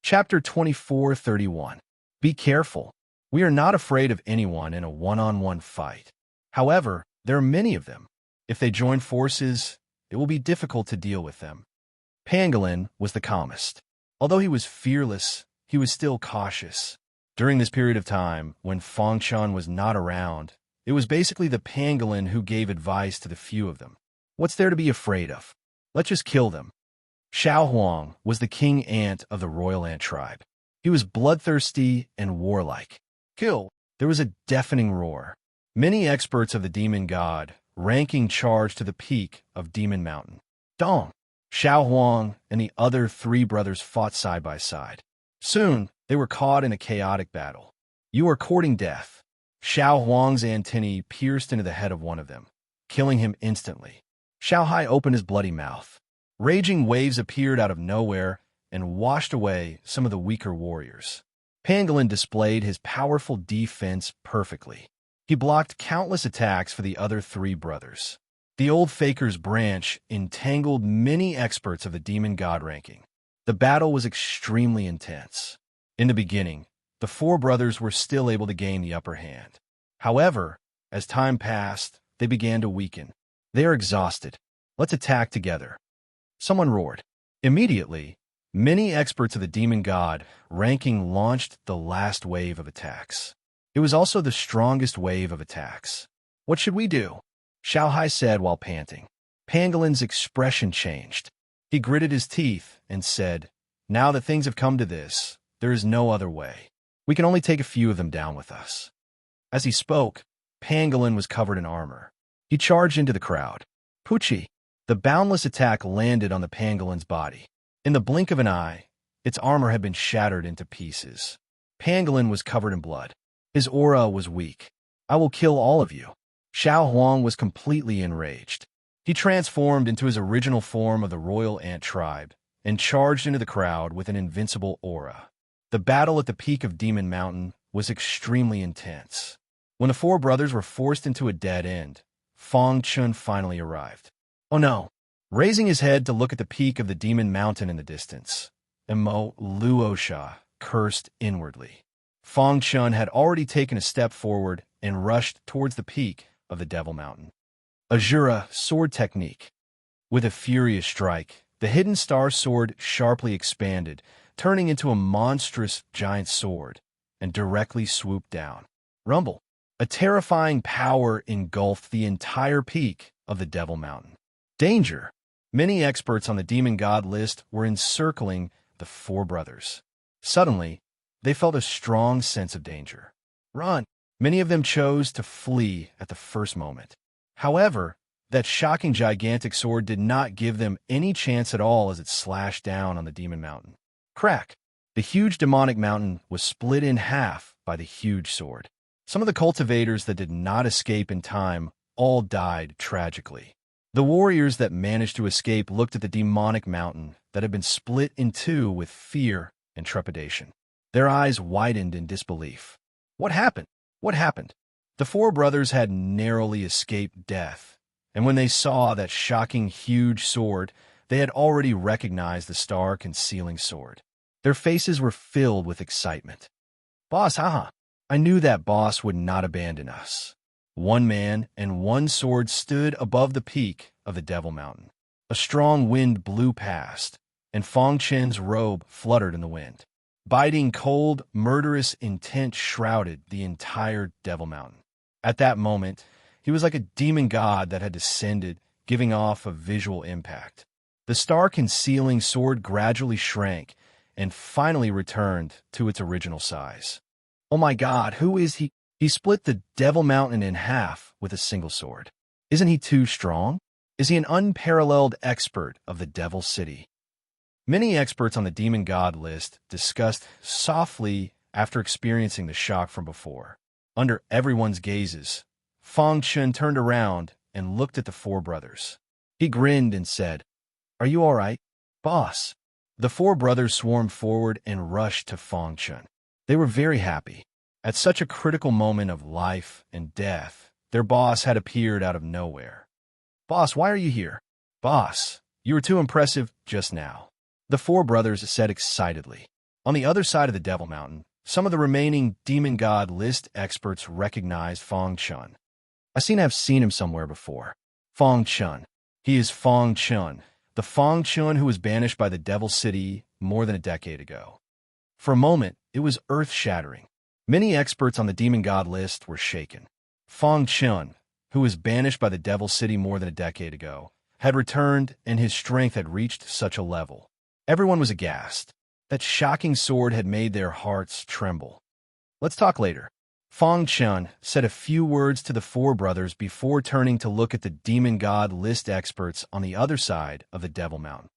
Chapter 24:31. Be careful. We are not afraid of anyone in a one-on-one fight. However, there are many of them. If they join forces, it will be difficult to deal with them. Pangolin was the calmest. Although he was fearless, he was still cautious. During this period of time, when Fang Chun was not around, it was basically the pangolin who gave advice to the few of them. What's there to be afraid of? Let's just kill them. Xiao Huang was the king ant of the royal ant tribe. He was bloodthirsty and warlike. Kill! There was a deafening roar. Many experts of the demon god ranking charged to the peak of Demon Mountain. Dong! Xiao Huang and the other three brothers fought side by side. Soon, they were caught in a chaotic battle. You are courting death. Xiao Huang's antennae pierced into the head of one of them, killing him instantly. Xiao Hai opened his bloody mouth. Raging waves appeared out of nowhere and washed away some of the weaker warriors. Pangolin displayed his powerful defense perfectly. He blocked countless attacks for the other three brothers. The old faker's branch entangled many experts of the demon god ranking. The battle was extremely intense. In the beginning, the four brothers were still able to gain the upper hand. However, as time passed, they began to weaken. They are exhausted. Let's attack together. Someone roared. Immediately, many experts of the demon god ranking launched the last wave of attacks. It was also the strongest wave of attacks. What should we do? Xiao Hai said while panting. Pangolin's expression changed. He gritted his teeth and said, now that things have come to this, there is no other way. We can only take a few of them down with us. As he spoke, Pangolin was covered in armor. He charged into the crowd. Pucci! The boundless attack landed on the pangolin's body. In the blink of an eye, its armor had been shattered into pieces. Pangolin was covered in blood. His aura was weak. I will kill all of you. Xiao Huang was completely enraged. He transformed into his original form of the royal ant tribe and charged into the crowd with an invincible aura. The battle at the peak of Demon Mountain was extremely intense. When the four brothers were forced into a dead end, Fang Chun finally arrived. Oh no! Raising his head to look at the peak of the Demon Mountain in the distance, Mo Luosha cursed inwardly. Fang Chun had already taken a step forward and rushed towards the peak of the Devil Mountain. Azura sword technique. With a furious strike, the hidden star sword sharply expanded, turning into a monstrous giant sword, and directly swooped down. Rumble. A terrifying power engulfed the entire peak of the Devil Mountain. Danger! Many experts on the demon god list were encircling the four brothers. Suddenly, they felt a strong sense of danger. Run! Many of them chose to flee at the first moment. However, that shocking gigantic sword did not give them any chance at all as it slashed down on the demon mountain. Crack! The huge demonic mountain was split in half by the huge sword. Some of the cultivators that did not escape in time all died tragically. The warriors that managed to escape looked at the demonic mountain that had been split in two with fear and trepidation. Their eyes widened in disbelief. What happened? What happened? The four brothers had narrowly escaped death, and when they saw that shocking huge sword, they had already recognized the star-concealing sword. Their faces were filled with excitement. Boss, haha! I knew that boss would not abandon us. One man and one sword stood above the peak of the Devil Mountain. A strong wind blew past, and Fang Chen's robe fluttered in the wind. Biting, cold, murderous intent shrouded the entire Devil Mountain. At that moment, he was like a demon god that had descended, giving off a visual impact. The star-concealing sword gradually shrank and finally returned to its original size. Oh my god, who is he? He split the Devil Mountain in half with a single sword. Isn't he too strong? Is he an unparalleled expert of the Devil City? Many experts on the demon god list discussed softly after experiencing the shock from before. Under everyone's gazes, Fang Chun turned around and looked at the four brothers. He grinned and said, "Are you all right, boss?" The four brothers swarmed forward and rushed to Fang Chun. They were very happy. At such a critical moment of life and death, their boss had appeared out of nowhere. "Boss, why are you here?" "Boss, you were too impressive just now," the four brothers said excitedly. On the other side of the Devil Mountain, some of the remaining demon god list experts recognized Fong Chun. I've seen him somewhere before. Fong Chun. He is Fong Chun, the Fong Chun who was banished by the Devil City more than a decade ago. For a moment, it was earth-shattering. Many experts on the demon god list were shaken. Fong Chun, who was banished by the Devil City more than a decade ago, had returned and his strength had reached such a level. Everyone was aghast. That shocking sword had made their hearts tremble. Let's talk later. Fong Chun said a few words to the four brothers before turning to look at the demon god list experts on the other side of the Devil Mountain.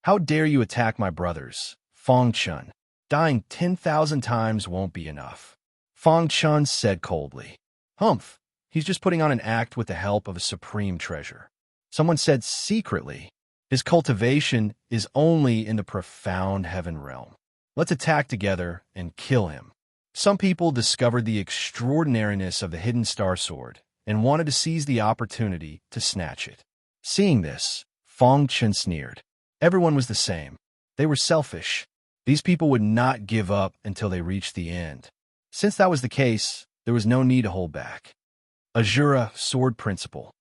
How dare you attack my brothers, Fong Chun? Dying 10,000 times won't be enough. Fong Chun said coldly. Humph, he's just putting on an act with the help of a supreme treasure. Someone said secretly, his cultivation is only in the profound heaven realm. Let's attack together and kill him. Some people discovered the extraordinariness of the hidden star sword and wanted to seize the opportunity to snatch it. Seeing this, Fong Chun sneered. Everyone was the same. They were selfish. These people would not give up until they reached the end. Since that was the case, there was no need to hold back. Azura Sword Principle.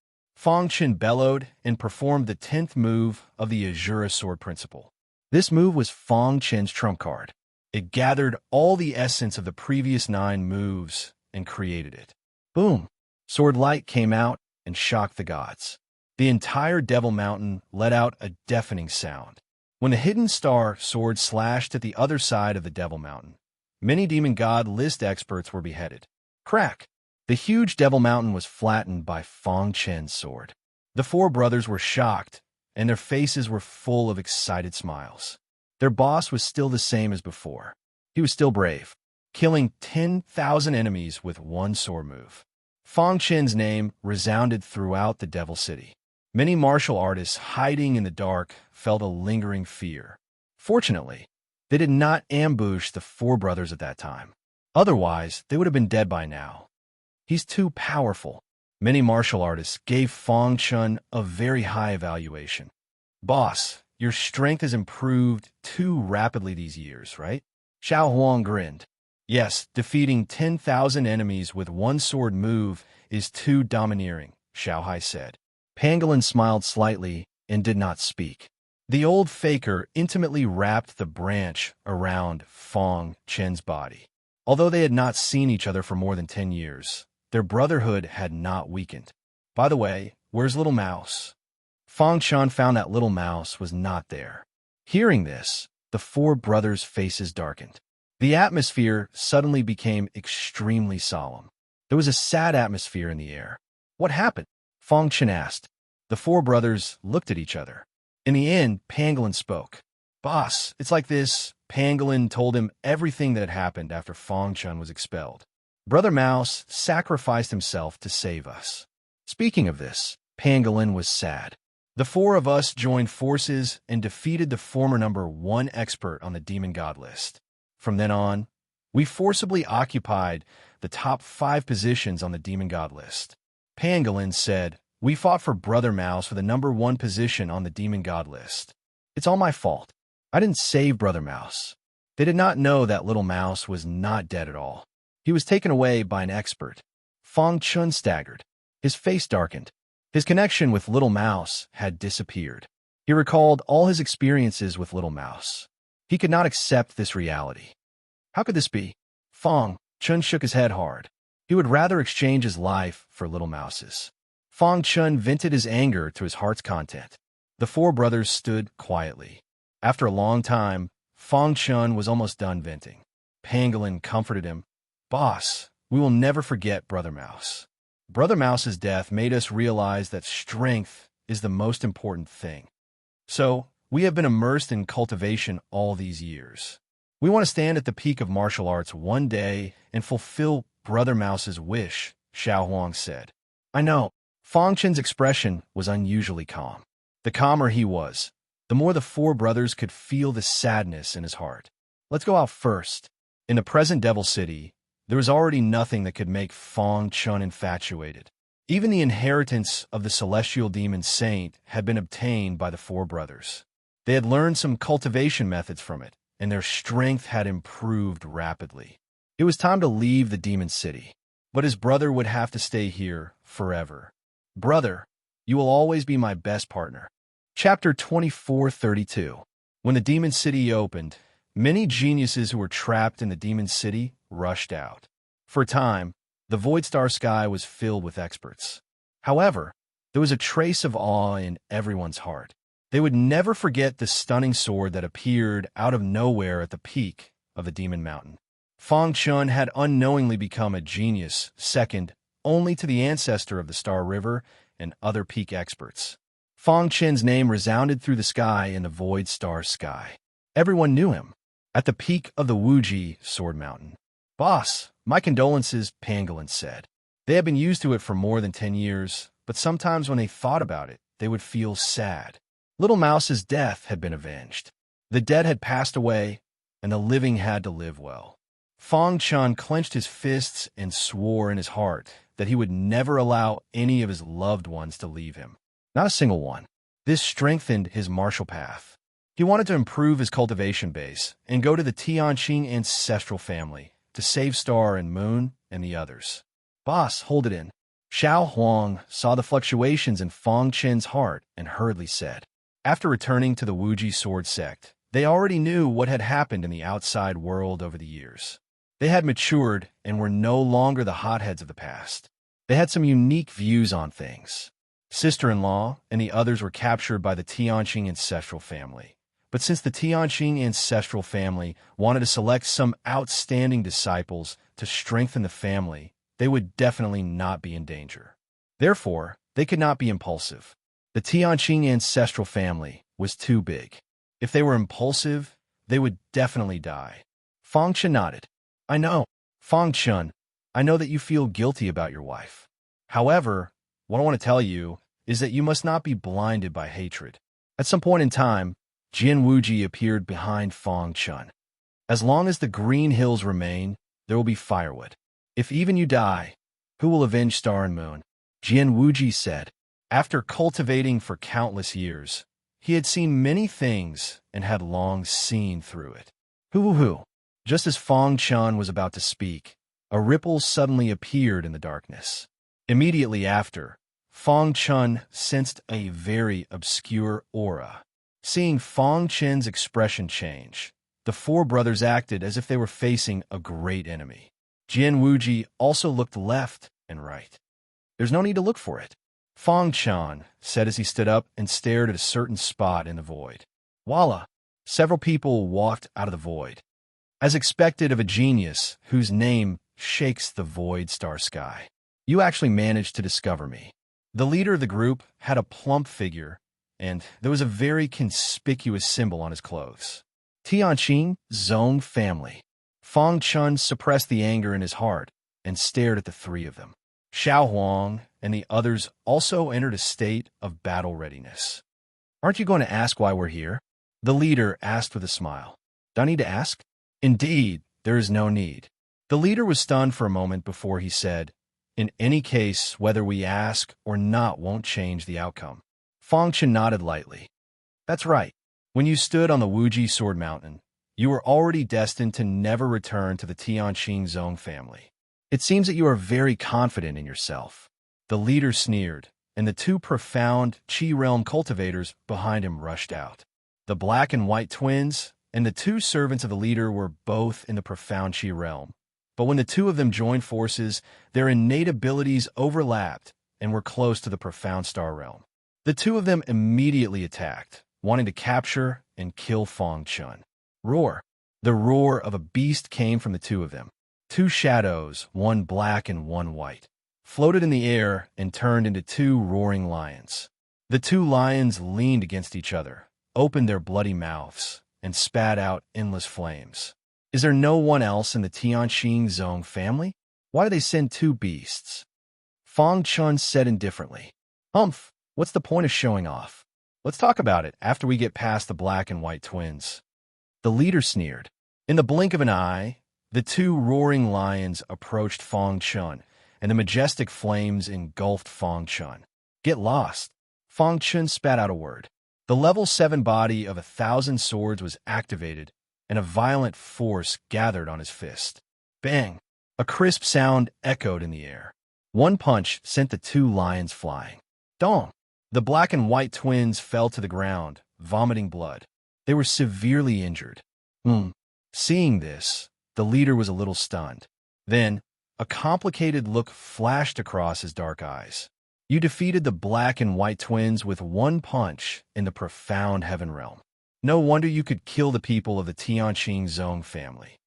Fong Chun bellowed and performed the 10th move of the Azura Sword Principle. This move was Fong Chun's trump card. It gathered all the essence of the previous 9 moves and created it. Boom! Sword light came out and shocked the gods. The entire Devil Mountain let out a deafening sound. When the hidden star sword slashed at the other side of the Devil Mountain, many demon god list experts were beheaded. Crack! The huge Devil Mountain was flattened by Fong Chun's sword. The four brothers were shocked, and their faces were full of excited smiles. Their boss was still the same as before. He was still brave, killing 10,000 enemies with one sword move. Fong Chun's name resounded throughout the Devil City. Many martial artists hiding in the dark felt a lingering fear. Fortunately, they did not ambush the four brothers at that time. Otherwise, they would have been dead by now. He's too powerful. Many martial artists gave Fong Chun a very high evaluation. Boss, your strength has improved too rapidly these years, right? Xiao Huang grinned. Yes, defeating 10,000 enemies with one sword move is too domineering, Xiao Hai said. Pangolin smiled slightly and did not speak. The old faker intimately wrapped the branch around Fong Chun's body. Although they had not seen each other for more than 10 years, their brotherhood had not weakened. By the way, where's Little Mouse? Fong Chun found that Little Mouse was not there. Hearing this, the four brothers' faces darkened. The atmosphere suddenly became extremely solemn. There was a sad atmosphere in the air. What happened? Fong Chun asked. The four brothers looked at each other. In the end, Pangolin spoke. Boss, it's like this. Pangolin told him everything that had happened after Fong Chun was expelled. Brother Mouse sacrificed himself to save us. Speaking of this, Pangolin was sad. The four of us joined forces and defeated the former number 1 expert on the demon god list. From then on, we forcibly occupied the top 5 positions on the demon god list. Pangolin said, we fought for Brother Mouse for the number 1 position on the demon god list. It's all my fault. I didn't save Brother Mouse. They did not know that Little Mouse was not dead at all. He was taken away by an expert. Fong Chun staggered. His face darkened. His connection with Little Mouse had disappeared. He recalled all his experiences with Little Mouse. He could not accept this reality. How could this be? Fong Chun shook his head hard. He would rather exchange his life for Little Mouse's. Fong Chun vented his anger to his heart's content. The four brothers stood quietly. After a long time, Fong Chun was almost done venting. Pangolin comforted him. Boss, we will never forget Brother Mouse. Brother Mouse's death made us realize that strength is the most important thing. So, we have been immersed in cultivation all these years. We want to stand at the peak of martial arts one day and fulfill Brother Mouse's wish, Xiao Huang said. I know. Fong Chun's expression was unusually calm. The calmer he was, the more the four brothers could feel the sadness in his heart. Let's go out first. In the present Devil City, there was already nothing that could make Fong Chun infatuated. Even the inheritance of the celestial demon saint had been obtained by the four brothers. They had learned some cultivation methods from it, and their strength had improved rapidly. It was time to leave the demon city, but his brother would have to stay here forever. Brother, you will always be my best partner. Chapter 24:32. When the demon city opened, many geniuses who were trapped in the demon city rushed out. For a time, the Void Star sky was filled with experts. However, there was a trace of awe in everyone's heart. They would never forget the stunning sword that appeared out of nowhere at the peak of the Demon Mountain. Fang Chun had unknowingly become a genius, second only to the ancestor of the Star River and other peak experts. Fang Chen's name resounded through the sky in the Void Star sky. Everyone knew him. At the peak of the Wuji Sword Mountain. Boss, my condolences, Pangolin said. They had been used to it for more than 10 years, but sometimes when they thought about it, they would feel sad. Little Mouse's death had been avenged. The dead had passed away, and the living had to live well. Fang Chun clenched his fists and swore in his heart that he would never allow any of his loved ones to leave him. Not a single one. This strengthened his martial path. He wanted to improve his cultivation base and go to the Tianqing ancestral family to save Star and Moon and the others. Boss, hold it in. Xiao Huang saw the fluctuations in Fang Chen's heart and hurriedly said. After returning to the Wuji sword sect, they already knew what had happened in the outside world over the years. They had matured and were no longer the hotheads of the past. They had some unique views on things. Sister-in-law and the others were captured by the Tianqing ancestral family. But since the Tianqing ancestral family wanted to select some outstanding disciples to strengthen the family, they would definitely not be in danger. Therefore, they could not be impulsive. The Tianqing ancestral family was too big. If they were impulsive, they would definitely die. Fang Chun nodded. I know. Fang Chun, I know that you feel guilty about your wife. However, what I want to tell you is that you must not be blinded by hatred. At some point in time, Jian Wuji appeared behind Fang Chun. As long as the green hills remain, there will be firewood. If even you die, who will avenge Star and Moon? Jian Wuji said. After cultivating for countless years, he had seen many things and had long seen through it. Hoo-hoo-hoo. Just as Fang Chun was about to speak, a ripple suddenly appeared in the darkness. Immediately after, Fang Chun sensed a very obscure aura. Seeing Fang Chen's expression change, the four brothers acted as if they were facing a great enemy. Jian Wuji also looked left and right. There's no need to look for it. Fang Chun said as he stood up and stared at a certain spot in the void. Voila! Several people walked out of the void. As expected of a genius whose name shakes the void star sky. You actually managed to discover me. The leader of the group had a plump figure, and there was a very conspicuous symbol on his clothes. Tianqing Zong family. Fang Chun suppressed the anger in his heart and stared at the three of them. Xiao Huang and the others also entered a state of battle readiness. Aren't you going to ask why we're here? The leader asked with a smile. Do I need to ask? Indeed, there is no need. The leader was stunned for a moment before he said, in any case, whether we ask or not won't change the outcome. Fang Chun nodded lightly. That's right. When you stood on the Wuji Sword Mountain, you were already destined to never return to the Tianqing Zong family. It seems that you are very confident in yourself. The leader sneered, and the two profound Qi realm cultivators behind him rushed out. The black and white twins and the two servants of the leader were both in the profound Qi realm. But when the two of them joined forces, their innate abilities overlapped and were close to the profound star realm. The two of them immediately attacked, wanting to capture and kill Fang Chun. Roar! The roar of a beast came from the two of them. Two shadows, one black and one white, floated in the air and turned into two roaring lions. The two lions leaned against each other, opened their bloody mouths, and spat out endless flames. Is there no one else in the Tianqing Zong family? Why do they send two beasts? Fang Chun said indifferently. Humph, what's the point of showing off? Let's talk about it after we get past the black and white twins. The leader sneered. In the blink of an eye, the two roaring lions approached Fang Chun, and the majestic flames engulfed Fang Chun. Get lost. Fang Chun spat out a word. The level 7 body of 1,000 swords was activated, and a violent force gathered on his fist. Bang! A crisp sound echoed in the air. One punch sent the two lions flying. Dong! The black and white twins fell to the ground, vomiting blood. They were severely injured. Seeing this, the leader was a little stunned. Then, a complicated look flashed across his dark eyes. You defeated the black and white twins with one punch in the profound heaven realm. No wonder you could kill the people of the Tianqing Zong family,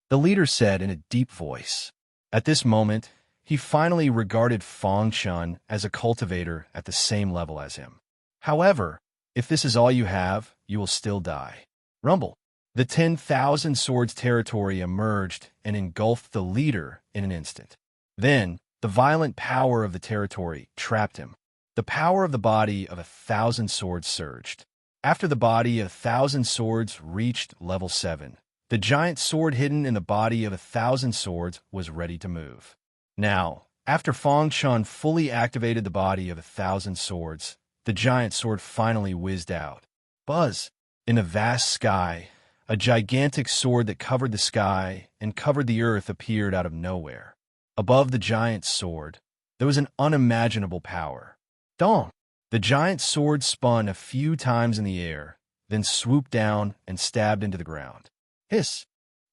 the leader said in a deep voice. At this moment, he finally regarded Fang Chun as a cultivator at the same level as him. However, if this is all you have, you will still die. Rumble. The 10,000 swords territory emerged and engulfed the leader in an instant. Then, the violent power of the territory trapped him. The power of the body of 1,000 swords surged. After the body of 1,000 swords reached level 7, the giant sword hidden in the body of 1,000 swords was ready to move. Now, after Fang Chun fully activated the body of 1,000 swords, the giant sword finally whizzed out. Buzz! In the vast sky, a gigantic sword that covered the sky and covered the earth appeared out of nowhere. Above the giant sword, there was an unimaginable power. Dong! The giant sword spun a few times in the air, then swooped down and stabbed into the ground. Hiss!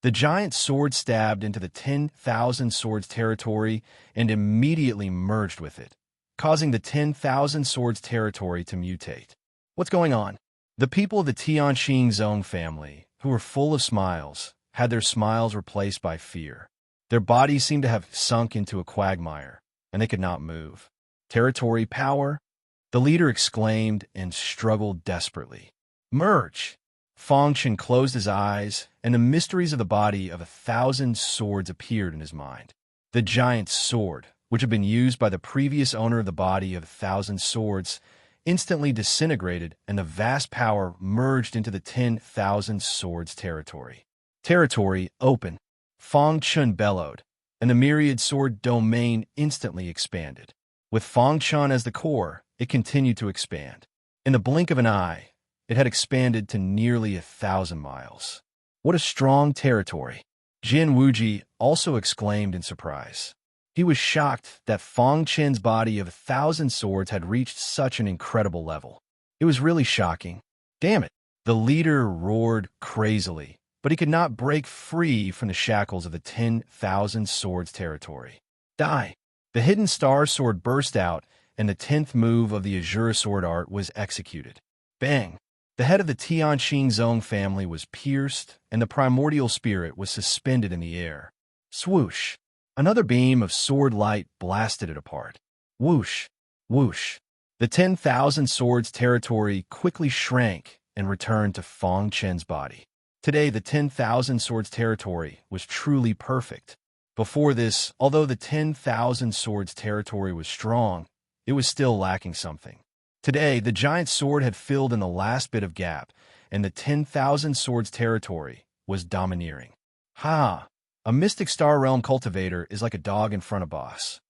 The giant sword stabbed into the 10,000 swords territory and immediately merged with it, causing the 10,000 swords territory to mutate. What's going on? The people of the Tianqing Zong family, who were full of smiles, had their smiles replaced by fear. Their bodies seemed to have sunk into a quagmire, and they could not move. Territory power? The leader exclaimed and struggled desperately. Merge! Fang Chun closed his eyes, and the mysteries of the body of 1,000 swords appeared in his mind. The giant sword, which had been used by the previous owner of the body of 1,000 swords, instantly disintegrated, and the vast power merged into the 10,000 swords territory. Territory open. Fang Chun bellowed, and the myriad sword domain instantly expanded. With Fang Chun as the core, it continued to expand. In the blink of an eye, it had expanded to nearly 1,000 miles. What a strong territory! Jin Wuji also exclaimed in surprise. He was shocked that Fang Chun's body of 1,000 swords had reached such an incredible level. It was really shocking. Damn it! The leader roared crazily, but he could not break free from the shackles of the 10,000 swords territory. Die! The hidden star sword burst out, and the 10th move of the Azure sword art was executed. Bang! The head of the Tianqing Zong family was pierced, and the primordial spirit was suspended in the air. Swoosh! Another beam of sword light blasted it apart. Whoosh! Whoosh! The 10,000 swords territory quickly shrank and returned to Fang Chun's body. Today, the 10,000 swords territory was truly perfect. Before this, although the 10,000 swords territory was strong, it was still lacking something. Today, the giant sword had filled in the last bit of gap, and the 10,000 swords territory was domineering. Ha! A Mystic Star Realm cultivator is like a dog in front of boss.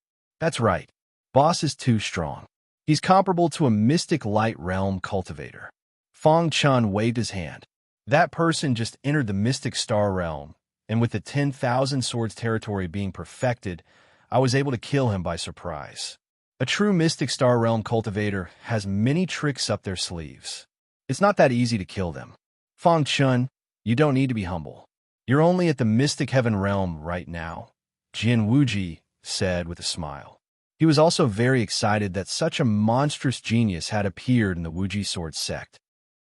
That's right. Boss is too strong. He's comparable to a Mystic Light Realm cultivator. Fang Chun waved his hand. That person just entered the Mystic Star Realm, and with the 10,000 swords territory being perfected, I was able to kill him by surprise. A true Mystic Star Realm cultivator has many tricks up their sleeves. It's not that easy to kill them. Fang Chun, you don't need to be humble. You're only at the Mystic Heaven Realm right now, Jin Wuji said with a smile. He was also very excited that such a monstrous genius had appeared in the Wuji Sword sect.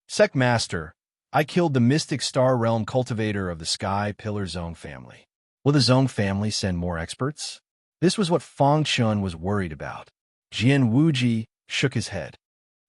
Sect Master, I killed the Mystic Star Realm cultivator of the Sky Pillar Zong family. Will the Zong family send more experts? This was what Fang Chun was worried about. Jin Wuji shook his head.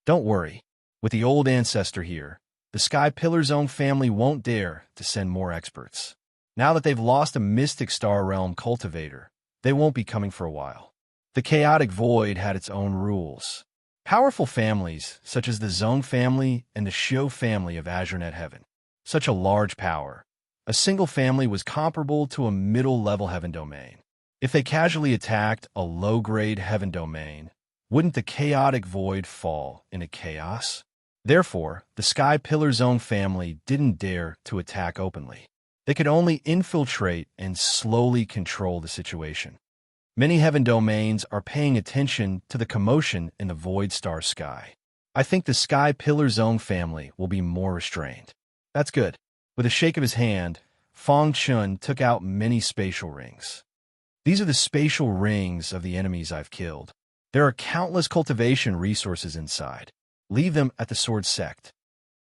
Don't worry. With the old ancestor here, the Sky Pillar Zone family won't dare to send more experts. Now that they've lost a Mystic Star Realm cultivator, they won't be coming for a while. The Chaotic Void had its own rules. Powerful families, such as the Zone family and the Shou family of AzureNet Heaven. Such a large power. A single family was comparable to a middle-level heaven domain. If they casually attacked a low-grade heaven domain, wouldn't the Chaotic Void fall into chaos? Therefore, the Sky Pillar Zone family didn't dare to attack openly. They could only infiltrate and slowly control the situation. Many heaven domains are paying attention to the commotion in the void star sky. I think the Sky Pillar Zone family will be more restrained. That's good. With a shake of his hand, Fong Chun took out many spatial rings. These are the spatial rings of the enemies I've killed. There are countless cultivation resources inside. Leave them at the Sword Sect.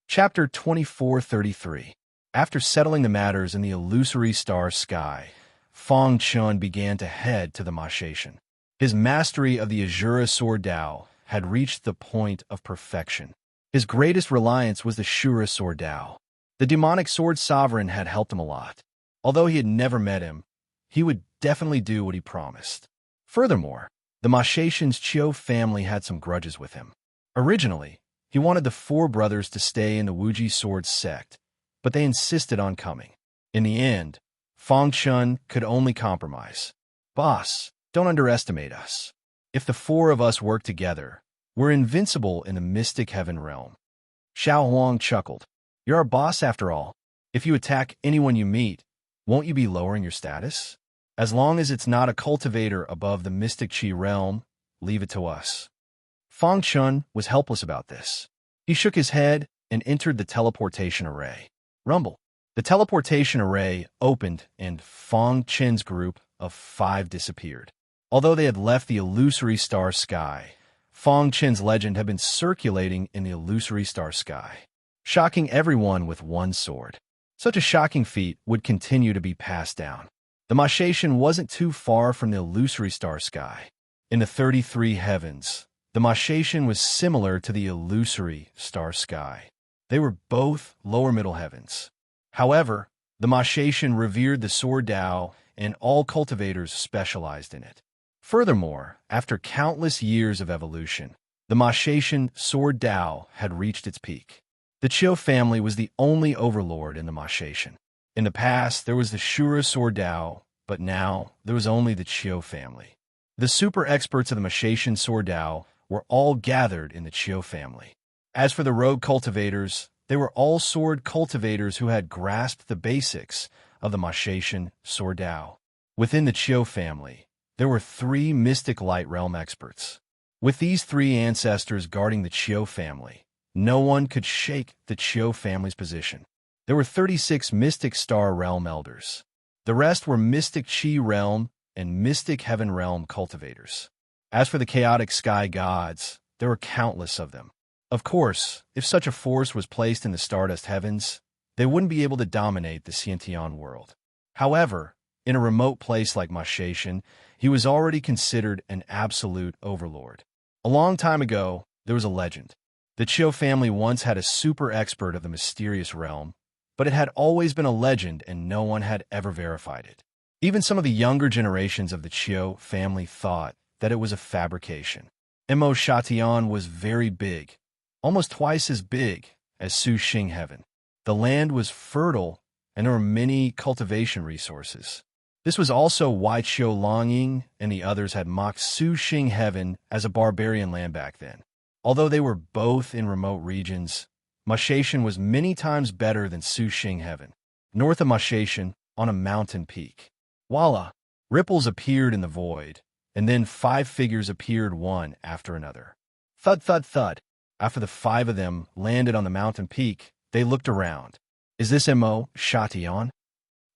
Chapter 2433. After settling the matters in the illusory star sky, Fong Chun began to head to the Mashation. His mastery of the Azura Sword Dao had reached the point of perfection. His greatest reliance was the Shura Sword Dao. The demonic sword sovereign had helped him a lot. Although he had never met him, he would definitely do what he promised. Furthermore, the Mashation's Chiu family had some grudges with him. Originally, he wanted the four brothers to stay in the Wuji Sword sect, but they insisted on coming. In the end, Fong Chun could only compromise. Boss, don't underestimate us. If the four of us work together, we're invincible in the mystic heaven realm. Xiao Huang chuckled. You're our boss after all. If you attack anyone you meet, won't you be lowering your status? As long as it's not a cultivator above the mystic chi realm, leave it to us. Fong Chun was helpless about this. He shook his head and entered the teleportation array. Rumble. The teleportation array opened and Fong Chun's group of 5 disappeared. Although they had left the illusory star sky, Fong Chun's legend had been circulating in the illusory star sky, shocking everyone with one sword. Such a shocking feat would continue to be passed down. The Mashation wasn't too far from the illusory star sky. In the 33 heavens, the Mashation was similar to the illusory star sky. They were both lower middle heavens. However, the Mashation revered the Sword Dao, and all cultivators specialized in it. Furthermore, after countless years of evolution, the Mashation Sword Dao had reached its peak. The Chiu family was the only overlord in the Mashation. In the past, there was the Shura Sword Dao, but now there was only the Chiu family. The super experts of the Mashation Sword Dao were all gathered in the Chiu family. As for the rogue cultivators, they were all sword cultivators who had grasped the basics of the Mashation Sword Dao. Within the Chiu family, there were 3 mystic light realm experts. With these 3 ancestors guarding the Chiu family, no one could shake the Chiu family's position. There were 36 mystic star realm elders. The rest were mystic chi realm and mystic heaven realm cultivators. As for the chaotic sky gods, there were countless of them. Of course, if such a force was placed in the stardust heavens, they wouldn't be able to dominate the Xiantian world. However, in a remote place like Mashation, he was already considered an absolute overlord. A long time ago, there was a legend. The Chiu family once had a super expert of the mysterious realm, but it had always been a legend and no one had ever verified it. Even some of the younger generations of the Chiu family thought that it was a fabrication. Mo Shatian was very big, almost twice as big as Su Xing Heaven. The land was fertile and there were many cultivation resources. This was also why Chiu Longying and the others had mocked Su Xing Heaven as a barbarian land back then. Although they were both in remote regions, Mashation was many times better than Su Xing Heaven. North of Mashation, on a mountain peak, voila, ripples appeared in the void, and then 5 figures appeared one after another. Thud, thud, thud. After the 5 of them landed on the mountain peak, they looked around. Is this Mo Shatian?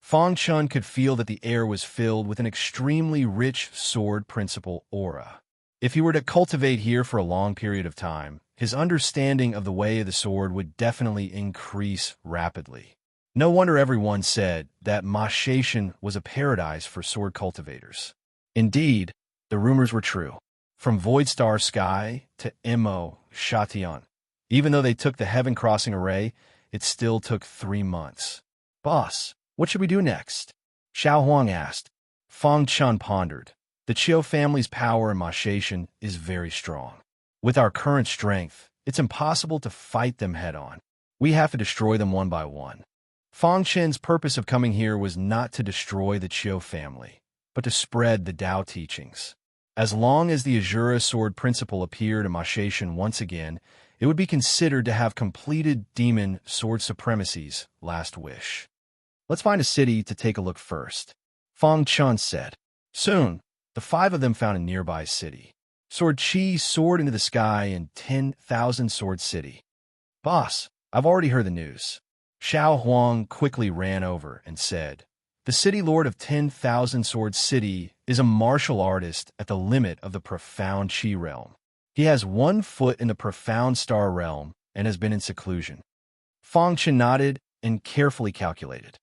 Fong Chun could feel that the air was filled with an extremely rich sword principle aura. If he were to cultivate here for a long period of time, his understanding of the way of the sword would definitely increase rapidly. No wonder everyone said that Mashation was a paradise for sword cultivators. Indeed, the rumors were true. From Void Star Sky to Mo Shatian. Even though they took the Heaven Crossing Array, it still took 3 months. Boss, what should we do next? Xiao Huang asked. Fong Chun pondered. The Chiu family's power in Mashation is very strong. With our current strength, it's impossible to fight them head-on. We have to destroy them one by one. Fong Chen's purpose of coming here was not to destroy the Chiu family, but to spread the Tao teachings. As long as the Azura sword principle appeared in Mashation once again, it would be considered to have completed demon sword supremacy's last wish. Let's find a city to take a look first, Fang Chun said. Soon, the five of them found a nearby city. Sword Chi soared into the sky in 10,000 Sword City. Boss, I've already heard the news. Xiao Huang quickly ran over and said, the city lord of 10,000 Sword City is a martial artist at the limit of the profound Qi realm. He has 1 foot in the profound star realm and has been in seclusion. Fang Chen nodded and carefully calculated.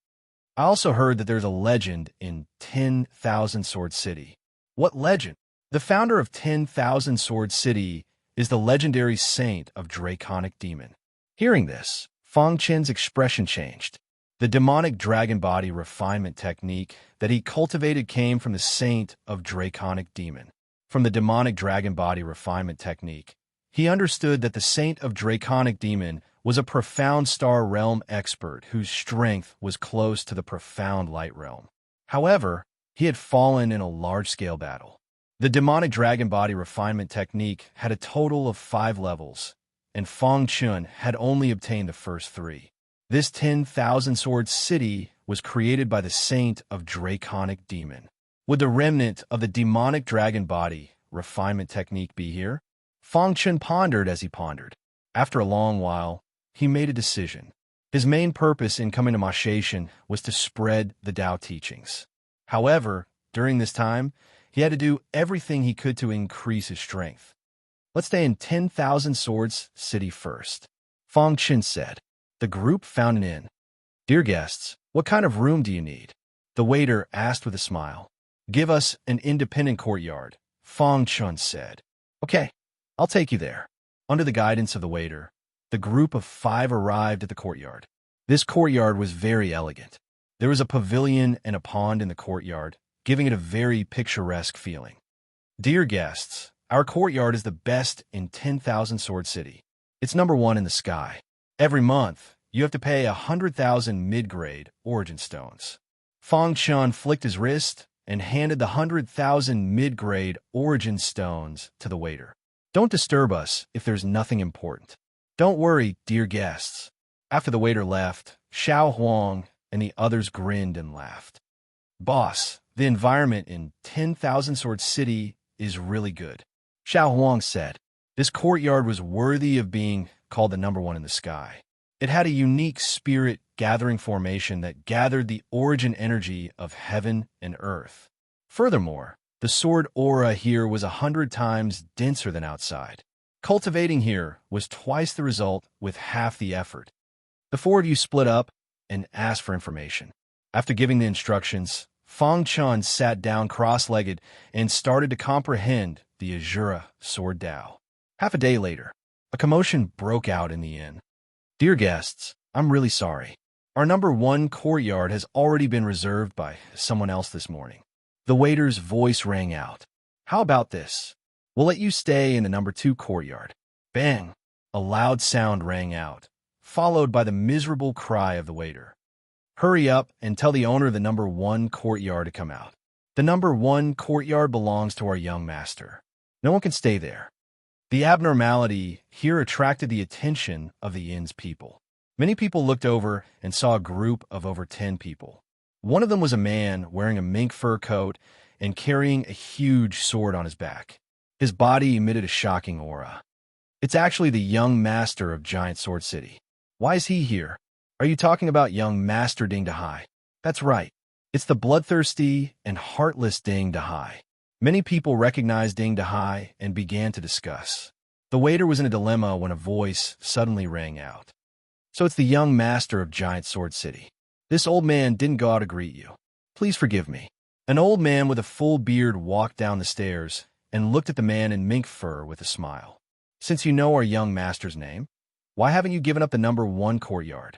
I also heard that there's a legend in 10,000 Sword City. What legend? The founder of 10,000 Sword City is the legendary saint of Draconic Demon. Hearing this, Fang Chen's expression changed. The demonic dragon body refinement technique that he cultivated came from the saint of Draconic Demon. From the demonic dragon body refinement technique, he understood that the saint of Draconic Demon was a profound star realm expert whose strength was close to the profound light realm. However, he had fallen in a large-scale battle. The demonic dragon body refinement technique had a total of 5 levels, and Fang Chun had only obtained the first 3. This 10,000 Sword City was created by the saint of Draconic Demon. Would the remnant of the demonic dragon body refinement technique be here? Fang Chun pondered as he pondered. After a long while, he made a decision. His main purpose in coming to Mashaishan was to spread the Tao teachings. However, during this time, he had to do everything he could to increase his strength. Let's stay in 10,000 Swords City first, Fang Chen said. The group found an inn. Dear guests, what kind of room do you need? The waiter asked with a smile. Give us an independent courtyard, Fang Chun said. Okay, I'll take you there. Under the guidance of the waiter, the group of 5 arrived at the courtyard. This courtyard was very elegant. There was a pavilion and a pond in the courtyard, giving it a very picturesque feeling. Dear guests, our courtyard is the best in 10,000 Sword City. It's number 1 in the sky. Every month, you have to pay 100,000 mid-grade origin stones. Fang Chun flicked his wrist and handed the 100,000 mid-grade origin stones to the waiter. Don't disturb us if there's nothing important. Don't worry, dear guests. After the waiter left, Xiao Huang and the others grinned and laughed. Boss, the environment in 10,000 Sword City is really good, Xiao Huang said. This courtyard was worthy of being called the number 1 in the sky. It had a unique spirit gathering formation that gathered the origin energy of heaven and earth. Furthermore, the sword aura here was 100 times denser than outside. Cultivating here was twice the result with half the effort. The 4 of you split up and asked for information. After giving the instructions, Fang Chun sat down cross-legged and started to comprehend the Azura Sword Tao. Half a day later, a commotion broke out in the inn. Dear guests, I'm really sorry. Our number 1 courtyard has already been reserved by someone else this morning. The waiter's voice rang out. How about this? We'll let you stay in the number 2 courtyard. Bang! A loud sound rang out, followed by the miserable cry of the waiter. Hurry up and tell the owner of the number 1 courtyard to come out. The number 1 courtyard belongs to our young master. No one can stay there. The abnormality here attracted the attention of the inn's people. Many people looked over and saw a group of over 10 people. One of them was a man wearing a mink fur coat and carrying a huge sword on his back. His body emitted a shocking aura. It's actually the young master of Giant Sword City. Why is he here? Are you talking about young Master Ding Dahai? That's right. It's the bloodthirsty and heartless Ding Dahai. Many people recognized Ding Dahai and began to discuss. The waiter was in a dilemma when a voice suddenly rang out. So it's the young master of Giant Sword City. This old man didn't go out to greet you. Please forgive me. An old man with a full beard walked down the stairs and looked at the man in mink fur with a smile. Since you know our young master's name, why haven't you given up the number 1 courtyard?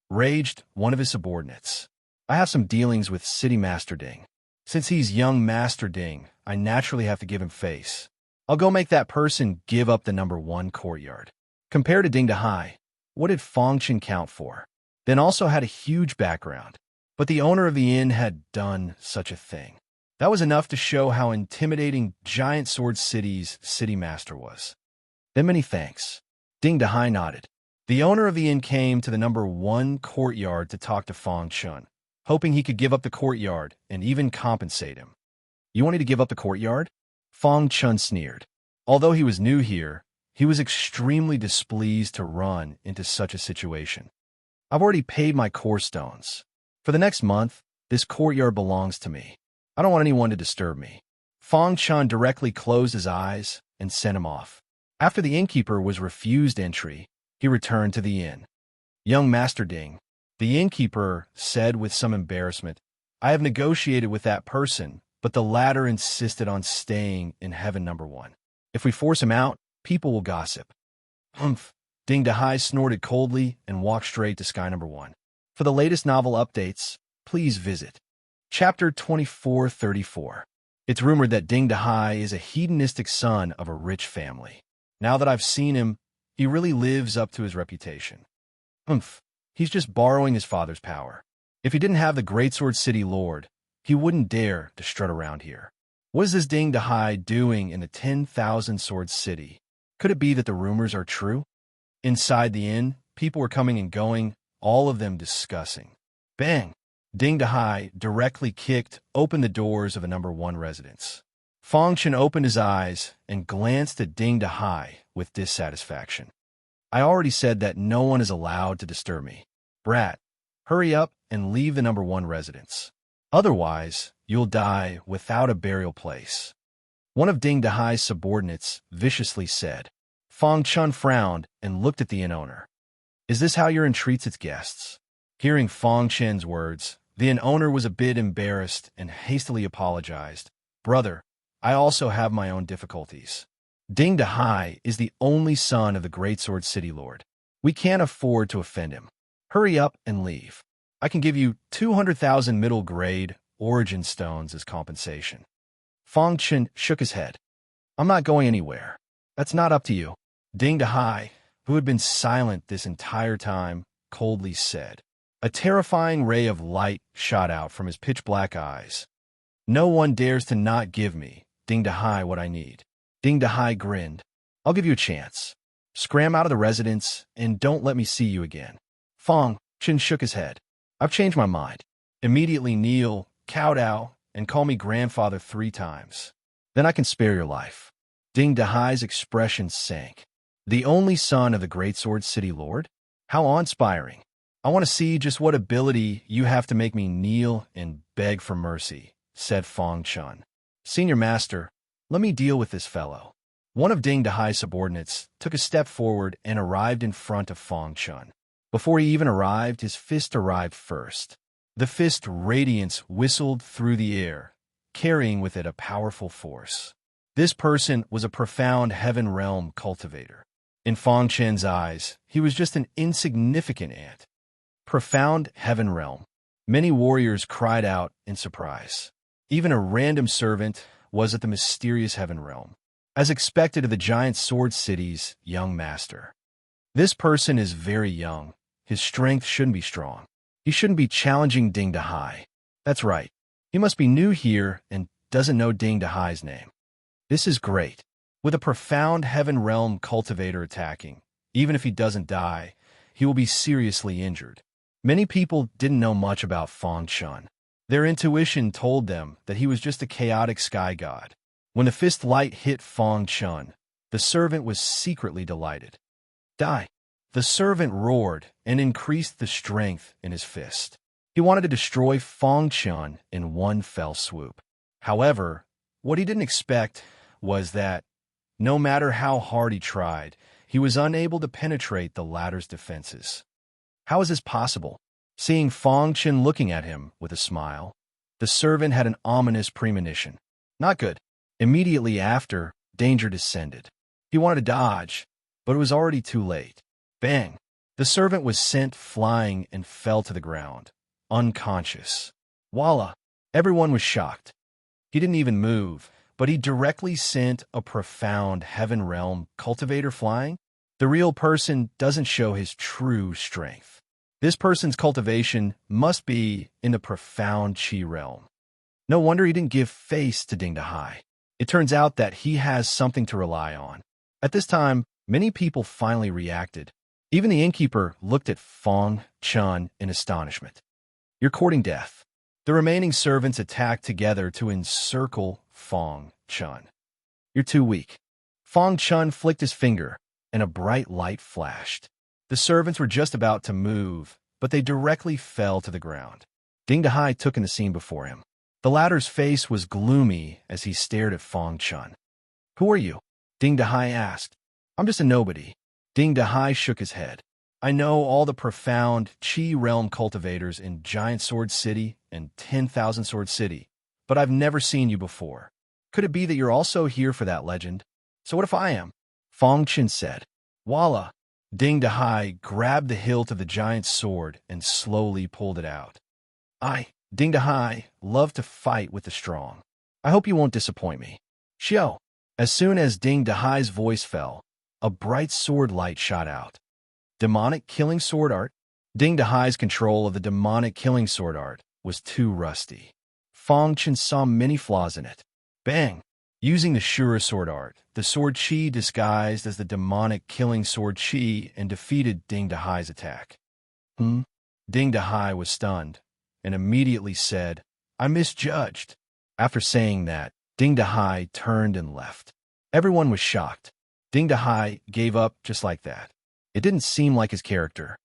Raged one of his subordinates. I have some dealings with City Master Ding. Since he's young Master Ding, I naturally have to give him face. I'll go make that person give up the number 1 courtyard. Compared to Ding Dahai, what did Fang Chen count for? Then also had a huge background. But the owner of the inn had done such a thing. That was enough to show how intimidating Giant Sword City's city master was. Then many thanks. Ding Dahai nodded. The owner of the inn came to the number 1 courtyard to talk to Fong Chun, hoping he could give up the courtyard and even compensate him. You wanted to give up the courtyard? Fong Chun sneered. Although he was new here, he was extremely displeased to run into such a situation. I've already paid my core stones. For the next month, this courtyard belongs to me. I don't want anyone to disturb me. Fong Chun directly closed his eyes and sent him off. After the innkeeper was refused entry, he returned to the inn. Young Master Ding, the innkeeper said with some embarrassment, I have negotiated with that person, but the latter insisted on staying in heaven number 1. If we force him out, people will gossip. Humph. Ding Dahai snorted coldly and walked straight to sky number 1. For the latest novel updates, please visit Chapter 2434. It's rumored that Ding Dahai is a hedonistic son of a rich family. Now that I've seen him, he really lives up to his reputation. Humph, he's just borrowing his father's power. If he didn't have the Great Sword City Lord, he wouldn't dare to strut around here. What is this Ding Dahai doing in the 10,000 Sword City? Could it be that the rumors are true? Inside the inn, people were coming and going, all of them discussing. Bang! Ding Dahai directly kicked open the doors of the number 1 residence. Fong Chun opened his eyes and glanced at Ding Dahai with dissatisfaction. I already said that no one is allowed to disturb me. Brat, hurry up and leave the number 1 residence. Otherwise, you'll die without a burial place. One of Ding Dahai's subordinates viciously said. Fong Chun frowned and looked at the inn owner. Is this how your inn treats its guests? Hearing Fong Chun's words, the inn owner was a bit embarrassed and hastily apologized. Brother, I also have my own difficulties. Ding Dahai is the only son of the Great Sword City Lord. We can't afford to offend him. Hurry up and leave. I can give you 200,000 middle-grade origin stones as compensation. Fong Chun shook his head. I'm not going anywhere. That's not up to you. Ding Dahai, who had been silent this entire time, coldly said. A terrifying ray of light shot out from his pitch-black eyes. No one dares to not give me, Ding Dahai, what I need. Ding Dahai grinned. I'll give you a chance. Scram out of the residence and don't let me see you again. Fong Chun shook his head. I've changed my mind. Immediately kneel, kowtow, and call me grandfather 3 times. Then I can spare your life. Ding Dahai's expression sank. The only son of the Great Sword City Lord? How awe-inspiring. I want to see just what ability you have to make me kneel and beg for mercy, said Fong Chun. Senior Master, let me deal with this fellow. One of Ding Dahai's subordinates took a step forward and arrived in front of Fong Chun. Before he even arrived, his fist arrived first. The fist radiance whistled through the air, carrying with it a powerful force. This person was a profound heaven realm cultivator. In Fong Chun's eyes, he was just an insignificant ant. Profound heaven realm. Many warriors cried out in surprise. Even a random servant was at the mysterious heaven realm, as expected of the giant sword city's young master. This person is very young. His strength shouldn't be strong. He shouldn't be challenging Ding Dahai. That's right. He must be new here and doesn't know Ding Dahai's name. This is great. With a profound heaven realm cultivator attacking, even if he doesn't die, he will be seriously injured. Many people didn't know much about Fong Chun. Their intuition told them that he was just a chaotic sky god. When the fist light hit Fong Chun, the servant was secretly delighted. Die! The servant roared and increased the strength in his fist. He wanted to destroy Fong Chun in one fell swoop. However, what he didn't expect was that, no matter how hard he tried, he was unable to penetrate the latter's defenses. How is this possible? Seeing Fong Chun looking at him with a smile, the servant had an ominous premonition. Not good. Immediately after, danger descended. He wanted to dodge, but it was already too late. Bang! The servant was sent flying and fell to the ground, unconscious. Voila! Everyone was shocked. He didn't even move, but he directly sent a profound heaven realm cultivator flying. The real person doesn't show his true strength. This person's cultivation must be in the profound chi realm. No wonder he didn't give face to Ding Dahai. It turns out that he has something to rely on. At this time, Many people finally reacted. Even the innkeeper looked at Fong Chun in astonishment. You're courting death. The remaining servants attacked together to encircle Fong Chun. You're too weak. Fong Chun flicked his finger, and a bright light flashed. The servants were just about to move, but they directly fell to the ground. Ding Dahai took in the scene before him. The latter's face was gloomy as he stared at Fong Chun. Who are you? Ding Dahai asked. I'm just a nobody. Ding Dahai shook his head. I know all the profound Qi realm cultivators in Giant Sword City and 10,000 Sword City, but I've never seen you before. Could it be that you're also here for that legend? So what if I am? Fong Chun said. Voila! Ding Dahai grabbed the hilt of the giant's sword and slowly pulled it out. Ding Dahai, love to fight with the strong. I hope you won't disappoint me. Xiao! As soon as Ding Dahai's voice fell, a bright sword light shot out. Demonic killing sword art? Ding Dahai's control of the demonic killing sword art was too rusty. Fong Chun saw many flaws in it. Bang! Using the Shura sword art, the sword Qi disguised as the demonic killing sword Qi and defeated Ding Dahai's attack. Ding Dahai was stunned and immediately said, I misjudged. After saying that, Ding Dahai turned and left. Everyone was shocked. Ding Dahai gave up just like that. It didn't seem like his character.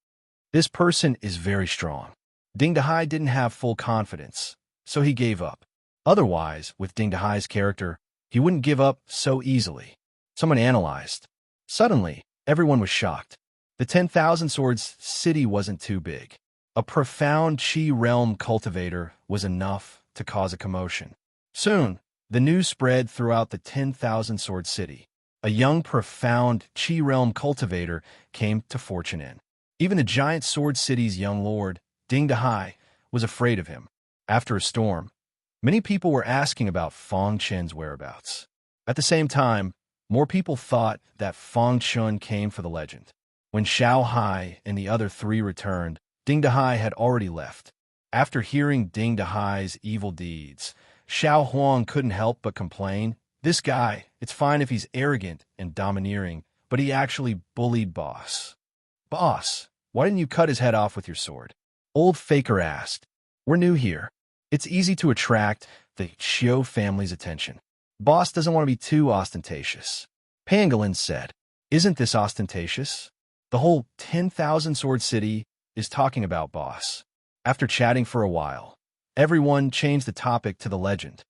This person is very strong. Ding Dahai didn't have full confidence, so he gave up. Otherwise, with Ding Dahai's character, he wouldn't give up so easily. Someone analyzed. Suddenly, everyone was shocked. The 10,000 Swords city wasn't too big. A profound Qi realm cultivator was enough to cause a commotion. Soon, the news spread throughout the 10,000 Sword City. A young, profound Qi realm cultivator came to Fortune Inn. Even the giant Sword City's young lord, Ding Dahai, was afraid of him. After a storm, many people were asking about Fong Chun's whereabouts. At the same time, more people thought that Fong Chun came for the legend. When Xiao Hai and the other three returned, Ding Dahai had already left. After hearing Ding Dahai's evil deeds, Xiao Huang couldn't help but complain. This guy, it's fine if he's arrogant and domineering, but he actually bullied Boss. Boss, why didn't you cut his head off with your sword? Old Faker asked. We're new here. It's easy to attract the Xiao family's attention. Boss doesn't want to be too ostentatious. Pangolin said, Isn't this ostentatious? The whole 10,000 Sword City is talking about Boss. After chatting for a while, everyone changed the topic to the legend.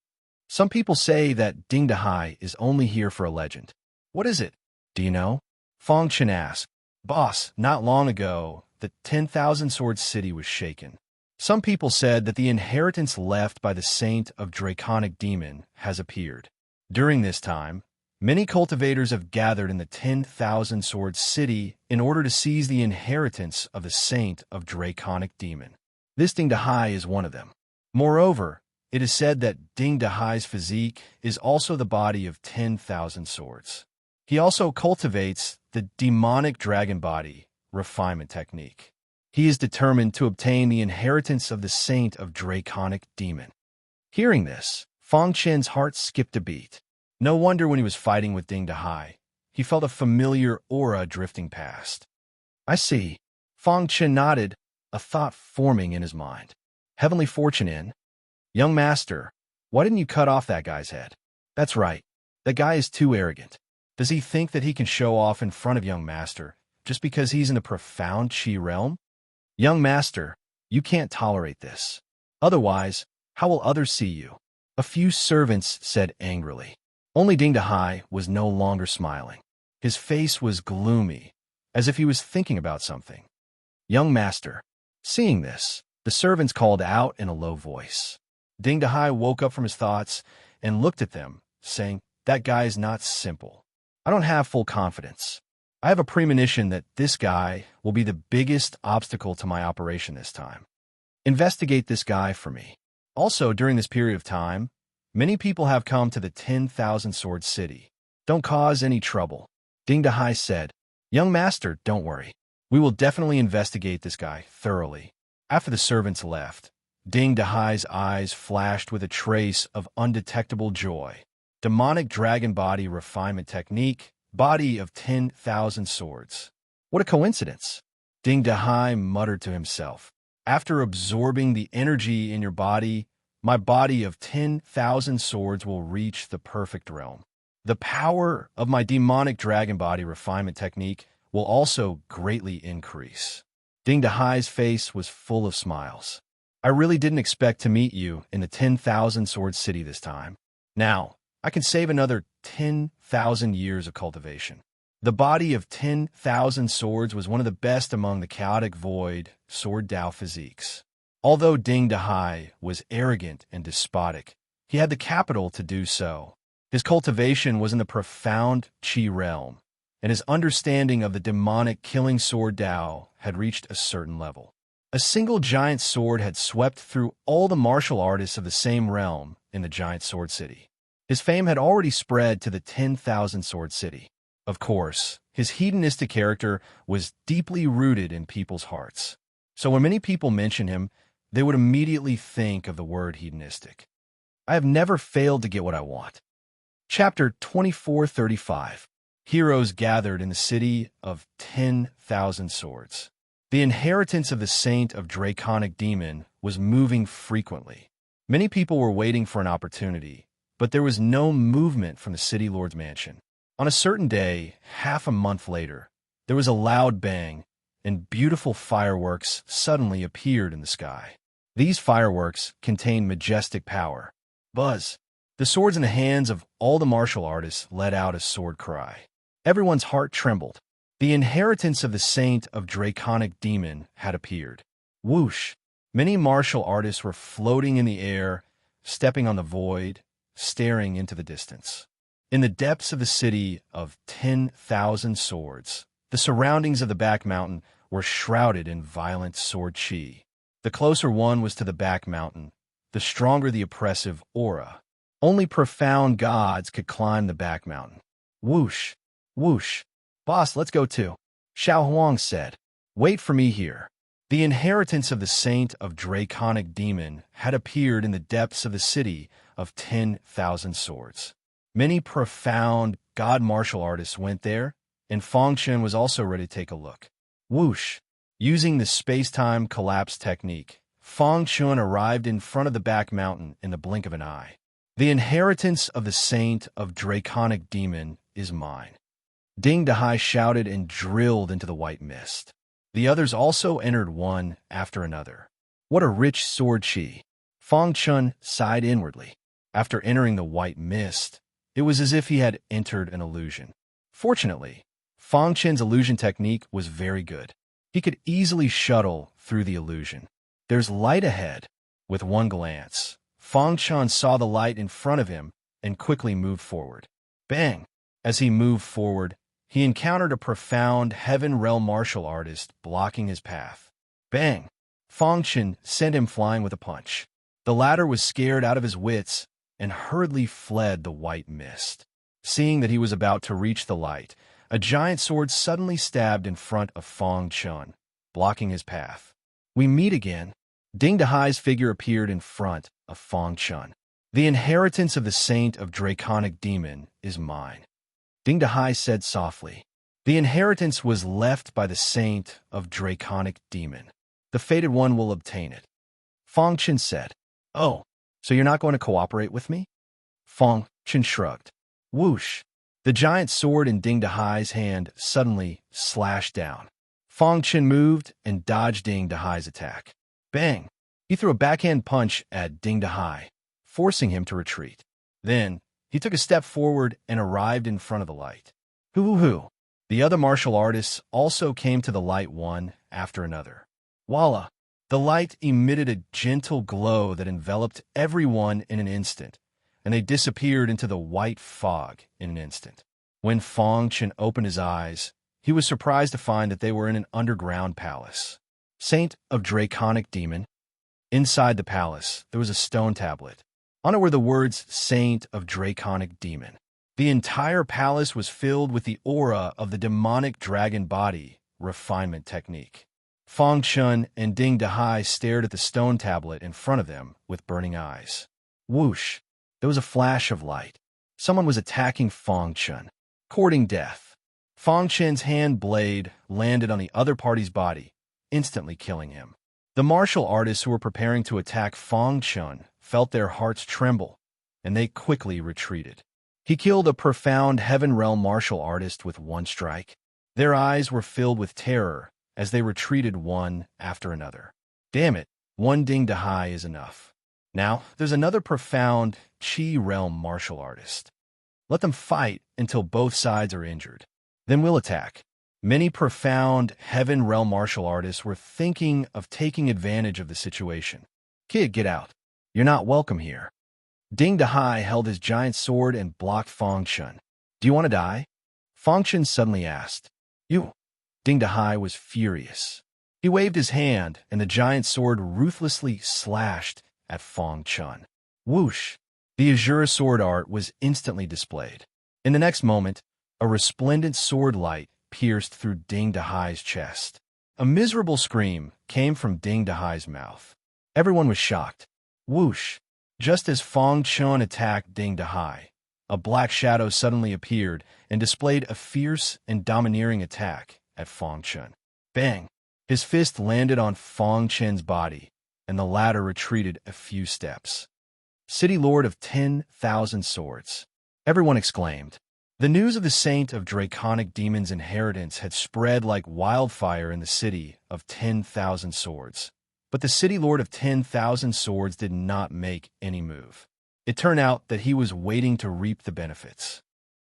Some people say that Ding Dahai is only here for a legend. What is it? Do you know? Fong Chun asked. Boss, not long ago, the 10,000 Sword City was shaken. Some people said that the inheritance left by the Saint of Draconic Demon has appeared. During this time, many cultivators have gathered in the 10,000 Sword City in order to seize the inheritance of the Saint of Draconic Demon. This Ding Dahai is one of them. Moreover, it is said that Ding Dahai's physique is also the body of 10,000 swords. He also cultivates the demonic dragon body refinement technique. He is determined to obtain the inheritance of the Saint of Draconic Demon. Hearing this, Fong Chun's heart skipped a beat. No wonder when he was fighting with Ding Dahai, he felt a familiar aura drifting past. I see. Fong Chun nodded, a thought forming in his mind. Heavenly Fortune Inn. Young master, why didn't you cut off that guy's head? That's right. That guy is too arrogant. Does he think that he can show off in front of young master just because he's in the profound Qi realm? Young master, you can't tolerate this. Otherwise, how will others see you? A few servants said angrily. Only Ding Dahai was no longer smiling. His face was gloomy, as if he was thinking about something. Young master. Seeing this, the servants called out in a low voice. Ding Dahai woke up from his thoughts and looked at them, saying, That guy is not simple. I don't have full confidence. I have a premonition that this guy will be the biggest obstacle to my operation this time. Investigate this guy for me. Also, during this period of time, many people have come to the 10,000 Sword City. Don't cause any trouble. Ding Dahai said, Young master, don't worry. We will definitely investigate this guy thoroughly. After the servants left, Ding Dahai's eyes flashed with a trace of undetectable joy. Demonic dragon body refinement technique, body of 10,000 swords. What a coincidence! Ding Dahai muttered to himself. After absorbing the energy in your body, my body of 10,000 swords will reach the perfect realm. The power of my demonic dragon body refinement technique will also greatly increase. Ding Dahai's face was full of smiles. I really didn't expect to meet you in the 10,000 sword city this time. Now, I can save another 10,000 years of cultivation. The body of 10,000 swords was one of the best among the chaotic void sword Dao physiques. Although Ding Dahai was arrogant and despotic, he had the capital to do so. His cultivation was in the profound Qi realm, and his understanding of the demonic killing sword Dao had reached a certain level. A single giant sword had swept through all the martial artists of the same realm in the giant sword city. His fame had already spread to the 10,000 sword city. Of course, his hedonistic character was deeply rooted in people's hearts. So when many people mention him, they would immediately think of the word hedonistic. I have never failed to get what I want. Chapter 2435. Heroes gathered in the city of 10,000 swords. The inheritance of the saint of draconic demon was moving frequently. Many people were waiting for an opportunity, but there was no movement from the city lord's mansion. On a certain day, half a month later, there was a loud bang, and beautiful fireworks suddenly appeared in the sky. These fireworks contained majestic power. Buzz! The swords in the hands of all the martial artists let out a sword cry. Everyone's heart trembled. The inheritance of the saint of draconic demon had appeared. Whoosh! Many martial artists were floating in the air, stepping on the void, staring into the distance. In the depths of the city of 10,000 swords, the surroundings of the back mountain were shrouded in violent sword chi. The closer one was to the back mountain, the stronger the oppressive aura. Only profound gods could climb the back mountain. Whoosh! Whoosh! Boss, let's go too. Xiao Huang said. Wait for me here. The inheritance of the saint of draconic demon had appeared in the depths of the city of 10,000 swords. Many profound god martial artists went there, and Fong Chen was also ready to take a look. Whoosh! Using the space-time collapse technique, Fong Chen arrived in front of the back mountain in the blink of an eye. The inheritance of the saint of draconic demon is mine. Ding Dahai shouted and drilled into the white mist. The others also entered one after another. What a rich sword chi! Fong Chen sighed inwardly. After entering the white mist, it was as if he had entered an illusion. Fortunately, Fong Chen's illusion technique was very good. He could easily shuttle through the illusion. There's light ahead. With one glance, Fong Chen saw the light in front of him and quickly moved forward. Bang! As he moved forward, he encountered a profound heaven realm martial artist blocking his path. Bang! Fong Chen sent him flying with a punch. The latter was scared out of his wits and hurriedly fled the white mist. Seeing that he was about to reach the light, a giant sword suddenly stabbed in front of Fong Chen, blocking his path. We meet again. Ding Dahai's figure appeared in front of Fong Chen. The inheritance of the saint of draconic demon is mine. Ding Dahai said softly. The inheritance was left by the saint of draconic demon. The fated one will obtain it. Fong Chen said. Oh, so you're not going to cooperate with me? Fong Chen shrugged. Whoosh! The giant sword in Ding Dahai's hand suddenly slashed down. Fong Chen moved and dodged Ding Dahai's attack. Bang! He threw a backhand punch at Ding Dahai, forcing him to retreat. Then, he took a step forward and arrived in front of the light. Hoo-hoo-hoo! The other martial artists also came to the light one after another. Voila! The light emitted a gentle glow that enveloped everyone in an instant, and they disappeared into the white fog in an instant. When Fong Chen opened his eyes, he was surprised to find that they were in an underground palace. Saint of Draconic Demon. Inside the palace, there was a stone tablet. On it were the words, Saint of Draconic Demon. The entire palace was filled with the aura of the demonic dragon body refinement technique. Fong Chen and Ding Dahai stared at the stone tablet in front of them with burning eyes. Whoosh! There was a flash of light. Someone was attacking Fong Chen. courting death. Fang Chen's hand blade landed on the other party's body, instantly killing him. The martial artists who were preparing to attack Fang Chen felt their hearts tremble, and they quickly retreated. He killed a profound Heaven Realm martial artist with one strike. Their eyes were filled with terror as they retreated one after another. Damn it, one Ding Dahai is enough. Now, there's another profound Qi Realm martial artist. Let them fight until both sides are injured. Then we'll attack. Many profound Heaven Realm martial artists were thinking of taking advantage of the situation. Kid, get out. You're not welcome here. Ding Dahai held his giant sword and blocked Fang Chen. Do you want to die? Fang Chen suddenly asked. You. Ding Dahai was furious. He waved his hand, and the giant sword ruthlessly slashed at Fang Chen. Whoosh! The azure sword art was instantly displayed. In the next moment, a resplendent sword light pierced through Ding Dahai's chest. A miserable scream came from Ding Dahai's mouth. Everyone was shocked. Whoosh! Just as Fang Chen attacked Ding Dahai, a black shadow suddenly appeared and displayed a fierce and domineering attack at Fang Chen. Bang! His fist landed on Fang Chen's body, and the latter retreated a few steps. City Lord of 10,000 Swords. Everyone exclaimed. The news of the Saint of Draconic Demon's inheritance had spread like wildfire in the city of 10,000 Swords. But the City Lord of 10,000 Swords did not make any move. It turned out that he was waiting to reap the benefits.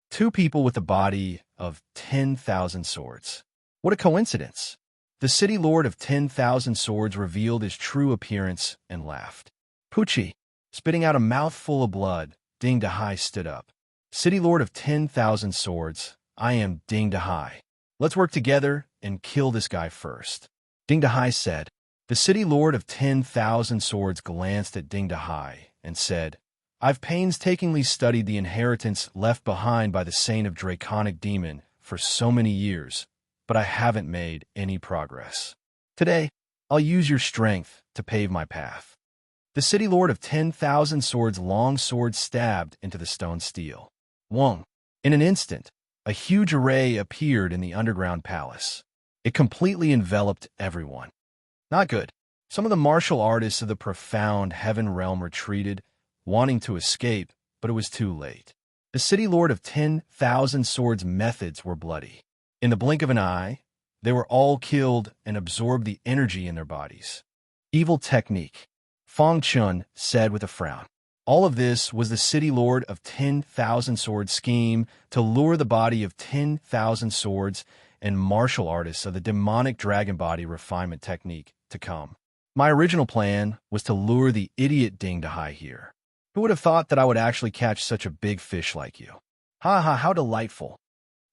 Two people with the body of 10,000 swords. What a coincidence! The City Lord of 10,000 Swords revealed his true appearance and laughed. Poochie! Spitting out a mouthful of blood, Ding Dahai stood up. City Lord of 10,000 Swords, I am Ding Dahai. Let's work together and kill this guy first. Ding Dahai said. The City Lord of 10,000 Swords glanced at Ding Dahai and said, I've painstakingly studied the inheritance left behind by the Saint of Draconic Demon for so many years, but I haven't made any progress. Today, I'll use your strength to pave my path. The City Lord of 10,000 Swords' long sword stabbed into the stone steel. Wong! In an instant, a huge array appeared in the underground palace. It completely enveloped everyone. Not good. Some of the martial artists of the profound Heaven Realm retreated, wanting to escape, but it was too late. The City Lord of 10,000 Swords' methods were bloody. In the blink of an eye, they were all killed and absorbed the energy in their bodies. Evil technique, Fang Chen said with a frown. All of this was the City Lord of 10,000 Swords' scheme to lure the body of 10,000 swords and martial artists of the demonic dragon body refinement technique to come. My original plan was to lure the idiot Ding Dahai here. Who would have thought that I would actually catch such a big fish like you? Ha ha, how delightful.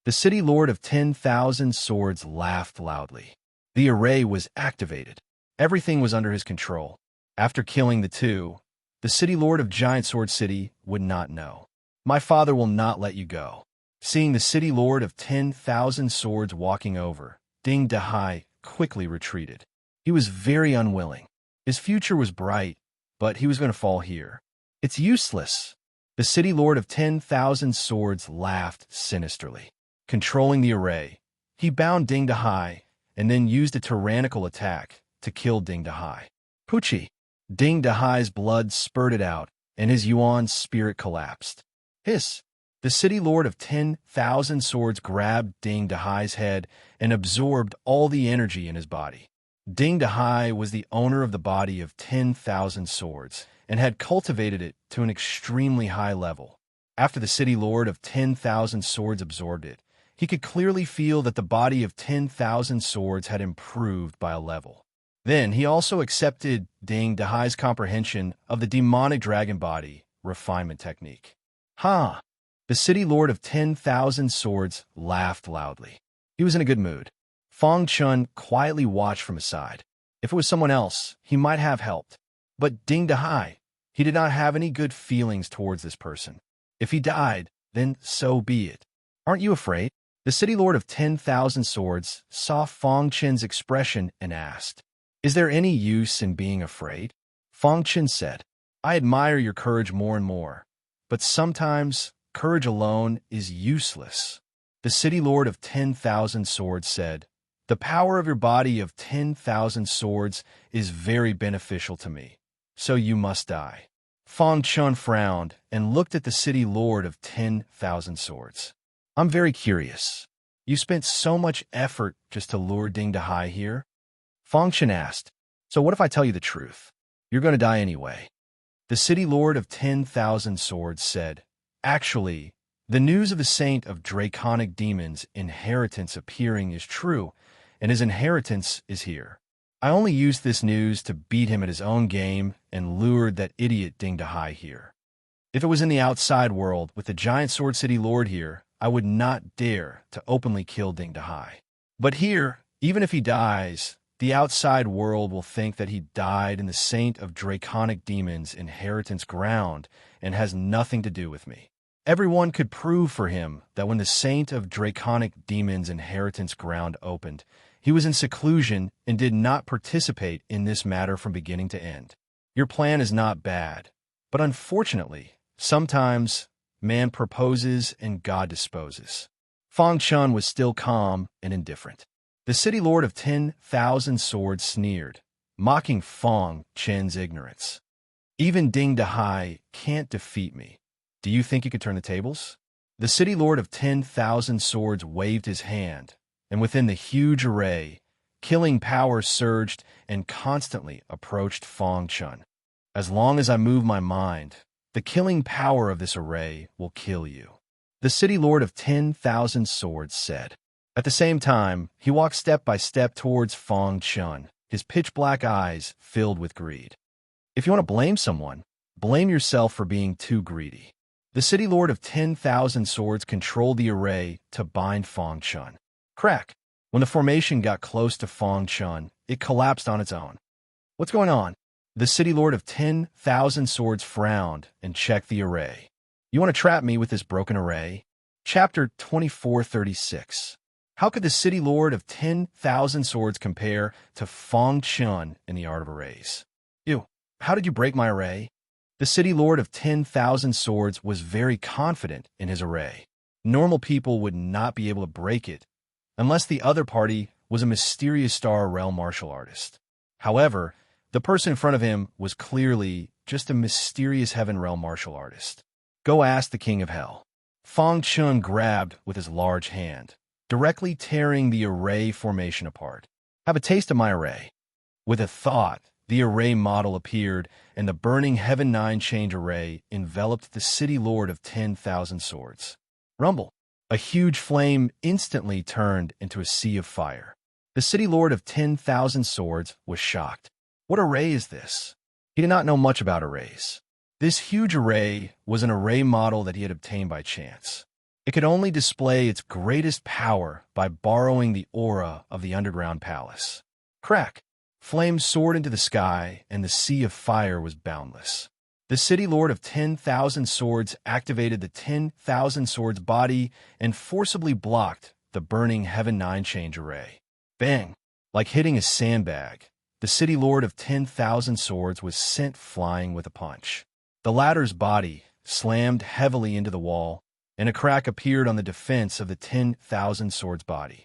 The City Lord of 10,000 Swords laughed loudly. The array was activated. Everything was under his control. After killing the two, the City Lord of Giant Sword City would not know. My father will not let you go. Seeing the City Lord of 10,000 Swords walking over, Ding Dahai quickly retreated. He was very unwilling. His future was bright, but he was going to fall here. It's useless. The City Lord of 10,000 Swords laughed sinisterly. Controlling the array, he bound Ding Dahai and then used a tyrannical attack to kill Ding Dahai. Poochie! Ding Dahai's blood spurted out, and his Yuan spirit collapsed. Hiss! The City Lord of 10,000 Swords grabbed Ding Dahai's head and absorbed all the energy in his body. Ding Dahai was the owner of the body of 10,000 swords and had cultivated it to an extremely high level. After the City Lord of 10,000 Swords absorbed it, he could clearly feel that the body of 10,000 swords had improved by a level. Then he also accepted Ding Dahai's comprehension of the demonic dragon body refinement technique. Ha! The City Lord of 10,000 Swords laughed loudly. He was in a good mood. Fang Chen quietly watched from his side. If it was someone else, he might have helped. But Ding Dahai, he did not have any good feelings towards this person. If he died, then so be it. Aren't you afraid? The City Lord of 10,000 Swords saw Fang Chen's expression and asked, Is there any use in being afraid? Fang Chen said, I admire your courage more and more, but sometimes courage alone is useless. The city lord of 10,000 swords said, "The power of your body of 10,000 swords is very beneficial to me, so you must die." Fang Chun frowned and looked at the city lord of 10,000 swords. "I'm very curious. You spent so much effort just to lure Ding Dahai here?" Fang Chun asked, "So what if I tell you the truth? You're going to die anyway." The city lord of 10,000 swords said, "Actually, the news of the saint of draconic demons' inheritance appearing is true, and his inheritance is here. I only used this news to beat him at his own game and lured that idiot Ding Dahai here. If it was in the outside world with the giant sword city lord here, I would not dare to openly kill Ding Dahai. But here, even if he dies, the outside world will think that he died in the saint of draconic demons' inheritance ground and has nothing to do with me. Everyone could prove for him that when the saint of draconic demons' inheritance ground opened, he was in seclusion and did not participate in this matter from beginning to end. Your plan is not bad, but unfortunately, sometimes man proposes and God disposes." Fang Chun was still calm and indifferent. The city lord of 10,000 swords sneered, mocking Fang Chun's ignorance. "Even Ding Dahai can't defeat me. Do you think you could turn the tables?" The city lord of 10,000 swords waved his hand, and within the huge array, killing power surged and constantly approached Fang Chun. "As long as I move my mind, the killing power of this array will kill you," the city lord of 10,000 swords said. At the same time, he walked step by step towards Fang Chun, his pitch-black eyes filled with greed. "If you want to blame someone, blame yourself for being too greedy." The city lord of 10,000 swords controlled the array to bind Fang Chun. Crack! When the formation got close to Fang Chun, it collapsed on its own. "What's going on?" The city lord of 10,000 swords frowned and checked the array. "You want to trap me with this broken array?" Chapter 2436. How could the city lord of 10,000 swords compare to Fang Chun in the art of arrays? "Ew, how did you break my array?" The city lord of 10,000 swords was very confident in his array. Normal people would not be able to break it unless the other party was a mysterious star realm martial artist. However, the person in front of him was clearly just a mysterious heaven realm martial artist. "Go ask the king of hell." Fang Chun grabbed with his large hand, directly tearing the array formation apart. "Have a taste of my array." With a thought, the array model appeared, and the burning Heaven 9 change array enveloped the city lord of 10,000 swords. Rumble! A huge flame instantly turned into a sea of fire. The city lord of 10,000 swords was shocked. What array is this? He did not know much about arrays. This huge array was an array model that he had obtained by chance. It could only display its greatest power by borrowing the aura of the underground palace. Crack! Flames soared into the sky, and the sea of fire was boundless. The city lord of 10,000 swords activated the 10,000 swords body and forcibly blocked the burning Heaven 9 change array. Bang! Like hitting a sandbag, the city lord of 10,000 swords was sent flying with a punch. The latter's body slammed heavily into the wall, and a crack appeared on the defense of the 10,000 swords body.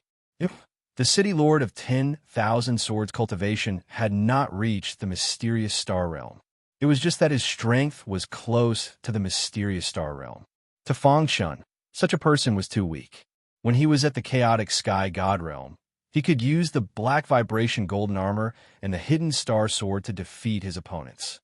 The city lord of 10,000 swords cultivation had not reached the mysterious star realm. It was just that his strength was close to the mysterious star realm. To Fang Chun, such a person was too weak. When he was at the chaotic sky god realm, he could use the black vibration golden armor and the hidden star sword to defeat his opponents.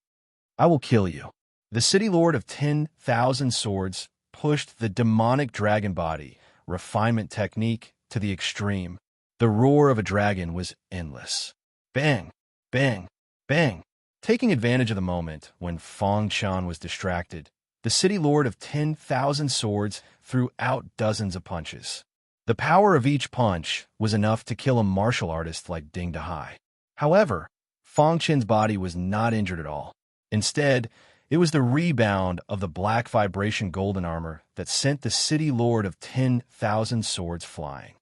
"I will kill you." The city lord of 10,000 swords pushed the demonic dragon body refinement technique to the extreme. The roar of a dragon was endless. Bang! Bang! Bang! Taking advantage of the moment when Fang Chun was distracted, the city lord of 10,000 swords threw out dozens of punches. The power of each punch was enough to kill a martial artist like Ding Dahai. However, Fang Chun's body was not injured at all. Instead, it was the rebound of the black vibration golden armor that sent the city lord of 10,000 swords flying.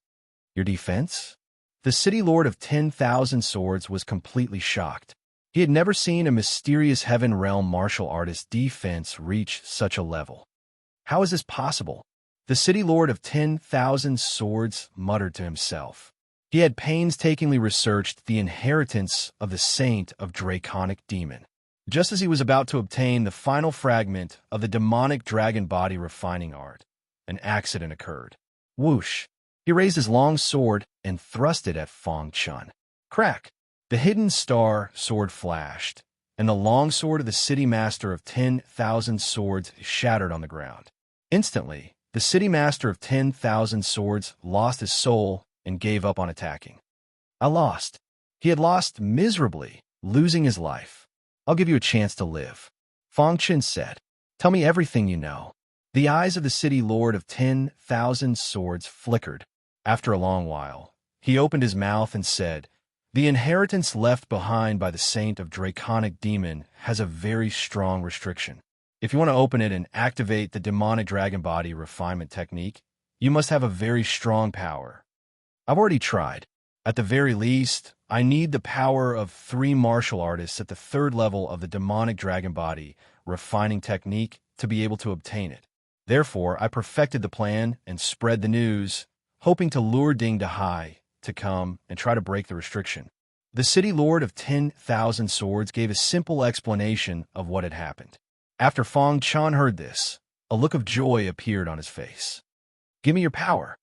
Your defense? The city lord of 10,000 swords was completely shocked. He had never seen a mysterious heaven realm martial artist defense reach such a level. How is this possible? The city lord of 10,000 swords muttered to himself. He had painstakingly researched the inheritance of the saint of draconic demon. Just as he was about to obtain the final fragment of the demonic dragon body refining art, an accident occurred. Whoosh! He raised his long sword and thrust it at Fang Chun. Crack! The hidden star sword flashed, and the long sword of the city master of 10,000 swords shattered on the ground. Instantly, the city master of 10,000 swords lost his soul and gave up on attacking. I lost. He had lost miserably, losing his life. I'll give you a chance to live. Fang Chun said, Tell me everything you know. The eyes of the city lord of 10,000 swords flickered. After a long while, he opened his mouth and said, The inheritance left behind by the saint of draconic demon has a very strong restriction. If you want to open it and activate the demonic dragon body refinement technique, you must have a very strong power. I've already tried. At the very least, I need the power of 3 martial artists at the 3rd level of the demonic dragon body refining technique to be able to obtain it. Therefore, I perfected the plan and spread the news, hoping to lure Ding Dahai to come and try to break the restriction. The city lord of 10,000 swords gave a simple explanation of what had happened. After Fang Chun heard this, a look of joy appeared on his face. Give me your power.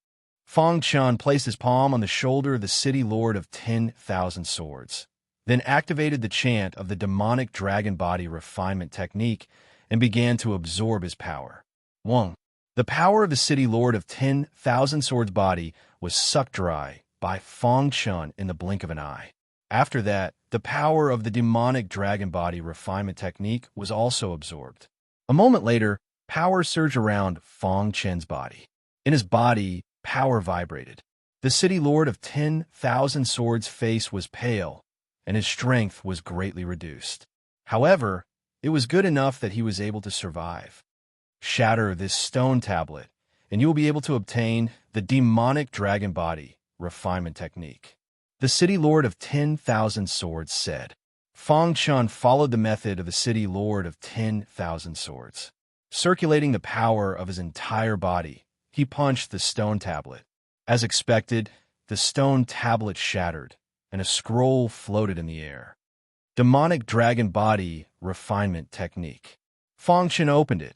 Fang Chun placed his palm on the shoulder of the city lord of 10,000 swords, then activated the chant of the demonic dragon body refinement technique and began to absorb his power. 1. The power of the city lord of 10,000 swords body was sucked dry by Fang Chun in the blink of an eye. After that, the power of the demonic dragon body refinement technique was also absorbed. A moment later, power surged around Fang Chun's body. In his body, power vibrated. The city lord of 10,000 swords' face was pale, and his strength was greatly reduced. However, it was good enough that he was able to survive. Shatter this stone tablet, and you will be able to obtain the demonic dragon body refinement technique. The city lord of 10,000 swords said. Fang Chun followed the method of the city lord of 10,000 swords. Circulating the power of his entire body, he punched the stone tablet. As expected, the stone tablet shattered, and a scroll floated in the air. Demonic Dragon Body Refinement Technique. Fang Chun opened it,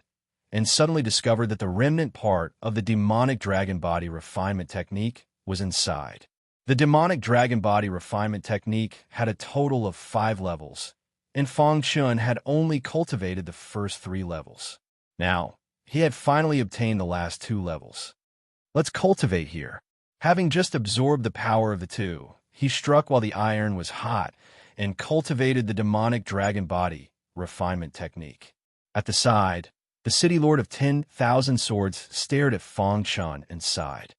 and suddenly discovered that the remnant part of the Demonic Dragon Body Refinement Technique was inside. The Demonic Dragon Body Refinement Technique had a total of 5 levels, and Fang Chun had only cultivated the first 3 levels. Now, he had finally obtained the last 2 levels. Let's cultivate here. Having just absorbed the power of the 2, he struck while the iron was hot and cultivated the Demonic Dragon Body Refinement Technique. At the side, the City Lord of 10,000 Swords stared at Fang Chun and sighed.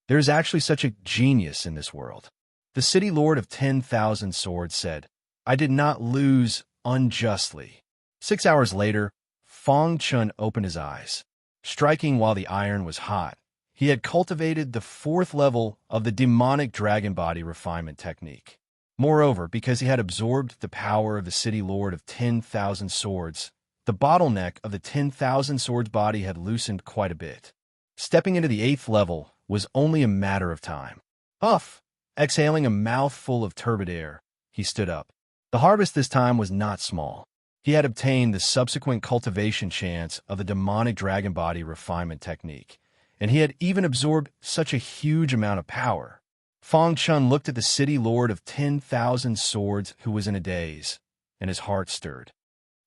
There is actually such a genius in this world. The City Lord of 10,000 Swords said, I did not lose unjustly. 6 hours later, Fang Chun opened his eyes. Striking while the iron was hot, he had cultivated the 4th level of the Demonic Dragon Body Refinement Technique. Moreover, because he had absorbed the power of the City Lord of 10,000 Swords, the bottleneck of the 10,000 Swords body had loosened quite a bit. Stepping into the 8th level was only a matter of time. Huff! Exhaling a mouthful of turbid air, he stood up. The harvest this time was not small. He had obtained the subsequent cultivation chance of the Demonic Dragon Body Refinement Technique, and he had even absorbed such a huge amount of power. Fang Chun looked at the City Lord of 10,000 Swords who was in a daze, and his heart stirred.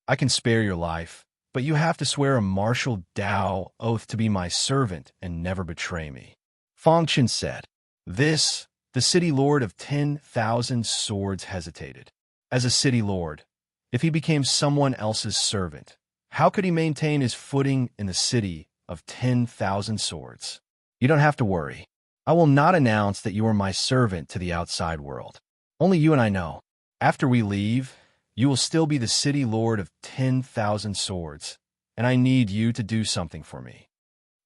I can spare your life, but you have to swear a martial Dao oath to be my servant and never betray me. Fang Chun said. This, the City Lord of 10,000 Swords hesitated. As a City Lord, if he became someone else's servant, how could he maintain his footing in the City of 10,000 Swords? You don't have to worry. I will not announce that you are my servant to the outside world. Only you and I know. After we leave, you will still be the City Lord of 10,000 Swords, and I need you to do something for me.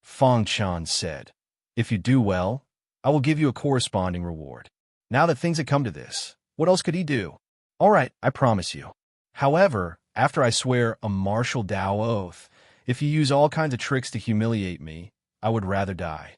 Fang Chun said, If you do well, I will give you a corresponding reward. Now that things had come to this, what else could he do? All right, I promise you. However, after I swear a martial Dao oath, if you use all kinds of tricks to humiliate me, I would rather die.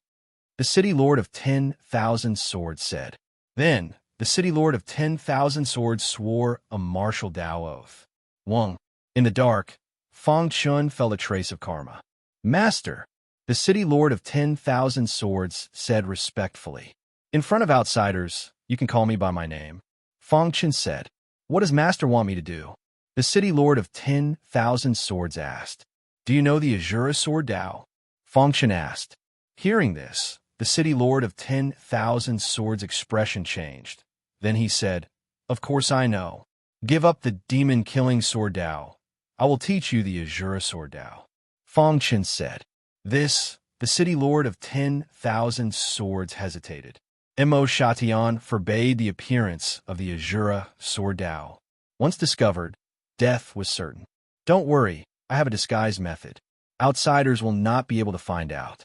The city lord of 10,000 swords said. Then, the city lord of 10,000 swords swore a martial Tao oath. Wang. In the dark, Fang Chun felt a trace of karma. Master, the city lord of 10,000 swords said respectfully. In front of outsiders, you can call me by my name. Fang Chun said. What does Master want me to do? The city lord of 10,000 swords asked. Do you know the Azura sword Tao? Fang Chun asked. Hearing this, the city lord of 10,000 swords' expression changed. Then he said, Of course I know. Give up the demon-killing sword Tao. I will teach you the Azura sword Tao. Fang Chun said. This, the city lord of 10,000 swords hesitated. Mo Shatian forbade the appearance of the Azura sword Tao. Once discovered, death was certain. Don't worry, I have a disguise method. Outsiders will not be able to find out.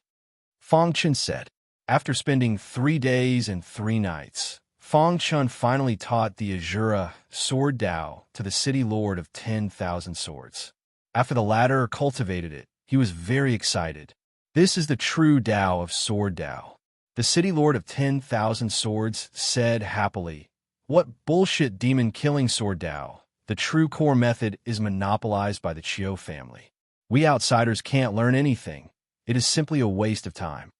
Fang Chun said. After spending 3 days and 3 nights, Fang Chun finally taught the Azura sword Tao to the city lord of 10,000 swords. After the latter cultivated it, he was very excited. This is the true Tao of sword Tao. The city lord of 10,000 swords said happily, What bullshit demon-killing sword Tao? The true core method is monopolized by the Chiu family. We outsiders can't learn anything. It is simply a waste of time.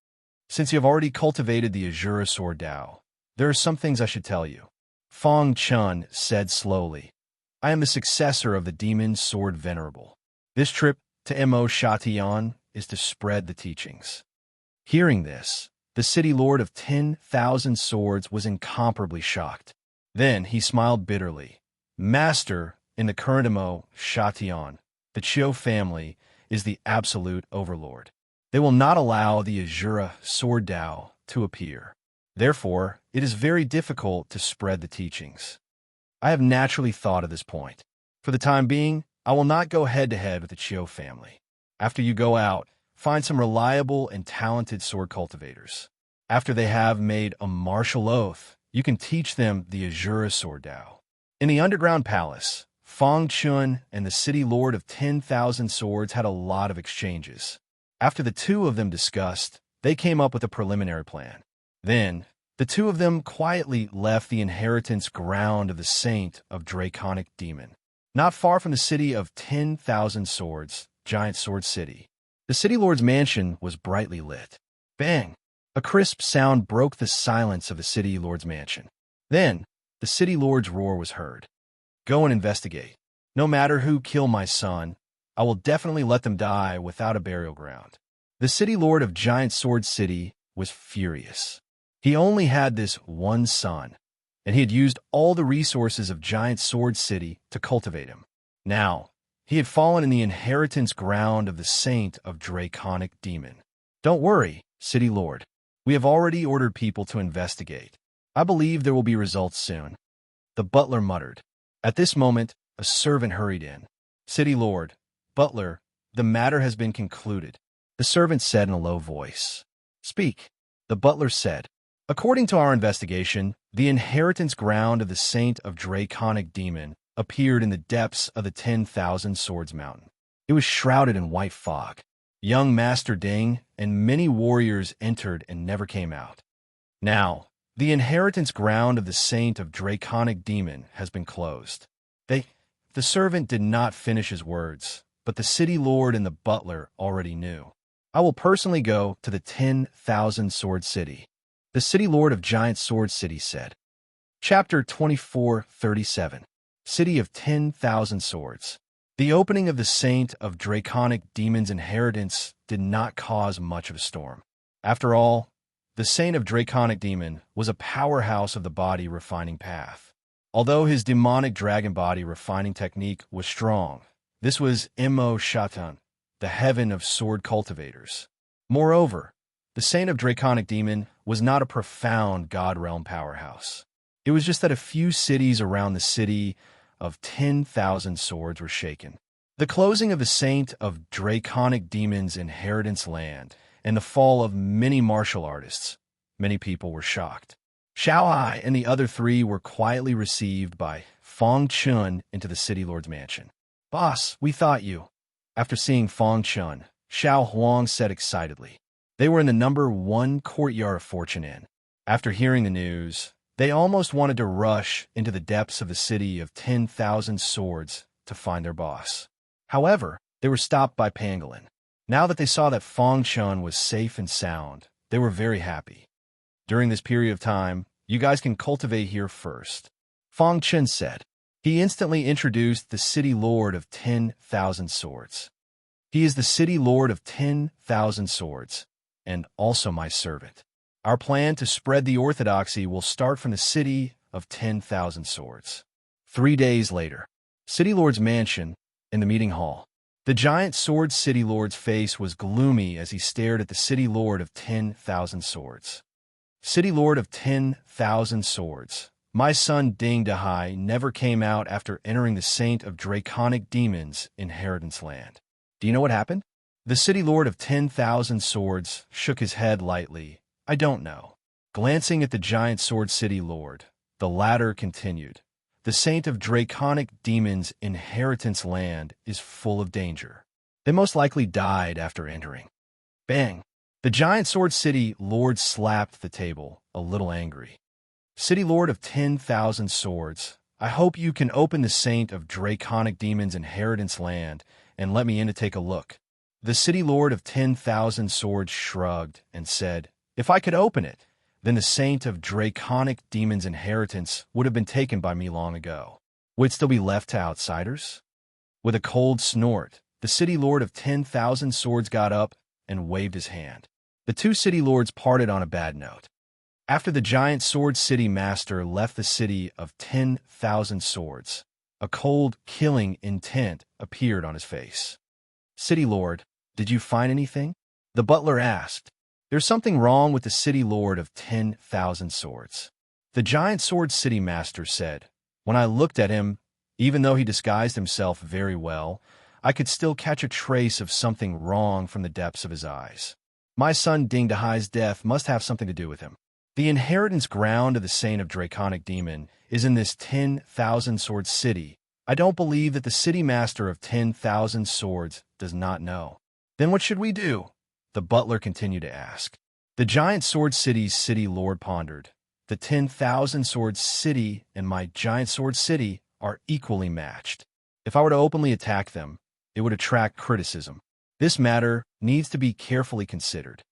Since you have already cultivated the Azura sword Tao, there are some things I should tell you. Fang Chun said slowly. I am the successor of the demon sword venerable. This trip to Mo Shatian is to spread the teachings. Hearing this, the city lord of 10,000 swords was incomparably shocked. Then he smiled bitterly. Master, in the current Mo Shatian, the Chiu family is the absolute overlord. They will not allow the Azura sword Tao to appear. Therefore, it is very difficult to spread the teachings. I have naturally thought of this point. For the time being, I will not go head-to-head with the Chiu family. After you go out, find some reliable and talented sword cultivators. After they have made a martial oath, you can teach them the Azura sword Tao. In the underground palace, Fang Chun and the city lord of 10,000 swords had a lot of exchanges. After the two of them discussed, they came up with a preliminary plan. Then, the two of them quietly left the inheritance ground of the Saint of Draconic Demon, not far from the city of 10,000 swords, Giant Sword City. The city lord's mansion was brightly lit. Bang! A crisp sound broke the silence of the city lord's mansion. Then, the city lord's roar was heard. Go and investigate. No matter who kill my son, I will definitely let them die without a burial ground. The city lord of Giant Sword City was furious. He only had this one son, and he had used all the resources of Giant Sword City to cultivate him. Now, he had fallen in the inheritance ground of the Saint of Draconic Demon. Don't worry, City Lord. We have already ordered people to investigate. I believe there will be results soon. The butler muttered. At this moment, a servant hurried in. City Lord, butler, the matter has been concluded. The servant said in a low voice. Speak. The butler said. According to our investigation, the inheritance ground of the Saint of Draconic Demon appeared in the depths of the 10,000 Swords Mountain. It was shrouded in white fog. Young Master Ding and many warriors entered and never came out. Now, the inheritance ground of the Saint of Draconic Demon has been closed. The servant did not finish his words, but the city lord and the butler already knew. I will personally go to the 10,000 Sword City. The city lord of Giant Sword City said. Chapter 24:37. City of 10,000 Swords. The opening of the Saint of Draconic Demon's inheritance did not cause much of a storm. After all, the Saint of Draconic Demon was a powerhouse of the body refining path. Although his demonic dragon body refining technique was strong, this was Mo Shatan, the heaven of sword cultivators. Moreover, the Saint of Draconic Demon was not a profound God realm powerhouse. It was just that a few cities around the city of 10,000 swords were shaken. The closing of the Saint of Draconic Demon's inheritance land and the fall of many martial artists, many people were shocked. Xiao Ai and the other three were quietly received by Fang Chun into the city lord's mansion. Boss, we thought you. After seeing Fang Chun, Xiao Huang said excitedly. They were in the #1 courtyard of Fortune Inn. After hearing the news, they almost wanted to rush into the depths of the city of 10,000 swords to find their boss. However, they were stopped by Pangolin. Now that they saw that Fong Chun was safe and sound, they were very happy. During this period of time, you guys can cultivate here first, Fong Chun said. He instantly introduced the City Lord of 10,000 Swords. He is the City Lord of 10,000 Swords, and also my servant. Our plan to spread the orthodoxy will start from the City of 10,000 Swords. 3 days later, City Lord's mansion, in the meeting hall. The giant sword City Lord's face was gloomy as he stared at the City Lord of 10,000 Swords. City Lord of 10,000 Swords, my son Ding Dahai never came out after entering the Saint of Draconic Demons' inheritance land. Do you know what happened? The City Lord of 10,000 Swords shook his head lightly. I don't know. Glancing at the giant sword City Lord, the latter continued. The Saint of Draconic Demons' inheritance land is full of danger. They most likely died after entering. Bang! The giant sword City Lord slapped the table, a little angry. City Lord of 10,000 Swords, I hope you can open the Saint of Draconic Demons' inheritance land and let me in to take a look. The City Lord of 10,000 Swords shrugged and said, if I could open it, then the Saint of Draconic Demons' inheritance would have been taken by me long ago. Would it still be left to outsiders? With a cold snort, the City Lord of 10,000 Swords got up and waved his hand. The two City Lords parted on a bad note. After the giant sword City Master left the City of 10,000 Swords, a cold, killing intent appeared on his face. City Lord, did you find anything? The butler asked. There's something wrong with the City Lord of 10,000 Swords. The giant sword City Master said. When I looked at him, even though he disguised himself very well, I could still catch a trace of something wrong from the depths of his eyes. My son Ding Dahai's death must have something to do with him. The inheritance ground of the Saint of Draconic Demon is in this 10,000 Sword city. I don't believe that the City Master of 10,000 Swords does not know. Then what should we do? The butler continued to ask. The giant sword city's City Lord pondered. The 10,000 Sword city and my giant sword city are equally matched. If I were to openly attack them, it would attract criticism. This matter needs to be carefully considered.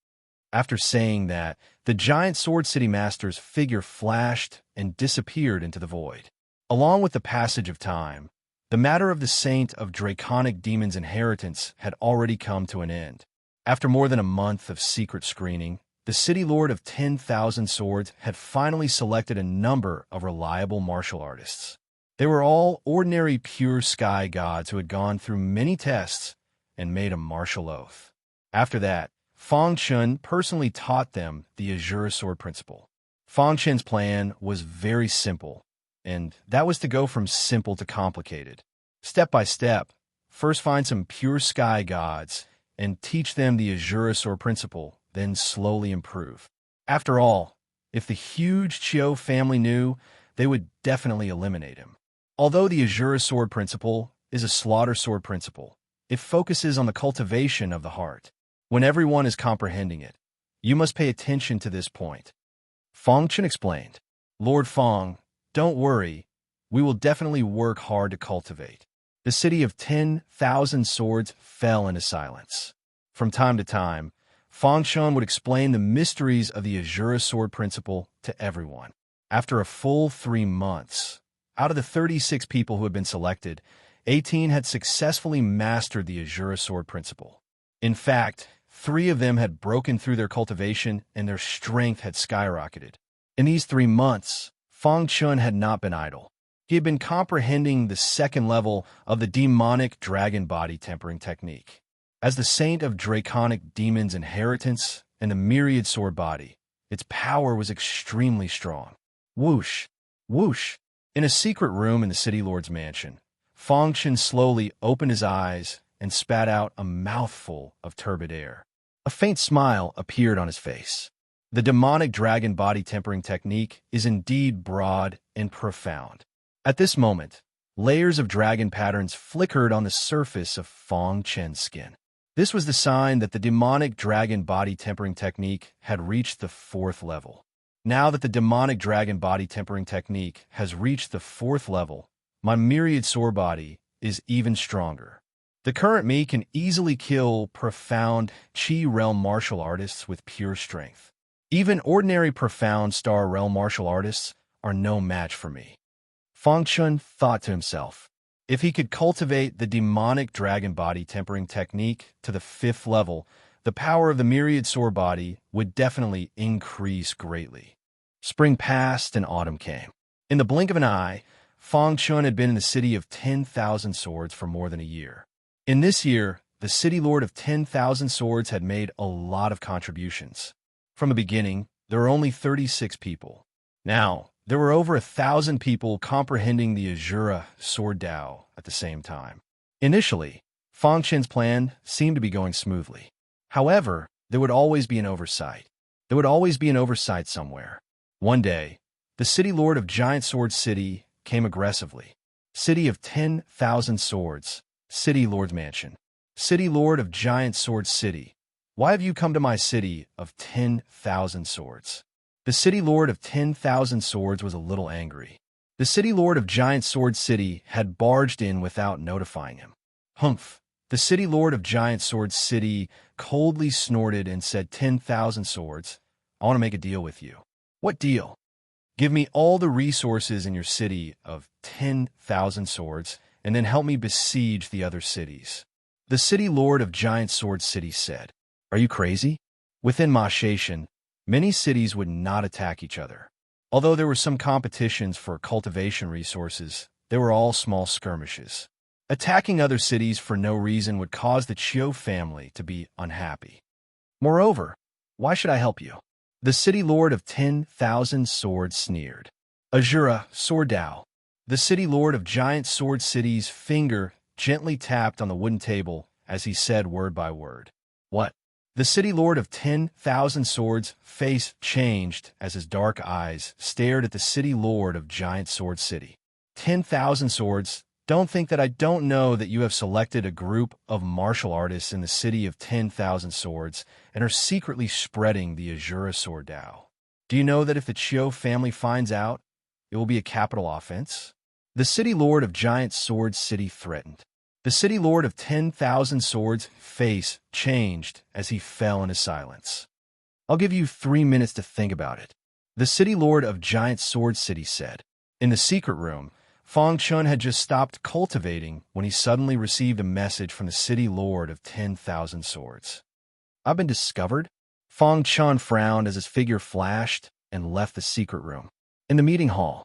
After saying that, the giant sword city master's figure flashed and disappeared into the void. Along with the passage of time, the matter of the Saint of Draconic Demons' inheritance had already come to an end. After more than a month of secret screening, the City Lord of 10,000 Swords had finally selected a number of reliable martial artists. They were all ordinary pure sky gods who had gone through many tests and made a martial oath. After that, Fong Chun personally taught them the Azure Sword principle. Fong Chun's plan was very simple, and that was to go from simple to complicated. Step by step, first find some pure sky gods and teach them the Azure Sword principle, then slowly improve. After all, if the huge Chiu family knew, they would definitely eliminate him. Although the Azure Sword principle is a slaughter sword principle, it focuses on the cultivation of the heart. When everyone is comprehending it, you must pay attention to this point. Fong Chun explained. Lord Fong, don't worry, we will definitely work hard to cultivate. The City of 10,000 Swords fell into silence. From time to time, Fong Chun would explain the mysteries of the Azure Sword principle to everyone. After a full 3 months, out of the 36 people who had been selected, 18 had successfully mastered the Azure Sword principle. In fact, 3 of them had broken through their cultivation and their strength had skyrocketed. In these 3 months, Fong Chun had not been idle. He had been comprehending the second level of the demonic dragon body tempering technique. As the Saint of Draconic Demons' inheritance and the myriad sword body, its power was extremely strong. Whoosh! Whoosh! In a secret room in the City Lord's mansion, Fong Chun slowly opened his eyes and spat out a mouthful of turbid air. A faint smile appeared on his face. The demonic dragon body tempering technique is indeed broad and profound. At this moment, layers of dragon patterns flickered on the surface of Fong Chun's skin. This was the sign that the demonic dragon body tempering technique had reached the 4th level. Now that the demonic dragon body tempering technique has reached the 4th level, my myriad sword body is even stronger. The current me can easily kill profound Chi realm martial artists with pure strength. Even ordinary profound star realm martial artists are no match for me. Fang Chun thought to himself, if he could cultivate the demonic dragon body tempering technique to the 5th level, the power of the myriad sword body would definitely increase greatly. Spring passed and autumn came. In the blink of an eye, Fang Chun had been in the city of 10,000 swords for more than a year. In this year, the city lord of 10,000 swords had made a lot of contributions. From the beginning, there were only 36 people. Now, there were over 1,000 people comprehending the Azura Sword Dao at the same time. Initially, Fang Chun's plan seemed to be going smoothly. However, there would always be an oversight. There would always be an oversight somewhere. One day, the city lord of Giant Sword City came aggressively. City of 10,000 swords. City Lord's Mansion. City Lord of Giant Sword City. Why have you come to my city of 10,000 swords? The City Lord of 10,000 swords was a little angry. The City Lord of Giant Sword City had barged in without notifying him. Humph! The City Lord of Giant Sword City coldly snorted and said, 10,000 swords. I want to make a deal with you. What deal? Give me all the resources in your city of 10,000 swords, and then help me besiege the other cities. The City Lord of Giant Sword City said, Are you crazy? Within Ma Station, many cities would not attack each other. Although there were some competitions for cultivation resources, they were all small skirmishes. Attacking other cities for no reason would cause the Chiu family to be unhappy. Moreover, why should I help you? The City Lord of 10,000 swords sneered. Azura, Sword Dao. The City Lord of Giant Sword City's finger gently tapped on the wooden table as he said word by word. What? The City Lord of 10,000 swords' face changed as his dark eyes stared at the City Lord of Giant Sword City. 10,000 swords, don't think that I don't know that you have selected a group of martial artists in the city of 10,000 swords and are secretly spreading the Azura Sword Dao. Do you know that if the Chiu family finds out, it will be a capital offense? The City Lord of Giant Sword City threatened. The City Lord of 10,000 swords' face changed as he fell into silence. I'll give you 3 minutes to think about it, the City Lord of Giant Sword City said. In the secret room, Fang Chun had just stopped cultivating when he suddenly received a message from the City Lord of 10,000 swords. I've been discovered? Fang Chun frowned as his figure flashed and left the secret room. In the meeting hall.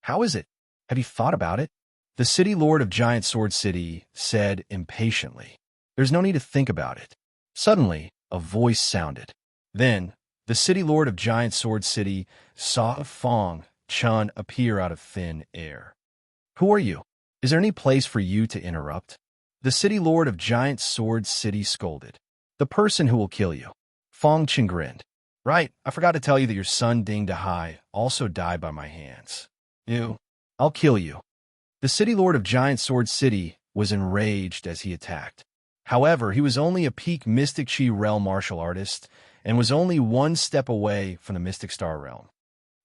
How is it? Have you thought about it? The City Lord of Giant Sword City said impatiently. There's no need to think about it. Suddenly, a voice sounded. Then, the City Lord of Giant Sword City saw Fang Chun appear out of thin air. Who are you? Is there any place for you to interrupt? The City Lord of Giant Sword City scolded. The person who will kill you. Fang Chun grinned. Right, I forgot to tell you that your son Ding Dahai also died by my hands. I'll kill you. The City Lord of Giant Sword City was enraged as he attacked. However, he was only a peak Mystic Chi realm martial artist and was only 1 step away from the Mystic Star realm.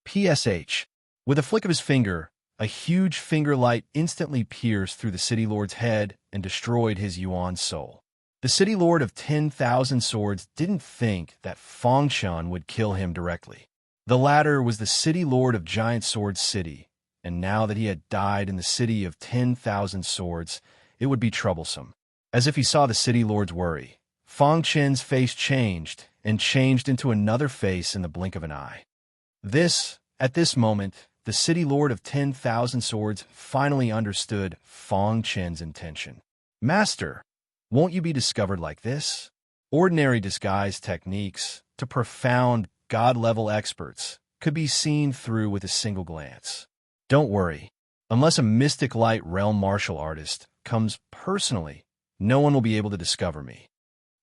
PSH. With a flick of his finger, a huge finger light instantly pierced through the City Lord's head and destroyed his Yuan soul. The City Lord of 10,000 swords didn't think that Fang Chun would kill him directly. The latter was the City Lord of Giant Sword City, and now that he had died in the city of 10,000 swords, it would be troublesome. As if he saw the City Lord's worry, Fang Chun's face changed and changed into another face in the blink of an eye. At this moment, the City Lord of 10,000 swords finally understood Fang Chun's intention. Master, won't you be discovered like this? Ordinary disguise techniques to profound god-level experts could be seen through with a single glance. Don't worry. Unless a mystic light realm martial artist comes personally, no one will be able to discover me.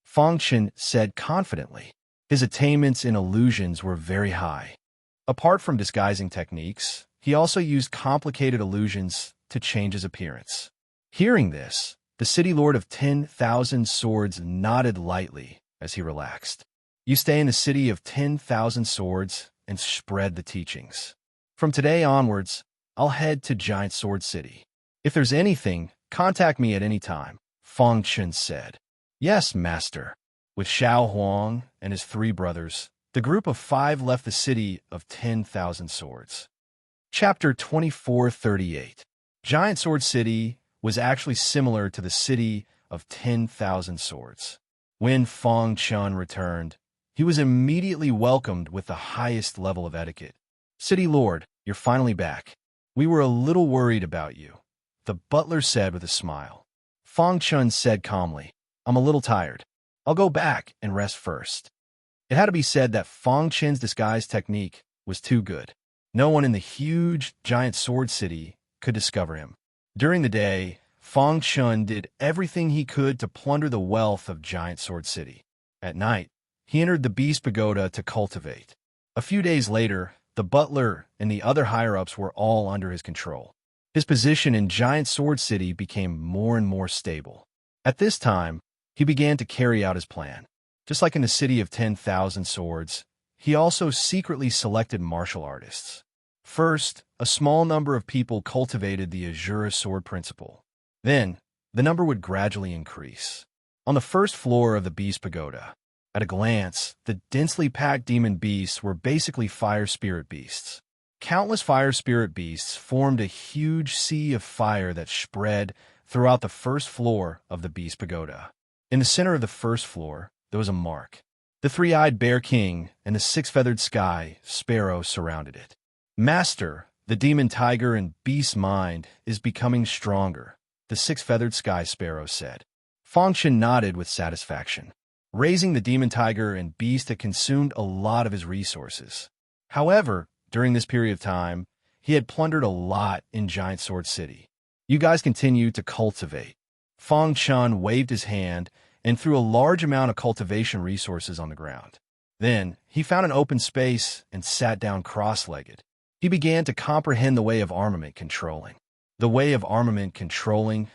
Fang Chun said confidently. His attainments in illusions were very high. Apart from disguising techniques, he also used complicated illusions to change his appearance. Hearing this, The city lord of 10,000 swords nodded lightly as he relaxed. You stay in the city of 10,000 swords and spread the teachings. From today onwards, I'll head to Giant Sword City. If there's anything, contact me at any time, Fang Chun said. Yes, master. With Xiao Huang and his 3 brothers, the group of 5 left the city of 10,000 swords. Chapter 2438. Giant Sword City was actually similar to the city of 10,000 swords. When Fang Chun returned, he was immediately welcomed with the highest level of etiquette. City Lord, you're finally back. We were a little worried about you, the butler said with a smile. Fang Chun said calmly, I'm a little tired. I'll go back and rest first. It had to be said that Fang Chun's disguise technique was too good. No one in the huge Giant Sword City could discover him. During the day, Fang Chun did everything he could to plunder the wealth of Giant Sword City. At night, he entered the Beast Pagoda to cultivate. A few days later, the butler and the other higher-ups were all under his control. His position in Giant Sword City became more and more stable. At this time, he began to carry out his plan. Just like in the city of 10,000 swords, he also secretly selected martial artists. First, a small number of people cultivated the Azura sword principle. Then, the number would gradually increase. On the first floor of the Beast Pagoda, at a glance, the densely packed demon beasts were basically fire spirit beasts. Countless fire spirit beasts formed a huge sea of fire that spread throughout the first floor of the Beast Pagoda. In the center of the first floor, there was a mark. The 3-eyed Bear King and the 6-feathered Sky Sparrow surrounded it. Master, the demon tiger and beast mind is becoming stronger, the 6-feathered Sky Sparrow said. Fang Chun nodded with satisfaction. Raising the demon tiger and beast had consumed a lot of his resources. However, during this period of time, he had plundered a lot in Giant Sword City. You guys continue to cultivate. Fang Chun waved his hand and threw a large amount of cultivation resources on the ground. Then, he found an open space and sat down cross-legged. He began to comprehend the way of armament controlling. The way of armament controlling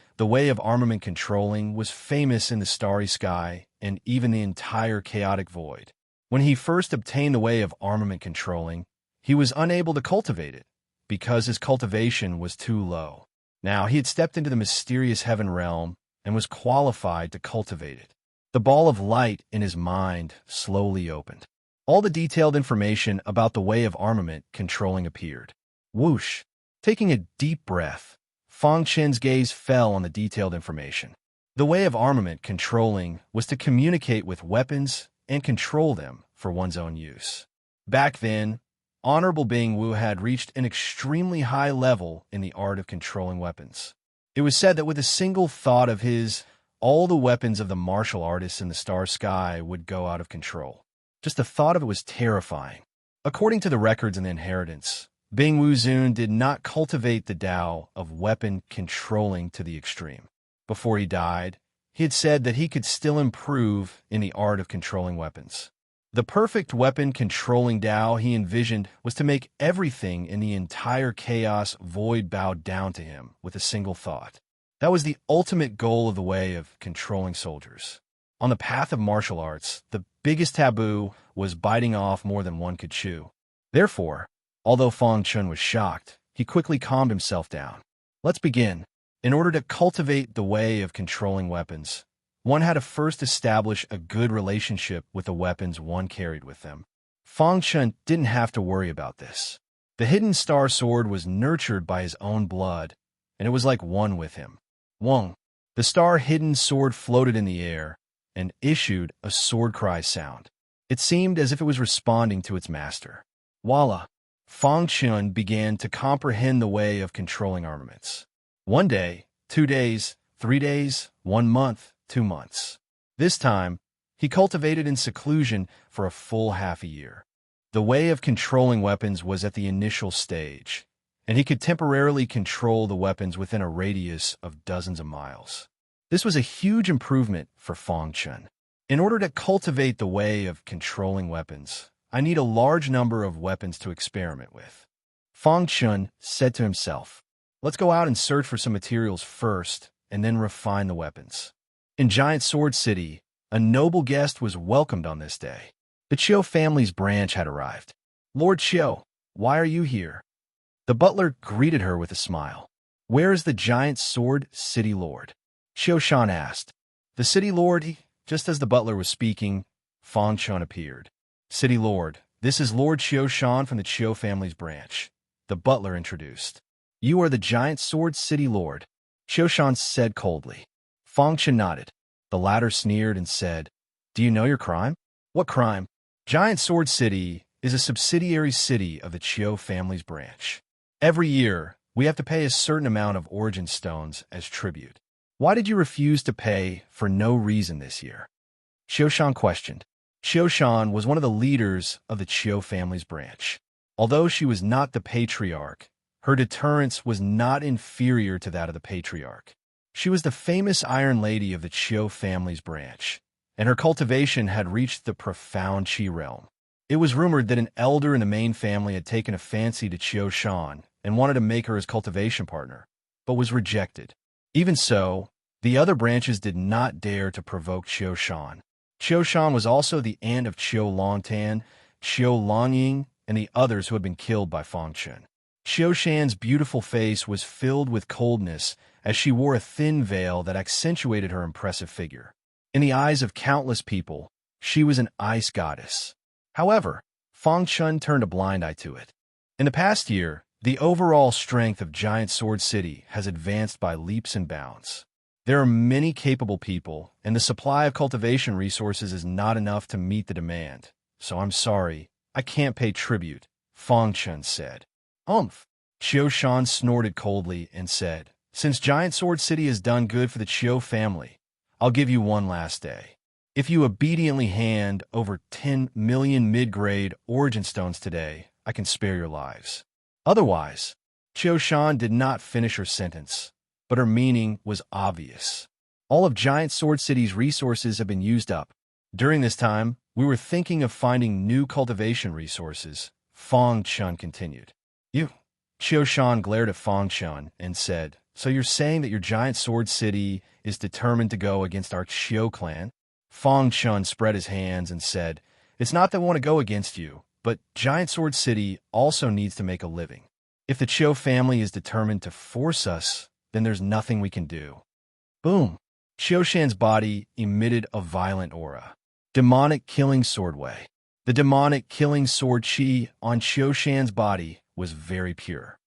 was famous in the starry sky and even the entire chaotic void. When he first obtained the way of armament controlling, he was unable to cultivate it because his cultivation was too low. Now he had stepped into the mysterious heaven realm and was qualified to cultivate it. The ball of light in his mind slowly opened. All the detailed information about the way of armament controlling appeared. Whoosh! Taking a deep breath, Fang Chun's gaze fell on the detailed information. The way of armament controlling was to communicate with weapons and control them for one's own use. Back then, Honorable Bing Wu had reached an extremely high level in the art of controlling weapons. It was said that with a single thought of his, all the weapons of the martial artists in the star sky would go out of control. Just the thought of it was terrifying. According to the records in the inheritance, Bing Wu Zun did not cultivate the Tao of weapon controlling to the extreme. Before he died, he had said that he could still improve in the art of controlling weapons. The perfect weapon controlling Tao he envisioned was to make everything in the entire chaos void bow down to him with a single thought. That was the ultimate goal of the way of controlling soldiers. On the path of martial arts, the biggest taboo was biting off more than one could chew. Therefore, although Fang Chun was shocked, he quickly calmed himself down. Let's begin. In order to cultivate the way of controlling weapons, one had to first establish a good relationship with the weapons one carried with them. Fang Chun didn't have to worry about this. The hidden star sword was nurtured by his own blood, and it was like one with him. Wong. The star-hidden sword floated in the air and issued a sword cry sound. It seemed as if it was responding to its master. Voila! Fang Chun began to comprehend the way of controlling armaments. 1 day, 2 days, 3 days, 1 month, 2 months. This time, he cultivated in seclusion for a full half a year. The way of controlling weapons was at the initial stage, and he could temporarily control the weapons within a radius of dozens of miles. This was a huge improvement for Fang Chun. In order to cultivate the way of controlling weapons, I need a large number of weapons to experiment with. Fang Chun said to himself, let's go out and search for some materials first and then refine the weapons. In Giant Sword City, a noble guest was welcomed on this day. The Chiu family's branch had arrived. "Lord Chiu, why are you here?" The butler greeted her with a smile. "Where is the Giant Sword City Lord?" Xiu Shan asked. "The City Lord." Just as the butler was speaking, Fang Chun appeared. "City Lord, this is Lord Xiu Shan from the Chiu family's branch," the butler introduced. "You are the Giant Sword City Lord," Xiu Shan said coldly. Fang Chun nodded. The latter sneered and said, "Do you know your crime?" "What crime?" "Giant Sword City is a subsidiary city of the Chiu family's branch. Every year, we have to pay a certain amount of origin stones as tribute. Why did you refuse to pay for no reason this year?" Xiu Shan questioned. Xiu Shan was one of the leaders of the Chiu family's branch. Although she was not the patriarch, her deterrence was not inferior to that of the patriarch. She was the famous Iron Lady of the Chiu family's branch, and her cultivation had reached the profound Qi realm. It was rumored that an elder in the main family had taken a fancy to Xiu Shan and wanted to make her his cultivation partner, but was rejected. Even so, the other branches did not dare to provoke Xiu Shan. Xiu Shan was also the aunt of Qiu Longtan, Qiu Longying, and the others who had been killed by Fang Chun. Xiu Shan's beautiful face was filled with coldness as she wore a thin veil that accentuated her impressive figure. In the eyes of countless people, she was an ice goddess. However, Fang Chun turned a blind eye to it. In the past year, the overall strength of Giant Sword City has advanced by leaps and bounds. There are many capable people, and the supply of cultivation resources is not enough to meet the demand. So I'm sorry, I can't pay tribute, Fang Chun said. Xiu Shan snorted coldly and said, "Since Giant Sword City has done good for the Chiu family, I'll give you one last day. If you obediently hand over 10 million mid-grade origin stones today, I can spare your lives. Otherwise," Xiu Shan did not finish her sentence, but her meaning was obvious. "All of Giant Sword City's resources have been used up. During this time, we were thinking of finding new cultivation resources," Fang Chun continued. Xiu Shan glared at Fang Chun and said, "So you're saying that your Giant Sword City is determined to go against our Qiu clan?" Fang Chun spread his hands and said, "It's not that we want to go against you, but Giant Sword City also needs to make a living. If the Qiu family is determined to force us, then there's nothing we can do." Boom! Xiu Shan's body emitted a violent aura. Demonic Killing Sword Way. The demonic killing sword Qi on Xiu Shan's body was very pure.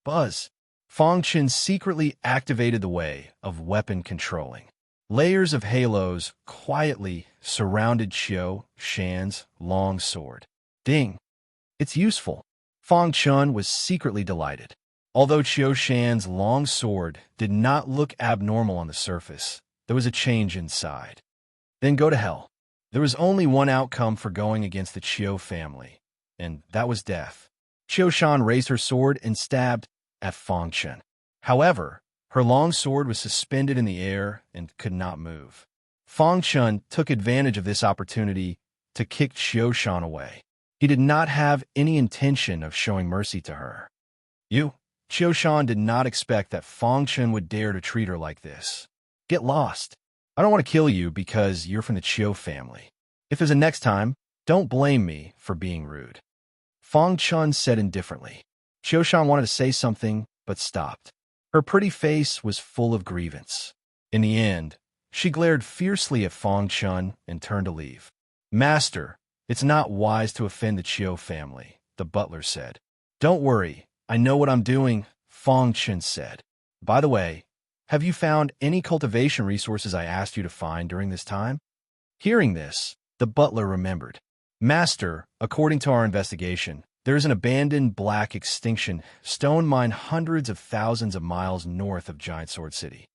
Buzz! Fang Chun secretly activated the way of weapon controlling. Layers of halos quietly surrounded Xiu Shan's long sword. Ding! It's useful. Fang Chun was secretly delighted. Although Xiu Shan's long sword did not look abnormal on the surface, there was a change inside. Then go to hell. There was only one outcome for going against the Qiu family, and that was death. Xiu Shan raised her sword and stabbed at Fang Chun. However, her long sword was suspended in the air and could not move. Fang Chun took advantage of this opportunity to kick Xiu Shan away. He did not have any intention of showing mercy to her. Xiu Shan did not expect that Fang Chun would dare to treat her like this. "Get lost. I don't want to kill you because you're from the Qiu family. If there's a next time, don't blame me for being rude," Fang Chun said indifferently. Xiu Shan wanted to say something, but stopped. Her pretty face was full of grievance. In the end, she glared fiercely at Fang Chun and turned to leave. "Master, it's not wise to offend the Qiu family," the butler said. "Don't worry, I know what I'm doing," Fang Chun said. "By the way, have you found any cultivation resources I asked you to find during this time?" Hearing this, the butler remembered. "Master, according to our investigation, there is an abandoned black extinction stone mine hundreds of thousands of miles north of Giant Sword City."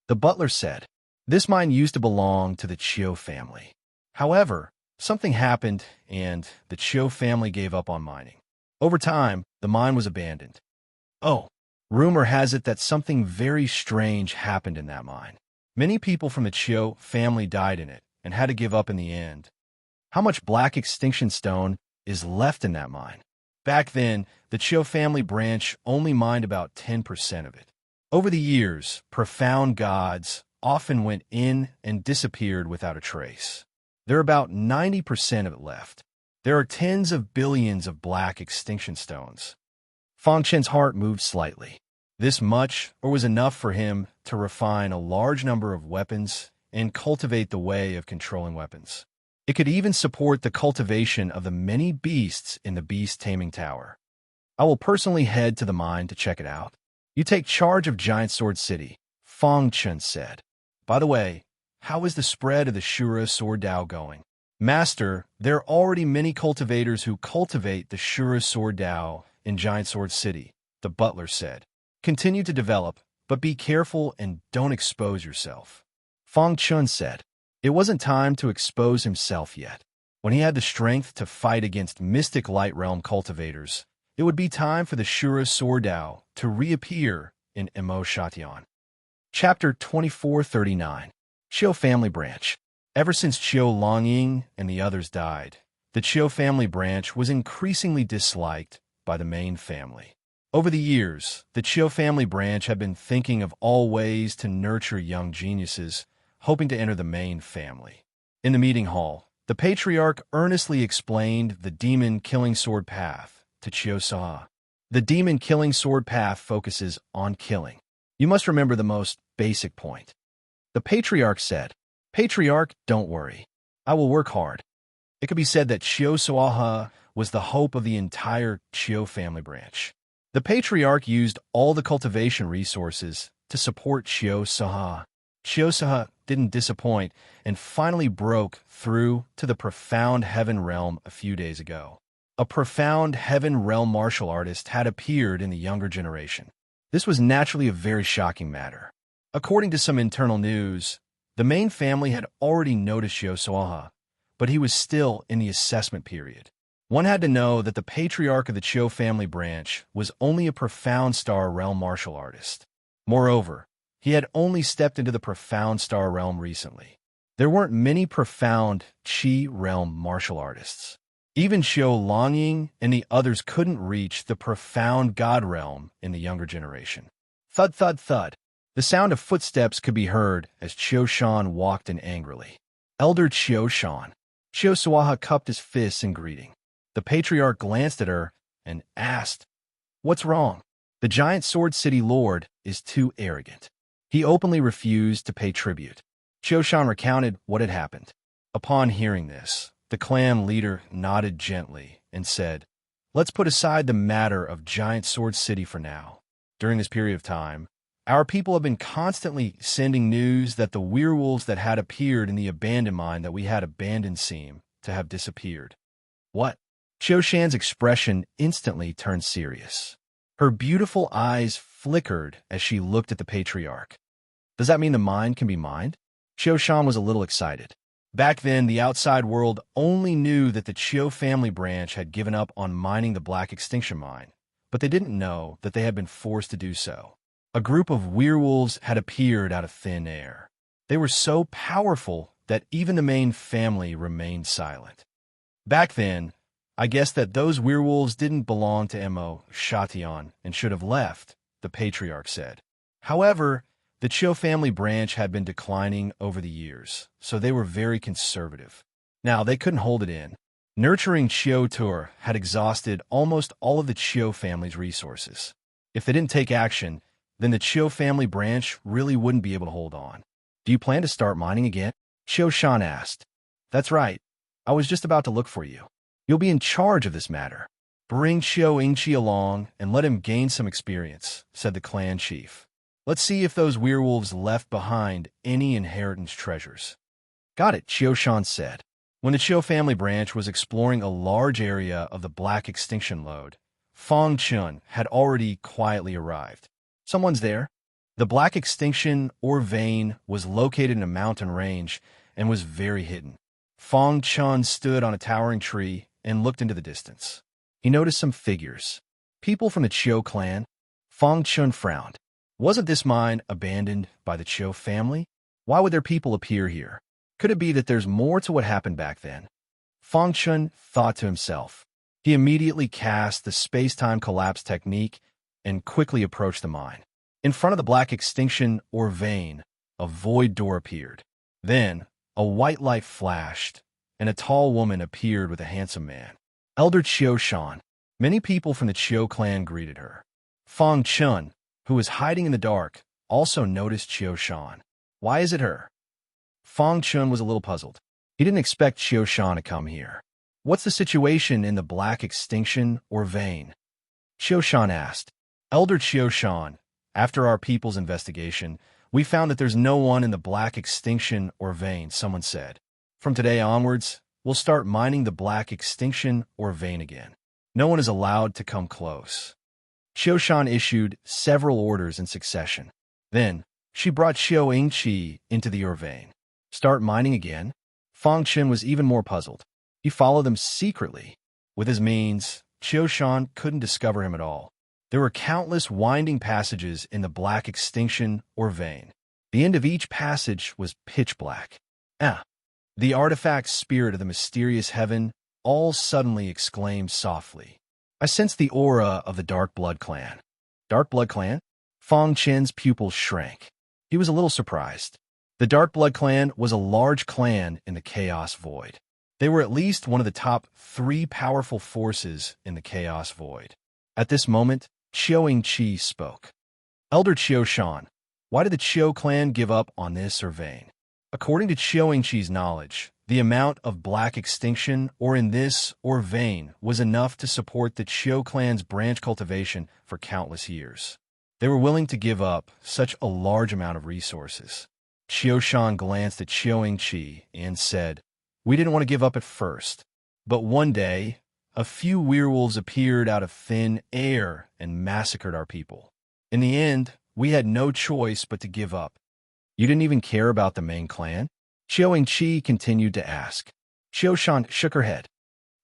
The butler said, "This mine used to belong to the Qiu family. However, something happened and the Qiu family gave up on mining. Over time, the mine was abandoned. Rumor has it that something very strange happened in that mine. Many people from the Qiu family died in it and had to give up in the end. How much black extinction stone is left in that mine? Back then, the Qiu family branch only mined about 10% of it. Over the years, profound gods often went in and disappeared without a trace. There are about 90% of it left. There are tens of billions of black extinction stones. Fang Chen's heart moved slightly. This much, or was enough for him to refine a large number of weapons and cultivate the way of controlling weapons. It could even support the cultivation of the many beasts in the beast-taming tower. I will personally head to the mine to check it out. You take charge of Giant Sword City, Fang Chen said. By the way, how is the spread of the Shura Sword Dao going? Master, there are already many cultivators who cultivate the Shura Sword Dao in Giant Sword City, the butler said. Continue to develop, but be careful and don't expose yourself. Fang Chun said. It wasn't time to expose himself yet. When he had the strength to fight against mystic light realm cultivators, it would be time for the Shura Sword Dao to reappear in Mo Shatian. Chapter 2439. Qiu Family Branch. Ever since Qiu Longying and the others died, the Qiu family branch was increasingly disliked by the main family. Over the years, the Qiu family branch had been thinking of all ways to nurture young geniuses, hoping to enter the main family. In the meeting hall, the patriarch earnestly explained the demon-killing sword path to Qiu Sa. The demon-killing sword path focuses on killing. You must remember the most basic point. The patriarch said, Patriarch, don't worry. I will work hard. It could be said that Qiu Suaha was the hope of the entire Qiu family branch. The patriarch used all the cultivation resources to support Qiu Saha. Qiu Saha didn't disappoint and finally broke through to the profound heaven realm a few days ago. A profound heaven realm martial artist had appeared in the younger generation. This was naturally a very shocking matter. According to some internal news, the main family had already noticed Qiu Saha, but he was still in the assessment period. One had to know that the patriarch of the Qiu family branch was only a profound star realm martial artist. Moreover, he had only stepped into the profound star realm recently. There weren't many profound Qi realm martial artists. Even Qiu Longying and the others couldn't reach the profound god realm in the younger generation. Thud, thud, thud. The sound of footsteps could be heard as Qiu Shan walked in angrily. Elder Qiu Shan. Qiu Suaha cupped his fists in greeting. The patriarch glanced at her and asked, What's wrong? The Giant Sword City Lord is too arrogant. He openly refused to pay tribute. Qiu Shan recounted what had happened. Upon hearing this, the clan leader nodded gently and said, Let's put aside the matter of Giant Sword City for now. During this period of time, our people have been constantly sending news that the werewolves that had appeared in the abandoned mine that we had abandoned seem to have disappeared. What? Qiu Shan's expression instantly turned serious. Her beautiful eyes flickered as she looked at the patriarch. Does that mean the mine can be mined? Qiu Shan was a little excited. Back then, the outside world only knew that the Qiu family branch had given up on mining the Black Extinction Mine, but they didn't know that they had been forced to do so. A group of werewolves had appeared out of thin air. They were so powerful that even the main family remained silent. Back then, I guess that those werewolves didn't belong to Mo Shatian and should have left, the patriarch said. However, the Qiu family branch had been declining over the years, so they were very conservative. Now, they couldn't hold it in. Nurturing Qiu Tur had exhausted almost all of the Qiu family's resources. If they didn't take action, then the Qiu family branch really wouldn't be able to hold on. Do you plan to start mining again? Qiu Shan asked. That's right. I was just about to look for you. You'll be in charge of this matter. Bring Qiu Yingqi along and let him gain some experience, said the clan chief. Let's see if those werewolves left behind any inheritance treasures. Got it, Qiu Shan said. When the Qiu family branch was exploring a large area of the Black Extinction Lode, Fang Chun had already quietly arrived. Someone's there. The Black Extinction, or vein, was located in a mountain range and was very hidden. Fang Chun stood on a towering tree and looked into the distance. He noticed some figures. People from the Qiu clan. Fang Chun frowned. Wasn't this mine abandoned by the Qiu family? Why would their people appear here? Could it be that there's more to what happened back then? Fang Chun thought to himself. He immediately cast the space-time collapse technique and quickly approached the mine. In front of the black extinction or vein, a void door appeared. Then, a white light flashed, and a tall woman appeared with a handsome man. Elder Chiu Shan. Many people from the Chiu clan greeted her. Fang Chun, who was hiding in the dark, also noticed Chiu Shan. Why is it her? Fang Chun was a little puzzled. He didn't expect Chiu Shan to come here. What's the situation in the black extinction or vein? Chiu Shan asked. Elder Chiu Shan, after our people's investigation, we found that there's no one in the black extinction or vein, someone said. From today onwards, we'll start mining the black extinction or vein again. No one is allowed to come close. Chiu Shan issued several orders in succession. Then, she brought Xiao Yingqi into the vein. Start mining again? Fang Chen was even more puzzled. He followed them secretly. With his means, Chiu Shan couldn't discover him at all. There were countless winding passages in the black extinction or vein. The end of each passage was pitch black. The artifact spirit of the mysterious heaven all suddenly exclaimed softly. I sensed the aura of the Dark Blood Clan. Dark Blood Clan? Fang Chen's pupils shrank. He was a little surprised. The Dark Blood Clan was a large clan in the Chaos Void. They were at least one of the top 3 powerful forces in the Chaos Void. At this moment, Xiao Yingqi spoke. Elder Chiu Shan, why did the Chiu clan give up on this vein? According to Xiao Yingqi's knowledge, the amount of black extinction or in this vein was enough to support the Chiu clan's branch cultivation for countless years. They were willing to give up such a large amount of resources. Chiu Shan glanced at Xiao Yingqi and said, we didn't want to give up at first, but one day, a few werewolves appeared out of thin air and massacred our people. In the end, we had no choice but to give up. You didn't even care about the main clan? Xiao Yingqi continued to ask. Chiu Shan shook her head.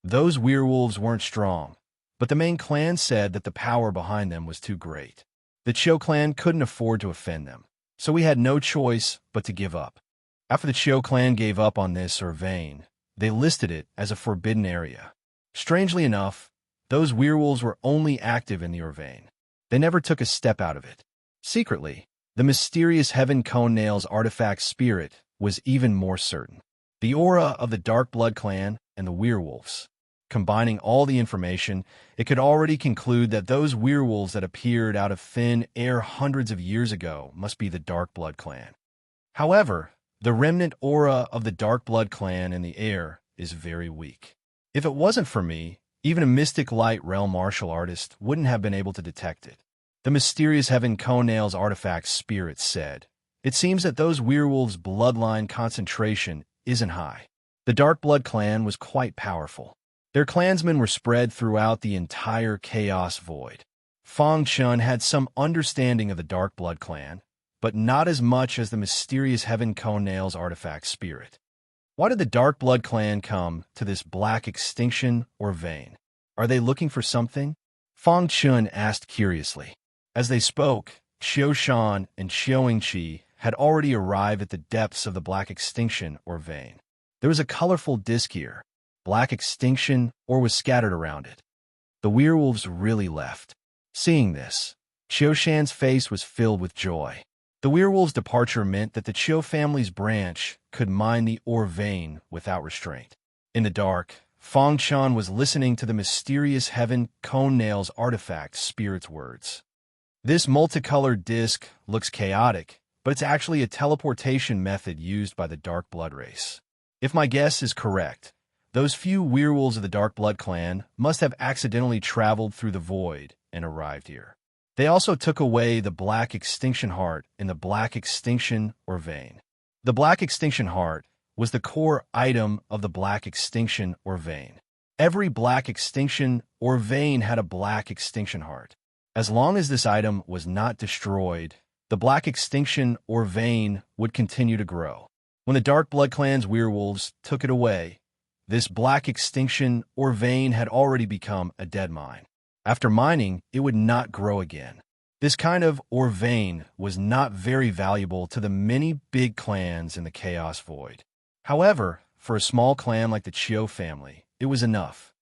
Those werewolves weren't strong, but the main clan said that the power behind them was too great. The Chiu clan couldn't afford to offend them, so we had no choice but to give up. After the Chiu clan gave up on this vein, they listed it as a forbidden area. Strangely enough, those werewolves were only active in the vein. They never took a step out of it. Secretly, the mysterious Heaven Cone Nails artifact spirit was even more certain. The aura of the Dark Blood Clan and the werewolves. Combining all the information, it could already conclude that those werewolves that appeared out of thin air hundreds of years ago must be the Dark Blood Clan. However, the remnant aura of the Dark Blood Clan in the air is very weak. If it wasn't for me, even a mystic light realm martial artist wouldn't have been able to detect it. The mysterious Heaven Cone Nails artifact spirit said, it seems that those werewolves' bloodline concentration isn't high. The Dark Blood Clan was quite powerful. Their clansmen were spread throughout the entire Chaos Void. Fang Chun had some understanding of the Dark Blood Clan, but not as much as the mysterious Heaven Cone Nails artifact spirit. Why did the Dark Blood Clan come to this black extinction or vein? Are they looking for something? Fang Chun asked curiously. As they spoke, Chiu Shan and Xiao Yingqi had already arrived at the depths of the black extinction or vein. There was a colorful disk here. Black extinction or was scattered around it. The werewolves really left. Seeing this, Chiu Shan's face was filled with joy. The werewolves' departure meant that the Chiu family's branch could mine the ore vein without restraint. In the dark, Fang Chan was listening to the mysterious Heaven Cone Nails artifact spirit's words. This multicolored disc looks chaotic, but it's actually a teleportation method used by the Dark Blood race. If my guess is correct, those few werewolves of the Dark Blood clan must have accidentally traveled through the void and arrived here. They also took away the Black Extinction Heart in the Black Extinction or vein. The Black Extinction Heart was the core item of the Black Extinction or vein. Every Black Extinction or vein had a Black Extinction Heart. As long as this item was not destroyed, the Black Extinction or vein would continue to grow. When the Dark Blood Clan's werewolves took it away, this Black Extinction or vein had already become a dead mine. After mining, it would not grow again. This kind of or vein was not very valuable to the many big clans in the Chaos Void. However, for a small clan like the Chiu family, it was enough.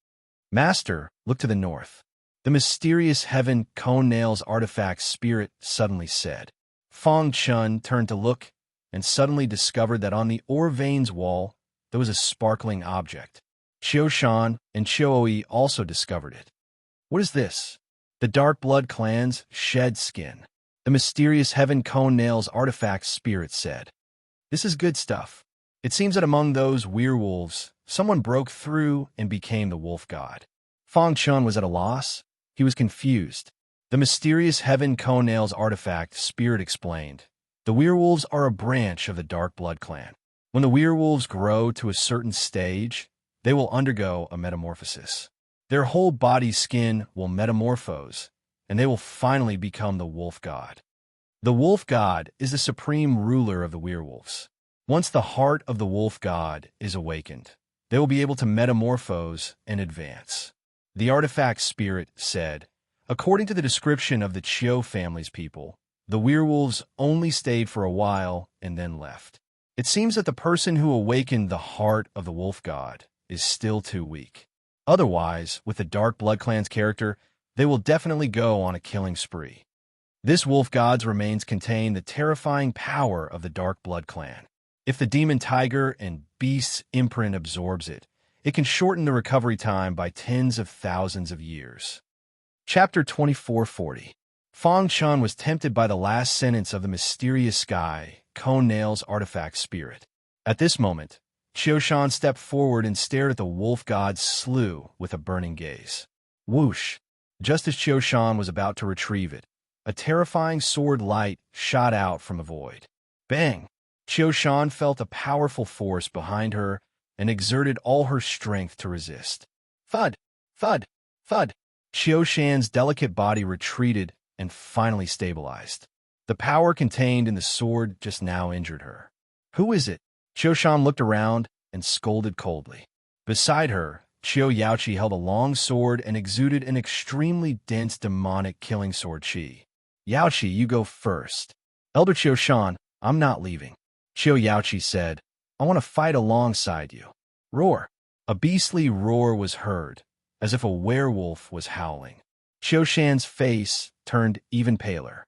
Master looked to the north. The mysterious heaven cone nails artifact spirit suddenly said. Fong Chun turned to look and suddenly discovered that on the ore veins wall there was a sparkling object. Qiu Shan and Qiu also discovered it. What is this? The Dark Blood Clan's shed skin. The mysterious heaven cone nails artifact spirit said. This is good stuff. It seems that among those werewolves, someone broke through and became the wolf god. Fong Chun was at a loss. He was confused. The mysterious heaven cone nails artifact spirit explained. The werewolves are a branch of the Dark Blood Clan. When the werewolves grow to a certain stage, they will undergo a metamorphosis. Their whole body skin will metamorphose, and they will finally become the wolf god. The wolf god is the supreme ruler of the werewolves. Once the heart of the wolf god is awakened, they will be able to metamorphose and advance. The artifact spirit said, according to the description of the Qiu family's people, the werewolves only stayed for a while and then left. It seems that the person who awakened the heart of the wolf god is still too weak. Otherwise, with the Dark Blood Clan's character, they will definitely go on a killing spree. This wolf god's remains contain the terrifying power of the Dark Blood Clan. If the demon tiger and beast's imprint absorbs it, it can shorten the recovery time by tens of thousands of years. Chapter 2440. Fong Chun was tempted by the last sentence of the mysterious sky, cone nails artifact spirit. At this moment, Qiu Shan stepped forward and stared at the wolf god's slough with a burning gaze. Whoosh! Just as Qiu Shan was about to retrieve it, a terrifying sword light shot out from the void. Bang! Qiu Shan felt a powerful force behind her and exerted all her strength to resist. Thud! Thud! Thud! Qiu Shan's delicate body retreated and finally stabilized. The power contained in the sword just now injured her. Who is it? Qiu Shan looked around and scolded coldly. Beside her, Qiu Yaoqi held a long sword and exuded an extremely dense demonic killing sword qi. Yaoqi, you go first. Elder Qiu Shan, I'm not leaving. Qiu Yaoqi said, I want to fight alongside you. Roar! A beastly roar was heard, as if a werewolf was howling. Qiu Shan's face turned even paler.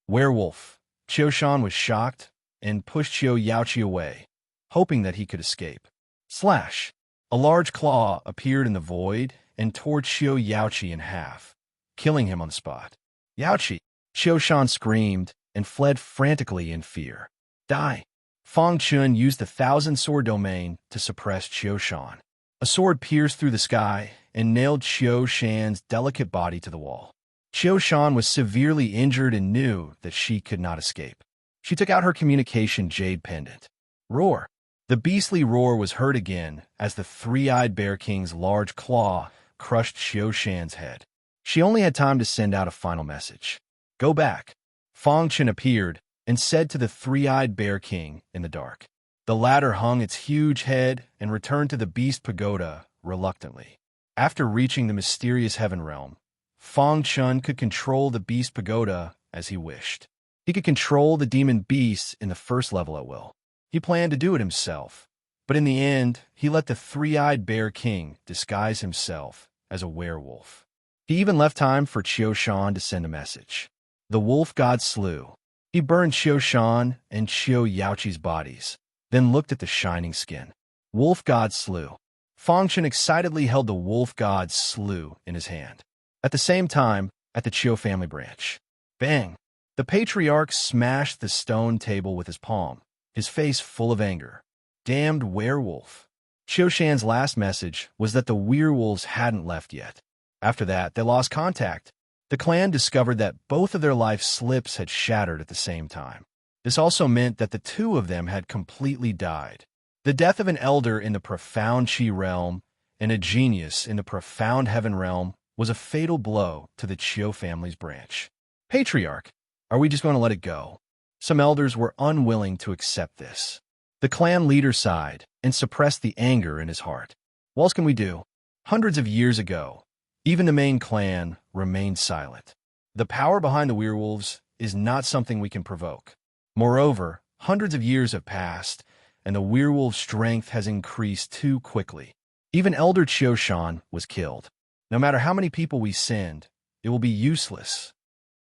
Werewolf! Qiu Shan was shocked and pushed Qiu Yaoqi away, hoping that he could escape. Slash! A large claw appeared in the void and tore Qiu Yaoqi in half, killing him on the spot. Yaoqi! Qiu Shan screamed and fled frantically in fear. Die! Fong Chun used the Thousand Sword domain to suppress Qiu Shan. A sword pierced through the sky and nailed Qiu Shan's delicate body to the wall. Qiu Shan was severely injured and knew that she could not escape. She took out her communication jade pendant. Roar! The beastly roar was heard again as the three-eyed Bear King's large claw crushed Qiu Shan's head. She only had time to send out a final message. Go back. Fong Chun appeared and said to the three-eyed Bear King in the dark. The latter hung its huge head and returned to the Beast Pagoda reluctantly. After reaching the mysterious heaven realm, Fong Chun could control the Beast Pagoda as he wished. He could control the demon beasts in the first level at will. He planned to do it himself, but in the end, he let the three-eyed Bear King disguise himself as a werewolf. He even left time for Qiu Shan to send a message. The wolf god slew. He burned Qiu Shan and Qiu Yaoqi's bodies, then looked at the shining skin. Wolf god slew. Fong Chun excitedly held the wolf god's slew in his hand. At the same time, at the Qiu family branch. Bang! The patriarch smashed the stone table with his palm, his face full of anger. Damned werewolf. Qiu Shan's last message was that the werewolves hadn't left yet. After that, they lost contact. The clan discovered that both of their life slips had shattered at the same time. This also meant that the two of them had completely died. The death of an elder in the profound Qi realm and a genius in the profound heaven realm was a fatal blow to the Qiu family's branch. Patriarch, are we just going to let it go? Some elders were unwilling to accept this. The clan leader sighed and suppressed the anger in his heart. What else can we do? Hundreds of years ago, even the main clan remained silent. The power behind the werewolves is not something we can provoke. Moreover, hundreds of years have passed, and the werewolf's strength has increased too quickly. Even Elder Qiu Shan was killed. No matter how many people we send, it will be useless.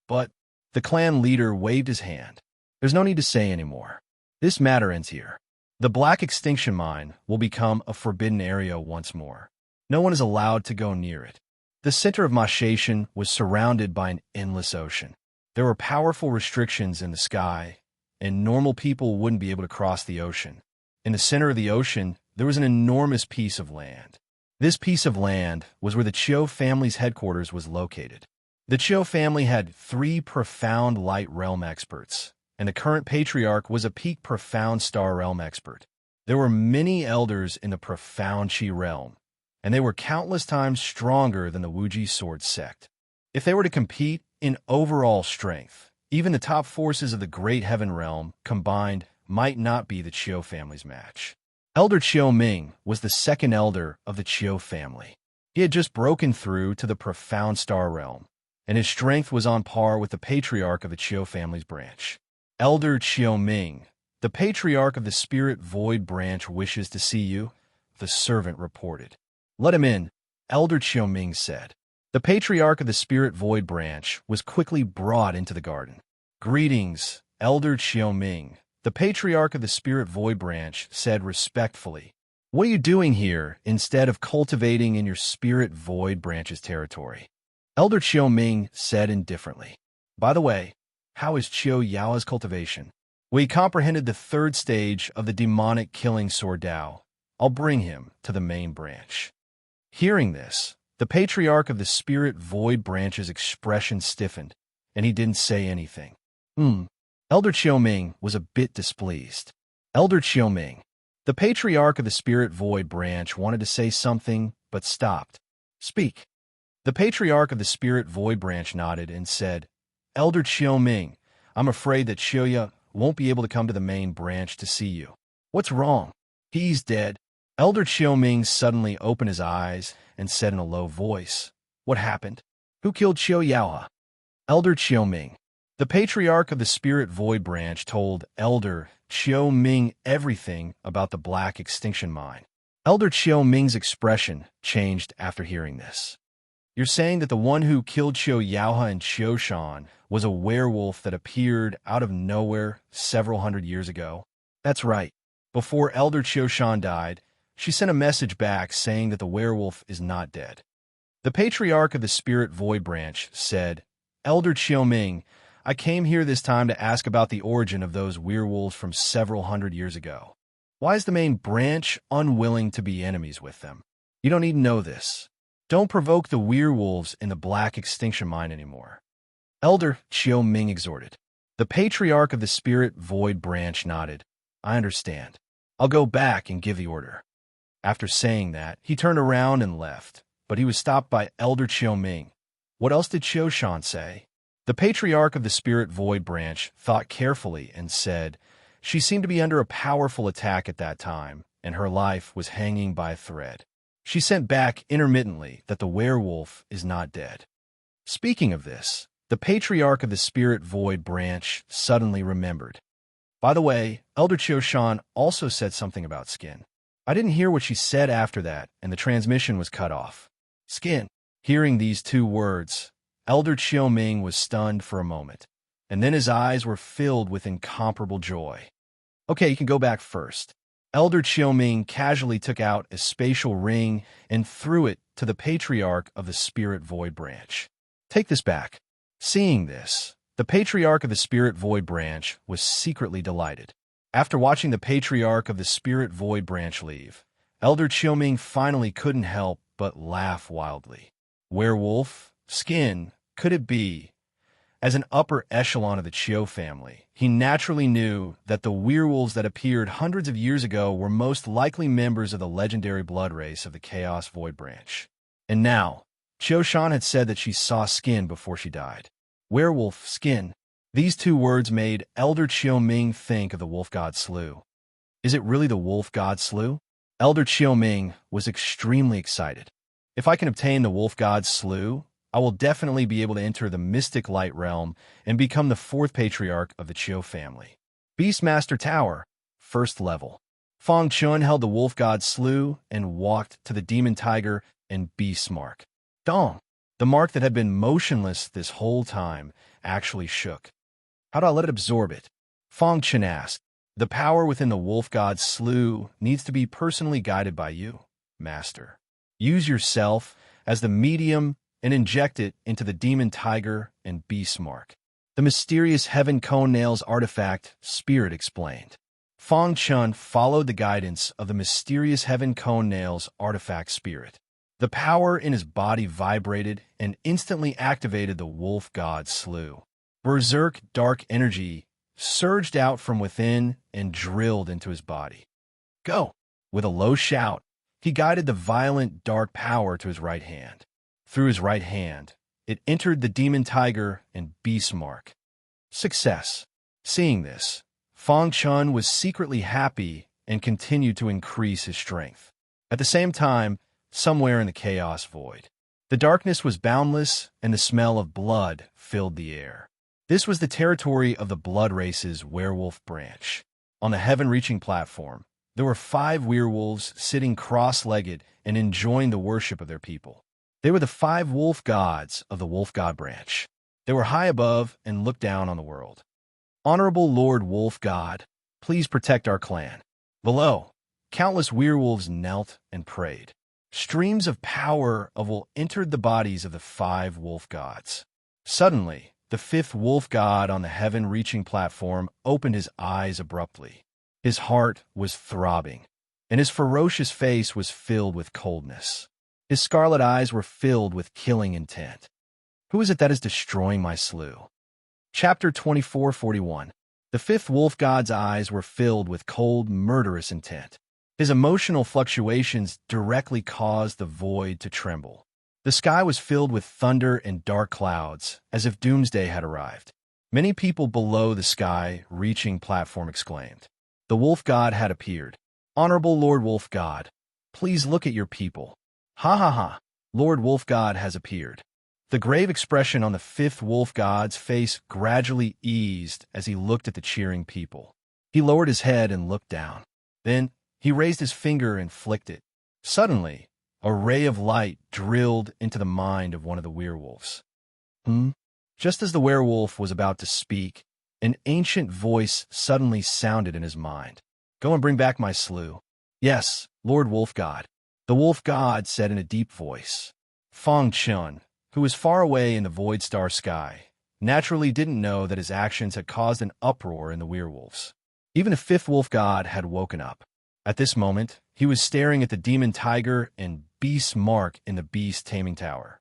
But the clan leader waved his hand. There's no need to say anymore. This matter ends here. The Black Extinction Mine will become a forbidden area once more. No one is allowed to go near it. The center of Mashation was surrounded by an endless ocean. There were powerful restrictions in the sky, and normal people wouldn't be able to cross the ocean. In the center of the ocean, there was an enormous piece of land. This piece of land was where the Chiu family's headquarters was located. The Chiu family had 3 profound light realm experts, and the current patriarch was a peak profound star realm expert. There were many elders in the profound Chi realm, and they were countless times stronger than the Wuji sword sect. If they were to compete in overall strength, even the top forces of the Great Heaven realm combined might not be the Chiu family's match. Elder Chiu Ming was the second elder of the Chiu family. He had just broken through to the profound star realm, and his strength was on par with the patriarch of the Chiu family's branch. Elder Chiu Ming, the patriarch of the Spirit Void branch wishes to see you, the servant reported. Let him in, Elder Chiu Ming said. The patriarch of the Spirit Void branch was quickly brought into the garden. Greetings, Elder Chiu Ming, the patriarch of the Spirit Void branch said respectfully. What are you doing here instead of cultivating in your Spirit Void branch's territory? Elder Chiu Ming said indifferently. By the way, how is Chiu Yao's cultivation? Well, he comprehended the 3rd stage of the demonic killing sword Dao. I'll bring him to the main branch. Hearing this, the patriarch of the Spirit Void branch's expression stiffened, and he didn't say anything. Elder Chiu Ming was a bit displeased. Elder Chiu Ming, the patriarch of the Spirit Void branch, wanted to say something, but stopped. Speak. The patriarch of the Spirit Void branch nodded and said, Elder Chiu Ming, I'm afraid that Chiuya won't be able to come to the main branch to see you. What's wrong? He's dead. Elder Chiu Ming suddenly opened his eyes and said in a low voice, What happened? Who killed Chiu Yaoha? Elder Chiu Ming, the patriarch of the Spirit Void branch, told Elder Chiu Ming everything about the Black Extinction Mine. Elder Chiu Ming's expression changed after hearing this. You're saying that the one who killed Chiu Yaoha and Chiu Shan was a werewolf that appeared out of nowhere several hundred years ago? That's right. Before Elder Chiu Shan died, she sent a message back saying that the werewolf is not dead. The patriarch of the Spirit Void branch said, Elder Chiu Ming, I came here this time to ask about the origin of those werewolves from several hundred years ago. Why is the main branch unwilling to be enemies with them? You don't need to know this. Don't provoke the werewolves in the Black Extinction Mine anymore. Elder Chiu Ming exhorted. The patriarch of the Spirit Void branch nodded. I understand. I'll go back and give the order. After saying that, he turned around and left, but he was stopped by Elder Chiu Ming. What else did Chiu Shan say? The patriarch of the Spirit Void branch thought carefully and said, She seemed to be under a powerful attack at that time, and her life was hanging by a thread. She sent back intermittently that the werewolf is not dead. Speaking of this, the patriarch of the Spirit Void branch suddenly remembered. By the way, Elder Chiu Shan also said something about skin. I didn't hear what she said after that, and the transmission was cut off. Skin. Hearing these 2 words, Elder Chiu Ming was stunned for a moment, and then his eyes were filled with incomparable joy. Okay, you can go back first. Elder Chiu Ming casually took out a spatial ring and threw it to the patriarch of the Spirit Void branch. Take this back. Seeing this, the patriarch of the Spirit Void branch was secretly delighted. After watching the patriarch of the Spirit Void branch leave, Elder Chiu Ming finally couldn't help but laugh wildly. Werewolf? Skin? Could it be? As an upper echelon of the Chiu family, he naturally knew that the werewolves that appeared hundreds of years ago were most likely members of the legendary blood race of the Chaos Void branch. And now, Chiu Shan had said that she saw skin before she died. Werewolf, skin. These 2 words made Elder Chiu Ming think of the wolf god Slu. Is it really the wolf god Slu? Elder Chiu Ming was extremely excited. If I can obtain the wolf god Slu, I will definitely be able to enter the mystic light realm and become the 4th patriarch of the Chiu family. Beastmaster Tower, 1st level. Fong Chun held the wolf god Slu and walked to the demon tiger and beast mark. Dong. The mark that had been motionless this whole time actually shook. How do I let it absorb it? Fong Chen asked. The power within the wolf god slew needs to be personally guided by you, Master. Use yourself as the medium and inject it into the demon tiger and beast mark. The mysterious heaven cone nails artifact spirit explained. Fong Chun followed the guidance of the mysterious heaven cone nails artifact spirit. The power in his body vibrated and instantly activated the wolf god slew. Berserk dark energy surged out from within and drilled into his body. Go! With a low shout, he guided the violent dark power to his right hand. Through his right hand, it entered the demon tiger and beast mark. Success. Seeing this, Fong Chun was secretly happy and continued to increase his strength. At the same time, somewhere in the chaos void, the darkness was boundless and the smell of blood filled the air. This was the territory of the Blood Race's werewolf branch. On the heaven-reaching platform, there were 5 werewolves sitting cross-legged and enjoying the worship of their people. They were the 5 wolf gods of the wolf god branch. They were high above and looked down on the world. Honorable Lord Wolf God, please protect our clan. Below, countless werewolves knelt and prayed. Streams of power of will entered the bodies of the 5 wolf gods. Suddenly, the 5th wolf god on the heaven-reaching platform opened his eyes abruptly. His heart was throbbing, and his ferocious face was filled with coldness. His scarlet eyes were filled with killing intent. Who is it that is destroying my slough? Chapter 24:41. The 5th wolf god's eyes were filled with cold, murderous intent. His emotional fluctuations directly caused the void to tremble. The sky was filled with thunder and dark clouds, as if doomsday had arrived. Many people below the sky-reaching platform exclaimed. The wolf god had appeared. Honorable Lord Wolf God, please look at your people. Ha ha ha, Lord Wolf God has appeared. The grave expression on the 5th wolf god's face gradually eased as he looked at the cheering people. He lowered his head and looked down. Then, he raised his finger and flicked it. Suddenly, a ray of light drilled into the mind of one of the werewolves. Just as the werewolf was about to speak, an ancient voice suddenly sounded in his mind. Go and bring back my slough. Yes, Lord Wolf God. The wolf god said in a deep voice. Fong Chun, who was far away in the void star sky, naturally didn't know that his actions had caused an uproar in the werewolves. Even the 5th wolf god had woken up. At this moment, he was staring at the demon tiger and beast mark in the beast taming tower.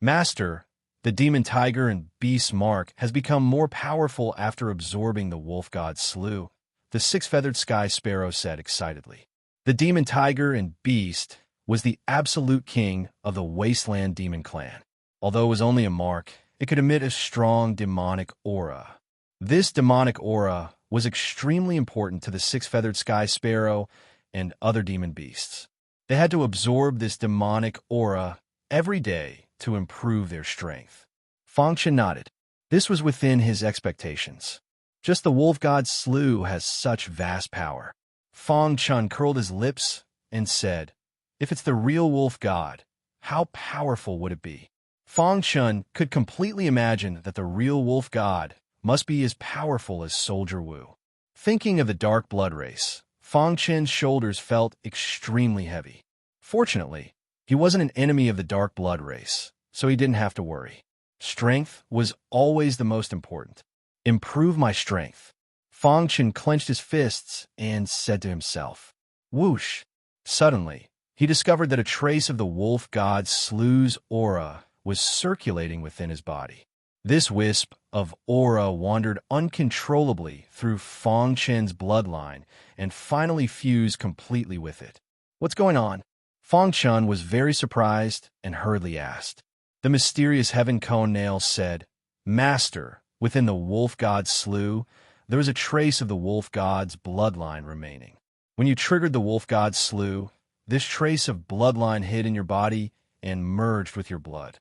Master, the demon tiger and beast mark has become more powerful after absorbing the wolf god slew, the 6-feathered sky sparrow said excitedly. The demon tiger and beast was the absolute king of the wasteland demon clan. Although it was only a mark, it could emit a strong demonic aura. This demonic aura was extremely important to the 6-feathered sky sparrow and other demon beasts. They had to absorb this demonic aura every day to improve their strength. Fong Chen nodded. This was within his expectations. Just the wolf god slew has such vast power. Fong Chun curled his lips and said, if it's the real wolf god, how powerful would it be? Fong Chun could completely imagine that the real wolf god must be as powerful as Soldier Wu. Thinking of the dark blood race, Fong Chen's shoulders felt extremely heavy. Fortunately, he wasn't an enemy of the dark blood race, so he didn't have to worry. Strength was always the most important. Improve my strength. Fong Chen clenched his fists and said to himself, whoosh. Suddenly, he discovered that a trace of the wolf god slew's aura was circulating within his body. This wisp of aura wandered uncontrollably through Fong Chen's bloodline and finally fused completely with it. What's going on? Fong Chen was very surprised and hurriedly asked. The mysterious heaven cone nail said, Master, within the wolf god slew, there was a trace of the wolf god's bloodline remaining. When you triggered the wolf god slew, this trace of bloodline hid in your body and merged with your blood.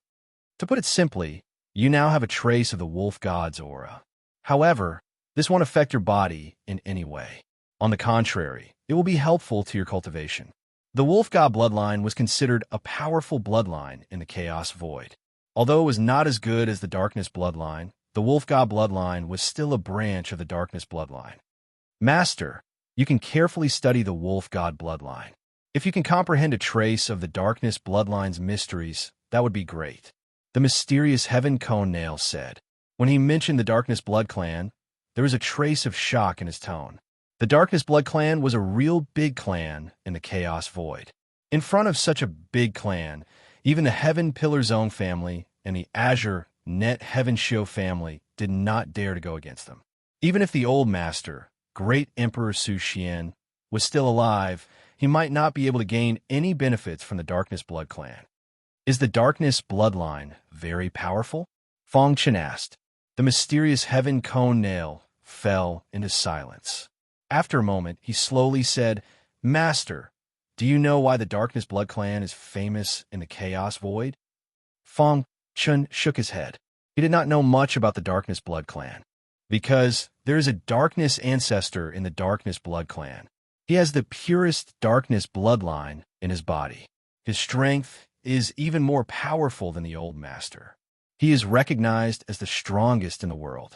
To put it simply, you now have a trace of the wolf god's aura. However, this won't affect your body in any way. On the contrary, it will be helpful to your cultivation. The wolf god bloodline was considered a powerful bloodline in the chaos void. Although it was not as good as the darkness bloodline, the wolf god bloodline was still a branch of the darkness bloodline. Master, you can carefully study the wolf god bloodline. If you can comprehend a trace of the darkness bloodline's mysteries, that would be great. The mysterious Heaven Cone Nail said. When he mentioned the Darkness Blood Clan, there was a trace of shock in his tone. The Darkness Blood Clan was a real big clan in the Chaos Void. In front of such a big clan, even the Heaven Pillar Zone family and the Azure Net Heaven Show family did not dare to go against them. Even if the old master, Great Emperor Su Xian, was still alive, he might not be able to gain any benefits from the Darkness Blood Clan. Is the Darkness Bloodline very powerful? Fong Chen asked. The mysterious Heaven Cone Nail fell into silence. After a moment, he slowly said, Master, do you know why the Darkness Blood Clan is famous in the Chaos Void? Fong Chen shook his head. He did not know much about the Darkness Blood Clan. Because there is a Darkness ancestor in the Darkness Blood Clan. He has the purest Darkness bloodline in his body. His strength is even more powerful than the old master. He is recognized as the strongest in the world.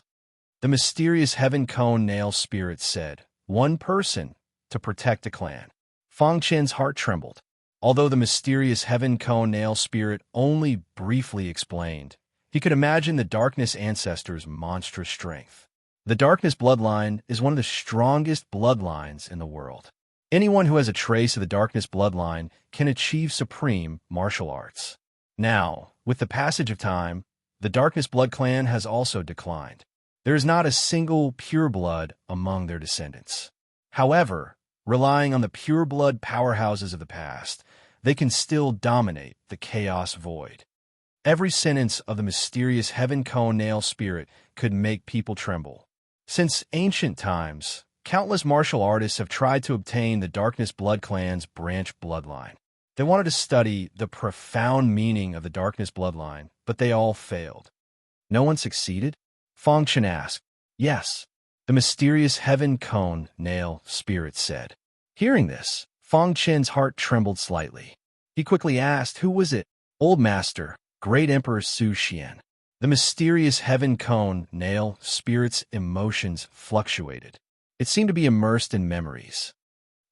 The mysterious Heaven Cone Nail spirit said, one person to protect a clan. Fong Chen's heart trembled. Although the mysterious Heaven Cone Nail spirit only briefly explained, he could imagine the Darkness ancestor's monstrous strength. The Darkness bloodline is one of the strongest bloodlines in the world. Anyone who has a trace of the Darkness bloodline can achieve supreme martial arts. Now, with the passage of time, the Darkness Blood Clan has also declined. There is not a single pureblood among their descendants. However, relying on the pureblood powerhouses of the past, they can still dominate the Chaos Void. Every sentence of the mysterious Heaven Cone Nail spirit could make people tremble. Since ancient times, countless martial artists have tried to obtain the Darkness Blood Clan's branch bloodline. They wanted to study the profound meaning of the Darkness bloodline, but they all failed. No one succeeded? Fong Chen asked. Yes, the mysterious Heaven Cone Nail spirit said. Hearing this, Fong Chen's heart trembled slightly. He quickly asked, who was it? Old Master, Great Emperor Su Xian. The mysterious Heaven Cone Nail spirit's emotions fluctuated. It seemed to be immersed in memories.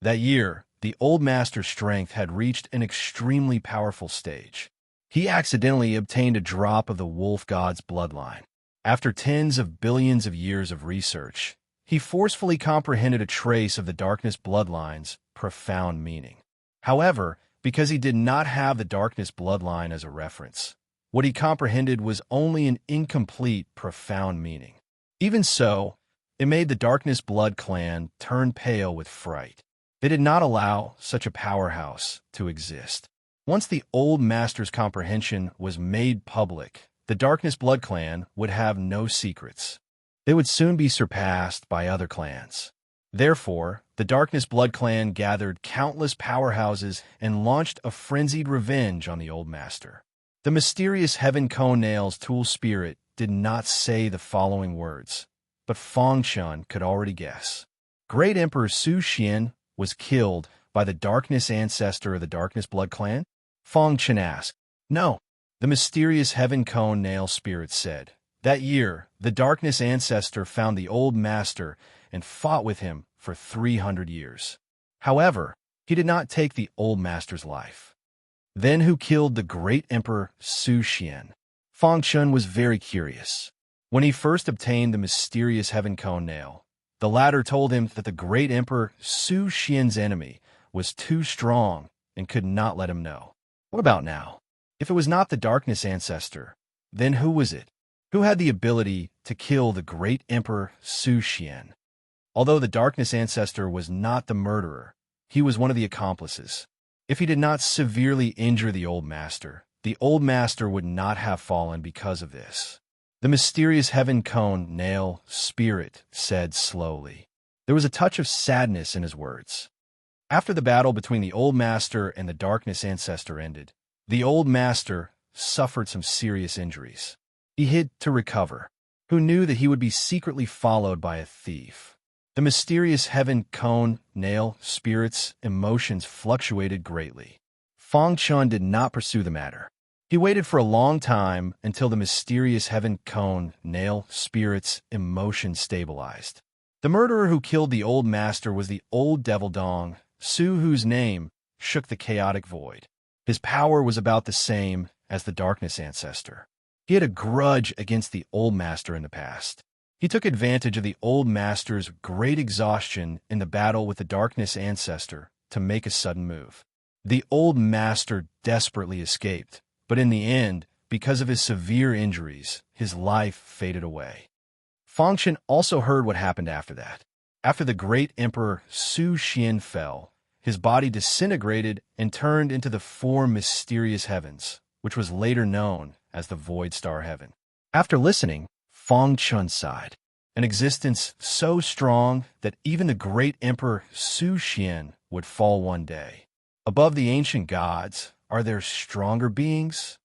That year, the old master's strength had reached an extremely powerful stage. He accidentally obtained a drop of the wolf god's bloodline. After tens of billions of years of research, he forcefully comprehended a trace of the Darkness bloodline's profound meaning. However, because he did not have the Darkness bloodline as a reference, what he comprehended was only an incomplete, profound meaning. Even so, it made the Darkness Blood Clan turn pale with fright. They did not allow such a powerhouse to exist. Once the old master's comprehension was made public, the Darkness Blood Clan would have no secrets. They would soon be surpassed by other clans. Therefore, the Darkness Blood Clan gathered countless powerhouses and launched a frenzied revenge on the old master. The mysterious Heaven Cone Nail's tool spirit did not say the following words, but Fong Chen could already guess. Great Emperor Su Xian was killed by the Darkness ancestor of the Darkness Blood Clan? Fong Chen asked. No, the mysterious Heaven Cone Nail spirit said. That year, the Darkness ancestor found the old master and fought with him for 300 years. However, he did not take the old master's life. Then who killed the Great Emperor Su Xian? Fong Chen was very curious. When he first obtained the mysterious Heaven Cone Nail, the latter told him that the Great Emperor Su Xian's enemy was too strong and could not let him know. What about now? If it was not the Darkness ancestor, then who was it? Who had the ability to kill the Great Emperor Su Xian? Although the Darkness ancestor was not the murderer, he was one of the accomplices. If he did not severely injure the old master would not have fallen because of this. The mysterious Heaven Cone Nail spirit said slowly. There was a touch of sadness in his words. After the battle between the old master and the Darkness ancestor ended, the old master suffered some serious injuries. He hid to recover. Who knew that he would be secretly followed by a thief? The mysterious Heaven Cone Nail spirit's emotions fluctuated greatly. Fong Chen did not pursue the matter. He waited for a long time until the mysterious heaven cone, nail, spirit's emotion stabilized. The murderer who killed the old master was the old devil Dong, Su, whose name shook the chaotic void. His power was about the same as the darkness ancestor. He had a grudge against the old master in the past. He took advantage of the old master's great exhaustion in the battle with the darkness ancestor to make a sudden move. The old master desperately escaped, but in the end, because of his severe injuries, his life faded away. Fangchen also heard what happened after that. After the great emperor Su Xian fell, his body disintegrated and turned into the four mysterious heavens, which was later known as the Void Star Heaven. After listening, Fangchen sighed. An existence so strong that even the great emperor Su Xian would fall one day. Above the ancient gods, are there stronger beings?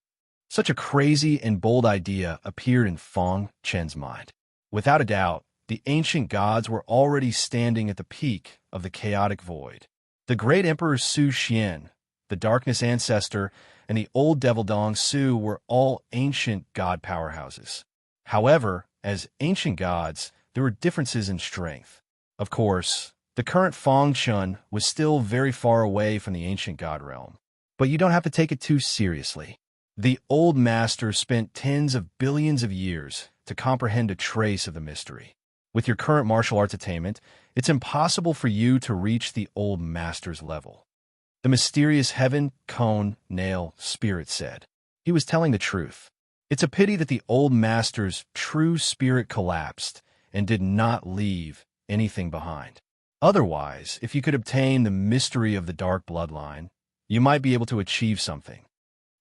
Such a crazy and bold idea appeared in Fangchen's mind. Without a doubt, the ancient gods were already standing at the peak of the chaotic void. The great emperor Su Xian, the darkness ancestor, and the old devil Dong Su were all ancient god powerhouses. However, as ancient gods, there were differences in strength. Of course, the current Fangchen was still very far away from the ancient god realm. But you don't have to take it too seriously. The old master spent tens of billions of years to comprehend a trace of the mystery. With your current martial arts attainment, it's impossible for you to reach the old master's level. The mysterious heaven, cone, nail, spirit said. He was telling the truth. It's a pity that the old master's true spirit collapsed and did not leave anything behind. Otherwise, if you could obtain the mystery of the dark bloodline, you might be able to achieve something.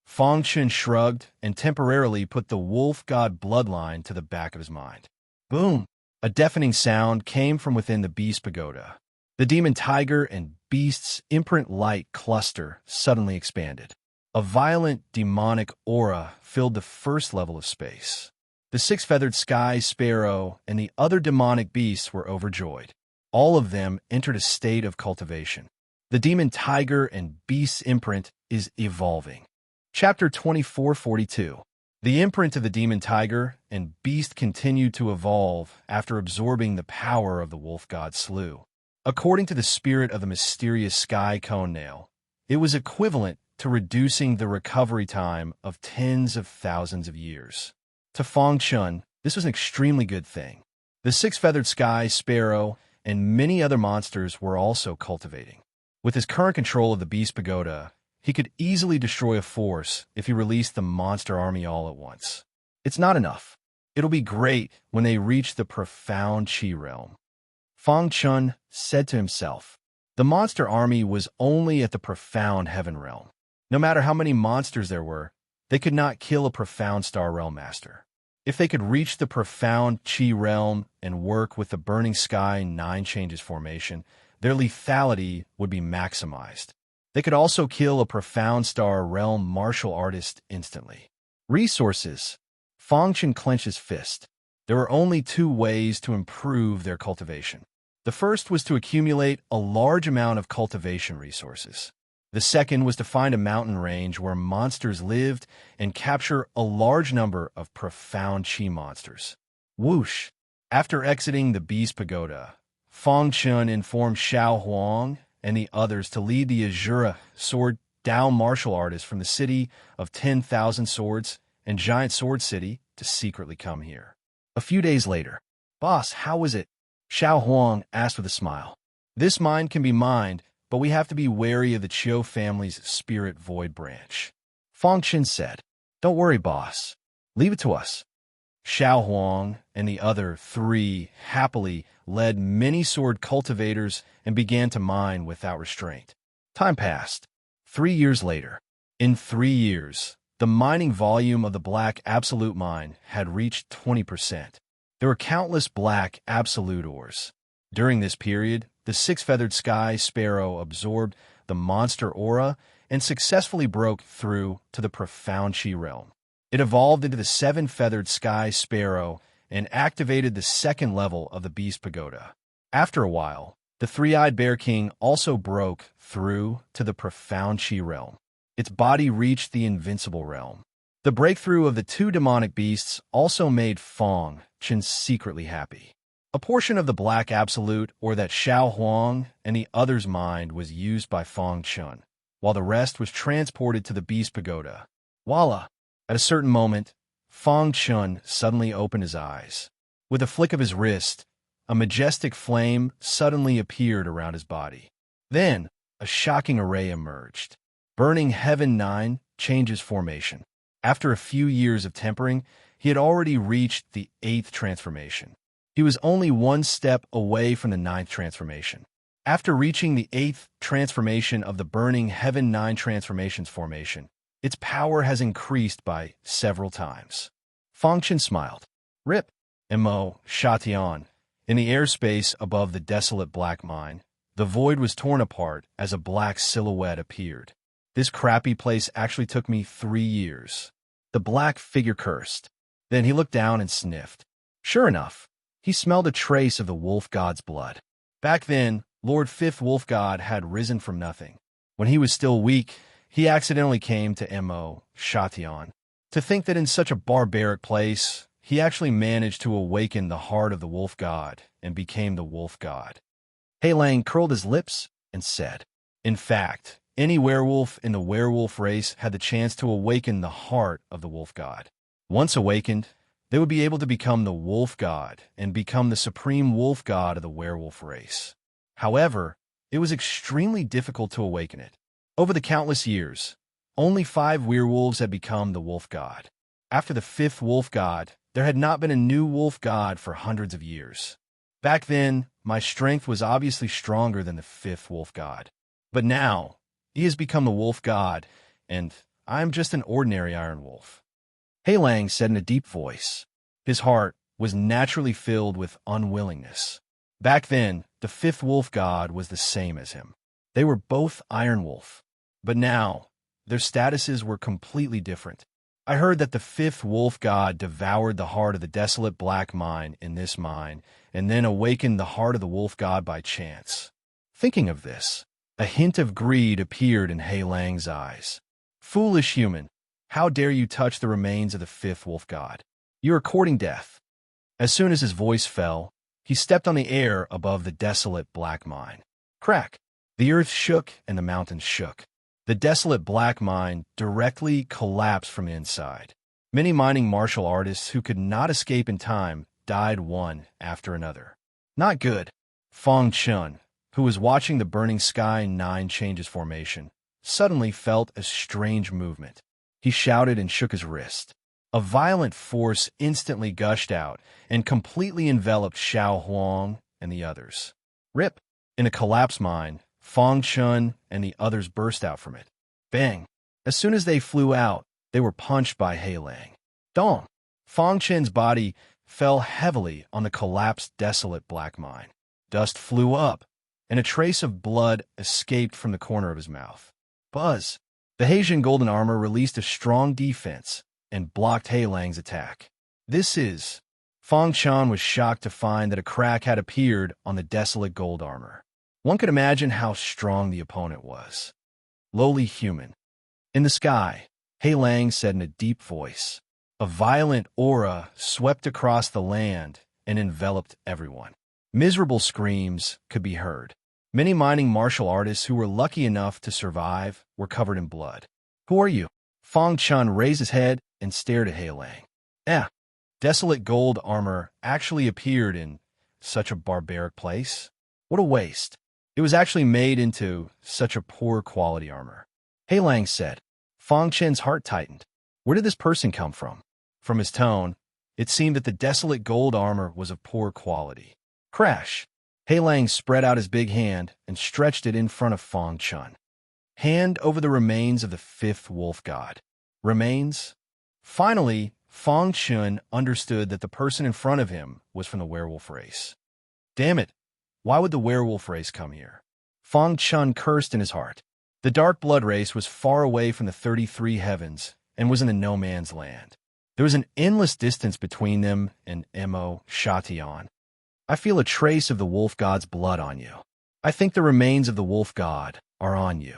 Fangchen shrugged and temporarily put the wolf god bloodline to the back of his mind. Boom! A deafening sound came from within the beast pagoda. The demon tiger and beast's imprint light cluster suddenly expanded. A violent demonic aura filled the first level of space. The six-feathered sky sparrow and the other demonic beasts were overjoyed. All of them entered a state of cultivation. The demon tiger and beast's imprint is evolving. Chapter 2442. The imprint of the demon tiger and beast continued to evolve after absorbing the power of the wolf god Slew. According to the spirit of the mysterious sky cone nail, it was equivalent to reducing the recovery time of tens of thousands of years. To Fangchen, this was an extremely good thing. The six-feathered sky sparrow and many other monsters were also cultivating. With his current control of the beast pagoda, he could easily destroy a force if he released the monster army all at once. It's not enough. It'll be great when they reach the profound Qi realm. Fangchen said to himself. The monster army was only at the profound heaven realm. No matter how many monsters there were, they could not kill a profound star realm master. If they could reach the profound Qi realm and work with the burning sky 9 changes formation, their lethality would be maximized. They could also kill a profound star realm martial artist instantly. Resources. Fangchen clenched his fist. There were only 2 ways to improve their cultivation. The first was to accumulate a large amount of cultivation resources. The second was to find a mountain range where monsters lived and capture a large number of profound Qi monsters. Whoosh! After exiting the Beast Pagoda, Fangchen informed Xiao Huang and the others to lead the Azura Sword Dao martial artists from the city of 10,000 swords and Giant Sword City to secretly come here. A few days later, Boss, how was it? Xiao Huang asked with a smile. This mind can be mined, but we have to be wary of the Chiu family's spirit void branch. Fangchen said, Don't worry, boss. Leave it to us. Xiao Huang and the other 3 happily led many sword cultivators and began to mine without restraint. Time passed. 3 years later. In 3 years, the mining volume of the Black Absolute Mine had reached 20%. There were countless black absolute ores. During this period, the 6-feathered sky sparrow absorbed the monster aura and successfully broke through to the profound Qi realm. It evolved into the 7-feathered sky sparrow and activated the 2nd level of the Beast Pagoda. After a while, the 3-eyed Bear King also broke through to the profound Qi realm. Its body reached the invincible realm. The breakthrough of the two demonic beasts also made Fong Chen secretly happy. A portion of the Black Absolute, or that Xiao Huang, and the other's mind was used by Fong Chen, while the rest was transported to the Beast Pagoda. Voila! At a certain moment, Fong Chen suddenly opened his eyes. With a flick of his wrist, a majestic flame suddenly appeared around his body. Then, a shocking array emerged. Burning Heaven 9 changes formation. After a few years of tempering, he had already reached the 8th transformation. He was only one step away from the 9th transformation. After reaching the 8th transformation of the Burning Heaven 9 transformations formation, its power has increased by several times. Fong Chen smiled. Rip, Mo Shatian. In the airspace above the desolate black mine, the void was torn apart as a black silhouette appeared. This crappy place actually took me 3 years. The black figure cursed. Then he looked down and sniffed. Sure enough, he smelled a trace of the wolf god's blood. Back then, Lord Fifth Wolf God had risen from nothing. When he was still weak, he accidentally came to Mo Shatian. To think that in such a barbaric place, he actually managed to awaken the heart of the wolf god and became the wolf god. Hei Lang curled his lips and said, in fact, any werewolf in the werewolf race had the chance to awaken the heart of the wolf god. Once awakened, they would be able to become the wolf god and become the supreme wolf god of the werewolf race. However, it was extremely difficult to awaken it. Over the countless years, only 5 werewolves had become the wolf god. After the 5th wolf god, there had not been a new wolf god for hundreds of years. Back then, my strength was obviously stronger than the 5th wolf god. But now, he has become the wolf god, and I am just an ordinary iron wolf. Hei Lang said in a deep voice. His heart was naturally filled with unwillingness. Back then, the 5th wolf god was the same as him. They were both iron wolf. But now, their statuses were completely different. I heard that the 5th wolf god devoured the heart of the desolate black mine in this mine, and then awakened the heart of the wolf god by chance. Thinking of this, a hint of greed appeared in Hei Lang's eyes. Foolish human, how dare you touch the remains of the 5th wolf god? You are courting death. As soon as his voice fell, he stepped on the air above the desolate black mine. Crack! The earth shook and the mountains shook. The desolate black mine directly collapsed from inside. Many mining martial artists who could not escape in time died one after another. Not good. Fong Chen, who was watching the burning sky 9 changes formation, suddenly felt a strange movement. He shouted and shook his wrist. A violent force instantly gushed out and completely enveloped Xiao Huang and the others. Rip! In a collapse mine, Fong Chen and the others burst out from it. Bang! As soon as they flew out, they were punched by Hei Lang. Dong! Fong Chen's body fell heavily on the collapsed desolate black mine. Dust flew up, and a trace of blood escaped from the corner of his mouth. Buzz! The Heijin golden armor released a strong defense and blocked Hei Lang's attack. Fong Chen was shocked to find that a crack had appeared on the desolate gold armor. One could imagine how strong the opponent was. Lowly human. In the sky, Hei Lang said in a deep voice. A violent aura swept across the land and enveloped everyone. Miserable screams could be heard. Many mining martial artists who were lucky enough to survive were covered in blood. Who are you? Fong Chen raised his head and stared at Hei Lang. Desolate gold armor actually appeared in such a barbaric place? What a waste. It was actually made into such a poor quality armor. Hei Lang said. Fong Chen's heart tightened. Where did this person come from? From his tone, it seemed that the desolate gold armor was of poor quality. Crash! Hei Lang spread out his big hand and stretched it in front of Fong Chen. Hand over the remains of the 5th wolf god. Remains? Finally, Fong Chen understood that the person in front of him was from the werewolf race. Damn it! Why would the werewolf race come here? Fong Chen cursed in his heart. The dark blood race was far away from the 33 heavens and was in the no man's land. There was an endless distance between them and Mo Shatian. I feel a trace of the wolf god's blood on you. I think the remains of the wolf god are on you.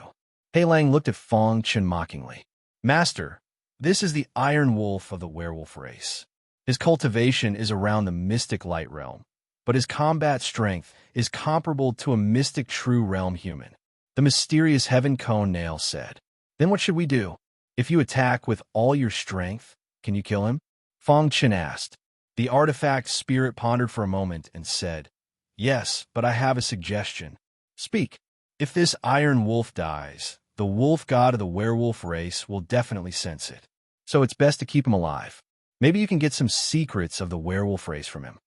Hei Lang looked at Fong Chen mockingly. Master, This is the iron wolf of the werewolf race. His cultivation is around the mystic light realm, but his combat strength is comparable to a mystic true realm human. The mysterious heaven cone nail said. Then what should we do? If you attack with all your strength, can you kill him? Fong Chen asked. The artifact spirit pondered for a moment and said, Yes, but I have a suggestion. Speak. If this iron wolf dies, the wolf god of the werewolf race will definitely sense it. So it's best to keep him alive. Maybe you can get some secrets of the werewolf race from him.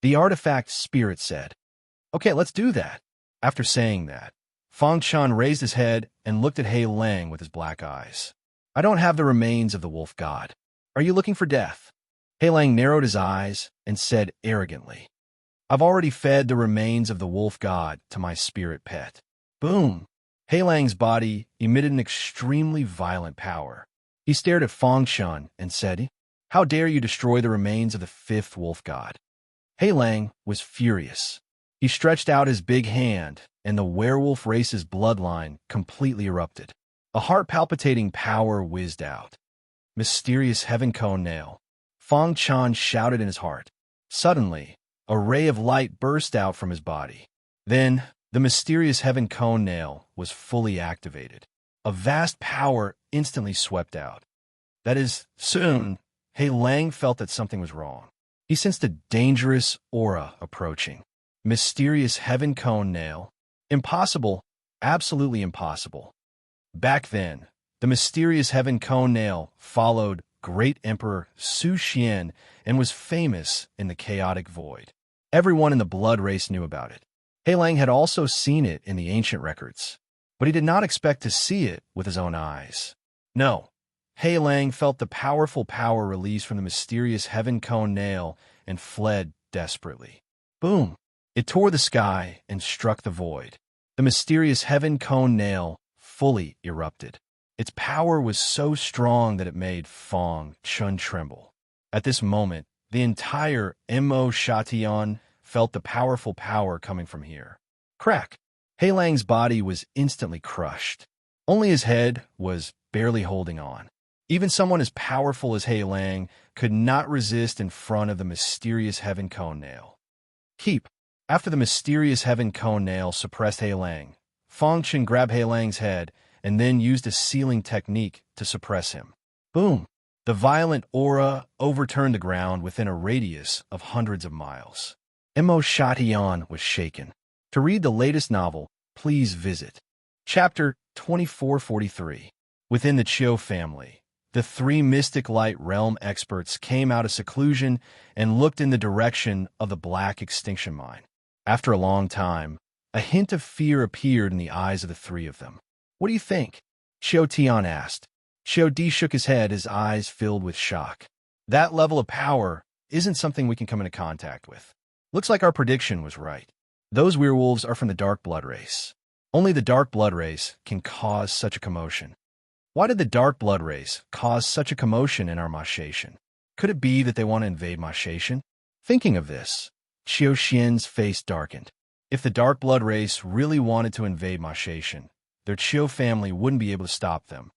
The artifact spirit said. Okay, let's do that. After saying that, Fong Chan raised his head and looked at Hei Lang with his black eyes. I don't have the remains of the wolf god. Are you looking for death? Hei Lang narrowed his eyes and said arrogantly, I've already fed the remains of the wolf god to my spirit pet. Boom! Hei Lang's body emitted an extremely violent power. He stared at Fong Chan and said, How dare you destroy the remains of the fifth wolf god? Hei Lang was furious. He stretched out his big hand, and the werewolf race's bloodline completely erupted. A heart-palpitating power whizzed out. Mysterious heaven cone nail. Fong Chan shouted in his heart. Suddenly, a ray of light burst out from his body. Then, the mysterious heaven cone nail was fully activated. A vast power instantly swept out. That is, soon, Hei Lang felt that something was wrong. He sensed a dangerous aura approaching. Mysterious heaven cone nail. Impossible, absolutely impossible. Back then, the mysterious heaven cone nail followed great Emperor Su Xian and was famous in the chaotic void. Everyone in the blood race knew about it. Hei Lang had also seen it in the ancient records, but he did not expect to see it with his own eyes. No, Hei Lang felt the powerful power released from the mysterious heaven cone nail and fled desperately. Boom! It tore the sky and struck the void. The mysterious heaven cone nail fully erupted. Its power was so strong that it made Fong Chun tremble. At this moment, the entire Mo Shatian felt the powerful power coming from here. Crack! Hei Lang's body was instantly crushed. Only his head was barely holding on. Even someone as powerful as Hei Lang could not resist in front of the mysterious heaven cone nail. Keep! After the mysterious heaven cone nail suppressed Hei Lang, Fong Chen grabbed Hei Lang's head and then used a sealing technique to suppress him. Boom! The violent aura overturned the ground within a radius of hundreds of miles. Mo Shatian was shaken. To read the latest novel, please visit Chapter 2443. Within the Chiu family, the three mystic light realm experts came out of seclusion and looked in the direction of the black extinction mine. After a long time, a hint of fear appeared in the eyes of the three of them. What do you think? Xiao Tian asked. Xiao Di shook his head, his eyes filled with shock. That level of power isn't something we can come into contact with. Looks like our prediction was right. Those werewolves are from the dark blood race. Only the dark blood race can cause such a commotion. Why did the dark blood race cause such a commotion in our Mashation? Could it be that they want to invade Mashation? Thinking of this, Xiao Xian's face darkened. If the dark blood race really wanted to invade Mashation, their Chiu family wouldn't be able to stop them.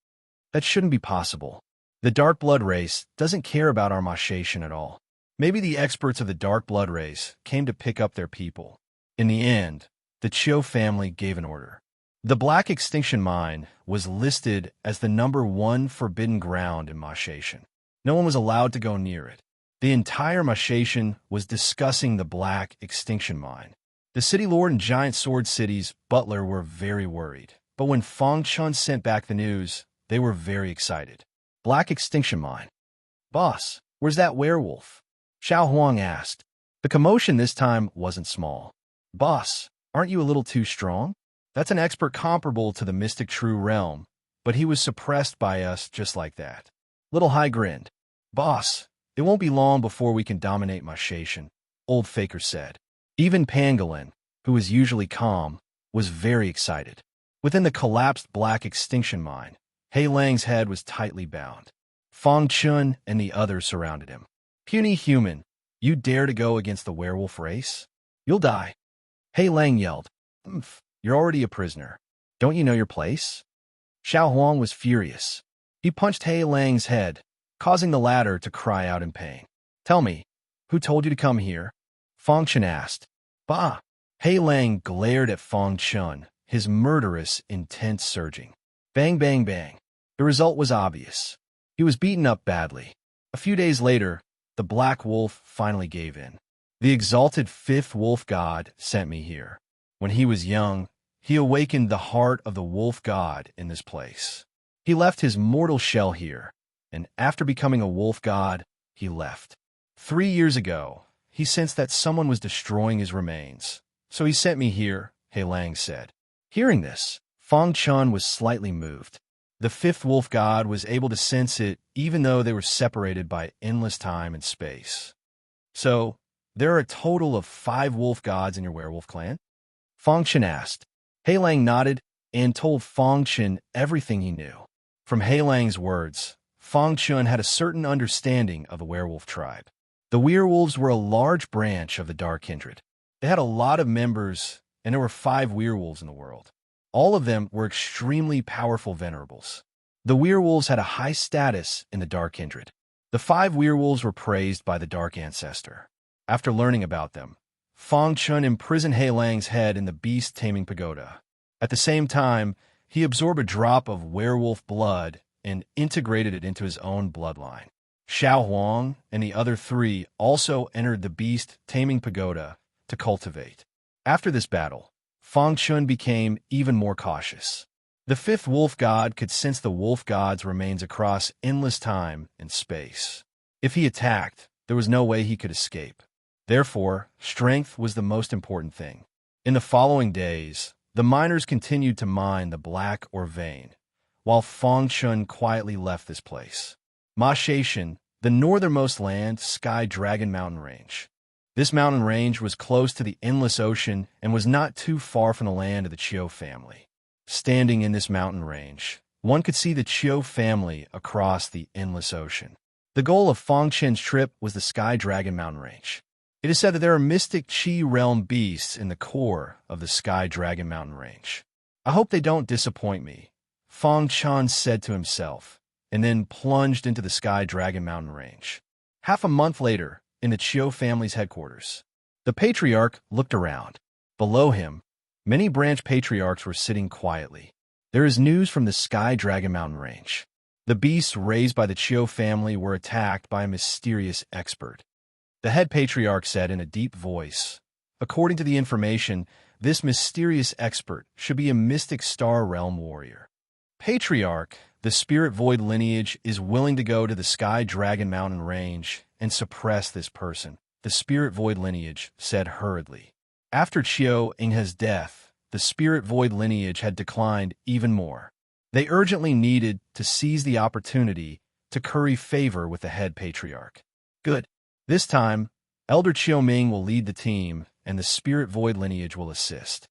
That shouldn't be possible. The dark blood race doesn't care about our Mashation at all. Maybe the experts of the dark blood race came to pick up their people. In the end, the Chiu family gave an order. The Black Extinction Mine was listed as the #1 forbidden ground in Mashation. No one was allowed to go near it. The entire Mashation was discussing the Black Extinction Mine. The city lord and Giant Sword City's butler were very worried, but when Fong Chun sent back the news, they were very excited. Black Extinction Mine. Boss, where's that werewolf? Xiao Huang asked. The commotion this time wasn't small. Boss, aren't you a little too strong? That's an expert comparable to the mystic true realm, but he was suppressed by us just like that. Little Hai grinned. Boss, it won't be long before we can dominate Mashation, Old Faker said. Even Pangolin, who is usually calm, was very excited. Within the collapsed Black Extinction Mine, Hei Lang's head was tightly bound. Fong Chun and the others surrounded him. Puny human, you dare to go against the werewolf race? You'll die. Hei Lang yelled. You're already a prisoner. Don't you know your place? Xiao Huang was furious. He punched He Lang's head, causing the latter to cry out in pain. "Tell me, who told you to come here?" Fang Chun asked. "Bah!" He Lang glared at Fang Chun, his murderous intent surging. Bang, bang, bang. The result was obvious. He was beaten up badly. A few days later, the Black Wolf finally gave in. "The exalted fifth wolf god sent me here. When he was young, he awakened the heart of the wolf god in this place. He left his mortal shell here, and after becoming a wolf god, he left. 3 years ago, he sensed that someone was destroying his remains, so he sent me here," He Lang said. Hearing this, Fang Chun was slightly moved. The fifth wolf god was able to sense it even though they were separated by endless time and space. "So, there are a total of 5 wolf gods in your werewolf clan?" Fang Chun asked. He Lang nodded and told Fang Chun everything he knew. From He Lang's words, Fang Chun had a certain understanding of the werewolf tribe. The werewolves were a large branch of the Dark Kindred. They had a lot of members, and there were 5 werewolves in the world. All of them were extremely powerful venerables. The werewolves had a high status in the Dark Kindred. The 5 werewolves were praised by the Dark Ancestor. After learning about them, Fang Chun imprisoned He Lang's head in the beast-taming pagoda. At the same time, he absorbed a drop of werewolf blood and integrated it into his own bloodline. Xiao Huang and the other 3 also entered the beast-taming pagoda to cultivate. After this battle, Fang Chun became even more cautious. The fifth wolf god could sense the wolf god's remains across endless time and space. If he attacked, there was no way he could escape. Therefore, strength was the most important thing. In the following days, the miners continued to mine the black or vein, while Fang Chun quietly left this place. Ma Shaishan, the northernmost land, Sky Dragon Mountain Range. This mountain range was close to the endless ocean and was not too far from the land of the Chiu family. Standing in this mountain range, one could see the Chiu family across the endless ocean. The goal of Fang Chun's trip was the Sky Dragon Mountain Range. It is said that there are mystic Chi realm beasts in the core of the Sky Dragon Mountain Range. "I hope they don't disappoint me," Fang Chun said to himself, and then plunged into the Sky Dragon Mountain Range. Half a month later, in the Chiu family's headquarters, the patriarch looked around. Below him, many branch patriarchs were sitting quietly. "There is news from the Sky Dragon Mountain Range. The beasts raised by the Chiu family were attacked by a mysterious expert," the head patriarch said in a deep voice. "According to the information, this mysterious expert should be a mystic star realm warrior. Patriarch, the spirit void lineage is willing to go to the Sky Dragon Mountain Range and suppress this person," the spirit void lineage said hurriedly. After Chiu Inghe's death, the spirit void lineage had declined even more. They urgently needed to seize the opportunity to curry favor with the head patriarch. "Good. This time, Elder Chiu Ming will lead the team, and the spirit void lineage will assist."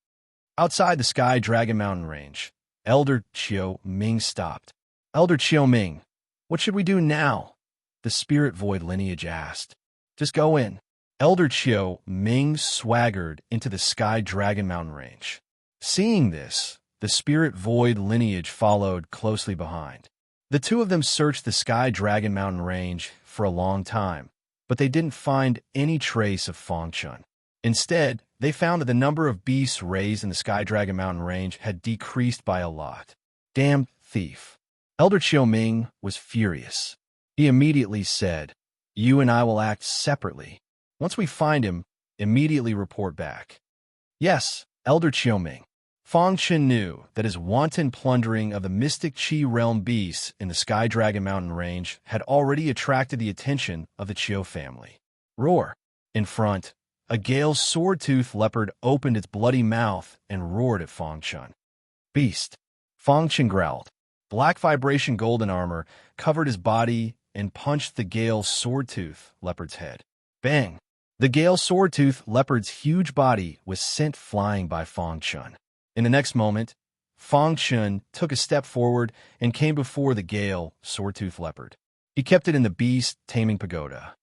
Outside the Sky Dragon Mountain Range, Elder Chiu Ming stopped. "Elder Chiu Ming, what should we do now?" the spirit void lineage asked. "Just go in." Elder Chiu Ming swaggered into the Sky Dragon Mountain Range. Seeing this, the spirit void lineage followed closely behind. The two of them searched the Sky Dragon Mountain Range for a long time, but they didn't find any trace of Fang Chun. Instead, they found that the number of beasts raised in the Sky Dragon Mountain Range had decreased by a lot. "Damn thief." Elder Chiu Ming was furious. He immediately said, "You and I will act separately. Once we find him, immediately report back." "Yes, Elder Chiu Ming." Fang Chun knew that his wanton plundering of the mystic Chi realm beasts in the Sky Dragon Mountain Range had already attracted the attention of the Chiu family. Roar. In front, a Gale sword-toothed leopard opened its bloody mouth and roared at Fang Chun. "Beast." Fang Chun growled. Black vibration golden armor covered his body and punched the Gale sword-toothed leopard's head. Bang! The Gale sword-toothed leopard's huge body was sent flying by Fang Chun. In the next moment, Fang Chun took a step forward and came before the Gale sword-toothed leopard. He kept it in the beast-taming pagoda.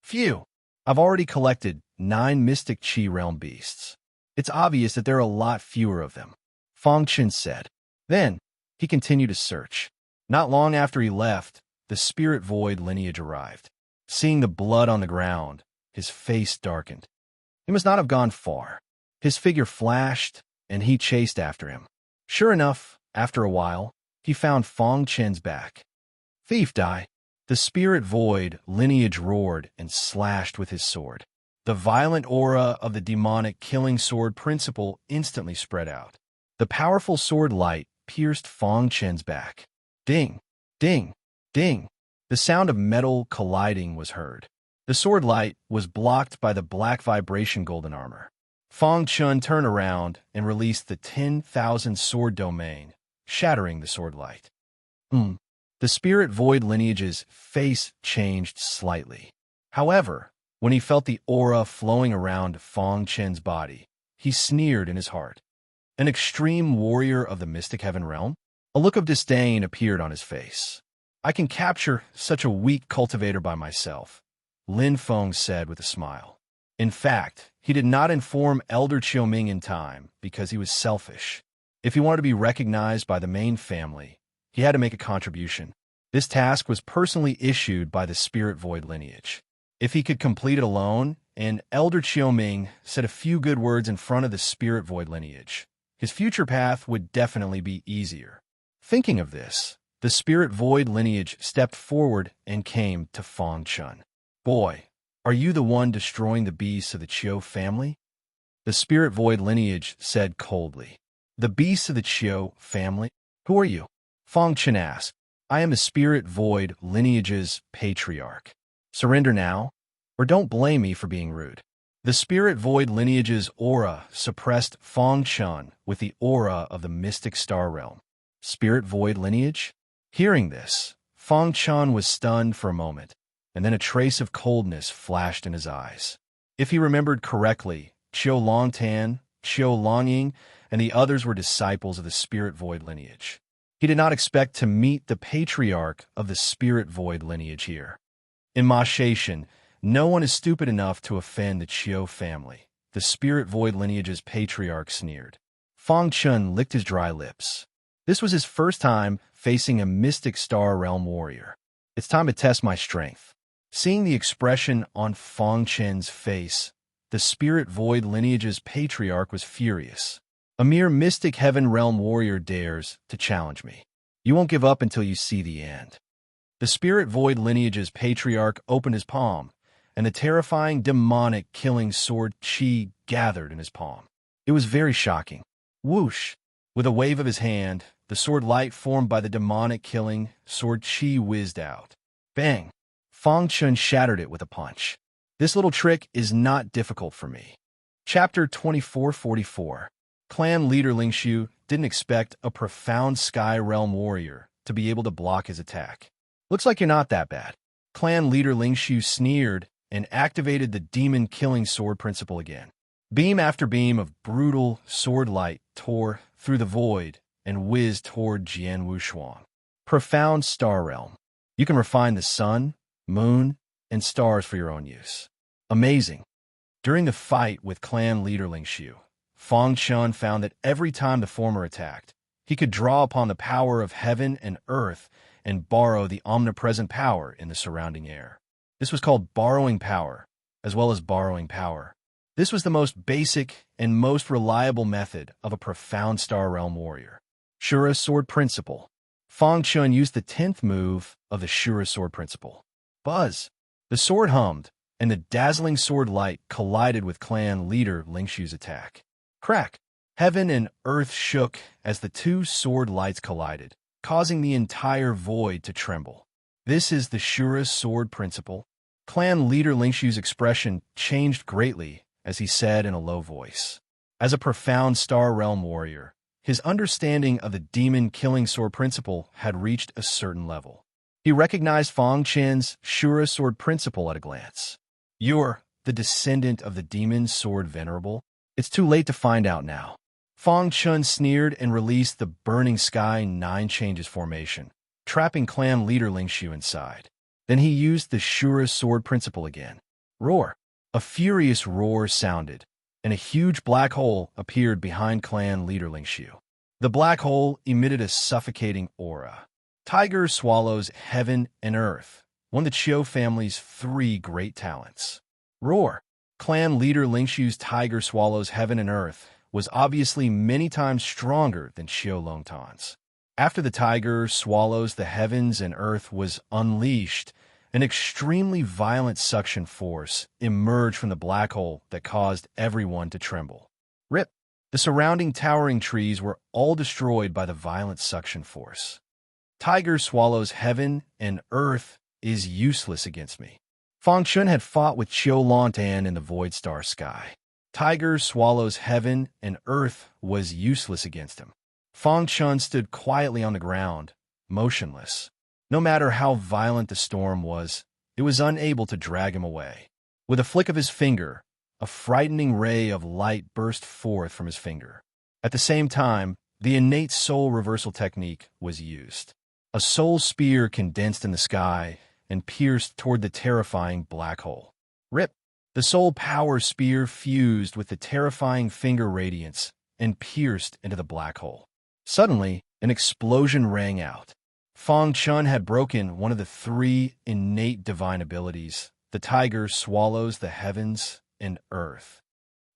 "Phew! I've already collected 9 mystic Chi realm beasts. It's obvious that there are a lot fewer of them," Fang Chun said. Then, he continued to search. Not long after he left, the spirit void lineage arrived. Seeing the blood on the ground, his face darkened. He must not have gone far. His figure flashed, and he chased after him. Sure enough, after a while, he found Fong Chen's back. Thief, die! The spirit void lineage roared and slashed with his sword. The violent aura of the demonic killing sword principle instantly spread out. The powerful sword light pierced Fong Chen's back. Ding! Ding! Ding! The sound of metal colliding was heard. The sword light was blocked by the black vibration golden armor. Fong Chen turned around and released the 10,000 sword domain, shattering the sword light. The spirit void lineage's face changed slightly. However, when he felt the aura flowing around Fong Chen's body, he sneered in his heart. An extreme warrior of the mystic heaven realm? A look of disdain appeared on his face. I can capture such a weak cultivator by myself, Lin Feng said with a smile. In fact, he did not inform Elder Qiuming in time because he was selfish. If he wanted to be recognized by the main family, he had to make a contribution. This task was personally issued by the spirit void lineage. If he could complete it alone, and Elder Qiuming said a few good words in front of the spirit void lineage, his future path would definitely be easier. Thinking of this, the spirit void lineage stepped forward and came to Fong Chen. Boy, are you the one destroying the beasts of the Qiu family? The spirit void lineage said coldly. The beasts of the Qiu family? Who are you? Fong Chen asked. I am the spirit void lineage's patriarch. Surrender now, or don't blame me for being rude. The spirit void lineage's aura suppressed Fong Chen with the aura of the mystic star realm. Spirit void lineage? Hearing this, Fong Chen was stunned for a moment, and then a trace of coldness flashed in his eyes. If he remembered correctly, Qiu Longtan, Qiu Longying, and the others were disciples of the spirit void lineage. He did not expect to meet the patriarch of the spirit void lineage here. In Ma Shaishan, no one is stupid enough to offend the Qiu family. The spirit void lineage's patriarch sneered. Fong Chen licked his dry lips. This was his first time facing a mystic star realm warrior. It's time to test my strength. Seeing the expression on Fong Chen's face, the spirit void lineage's patriarch was furious. A mere mystic heaven realm warrior dares to challenge me. You won't give up until you see the end. The spirit void lineage's patriarch opened his palm, and the terrifying demonic killing sword Qi gathered in his palm. It was very shocking. Whoosh! With a wave of his hand, the sword light formed by the demonic killing sword Qi whizzed out. Bang! Fong Chen shattered it with a punch. This little trick is not difficult for me. Chapter 2444. Clan leader Lingshu didn't expect a profound sky realm warrior to be able to block his attack. Looks like you're not that bad. Clan leader Lingshu sneered and activated the demon killing sword principle again. Beam after beam of brutal sword light tore through the void and whizzed toward Jian Wushuang. Profound star realm. You can refine the sun, moon, and stars for your own use. Amazing. During the fight with clan leader Lingshu, Fong Chen found that every time the former attacked, he could draw upon the power of heaven and earth and borrow the omnipresent power in the surrounding air. This was called borrowing power, as well as borrowing power. This was the most basic and most reliable method of a profound star realm warrior. Shura Sword Principle. Fong Chen used the 10th move of the Shura Sword Principle. Buzz! The sword hummed, and the dazzling sword light collided with clan leader Lingshu's attack. Crack! Heaven and earth shook as the two sword lights collided, causing the entire void to tremble. This is the Shura Sword Principle. Clan leader Lingshu's expression changed greatly as he said in a low voice. As a profound star realm warrior, his understanding of the demon killing sword principle had reached a certain level. He recognized Fong Chen's Shura Sword Principle at a glance. You're the descendant of the demon sword venerable? It's too late to find out now. Fong Chen sneered and released the Burning Sky 9 Changes formation, trapping clan leader Lingshu inside. Then he used the Shura Sword Principle again. Roar! A furious roar sounded, and a huge black hole appeared behind clan leader Lingshu. The black hole emitted a suffocating aura. Tiger swallows heaven and earth, one of the Chiu family's 3 great talents. Roar. Clan leader Lingshu's tiger swallows heaven and earth was obviously many times stronger than Chiu Longtan's. After the tiger swallows the heavens and earth was unleashed, an extremely violent suction force emerged from the black hole that caused everyone to tremble. Rip. The surrounding towering trees were all destroyed by the violent suction force. Tiger swallows heaven and earth is useless against me. Fang Chun had fought with Chiu Lontan in the void star sky. Tiger swallows heaven and earth was useless against him. Fang Chun stood quietly on the ground, motionless. No matter how violent the storm was, it was unable to drag him away. With a flick of his finger, a frightening ray of light burst forth from his finger. At the same time, the innate soul reversal technique was used. A soul spear condensed in the sky and pierced toward the terrifying black hole. Rip! The soul power spear fused with the terrifying finger radiance and pierced into the black hole. Suddenly, an explosion rang out. Fang Chun had broken one of the 3 innate divine abilities. The tiger swallows the heavens and earth.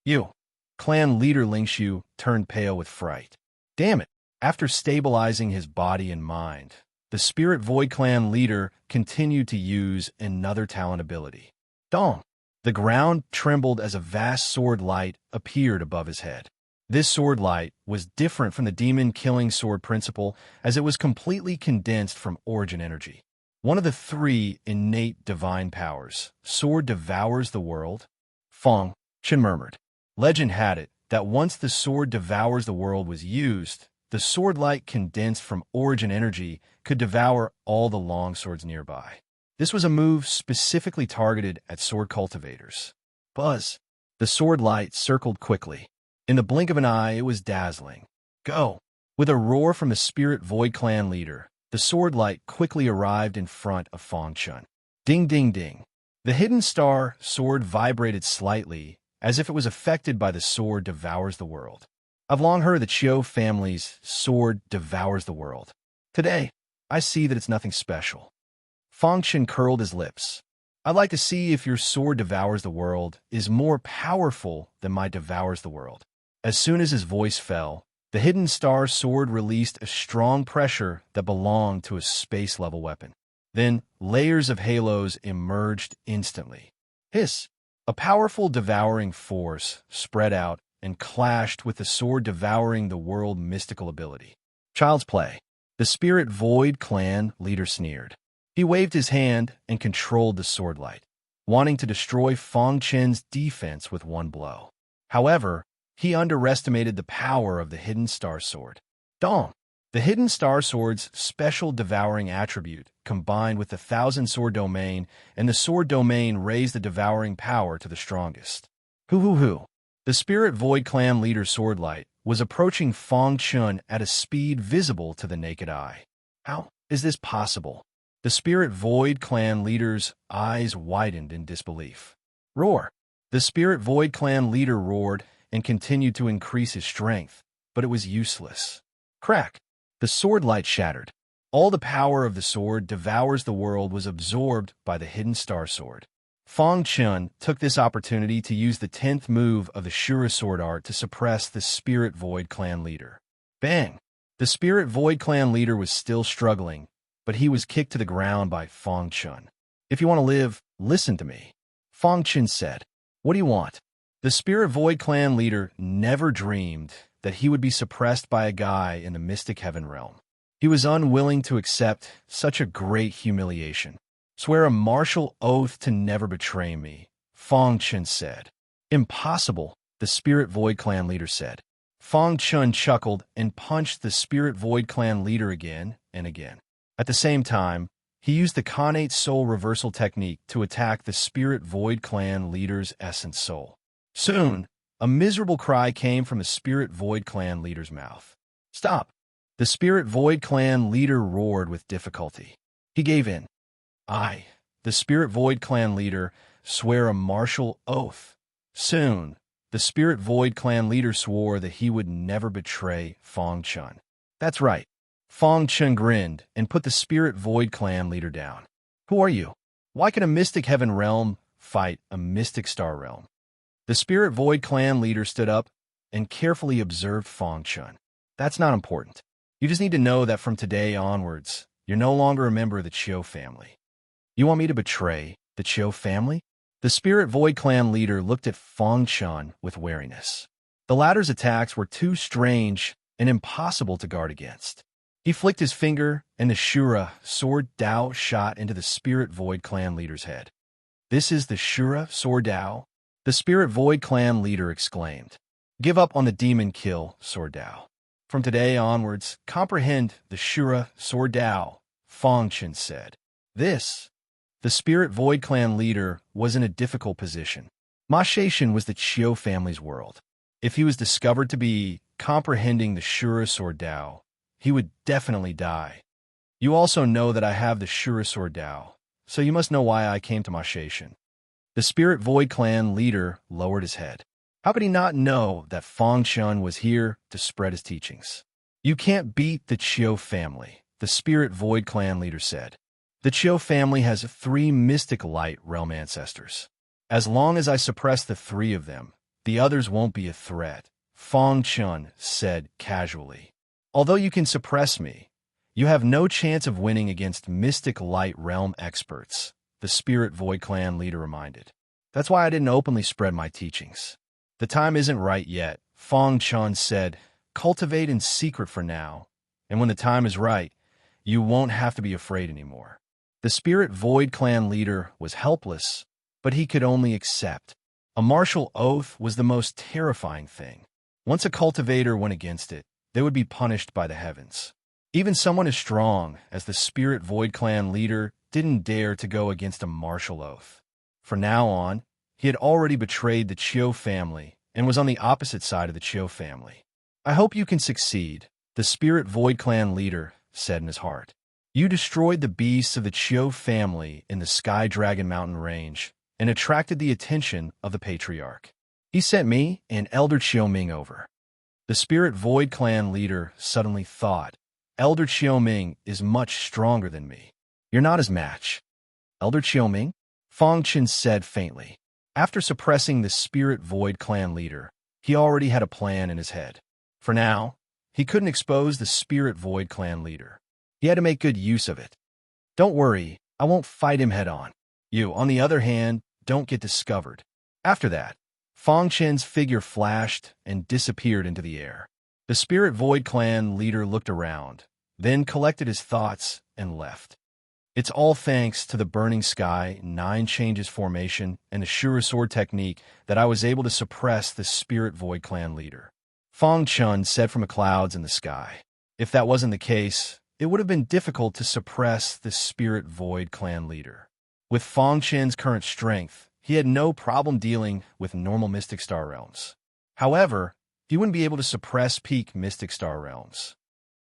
You! Clan leader Lingshu turned pale with fright. Damn it! After stabilizing his body and mind, the Spirit Void Clan leader continued to use another talent ability. Dong! The ground trembled as a vast sword light appeared above his head. This sword light was different from the demon-killing sword principle as it was completely condensed from origin energy. One of the 3 innate divine powers, sword devours the world. Fang Chun murmured. Legend had it that once the sword devours the world was used, the sword light condensed from origin energy could devour all the long swords nearby. This was a move specifically targeted at sword cultivators. Buzz! The sword light circled quickly. In the blink of an eye, it was dazzling. Go! With a roar from the Spirit Void Clan leader, the sword light quickly arrived in front of Fang Chun. Ding ding ding. The hidden star sword vibrated slightly, as if it was affected by the sword devours the world. I've long heard the Chiu family's sword devours the world. Today, I see that it's nothing special. Fang Chun curled his lips. I'd like to see if your sword devours the world is more powerful than my devours the world. As soon as his voice fell, the hidden star sword released a strong pressure that belonged to a space-level weapon. Then, layers of halos emerged instantly. Hiss! A powerful devouring force spread out and clashed with the sword devouring the world mystical ability. Child's play. The Spirit Void Clan leader sneered. He waved his hand and controlled the sword light, wanting to destroy Fang Chun's defense with one blow. However, he underestimated the power of the Hidden Star Sword. Dong! The Hidden Star Sword's special devouring attribute combined with the Thousand Sword Domain, and the Sword Domain raised the devouring power to the strongest. Hoo! The Spirit Void Clan leader's sword light was approaching Fang Chun at a speed visible to the naked eye. How is this possible? The Spirit Void Clan leader's eyes widened in disbelief. Roar! The Spirit Void Clan leader roared and continued to increase his strength, but it was useless. Crack! The sword light shattered. All the power of the sword devours the world was absorbed by the Hidden Star Sword. Fang Chun took this opportunity to use the 10th move of the Shura sword art to suppress the Spirit Void Clan leader. Bang! The Spirit Void Clan leader was still struggling, but he was kicked to the ground by Fang Chun. If you want to live, listen to me, Fang Chun said. What do you want? The Spirit Void Clan leader never dreamed that he would be suppressed by a guy in the Mystic Heaven realm. He was unwilling to accept such a great humiliation. Swear a martial oath to never betray me, Fang Chun said. Impossible, the Spirit Void Clan leader said. Fang Chun chuckled and punched the Spirit Void Clan leader again and again. At the same time, he used the Khanate Soul Reversal technique to attack the Spirit Void Clan leader's essence soul. Soon, a miserable cry came from the Spirit Void Clan leader's mouth. Stop! The Spirit Void Clan leader roared with difficulty. He gave in. The Spirit Void Clan leader, swear a martial oath. Soon, the Spirit Void Clan leader swore that he would never betray Fang Chun. That's right. Fong Chun grinned and put the Spirit Void clan leader down. Who are you? Why can a mystic heaven realm fight a mystic star realm? The Spirit Void clan leader stood up and carefully observed Fong Chun. That's not important. You just need to know that from today onwards, you're no longer a member of the Chiu family. You want me to betray the Chiu family? The Spirit Void clan leader looked at Fong Chun with wariness. The latter's attacks were too strange and impossible to guard against. He flicked his finger, and the Shura sword Dao shot into the Spirit Void clan leader's head. This is the Shura sword Dao? The Spirit Void clan leader exclaimed. Give up on the demon kill, sword Dao. From today onwards, comprehend the Shura sword Dao, Fong Chun said. The Spirit Void clan leader was in a difficult position. Ma Shaishan was the Chiu family's world. If he was discovered to be comprehending the Shura sword Dao, he would definitely die. You also know that I have the Shura sword Dao, so you must know why I came to Ma Shaishan. The Spirit Void clan leader lowered his head. How could he not know that Fong Chun was here to spread his teachings? You can't beat the Chiu family, the Spirit Void clan leader said. The Chiu family has 3 mystic light realm ancestors. As long as I suppress the 3 of them, the others won't be a threat, Fong Chun said casually. Although you can suppress me, you have no chance of winning against mystic light realm experts, the Spirit Void clan leader reminded. That's why I didn't openly spread my teachings. The time isn't right yet, Fong Chun said. Cultivate in secret for now, and when the time is right, you won't have to be afraid anymore. The Spirit Void clan leader was helpless, but he could only accept. A martial oath was the most terrifying thing. Once a cultivator went against it, they would be punished by the heavens. Even someone as strong as the Spirit Void clan leader didn't dare to go against a martial oath. From now on, he had already betrayed the Chiu family and was on the opposite side of the Chiu family. I hope you can succeed, the Spirit Void clan leader said in his heart. You destroyed the beasts of the Chiu family in the Sky Dragon Mountain range and attracted the attention of the patriarch. He sent me and Elder Chiu Ming over. The Spirit Void clan leader suddenly thought, Elder Chiu Ming is much stronger than me. You're not his match. Elder Chiu Ming? Fong Chun said faintly. After suppressing the Spirit Void clan leader, he already had a plan in his head. For now, he couldn't expose the Spirit Void clan leader. He had to make good use of it. Don't worry, I won't fight him head-on. You, on the other hand, don't get discovered. After that, Fong Chun's figure flashed and disappeared into the air. The Spirit Void clan leader looked around, then collected his thoughts and left. It's all thanks to the Burning Sky 9 Changes formation and the Shura Sword technique that I was able to suppress the Spirit Void clan leader. Fong Chun said from the clouds in the sky. If that wasn't the case, it would have been difficult to suppress the Spirit Void clan leader. With Fong Chun's current strength, he had no problem dealing with normal Mystic Star realms. However, he wouldn't be able to suppress peak Mystic Star realms.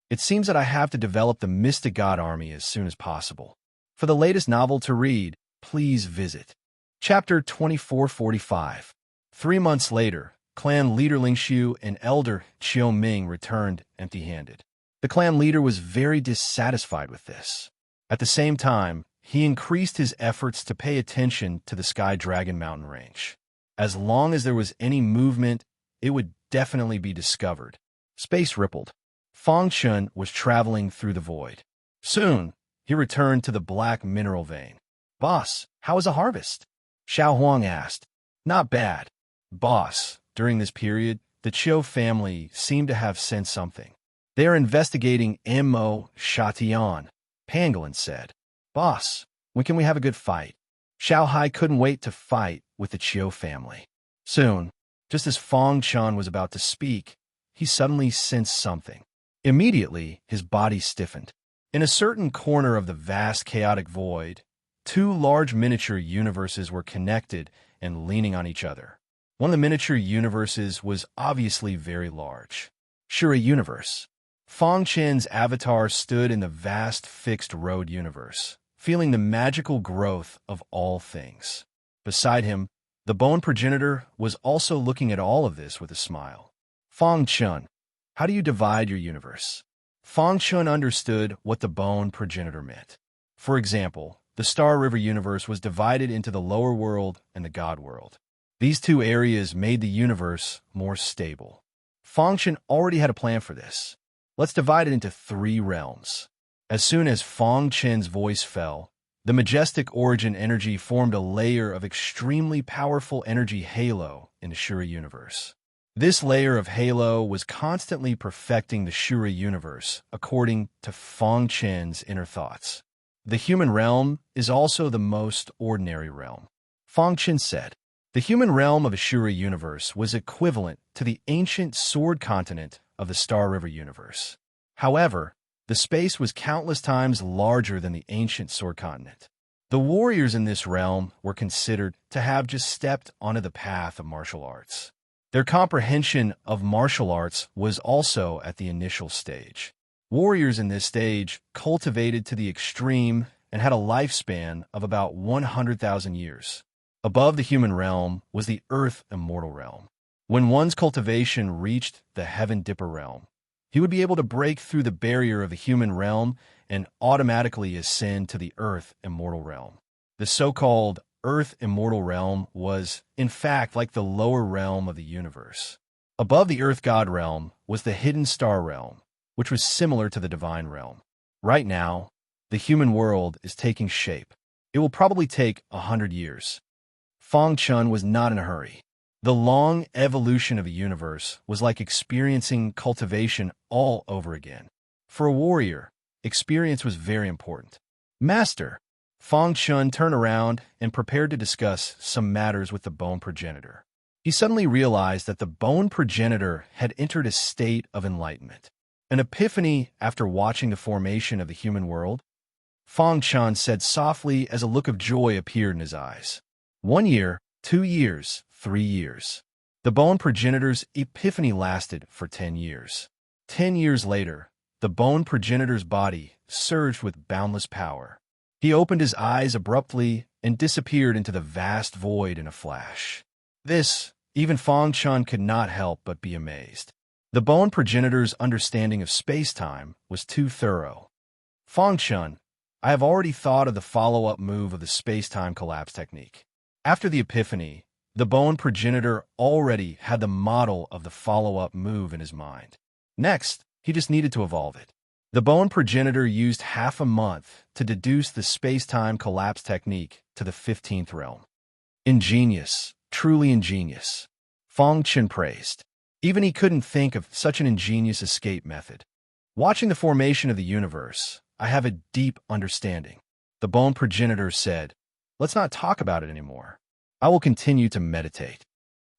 It seems that I have to develop the Mystic God Army as soon as possible. For the latest novel to read, please visit Chapter 2445. 3 months later, clan leader Ling Xiu and elder Chiu Ming returned empty-handed. The clan leader was very dissatisfied with this. At the same time, he increased his efforts to pay attention to the Sky Dragon Mountain range. As long as there was any movement, it would definitely be discovered. Space rippled. Fong Chun was traveling through the void. Soon, he returned to the black mineral vein. Boss, how is the harvest? Xiao Huang asked. Not bad. Boss, during this period, the Chiu family seemed to have sensed something. They are investigating M.O. Shatian, Pangolin said. Boss, when can we have a good fight? Xiao Hai couldn't wait to fight with the Chiu family. Soon, just as Fong Chun was about to speak, he suddenly sensed something. Immediately, his body stiffened. In a certain corner of the vast chaotic void, 2 large miniature universes were connected and leaning on each other. One of the miniature universes was obviously very large. Shura universe. Fong Chun's avatar stood in the vast fixed road universe, feeling the magical growth of all things. Beside him, the bone progenitor was also looking at all of this with a smile. Fong Chun, how do you divide your universe? Fang Chun understood what the bone progenitor meant. For example, the Star River universe was divided into the lower world and the God world. These two areas made the universe more stable. Fang Chun already had a plan for this. Let's divide it into 3 realms. As soon as Fang Chen's voice fell, the majestic origin energy formed a layer of extremely powerful energy halo in the Shura universe. This layer of halo was constantly perfecting the Shura universe, according to Fang Chen's inner thoughts. The human realm is also the most ordinary realm. Fang Chen said, the human realm of the Shura universe was equivalent to the ancient sword continent of the Star River universe. However, the space was countless times larger than the ancient sword continent. The warriors in this realm were considered to have just stepped onto the path of martial arts. Their comprehension of martial arts was also at the initial stage. Warriors in this stage cultivated to the extreme and had a lifespan of about 100,000 years. Above the human realm was the earth immortal realm. When one's cultivation reached the heaven dipper realm, he would be able to break through the barrier of the human realm and automatically ascend to the earth immortal realm. The so-called earth immortal realm was, in fact, like the lower realm of the universe. Above the earth god realm was the hidden star realm, which was similar to the divine realm. Right now, the human world is taking shape. It will probably take 100 years. Fang Chun was not in a hurry. The long evolution of a universe was like experiencing cultivation all over again. For a warrior, experience was very important. Master, Fang Chun turned around and prepared to discuss some matters with the bone progenitor. He suddenly realized that the bone progenitor had entered a state of enlightenment, an epiphany after watching the formation of the human world. Fang Chun said softly as a look of joy appeared in his eyes. 1 year, 2 years, 3 years. The bone progenitor's epiphany lasted for 10 years. 10 years later, the bone progenitor's body surged with boundless power. He opened his eyes abruptly and disappeared into the vast void in a flash. This, even Fang Chun could not help but be amazed. The bone progenitor's understanding of space-time was too thorough. Fang Chun, I have already thought of the follow-up move of the space-time collapse technique. After the epiphany, the bone progenitor already had the model of the follow-up move in his mind. Next, he just needed to evolve it. The bone progenitor used half a month to deduce the space-time collapse technique to the 15th realm. Ingenious, truly ingenious. Fang Chun praised. Even he couldn't think of such an ingenious escape method. Watching the formation of the universe, I have a deep understanding. The bone progenitor said, let's not talk about it anymore. I will continue to meditate.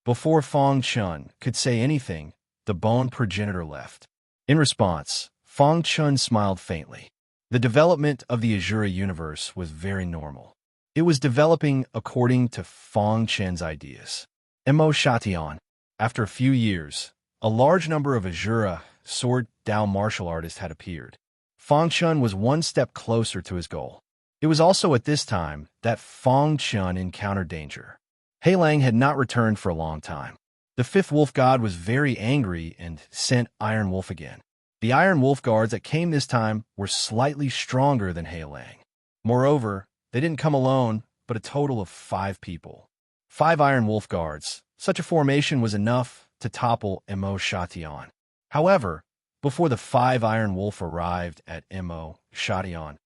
Before Fang Chun could say anything, the bone progenitor left. In response, Fang Chun smiled faintly. The development of the Azura universe was very normal. It was developing according to Fang Chen's ideas. Mo Shatian. After a few years, a large number of Azura sword Dao martial artists had appeared. Fang Chun was one step closer to his goal. It was also at this time that Fang Chun encountered danger. He Lang had not returned for a long time. The fifth wolf god was very angry and sent Iron Wolf again. The Iron Wolf guards that came this time were slightly stronger than He Lang. Moreover, they didn't come alone, but a total of 5 people. 5 Iron Wolf guards. Such a formation was enough to topple Mo Shatian. However, before the 5 Iron Wolf arrived at Mo Shatian,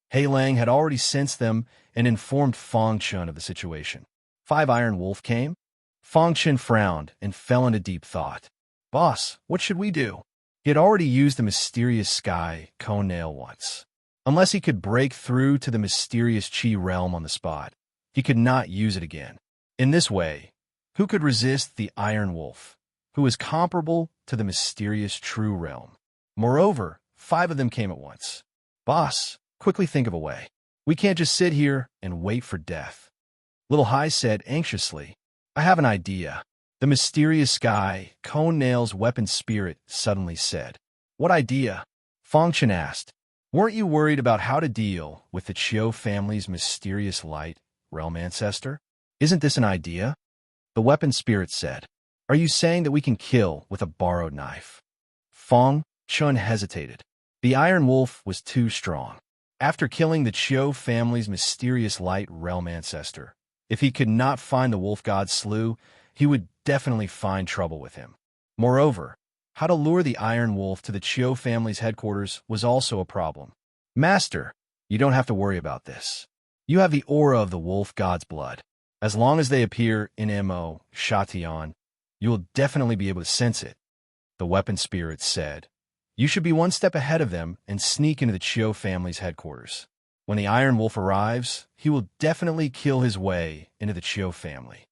He Lang had already sensed them and informed Fang Chun of the situation. 5 Iron Wolf came? Fang Chun frowned and fell into deep thought. Boss, what should we do? He had already used the mysterious sky cone nail once. Unless he could break through to the mysterious Chi realm on the spot, he could not use it again. In this way, who could resist the Iron Wolf, who was comparable to the mysterious True realm? Moreover, 5 of them came at once. Boss, quickly think of a way. We can't just sit here and wait for death. Little Hai said anxiously, I have an idea. The mysterious sky, Cone Nail's weapon spirit, suddenly said. What idea? Fang Chun asked. Weren't you worried about how to deal with the Chiu family's mysterious light realm ancestor? Isn't this an idea? The weapon spirit said. Are you saying that we can kill with a borrowed knife? Fang Chun hesitated. The Iron Wolf was too strong. After killing the Chiu family's mysterious light realm ancestor, if he could not find the wolf god Slew, he would definitely find trouble with him. Moreover, how to lure the Iron Wolf to the Chiu family's headquarters was also a problem. Master, you don't have to worry about this. You have the aura of the wolf god's blood. As long as they appear in Mo Shation, you will definitely be able to sense it, the weapon spirit said. You should be one step ahead of them and sneak into the Chiu family's headquarters. When the Iron Wolf arrives, he will definitely kill his way into the Chiu family.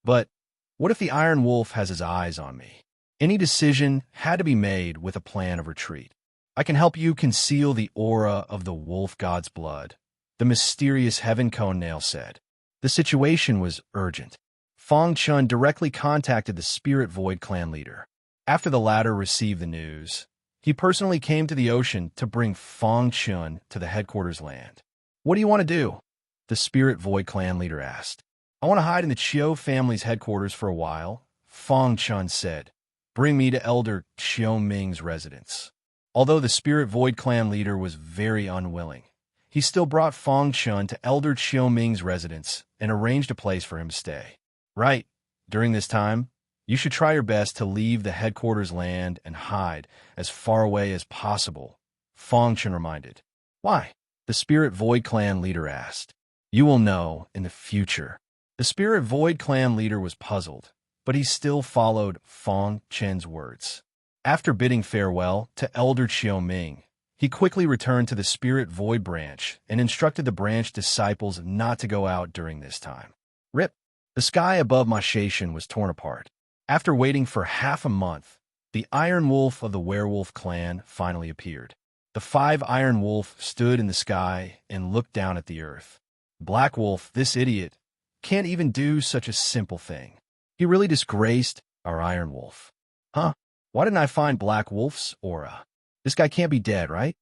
But what if the Iron Wolf has his eyes on me? Any decision had to be made with a plan of retreat. I can help you conceal the aura of the wolf god's blood, the mysterious Heaven Cone Nail said. The situation was urgent. Fong Chun directly contacted the Spirit Void clan leader. After the latter received the news, he personally came to the ocean to bring Fong Chun to the headquarters land. What do you want to do? The Spirit Void clan leader asked. I want to hide in the Chiu family's headquarters for a while, Fong Chun said. Bring me to Elder Chiu Ming's residence. Although the Spirit Void clan leader was very unwilling, he still brought Fong Chun to Elder Chiu Ming's residence and arranged a place for him to stay. Right, during this time, you should try your best to leave the headquarters land and hide as far away as possible, Fong Chun reminded. Why? The Spirit Void clan leader asked. You will know in the future. The Spirit Void clan leader was puzzled, but he still followed Fong Chun's words. After bidding farewell to Elder Chiu Ming, he quickly returned to the Spirit Void branch and instructed the branch disciples not to go out during this time. Rip. The sky above my station was torn apart. After waiting for half a month, the Iron Wolf of the Werewolf clan finally appeared. The 5 Iron Wolf stood in the sky and looked down at the earth. Black Wolf, this idiot, can't even do such a simple thing. He really disgraced our Iron Wolf. Huh? Why didn't I find Black Wolf's aura? This guy can't be dead, right?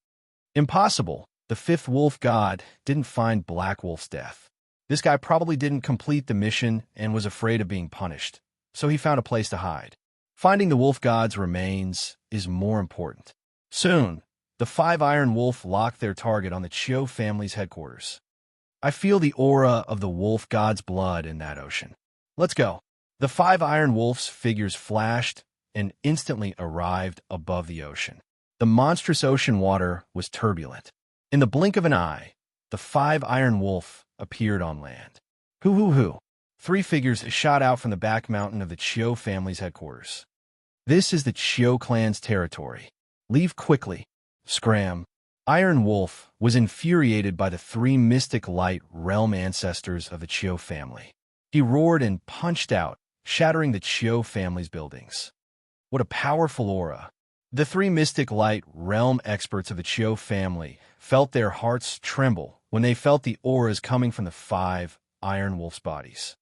Impossible. The 5th Wolf God didn't find Black Wolf's death. This guy probably didn't complete the mission and was afraid of being punished, so he found a place to hide. Finding the Wolf God's remains is more important. Soon, the 5 Iron Wolf locked their target on the Chiu family's headquarters. I feel the aura of the Wolf God's blood in that ocean. Let's go. The 5 Iron Wolf's figures flashed and instantly arrived above the ocean. The monstrous ocean water was turbulent. In the blink of an eye, the 5 Iron Wolf appeared on land. Hoo. 3 figures shot out from the back mountain of the Chiu family's headquarters. This is the Chiu clan's territory. Leave quickly. Scram. Iron Wolf was infuriated by the 3 mystic light realm ancestors of the Chiu family. He roared and punched out, shattering the Chiu family's buildings. What a powerful aura. The 3 mystic light realm experts of the Chiu family felt their hearts tremble when they felt the auras coming from the 5 Iron Wolf's bodies.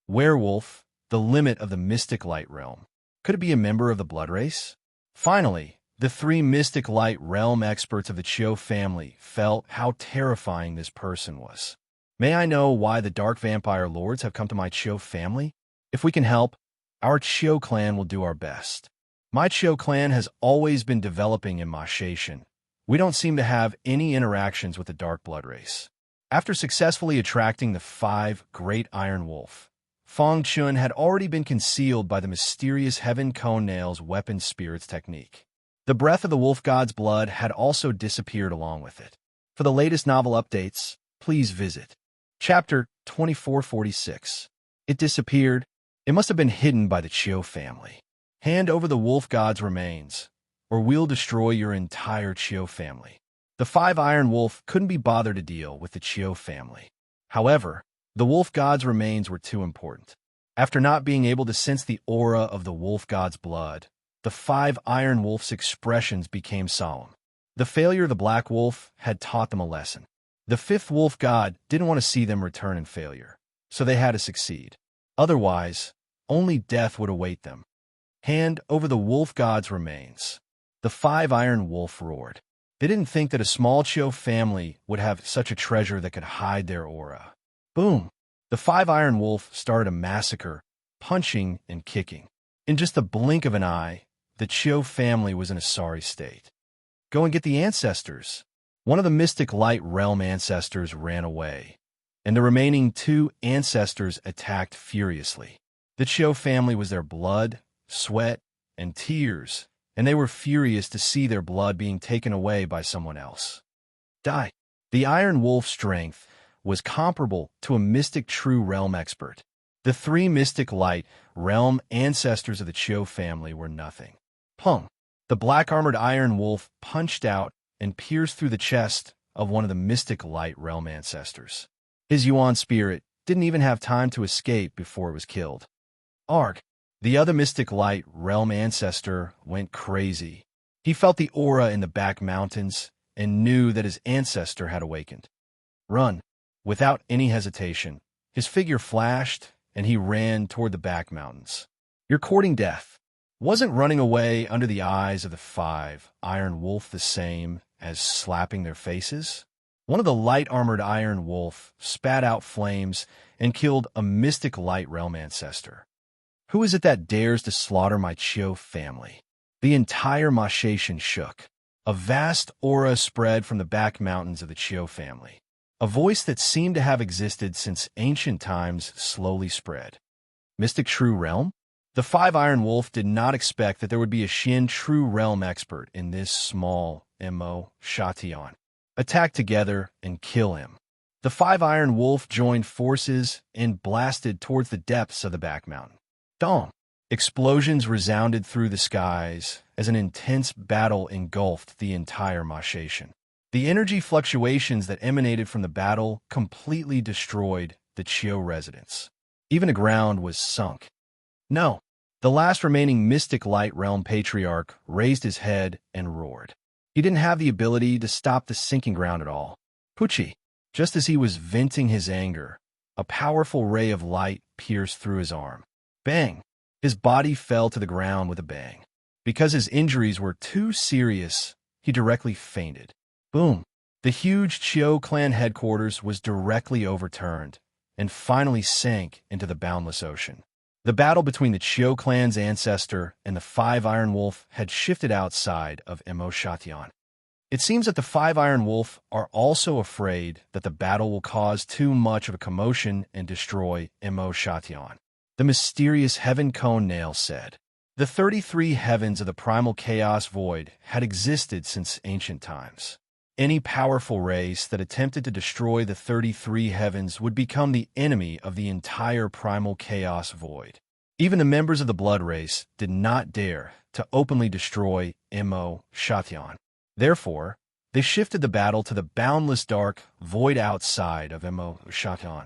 Werewolf, the limit of the mystic light realm. Could it be a member of the blood race? Finally, the 3 mystic light realm experts of the Chiu family felt how terrifying this person was. May I know why the dark vampire lords have come to my Chiu family? If we can help, our Chiu clan will do our best. My Chiu clan has always been developing in Ma Station. We don't seem to have any interactions with the dark blood race. After successfully attracting the 5 Great Iron Wolf, Fong Chun had already been concealed by the mysterious Heaven Cone Nail's weapon spirits technique. The breath of the wolf god's blood had also disappeared along with it. For the latest novel updates, please visit Chapter 2446. It disappeared. It must have been hidden by the Chiu family. Hand over the wolf god's remains, or we'll destroy your entire Chiu family. The 5 Iron Wolf couldn't be bothered to deal with the Chiu family. However, the wolf god's remains were too important. After not being able to sense the aura of the wolf god's blood, the 5 Iron Wolf's expressions became solemn. The failure of the Black Wolf had taught them a lesson. The 5th Wolf God didn't want to see them return in failure, so they had to succeed. Otherwise, only death would await them. Hand over the wolf god's remains. The 5 Iron Wolf roared. They didn't think that a small Chiu family would have such a treasure that could hide their aura. Boom! The 5 Iron Wolf started a massacre, punching and kicking. In just the blink of an eye, the Chiu family was in a sorry state. Go and get the ancestors. One of the mystic light realm ancestors ran away, and the remaining two ancestors attacked furiously. The Cho family was their blood, sweat, and tears, and they were furious to see their blood being taken away by someone else. Die. The Iron Wolf's strength was comparable to a mystic true realm expert. The three mystic light realm ancestors of the Cho family were nothing. Pung. The black-armored Iron Wolf punched out and pierced through the chest of one of the mystic light realm ancestors. His Yuan spirit didn't even have time to escape before it was killed. Arg. The other mystic light realm ancestor went crazy. He felt the aura in the back mountains and knew that his ancestor had awakened. Run. Without any hesitation, his figure flashed and he ran toward the back mountains. You're courting death. Wasn't running away under the eyes of the five Iron Wolf the same as slapping their faces? One of the light-armored Iron Wolf spat out flames and killed a mystic light realm ancestor. Who is it that dares to slaughter my Cho family? The entire Mashation shook. A vast aura spread from the back mountains of the Cho family. A voice that seemed to have existed since ancient times slowly spread. Mystic True Realm? The five Iron Wolf did not expect that there would be a Shin True Realm expert in this small Mo Shation. Attack together and kill him. The five Iron Wolf joined forces and blasted towards the depths of the back mountain. Dong! Explosions resounded through the skies as an intense battle engulfed the entire Mashation. The energy fluctuations that emanated from the battle completely destroyed the Cho residents. Even the ground was sunk. No. The last remaining Mystic Light Realm Patriarch raised his head and roared. He didn't have the ability to stop the sinking ground at all. Pucci. Just as he was venting his anger, a powerful ray of light pierced through his arm. Bang! His body fell to the ground with a bang. Because his injuries were too serious, he directly fainted. Boom! The huge Cho clan headquarters was directly overturned and finally sank into the boundless ocean. The battle between the Cho clan's ancestor and the five Iron Wolf had shifted outside of Mo Shation. It seems that the five Iron Wolf are also afraid that the battle will cause too much of a commotion and destroy Mo Shation. The mysterious Heaven Cone Nail said. The 33 heavens of the primal chaos void had existed since ancient times. Any powerful race that attempted to destroy the 33 heavens would become the enemy of the entire primal chaos void. Even the members of the blood race did not dare to openly destroy Mo Shation. Therefore, they shifted the battle to the boundless dark void outside of Mo Shation.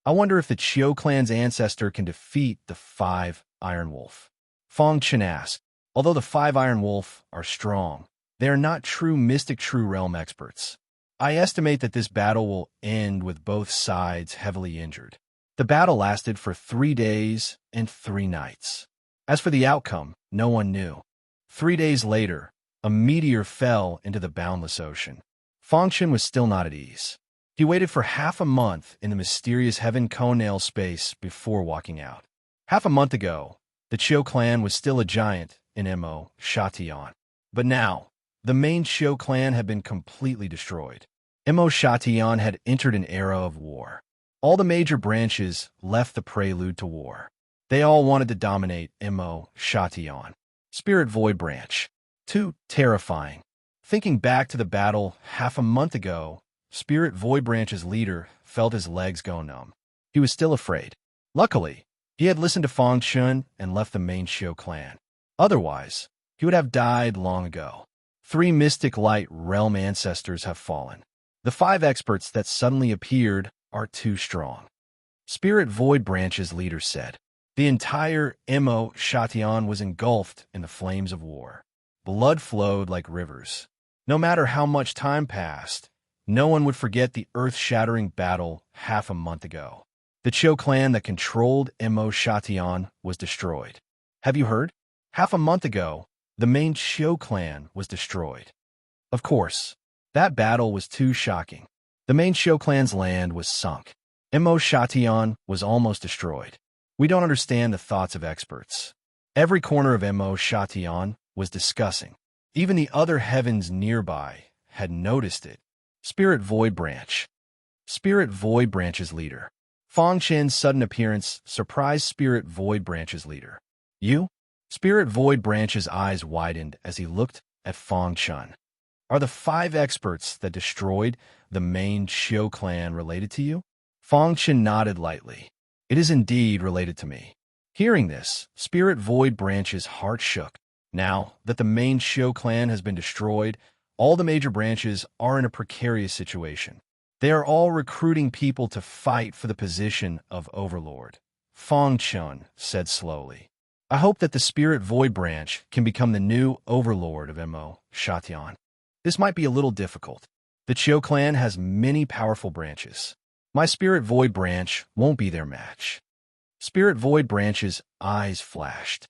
I wonder if the Cho clan's ancestor can defeat the five Iron Wolf. Fong Chen asked. Although the five Iron Wolf are strong, they are not true mystic true realm experts. I estimate that this battle will end with both sides heavily injured. The battle lasted for 3 days and 3 nights. As for the outcome, no one knew. 3 days later, a meteor fell into the boundless ocean. Fong Chen was still not at ease. He waited for half a month in the mysterious Heaven Cone Nail space before walking out. Half a month ago, the Cho clan was still a giant in Mo Shation. But now, the main Cho clan had been completely destroyed. Mo Shation had entered an era of war. All the major branches left the prelude to war. They all wanted to dominate Mo Shation. Spirit Void Branch. Too terrifying. Thinking back to the battle half a month ago, Spirit Void Branch's leader felt his legs go numb. He was still afraid. Luckily, he had listened to Fong Chun and left the main Cho clan. Otherwise, he would have died long ago. 3 mystic light realm ancestors have fallen. The 5 experts that suddenly appeared are too strong. Spirit Void Branch's leader said. The entire Mo Shation was engulfed in the flames of war. Blood flowed like rivers. No matter how much time passed, no one would forget the earth-shattering battle half a month ago. The Cho clan that controlled Mo Shation was destroyed. Have you heard? Half a month ago, the main Cho clan was destroyed. Of course, that battle was too shocking. The main Cho clan's land was sunk. Mo Shation was almost destroyed. We don't understand the thoughts of experts. Every corner of Mo Shation was discussing. Even the other heavens nearby had noticed it. Spirit Void Branch. Spirit Void Branch's leader. Fong Chen's sudden appearance surprised Spirit Void Branch's leader. You? Spirit Void Branch's eyes widened as he looked at Fong Chen. Are the 5 experts that destroyed the main Qiu clan related to you? Fong Chen nodded lightly. It is indeed related to me. Hearing this, Spirit Void Branch's heart shook. Now that the main Qiu clan has been destroyed, all the major branches are in a precarious situation. They are all recruiting people to fight for the position of Overlord. Fong Chen said slowly. I hope that the Spirit Void Branch can become the new Overlord of Mo Shatian. This might be a little difficult. The Qiu clan has many powerful branches. My Spirit Void Branch won't be their match. Spirit Void Branch's eyes flashed.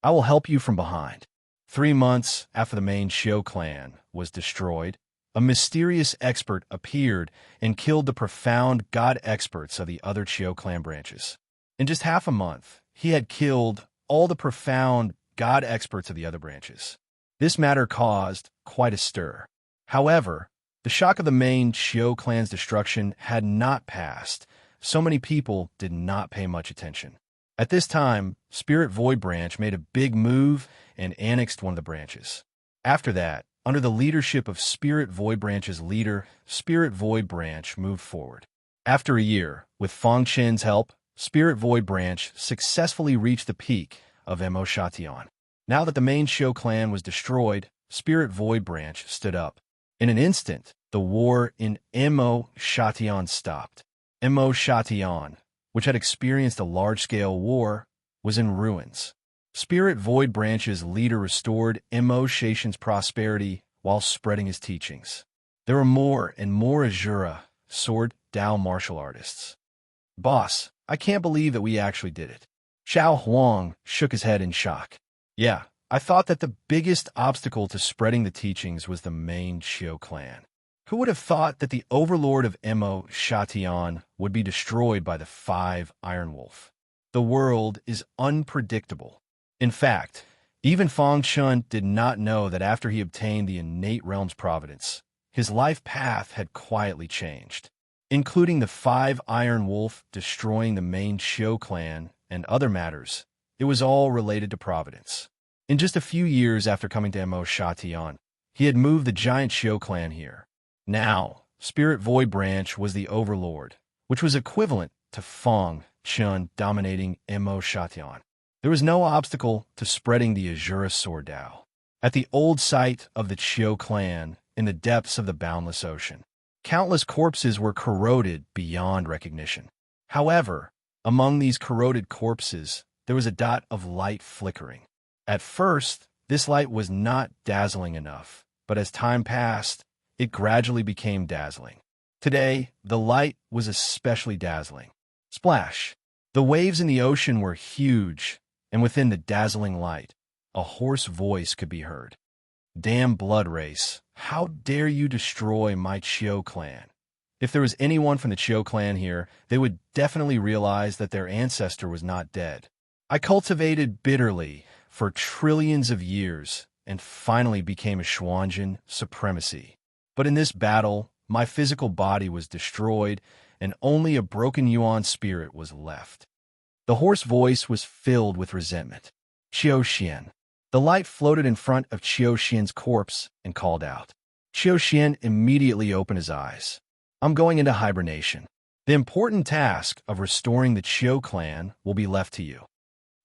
I will help you from behind. 3 months after the main Qiu clan was destroyed, a mysterious expert appeared and killed the profound god experts of the other Qiu clan branches. In just half a month, he had killed all the profound god experts of the other branches. This matter caused quite a stir. However, the shock of the main Qiu clan's destruction had not passed. So many people did not pay much attention. At this time, Spirit Void Branch made a big move and annexed one of the branches. After that, under the leadership of Spirit Void Branch's leader, Spirit Void Branch moved forward. After a year, with Fong Chen's help, Spirit Void Branch successfully reached the peak of Mo Shatian. Now that the main Qiu clan was destroyed, Spirit Void Branch stood up. In an instant, the war in Mo Shatian stopped. Mo Shatian, which had experienced a large-scale war, was in ruins. Spirit Void Branch's leader restored Mo Shatian's prosperity while spreading his teachings. There were more and more Azura, sword, Dao martial artists. Boss, I can't believe that we actually did it. Xiao Huang shook his head in shock. Yeah, I thought that the biggest obstacle to spreading the teachings was the main Qiu clan. Who would have thought that the overlord of Mo Shatian would be destroyed by the 5 Iron Wolf? The world is unpredictable. In fact, even Fong Chen did not know that after he obtained the innate realm's providence, his life path had quietly changed, including the 5 Iron Wolf destroying the main Qiu clan and other matters. It was all related to providence. In just a few years after coming to Mo Shatian, he had moved the giant Qiu clan here. Now, Spirit Void Branch was the overlord, which was equivalent to Fong Chen dominating Mo Shatian. There was no obstacle to spreading the Azura Sword Dao. At the old site of the Qiu clan, in the depths of the boundless ocean, countless corpses were corroded beyond recognition. However, among these corroded corpses, there was a dot of light flickering. At first, this light was not dazzling enough, but as time passed, it gradually became dazzling. Today, the light was especially dazzling. Splash! The waves in the ocean were huge, and within the dazzling light, a hoarse voice could be heard. Damn blood race, how dare you destroy my Qiu clan? If there was anyone from the Qiu clan here, they would definitely realize that their ancestor was not dead. I cultivated bitterly for trillions of years and finally became a Xuanjin supremacy. But in this battle, my physical body was destroyed and only a broken Yuan spirit was left. The hoarse voice was filled with resentment. Qiu Xian. The light floated in front of Qiu Xian's corpse and called out. Qiu Xian immediately opened his eyes. I'm going into hibernation. The important task of restoring the Qiu clan will be left to you.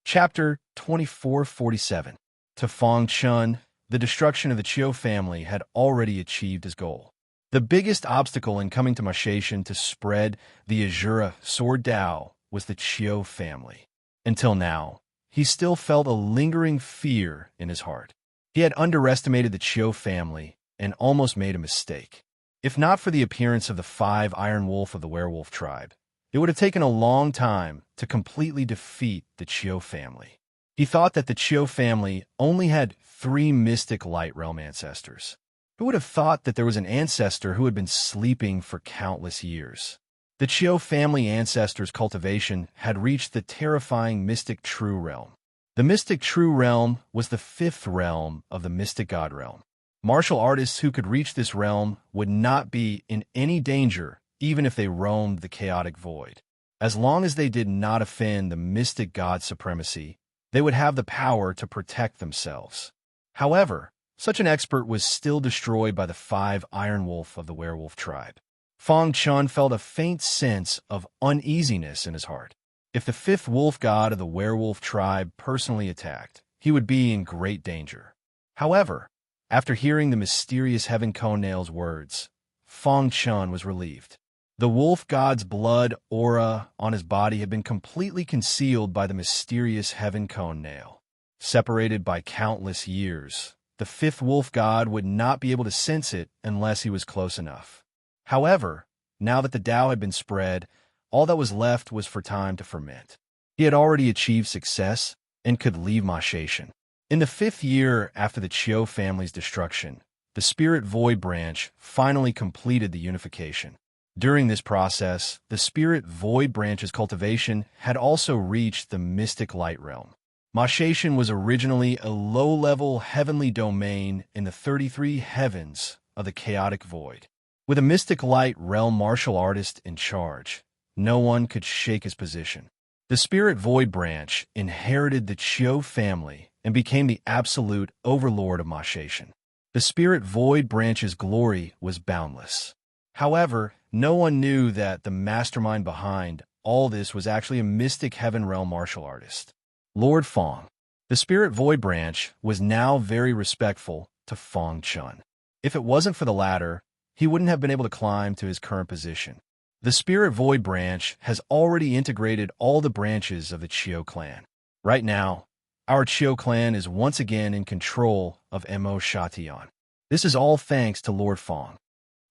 Chapter 2447. To Fong Chen, the destruction of the Qiu family had already achieved his goal. The biggest obstacle in coming to Mashaitian to spread the Azura Sword Dao was the Qiu family. Until now, he still felt a lingering fear in his heart. He had underestimated the Qiu family and almost made a mistake. If not for the appearance of the 5 Iron Wolf of the werewolf tribe, it would have taken a long time to completely defeat the Qiu family. He thought that the Qiu family only had 3 mystic light realm ancestors. Who would have thought that there was an ancestor who had been sleeping for countless years? The Qiu family ancestors' cultivation had reached the terrifying mystic true realm. The mystic true realm was the fifth realm of the mystic god realm. Martial artists who could reach this realm would not be in any danger even if they roamed the chaotic void. As long as they did not offend the mystic god supremacy, they would have the power to protect themselves. However, such an expert was still destroyed by the 5 Iron Wolf of the werewolf tribe. Fang Chun felt a faint sense of uneasiness in his heart. If the 5th wolf god of the werewolf tribe personally attacked, he would be in great danger. However, after hearing the mysterious Heaven Cone Nail's words, Fang Chun was relieved. The wolf god's blood aura on his body had been completely concealed by the mysterious Heaven Cone Nail. Separated by countless years, the 5th wolf god would not be able to sense it unless he was close enough. However, now that the Tao had been spread, all that was left was for time to ferment. He had already achieved success and could leave Ma Station. In the 5th year after the Chiu family's destruction, the Spirit Void branch finally completed the unification. During this process, the Spirit Void branch's cultivation had also reached the Mystic Light realm. Ma Station was originally a low-level heavenly domain in the 33 heavens of the chaotic void. With a Mystic Light realm martial artist in charge, no one could shake his position. The Spirit Void branch inherited the Chiu family and became the absolute overlord of Ma Station. The Spirit Void branch's glory was boundless. However, no one knew that the mastermind behind all this was actually a Mystic Heaven Realm martial artist, Lord Fang. The Spirit Void branch was now very respectful to Fang Chun. If it wasn't for the latter, he wouldn't have been able to climb to his current position. The Spirit Void branch has already integrated all the branches of the Chiu clan. Right now, our Chiu clan is once again in control of Mo Shatian. This is all thanks to Lord Fang,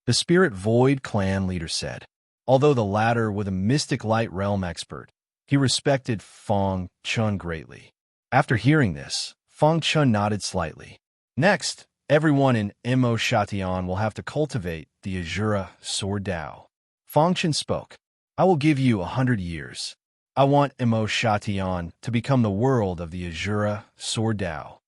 the Spirit Void clan leader said. Although the latter was a Mystic Light realm expert, he respected Fang Chun greatly. After hearing this, Fang Chun nodded slightly. Next, everyone in Mo Shatian will have to cultivate the Azura Sword Tao. Fang Chun spoke. I will give you 100 years. I want Mo Shatian to become the world of the Azura Sword Tao.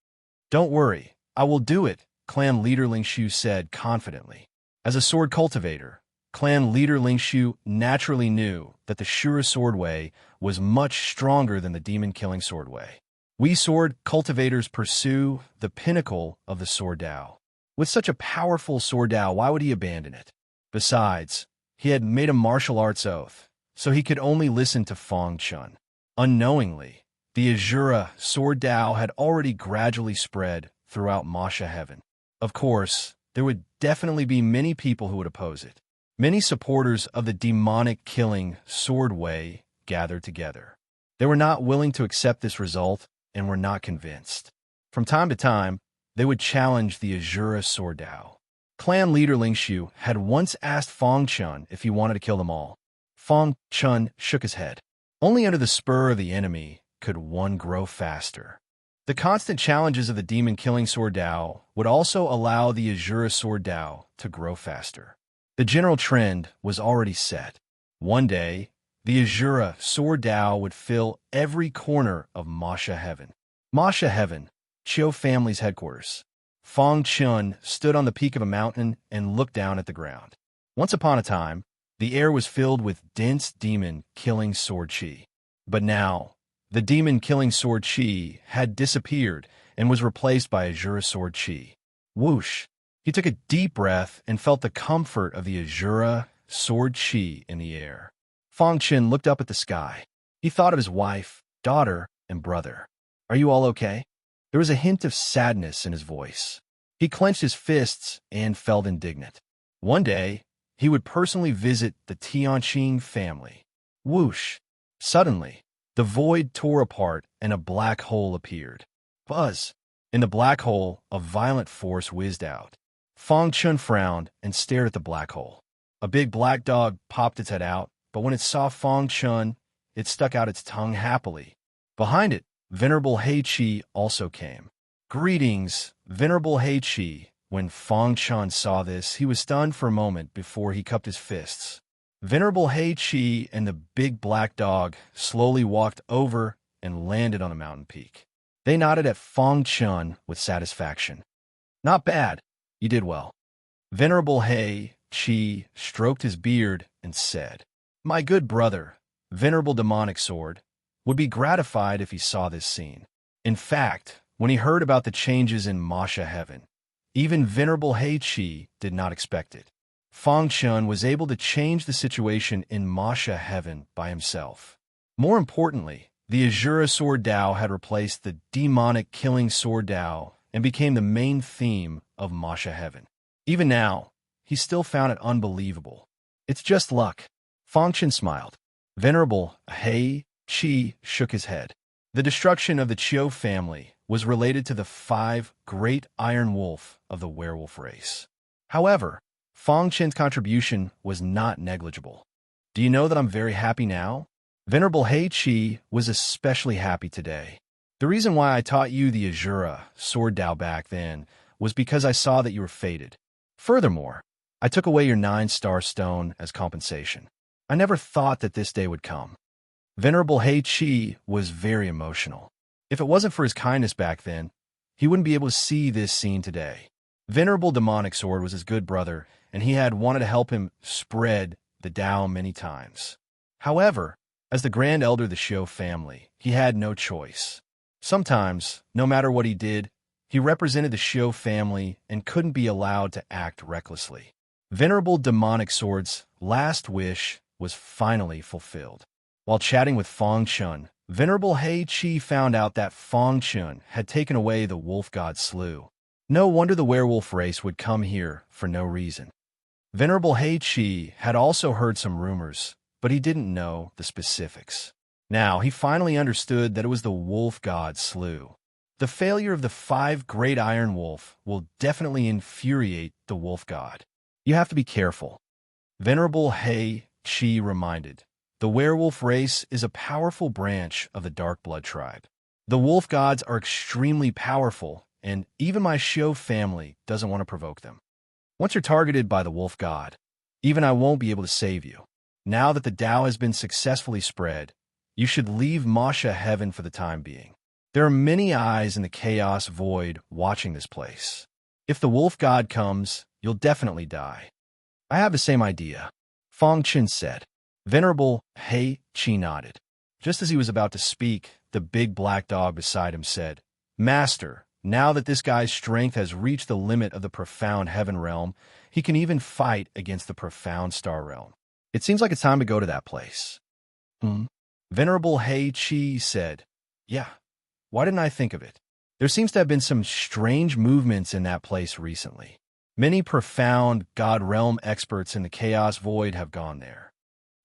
Don't worry, I will do it, clan leader Ling Shu said confidently. As a sword cultivator, clan leader Ling Shu naturally knew that the Shura Sword Way was much stronger than the demon-killing Sword Way. We sword cultivators pursue the pinnacle of the Sword Tao. With such a powerful Sword Tao, why would he abandon it? Besides, he had made a martial arts oath, so he could only listen to Fang Chun. Unknowingly, the Azura Sword Tao had already gradually spread throughout Masha Heaven. Of course, there would definitely be many people who would oppose it. Many supporters of the demonic killing Sword Way gathered together. They were not willing to accept this result and were not convinced. From time to time, they would challenge the Azura Sword Tao. Clan leader Ling Shu had once asked Fang Chun if he wanted to kill them all. Fang Chun shook his head. Only under the spur of the enemy could one grow faster. The constant challenges of the demon-killing Sword Tao would also allow the Azura Sword Tao to grow faster. The general trend was already set. One day, the Azura Sword Tao would fill every corner of Masha Heaven. Masha Heaven, Chiu family's headquarters. Fang Chun stood on the peak of a mountain and looked down at the ground. Once upon a time, the air was filled with dense demon-killing sword chi. But now, the demon-killing sword chi had disappeared and was replaced by Azura sword chi. Whoosh! He took a deep breath and felt the comfort of the Azura sword chi in the air. Fang Chun looked up at the sky. He thought of his wife, daughter, and brother. Are you all okay? There was a hint of sadness in his voice. He clenched his fists and felt indignant. One day, he would personally visit the Tianqing family. Whoosh! Suddenly, the void tore apart and a black hole appeared. Buzz! In the black hole, a violent force whizzed out. Fang Chun frowned and stared at the black hole. A big black dog popped its head out, but when it saw Fang Chun, it stuck out its tongue happily. Behind it, Venerable Hei Chi also came. Greetings, Venerable Hei Chi. When Fang Chun saw this, he was stunned for a moment before he cupped his fists. Venerable Hei Chi and the big black dog slowly walked over and landed on the mountain peak. They nodded at Fong Chun with satisfaction. Not bad. You did well. Venerable He Chi stroked his beard and said, My good brother, Venerable Demonic Sword, would be gratified if he saw this scene. In fact, when he heard about the changes in Masha Heaven, even Venerable He Chi did not expect it. Fong Chun was able to change the situation in Masha Heaven by himself. More importantly, the Azura Sword Dao had replaced the demonic killing Sword Dao and became the main theme of Masha Heaven. Even now, he still found it unbelievable. It's just luck. Fong Chun smiled. Venerable He Chi shook his head. The destruction of the Chiu family was related to the 5 great iron wolf of the werewolf race. However, Fong Chun's contribution was not negligible. Do you know that I'm very happy now? Venerable He Chi was especially happy today. The reason why I taught you the Azura Sword Dao back then was because I saw that you were fated. Furthermore, I took away your 9-star stone as compensation. I never thought that this day would come. Venerable He Chi was very emotional. If it wasn't for his kindness back then, he wouldn't be able to see this scene today. Venerable Demonic Sword was his good brother, and he had wanted to help him spread the Dao many times. However, as the Grand Elder of the Xiu family, he had no choice. Sometimes, no matter what he did, he represented the Xiu family and couldn't be allowed to act recklessly. Venerable Demonic Sword's last wish was finally fulfilled. While chatting with Fong Chun, Venerable He Chi found out that Fong Chun had taken away the wolf god Slew. No wonder the werewolf race would come here for no reason. Venerable He Chi had also heard some rumors, but he didn't know the specifics. Now he finally understood that it was the wolf god Slew. The failure of the 5 great iron wolf will definitely infuriate the wolf god. You have to be careful. Venerable He Chi reminded. The werewolf race is a powerful branch of the Dark Blood tribe. The wolf gods are extremely powerful, and even my Xiu family doesn't want to provoke them. Once you're targeted by the wolf god, even I won't be able to save you. Now that the Dao has been successfully spread, you should leave Masha Heaven for the time being. There are many eyes in the chaos void watching this place. If the wolf god comes, you'll definitely die. I have the same idea, Fong Chun said. Venerable He Chi nodded. Just as he was about to speak, the big black dog beside him said, Master, now that this guy's strength has reached the limit of the profound heaven realm, he can even fight against the profound star realm. It seems like it's time to go to that place. Venerable He Chi said, Yeah, why didn't I think of it? There seems to have been some strange movements in that place recently. Many profound God realm experts in the chaos void have gone there.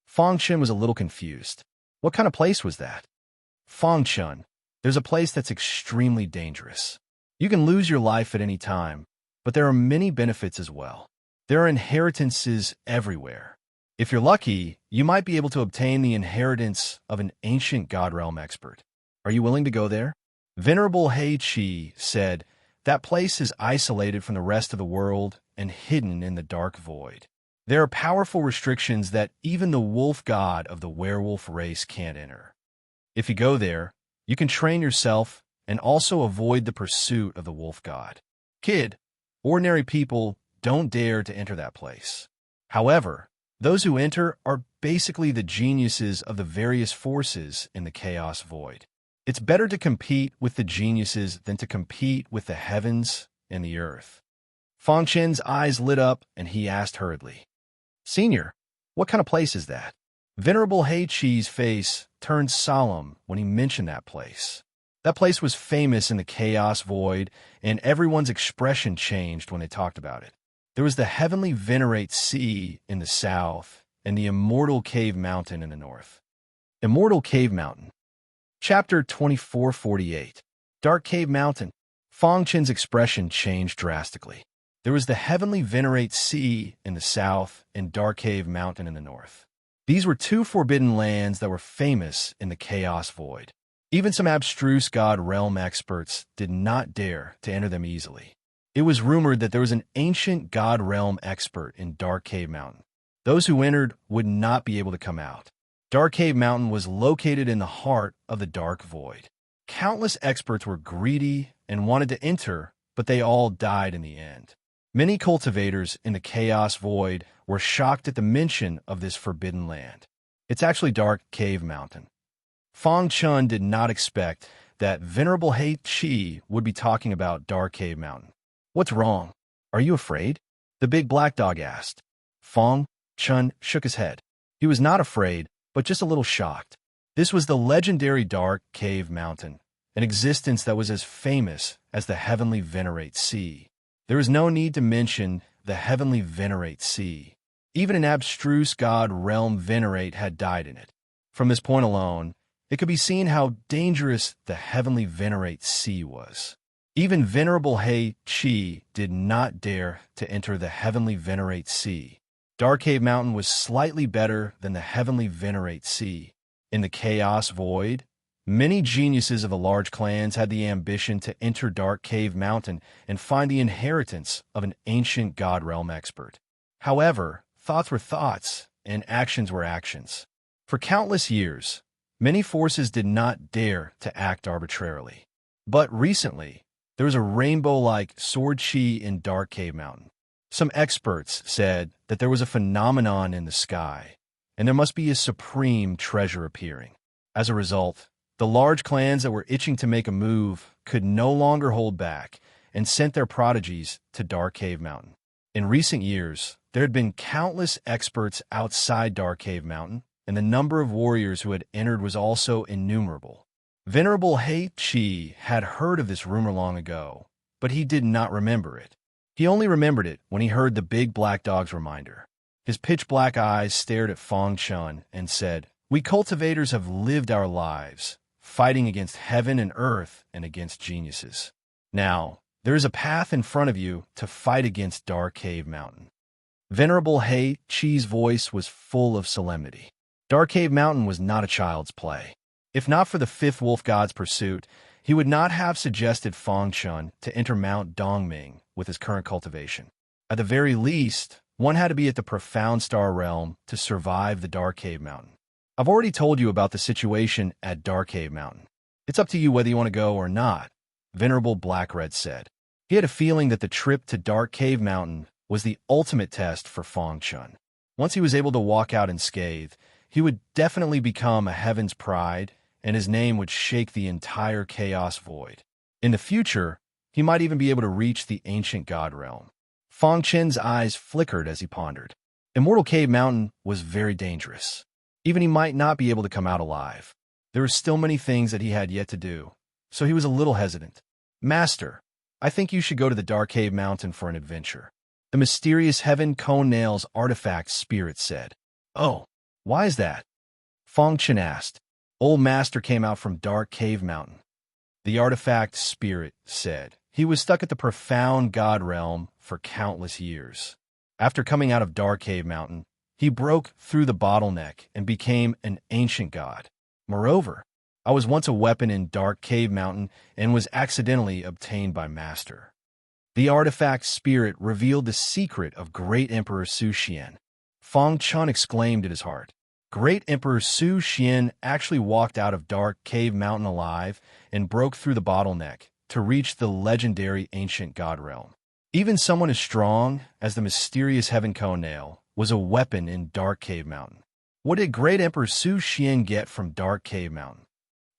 Fong Chun was a little confused. What kind of place was that? Fong Chun, there's a place that's extremely dangerous. You can lose your life at any time, but there are many benefits as well. There are inheritances everywhere. If you're lucky, you might be able to obtain the inheritance of an ancient God realm expert. Are you willing to go there? Venerable He Chi said, That place is isolated from the rest of the world and hidden in the dark void. There are powerful restrictions that even the wolf god of the werewolf race can't enter. If you go there, you can train yourself and also avoid the pursuit of the wolf god. Kid, ordinary people don't dare to enter that place. However, those who enter are basically the geniuses of the various forces in the chaos void. It's better to compete with the geniuses than to compete with the heavens and the earth. Fong Chun's eyes lit up and he asked hurriedly, Senior, what kind of place is that? Venerable He Chi's face turned solemn when he mentioned that place. That place was famous in the chaos void, and everyone's expression changed when they talked about it. There was the heavenly venerate sea in the south and the immortal cave mountain in the north. Immortal Cave Mountain. Chapter 2448. Dark Cave Mountain. Fong Chun's expression changed drastically. There was the heavenly venerate sea in the south and Dark Cave Mountain in the north. These were 2 forbidden lands that were famous in the chaos void. Even some abstruse god realm experts did not dare to enter them easily. It was rumored that there was an ancient god realm expert in Dark Cave Mountain. Those who entered would not be able to come out. Dark Cave Mountain was located in the heart of the dark void. Countless experts were greedy and wanted to enter, but they all died in the end. Many cultivators in the chaos void were shocked at the mention of this forbidden land. It's actually Dark Cave Mountain. Fong Chun did not expect that Venerable Hei Chi would be talking about Dark Cave Mountain. What's wrong? Are you afraid? The big black dog asked. Fong Chun shook his head. He was not afraid, but just a little shocked. This was the legendary Dark Cave Mountain, an existence that was as famous as the heavenly Venerate Sea. There is no need to mention the heavenly Venerate Sea. Even an abstruse god realm Venerate had died in it. From this point alone, it could be seen how dangerous the heavenly Venerate Sea was. Even Venerable Hei Chi did not dare to enter the heavenly Venerate Sea. Dark Cave Mountain was slightly better than the heavenly Venerate Sea. In the chaos void, many geniuses of the large clans had the ambition to enter Dark Cave Mountain and find the inheritance of an ancient god realm expert. However, thoughts were thoughts, and actions were actions. For countless years, many forces did not dare to act arbitrarily. But recently, there was a rainbow-like sword chi in Dark Cave Mountain. Some experts said that there was a phenomenon in the sky, and there must be a supreme treasure appearing. As a result, the large clans that were itching to make a move could no longer hold back and sent their prodigies to Dark Cave Mountain. In recent years, there had been countless experts outside Dark Cave Mountain, and the number of warriors who had entered was also innumerable. Venerable Hei Chi had heard of this rumor long ago, but he did not remember it. He only remembered it when he heard the big black dog's reminder. His pitch-black eyes stared at Fong Chun and said, "We cultivators have lived our lives, fighting against heaven and earth and against geniuses. Now, there is a path in front of you to fight against Dark Cave Mountain." Venerable Hei Chi's voice was full of solemnity. Dark Cave Mountain was not a child's play. If not for the fifth wolf god's pursuit, he would not have suggested Fong Chun to enter Mount Dongming with his current cultivation. At the very least, one had to be at the profound star realm to survive the Dark Cave Mountain. I've already told you about the situation at Dark Cave Mountain. It's up to you whether you want to go or not, Venerable Black-Red said. He had a feeling that the trip to Dark Cave Mountain was the ultimate test for Fong Chun. Once he was able to walk out unscathed, he would definitely become a heaven's pride, and his name would shake the entire chaos void. In the future, he might even be able to reach the ancient god realm. Fong Chen's eyes flickered as he pondered. Immortal Cave Mountain was very dangerous. Even he might not be able to come out alive. There were still many things that he had yet to do, so he was a little hesitant. "Master, I think you should go to the Dark Cave Mountain for an adventure," the mysterious Heaven Cone Nails artifact spirit said. "Oh, why is that?" Fong Chen asked. "Old Master came out from Dark Cave Mountain," the artifact spirit said. He was stuck at the profound god realm for countless years. After coming out of Dark Cave Mountain, he broke through the bottleneck and became an ancient god. Moreover, I was once a weapon in Dark Cave Mountain and was accidentally obtained by Master. The artifact spirit revealed the secret of Great Emperor Su Xian. Fong Chun exclaimed in his heart. Great Emperor Su Xian actually walked out of Dark Cave Mountain alive and broke through the bottleneck to reach the legendary ancient god realm. Even someone as strong as the mysterious Heaven Cone Nail was a weapon in Dark Cave Mountain. What did Great Emperor Su Xian get from Dark Cave Mountain?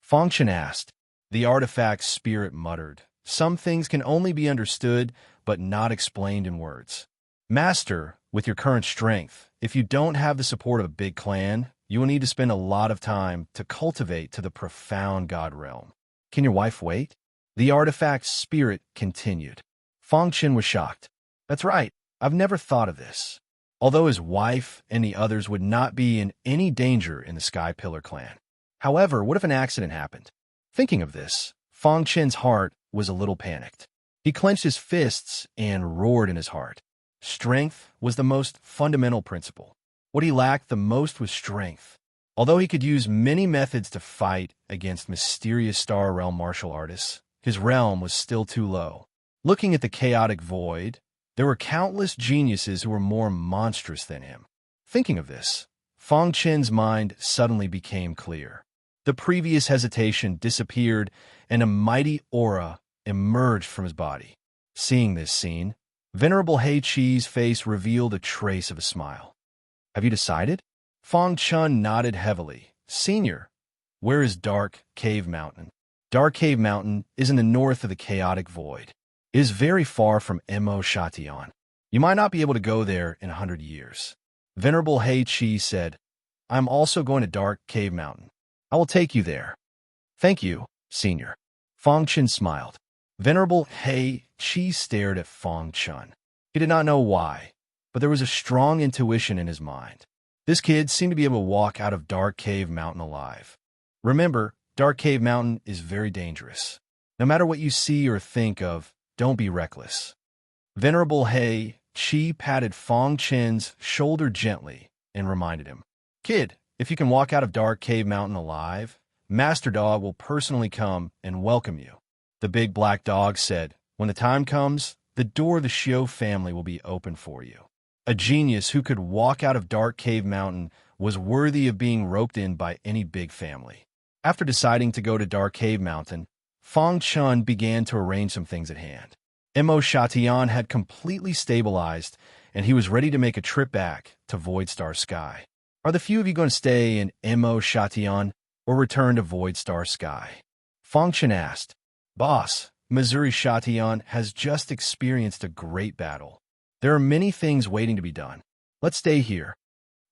Fong Chen asked. The artifact spirit muttered. Some things can only be understood, but not explained in words. Master, with your current strength, if you don't have the support of a big clan, you will need to spend a lot of time to cultivate to the profound god realm. Can your wife wait? The artifact spirit continued. Fong Chen was shocked. That's right, I've never thought of this. Although his wife and the others would not be in any danger in the Sky Pillar clan. However, what if an accident happened? Thinking of this, Fong Chen's heart was a little panicked. He clenched his fists and roared in his heart. Strength was the most fundamental principle. What he lacked the most was strength. Although he could use many methods to fight against mysterious Star Realm martial artists, his realm was still too low. Looking at the chaotic void, there were countless geniuses who were more monstrous than him. Thinking of this, Fong Chen's mind suddenly became clear. The previous hesitation disappeared, and a mighty aura emerged from his body. Seeing this scene, Venerable Hei Chi's face revealed a trace of a smile. "Have you decided?" Fong Chun nodded heavily. "Senior, where is Dark Cave Mountain?" Dark Cave Mountain is in the north of the chaotic void. It is very far from Mo Shatian. You might not be able to go there in 100 years. Venerable Hei Chi said, "I am also going to Dark Cave Mountain. I will take you there." "Thank you, Senior." Fong Chun smiled. Venerable Hei Chi stared at Fong Chun. He did not know why, but there was a strong intuition in his mind. This kid seemed to be able to walk out of Dark Cave Mountain alive. Remember, Dark Cave Mountain is very dangerous. No matter what you see or think of, don't be reckless. Venerable Hei Chi patted Fong Chun's shoulder gently and reminded him, "Kid, if you can walk out of Dark Cave Mountain alive, Master Dog will personally come and welcome you." The big black dog said, "When the time comes, the door of the Xiao family will be open for you." A genius who could walk out of Dark Cave Mountain was worthy of being roped in by any big family. After deciding to go to Dark Cave Mountain, Fong Chun began to arrange some things at hand. Mo Shatian had completely stabilized, and he was ready to make a trip back to Void Star Sky. "Are the few of you going to stay in Mo Shatian or return to Void Star Sky?" Fong Chun asked. "Boss, Missouri Shatian has just experienced a great battle. There are many things waiting to be done. Let's stay here."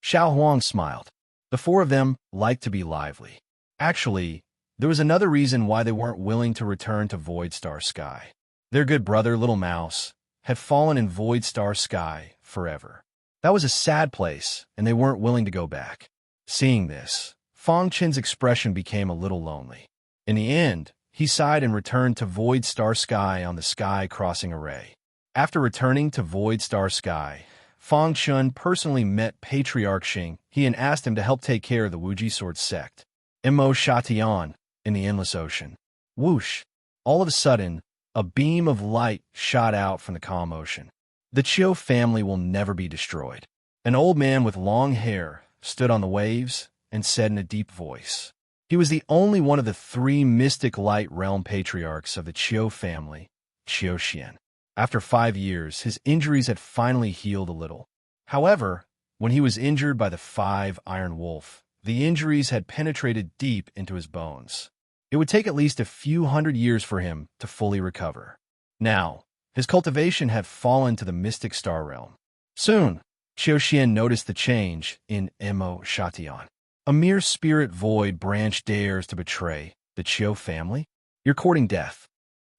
Xiao Huang smiled. The four of them liked to be lively. Actually, there was another reason why they weren't willing to return to Void Star Sky. Their good brother, Little Mouse, had fallen in Void Star Sky forever. That was a sad place, and they weren't willing to go back. Seeing this, Fong Chun's expression became a little lonely. In the end, he sighed and returned to Void Star Sky on the Sky Crossing Array. After returning to Void Star Sky, Fong Chun personally met Patriarch Xing and asked him to help take care of the Wuji Sword sect. Mo Shatian in the Endless Ocean. Whoosh! All of a sudden, a beam of light shot out from the calm ocean. "The Chiu family will never be destroyed." An old man with long hair stood on the waves and said in a deep voice. He was the only one of the three mystic light realm patriarchs of the Chiu family, Chiu Xian. After 5 years, his injuries had finally healed a little. However, when he was injured by the 5 Iron Wolf, the injuries had penetrated deep into his bones. It would take at least a few hundred years for him to fully recover. Now, his cultivation had fallen to the mystic star realm. Soon, Chiu Xian noticed the change in Mo Shatian. A mere spirit void branch dares to betray the Chiu family? You're courting death.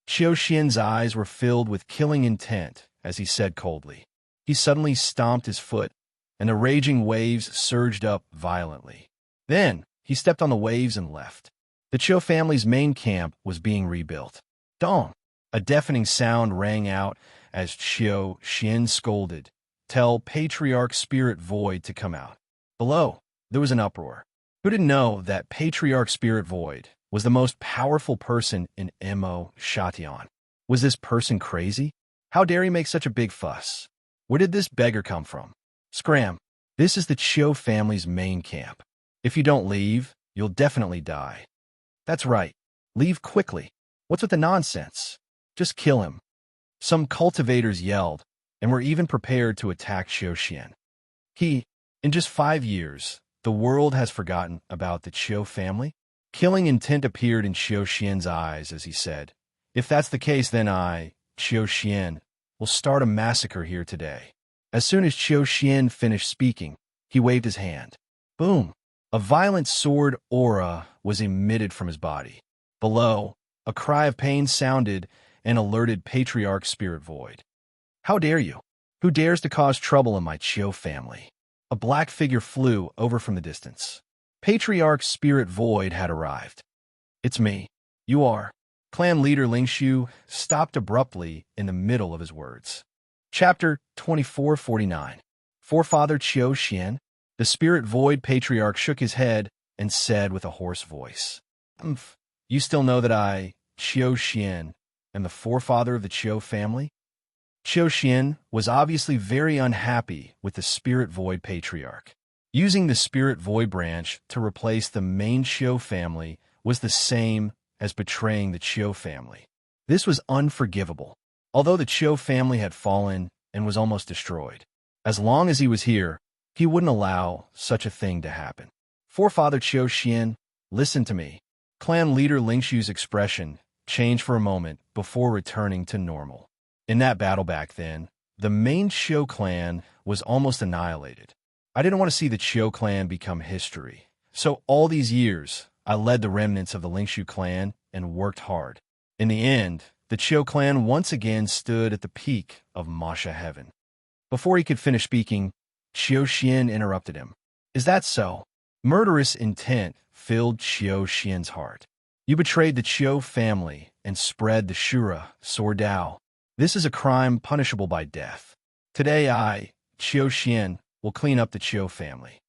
Chiu Xian's eyes were filled with killing intent as he said coldly. He suddenly stomped his foot, and the raging waves surged up violently. Then, he stepped on the waves and left. The Chiu family's main camp was being rebuilt. Dong! A deafening sound rang out as Chiu Xian scolded, "Tell Patriarch Spirit Void to come out." Below, there was an uproar. Who didn't know that Patriarch Spirit Void was the most powerful person in Mo Shatian? Was this person crazy? How dare he make such a big fuss? Where did this beggar come from? Scram! This is the Chiu family's main camp. If you don't leave, you'll definitely die. That's right. Leave quickly. What's with the nonsense? Just kill him. Some cultivators yelled, and were even prepared to attack Chiu Xian. In just 5 years, the world has forgotten about the Chiu family. Killing intent appeared in Chiu Xian's eyes as he said, "If that's the case, then I, Chiu Xian, will start a massacre here today." As soon as Chiu Xian finished speaking, he waved his hand. Boom! A violent sword aura was emitted from his body. Below, a cry of pain sounded and alerted Patriarch Spirit Void. "How dare you? Who dares to cause trouble in my Chiu family?" A black figure flew over from the distance. Patriarch Spirit Void had arrived. "It's me. You are." Clan leader Ling Shu stopped abruptly in the middle of his words. Chapter 2449. Forefather Chiu Xian. The Spirit Void Patriarch shook his head and said with a hoarse voice, "You still know that I, Chiu Xian, am the forefather of the Chiu family?" Chiu Xian was obviously very unhappy with the Spirit Void Patriarch. Using the spirit void branch to replace the main Chiu family was the same as betraying the Chiu family. This was unforgivable, although the Chiu family had fallen and was almost destroyed. As long as he was here, he wouldn't allow such a thing to happen. Forefather Chiu Xian, listen to me. Clan leader Ling Xu's expression changed for a moment before returning to normal. In that battle back then, the main Chiu clan was almost annihilated. I didn't want to see the Chiu clan become history. So all these years, I led the remnants of the Ling Xu clan and worked hard. In the end, the Chiu clan once again stood at the peak of Masha heaven. Before he could finish speaking, Chiu Xian interrupted him. Is that so? Murderous intent filled Chiu Xian's heart. You betrayed the Chiu family and spread the Shura, sword Dao. This is a crime punishable by death. Today I, Chiu Xian, will clean up the Chiu family.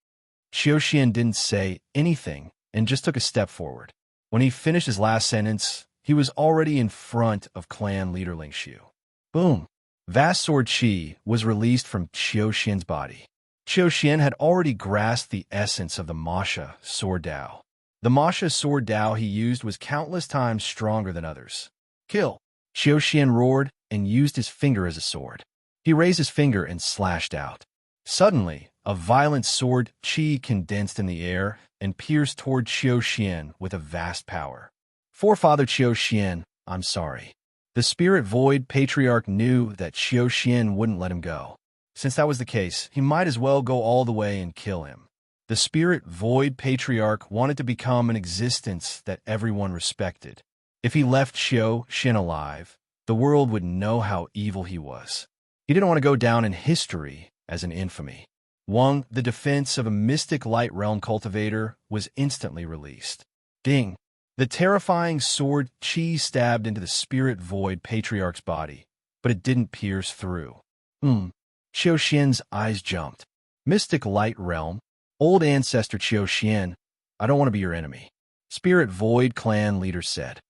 Chiu Xian didn't say anything and just took a step forward. When he finished his last sentence, he was already in front of clan leader Ling Xu. Boom! Vast sword chi was released from Chiu Xian's body. Chiu Xian had already grasped the essence of the Masha sword Dao. The Masha sword Dao he used was countless times stronger than others. Kill! Chiu Xian roared and used his finger as a sword. He raised his finger and slashed out. Suddenly, a violent sword chi condensed in the air and pierced toward Chiu Xian with a vast power. Forefather Chiu Xian, I'm sorry. The spirit void patriarch knew that Chiu Xian wouldn't let him go. Since that was the case, he might as well go all the way and kill him. The spirit void patriarch wanted to become an existence that everyone respected. If he left Chiu Xian alive, the world would know how evil he was. He didn't want to go down in history as an infamy. Wang, the defense of a mystic light realm cultivator, was instantly released. Ding! The terrifying sword chi stabbed into the spirit void patriarch's body, but it didn't pierce through. Chiu Xian's eyes jumped. Mystic light realm, old ancestor Chiu Xian, I don't want to be your enemy. Spirit void clan leader said.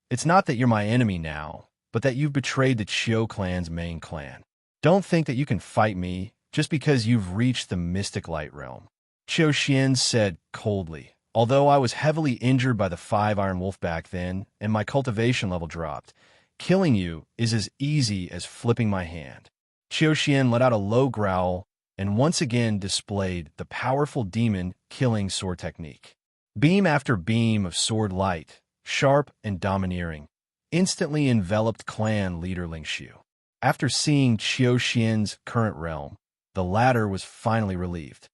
It's not that you're my enemy now, but that you've betrayed the Chiu clan's main clan. Don't think that you can fight me just because you've reached the mystic light realm. Chiu Xian said coldly, although I was heavily injured by the 5 Iron Wolf back then and my cultivation level dropped, killing you is as easy as flipping my hand. Chiu Xian let out a low growl and once again displayed the powerful demon killing sword technique. Beam after beam of sword light, sharp and domineering, instantly enveloped clan leader Ling Xu. After seeing Chiu Xian's current realm, the latter was finally relieved.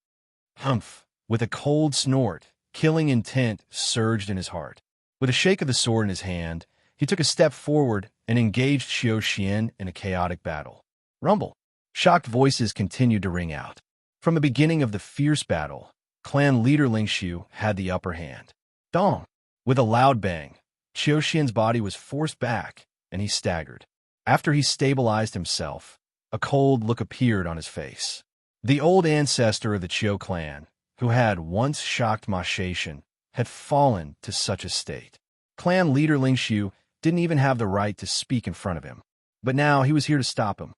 Humph! With a cold snort, killing intent surged in his heart. With a shake of the sword in his hand, he took a step forward and engaged Chiu Xian in a chaotic battle. Rumble! Shocked voices continued to ring out. From the beginning of the fierce battle, clan leader Ling Xu had the upper hand. Dong! With a loud bang, Chiu Xian's body was forced back, and he staggered. After he stabilized himself, a cold look appeared on his face. The old ancestor of the Chiu clan, who had once shocked Ma Shaishan, had fallen to such a state. Clan leader Ling Xu didn't even have the right to speak in front of him. But now he was here to stop him.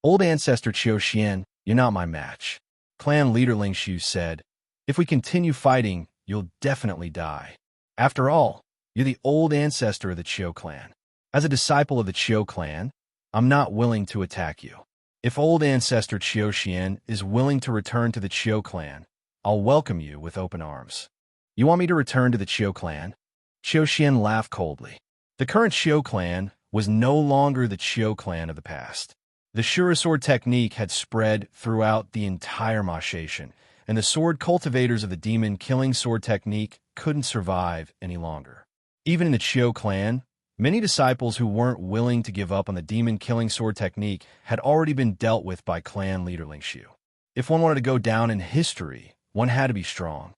Old ancestor Chiu Xian, you're not my match. Clan leader Ling Xu said, if we continue fighting, you'll definitely die. After all, you're the old ancestor of the Chiu clan. As a disciple of the Chiu clan, I'm not willing to attack you. If old ancestor Chiu Xian is willing to return to the Chiu clan, I'll welcome you with open arms. You want me to return to the Chiu clan? Chiu Xian laughed coldly. The current Chiu clan was no longer the Chiu clan of the past. The Shura sword technique had spread throughout the entire Ma Shaishan, and the sword cultivators of the demon-killing sword technique couldn't survive any longer. Even in the Chiu clan, many disciples who weren't willing to give up on the demon-killing sword technique had already been dealt with by clan leader Ling Xu. If one wanted to go down in history, one had to be strong.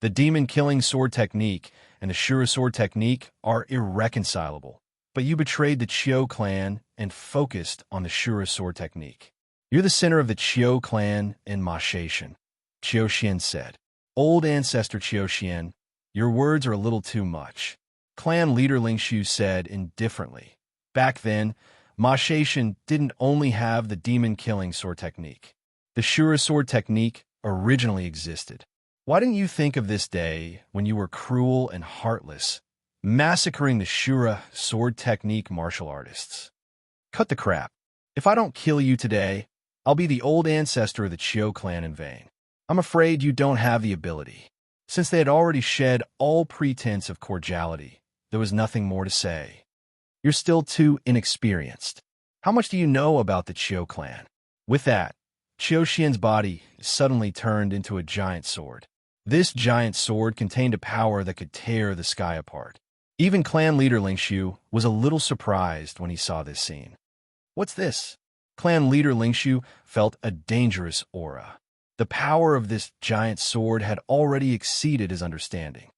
The demon-killing sword technique and the Shura sword technique are irreconcilable, but you betrayed the Chiu clan and focused on the Shura sword technique. You're the center of the Chiu clan in Ma Shaishan, Chiu Xian said. Old ancestor Chiu Xian, your words are a little too much. Clan leader Ling Xu said indifferently. Back then, Ma Shaishan didn't only have the demon-killing sword technique. The Shura sword technique originally existed. Why didn't you think of this day when you were cruel and heartless, massacring the Shura sword technique martial artists? Cut the crap. If I don't kill you today, I'll be the old ancestor of the Chiyo clan in vain. I'm afraid you don't have the ability. Since they had already shed all pretense of cordiality, there was nothing more to say. You're still too inexperienced. How much do you know about the Chiyo clan? With that, Chiyo Xian's body suddenly turned into a giant sword. This giant sword contained a power that could tear the sky apart. Even clan leader Lingshu was a little surprised when he saw this scene. What's this? Clan leader Lingshu felt a dangerous aura. The power of this giant sword had already exceeded his understanding.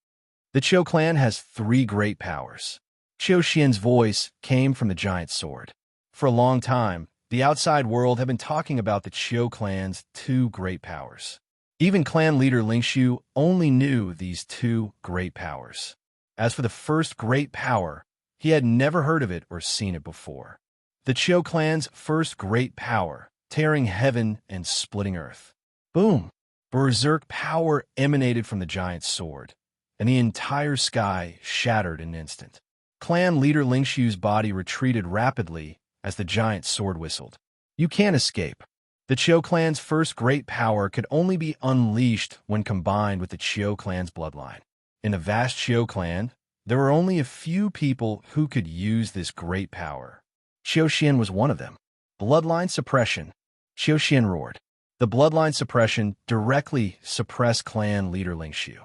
The Chiyo clan has 3 great powers. Chiyo Xian's voice came from the giant sword. For a long time, the outside world had been talking about the Chiyo clan's 2 great powers. Even clan leader Lingshu only knew these 2 great powers. As for the first great power, he had never heard of it or seen it before. The Chiyo clan's first great power, tearing heaven and splitting earth. Boom! Berserk power emanated from the giant sword, and the entire sky shattered in an instant. Clan leader Lingshu's body retreated rapidly as the giant sword whistled. You can't escape. The Chiyo clan's first great power could only be unleashed when combined with the Chiyo clan's bloodline. In the vast Chiyo clan, there were only a few people who could use this great power. Chiyo Xian was one of them. Bloodline suppression. Chiyo Xian roared. The bloodline suppression directly suppressed clan leader Lingshu.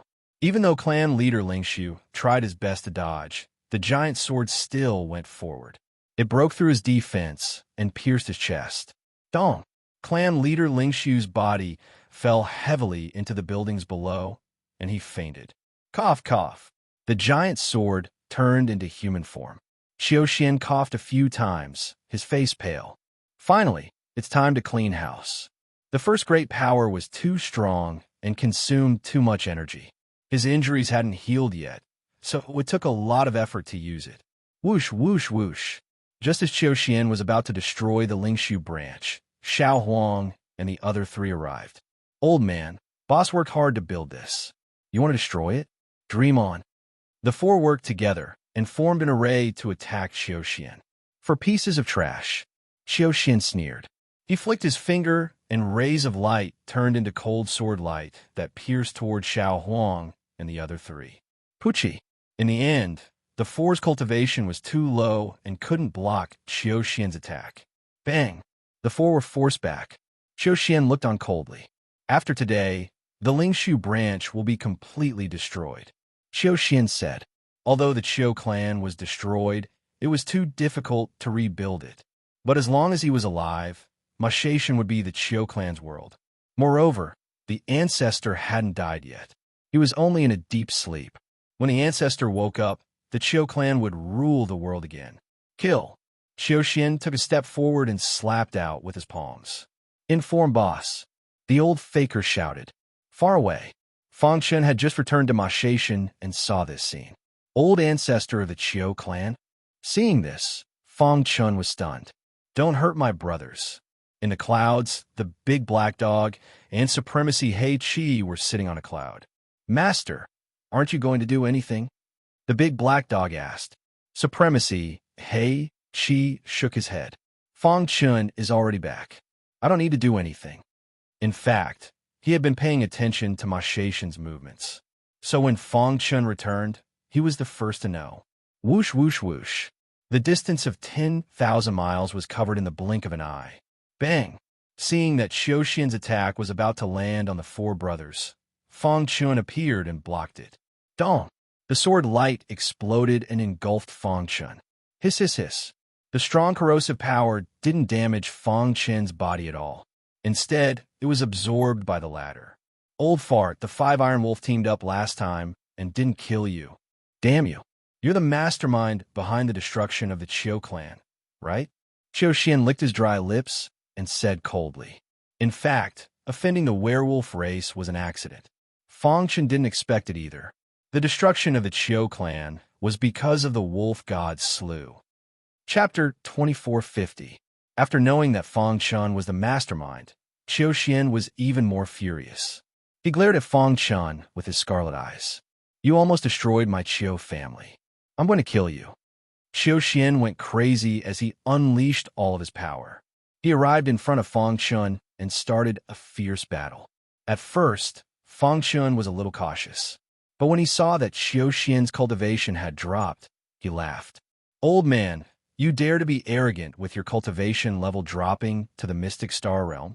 Even though clan leader Lingshu tried his best to dodge, the giant sword still went forward. It broke through his defense and pierced his chest. Dong! Clan leader Lingshu's body fell heavily into the buildings below, and he fainted. Cough, cough. The giant sword turned into human form. Chiyo Xian coughed a few times, his face pale. Finally, it's time to clean house. The first great power was too strong and consumed too much energy. His injuries hadn't healed yet, so it took a lot of effort to use it. Whoosh, whoosh, whoosh. Just as Chiyo Xian was about to destroy the Lingshu branch, Xiao Huang and the other 3 arrived. Old man, boss worked hard to build this. You want to destroy it? Dream on. The 4 worked together and formed an array to attack Chiyo Xian. For pieces of trash, Chiyo Xian sneered. He flicked his finger, and rays of light turned into cold sword light that pierced toward Xiao Huang and the other 3. Pucci. In the end, the 4's cultivation was too low and couldn't block Chiyo Xian's attack. Bang! The 4 were forced back. Chiyo Xian looked on coldly. After today, the Lingshu branch will be completely destroyed. Chiyo Xian said. Although the Chiyo clan was destroyed, it was too difficult to rebuild it. But as long as he was alive, Mashaishan would be the Chiyo clan's world. Moreover, the ancestor hadn't died yet. He was only in a deep sleep. When the ancestor woke up, the Chiyo clan would rule the world again. Kill! Chiyo Xian took a step forward and slapped out with his palms. Inform boss. The old faker shouted. Far away, Fang Chun had just returned to Mashaishan and saw this scene. Old ancestor of the Chiyo clan? Seeing this, Fang Chun was stunned. Don't hurt my brothers. In the clouds, the big black dog and Supremacy Hei Chi were sitting on a cloud. Master, aren't you going to do anything? The big black dog asked. Supremacy Hei Chi shook his head. Fang Chun is already back. I don't need to do anything. In fact, he had been paying attention to Mashaishan's movements. So when Fang Chun returned, he was the first to know. Whoosh, whoosh, whoosh. The distance of 10,000 miles was covered in the blink of an eye. Bang! Seeing that Chiyo Xian's attack was about to land on the 4 brothers, Fang Chun appeared and blocked it. Dong! The sword light exploded and engulfed Fang Chun. Hiss, hiss, hiss. The strong corrosive power didn't damage Fang Chun's body at all. Instead, it was absorbed by the latter. Old fart, the 5 Iron Wolf teamed up last time and didn't kill you. Damn you. You're the mastermind behind the destruction of the Chiyo clan, right? Chiyo Xian licked his dry lips and said coldly. In fact, offending the werewolf race was an accident. Fang Chun didn't expect it either. The destruction of the Chiyo clan was because of the wolf god slew. Chapter 2450. After knowing that Fang Chun was the mastermind, Qiu Xian was even more furious. He glared at Fang Chun with his scarlet eyes. You almost destroyed my Qiu family. I'm going to kill you. Qiu Xian went crazy as he unleashed all of his power. He arrived in front of Fang Chun and started a fierce battle. At first, Fang Chun was a little cautious, but when he saw that Qiu Xian's cultivation had dropped, he laughed. Old man, you dare to be arrogant with your cultivation level dropping to the Mystic Star Realm?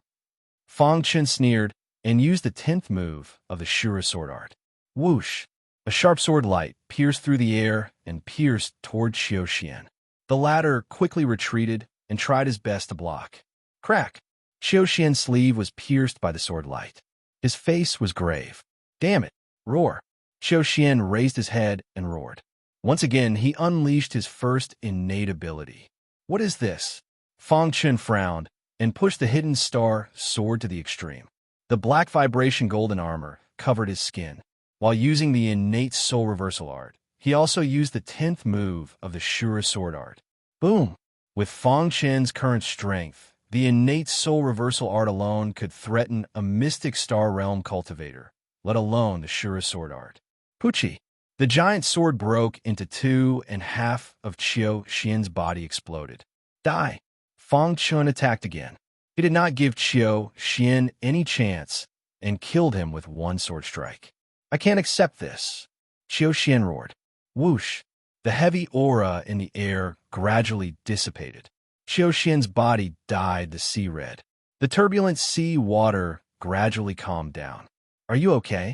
Fang Chun sneered and used the 10th move of the Shura sword art. Whoosh! A sharp sword light pierced through the air and pierced toward Qiu Xian. The latter quickly retreated and tried his best to block. Crack! Qiu Xian's sleeve was pierced by the sword light. His face was grave. Damn it! Roar! Qiu Xian raised his head and roared. Once again, he unleashed his first innate ability. What is this? Fang Chun frowned and pushed the hidden star sword to the extreme. The black vibration golden armor covered his skin. While using the innate soul reversal art, he also used the 10th move of the Shura sword art. Boom! With Fang Chen's current strength, the innate soul reversal art alone could threaten a Mystic Star Realm cultivator, let alone the Shura sword art. Pucci! The giant sword broke into two and half of Qiu Xian's body exploded. Die! Fang Chun attacked again. He did not give Qiu Xian any chance and killed him with one sword strike. I can't accept this. Qiu Xian roared. Whoosh! The heavy aura in the air gradually dissipated. Qiu Xian's body dyed the sea red. The turbulent sea water gradually calmed down. Are you okay?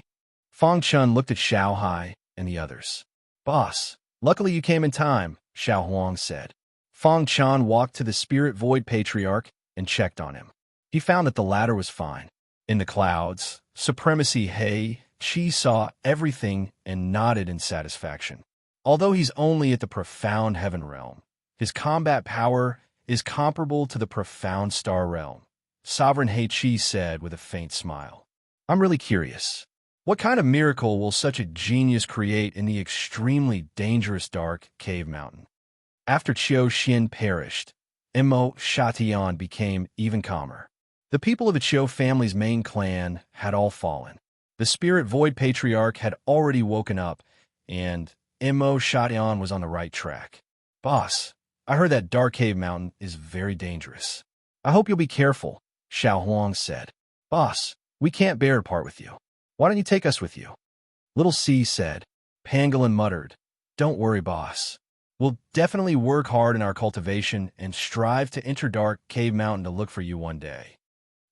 Fang Chun looked at Xiao Hai and the others. Boss, luckily you came in time, Xiao Huang said. Fang Chun walked to the Spirit Void Patriarch and checked on him. He found that the latter was fine. In the clouds, Supremacy Hei Qi saw everything and nodded in satisfaction. Although he's only at the profound heaven realm, his combat power is comparable to the profound star realm, Sovereign Hei Qi said with a faint smile. I'm really curious. What kind of miracle will such a genius create in the extremely dangerous dark cave mountain? After Qiu Xian perished, Mo Shatian became even calmer. The people of the Qiu family's main clan had all fallen. The Spirit Void Patriarch had already woken up, and Mo Shatian was on the right track. Boss, I heard that dark cave mountain is very dangerous. I hope you'll be careful, Xiao Huang said. Boss, we can't bear to part with you. Why don't you take us with you? Little C said. Pangolin muttered. Don't worry, boss. We'll definitely work hard in our cultivation and strive to enter Dark Cave Mountain to look for you one day.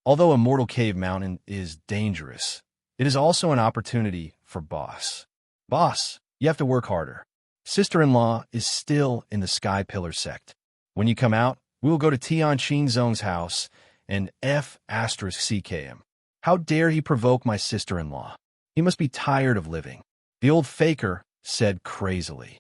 Although Immortal Cave Mountain is dangerous, it is also an opportunity for boss. Boss, you have to work harder. Sister-in-law is still in the Sky Pillar sect. When you come out, we will go to Tian Zong's house and CK him. How dare he provoke my sister-in-law? He must be tired of living. The old faker said crazily.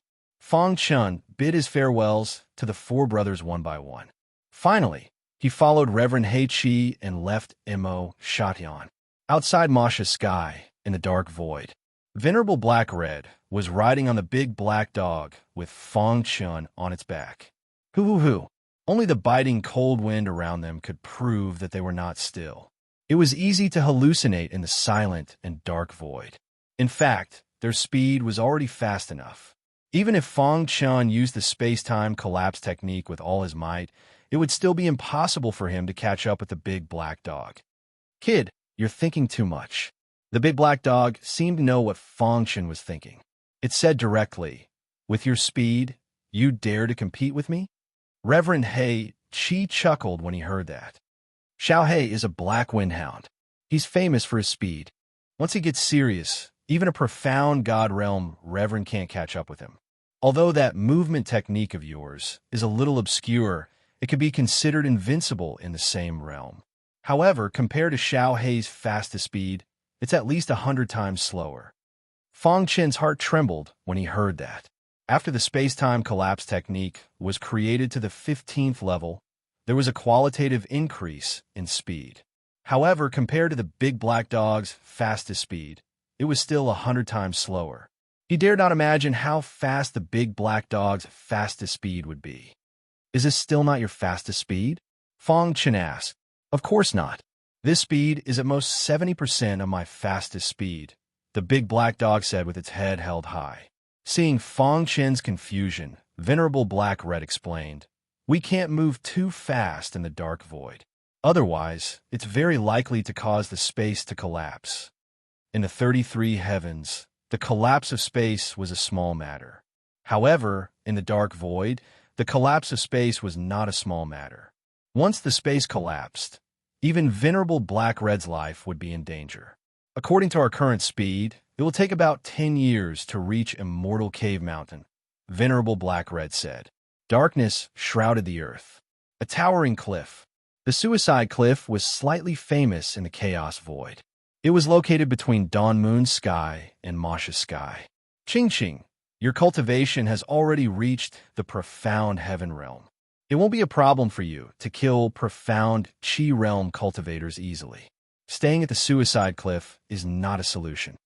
Fang Chun bid his farewells to the four brothers one by one. Finally, he followed Reverend Hei Qi and left Mo Shatian. Outside Masha's sky, in the dark void, Venerable Black Red was riding on the big black dog with Fang Chun on its back. Hoo-hoo-hoo. Only the biting cold wind around them could prove that they were not still. It was easy to hallucinate in the silent and dark void. In fact, their speed was already fast enough. Even if Fang Chun used the space-time collapse technique with all his might, it would still be impossible for him to catch up with the big black dog. Kid, you're thinking too much. The big black dog seemed to know what Fang Chun was thinking. It said directly, with your speed, you dare to compete with me? Reverend Hei Qi chuckled when he heard that. Xiao Hei is a black windhound. He's famous for his speed. Once he gets serious, even a profound god realm reverend can't catch up with him. Although that movement technique of yours is a little obscure, it could be considered invincible in the same realm. However, compared to Xiao Hei's fastest speed, it's at least 100 times slower. Fang Chen's heart trembled when he heard that. After the space-time collapse technique was created to the 15th level, there was a qualitative increase in speed. However, compared to the big black dog's fastest speed, it was still 100 times slower. He dared not imagine how fast the big black dog's fastest speed would be. Is this still not your fastest speed? Fang Chen asked. Of course not. This speed is at most 70% of my fastest speed, the big black dog said with its head held high. Seeing Fong Chen's confusion, Venerable Black Red explained, "We can't move too fast in the dark void. Otherwise, it's very likely to cause the space to collapse." In the 33 heavens, the collapse of space was a small matter. However, in the dark void, the collapse of space was not a small matter. Once the space collapsed, even Venerable Black Red's life would be in danger. According to our current speed, it will take about 10 years to reach Immortal Cave Mountain, Venerable Black Red said. Darkness shrouded the earth. A towering cliff. The Suicide Cliff was slightly famous in the Chaos Void. It was located between Dawn Moon's sky and Masha's sky. Ching, your cultivation has already reached the Profound Heaven Realm. It won't be a problem for you to kill Profound Chi Realm cultivators easily. Staying at the Suicide Cliff is not a solution.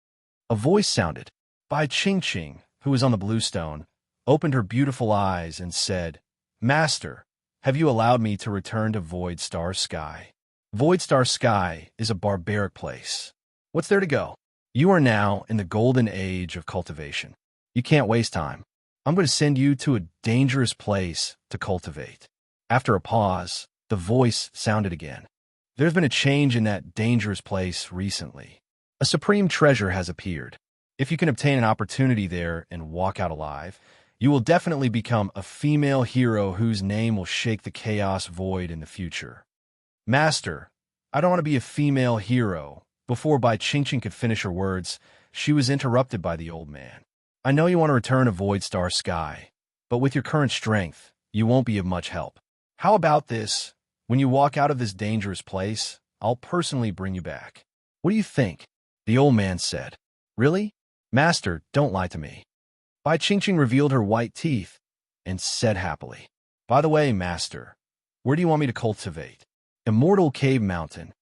A voice sounded. Bai Ching, who was on the Bluestone, opened her beautiful eyes and said, "Master, have you allowed me to return to Void Star Sky?" Void Star Sky is a barbaric place. What's there to go? You are now in the golden age of cultivation. You can't waste time. I'm going to send you to a dangerous place to cultivate. After a pause, the voice sounded again. There's been a change in that dangerous place recently. A supreme treasure has appeared. If you can obtain an opportunity there and walk out alive, you will definitely become a female hero whose name will shake the chaos void in the future. Master, I don't want to be a female hero. Before Bai Ching could finish her words, she was interrupted by the old man. I know you want to return to Void Star Sky, but with your current strength, you won't be of much help. How about this? When you walk out of this dangerous place, I'll personally bring you back. What do you think? The old man said. Really? Master, don't lie to me. Bai Ching revealed her white teeth and said happily, By the way, Master, where do you want me to cultivate? Immortal Cave Mountain.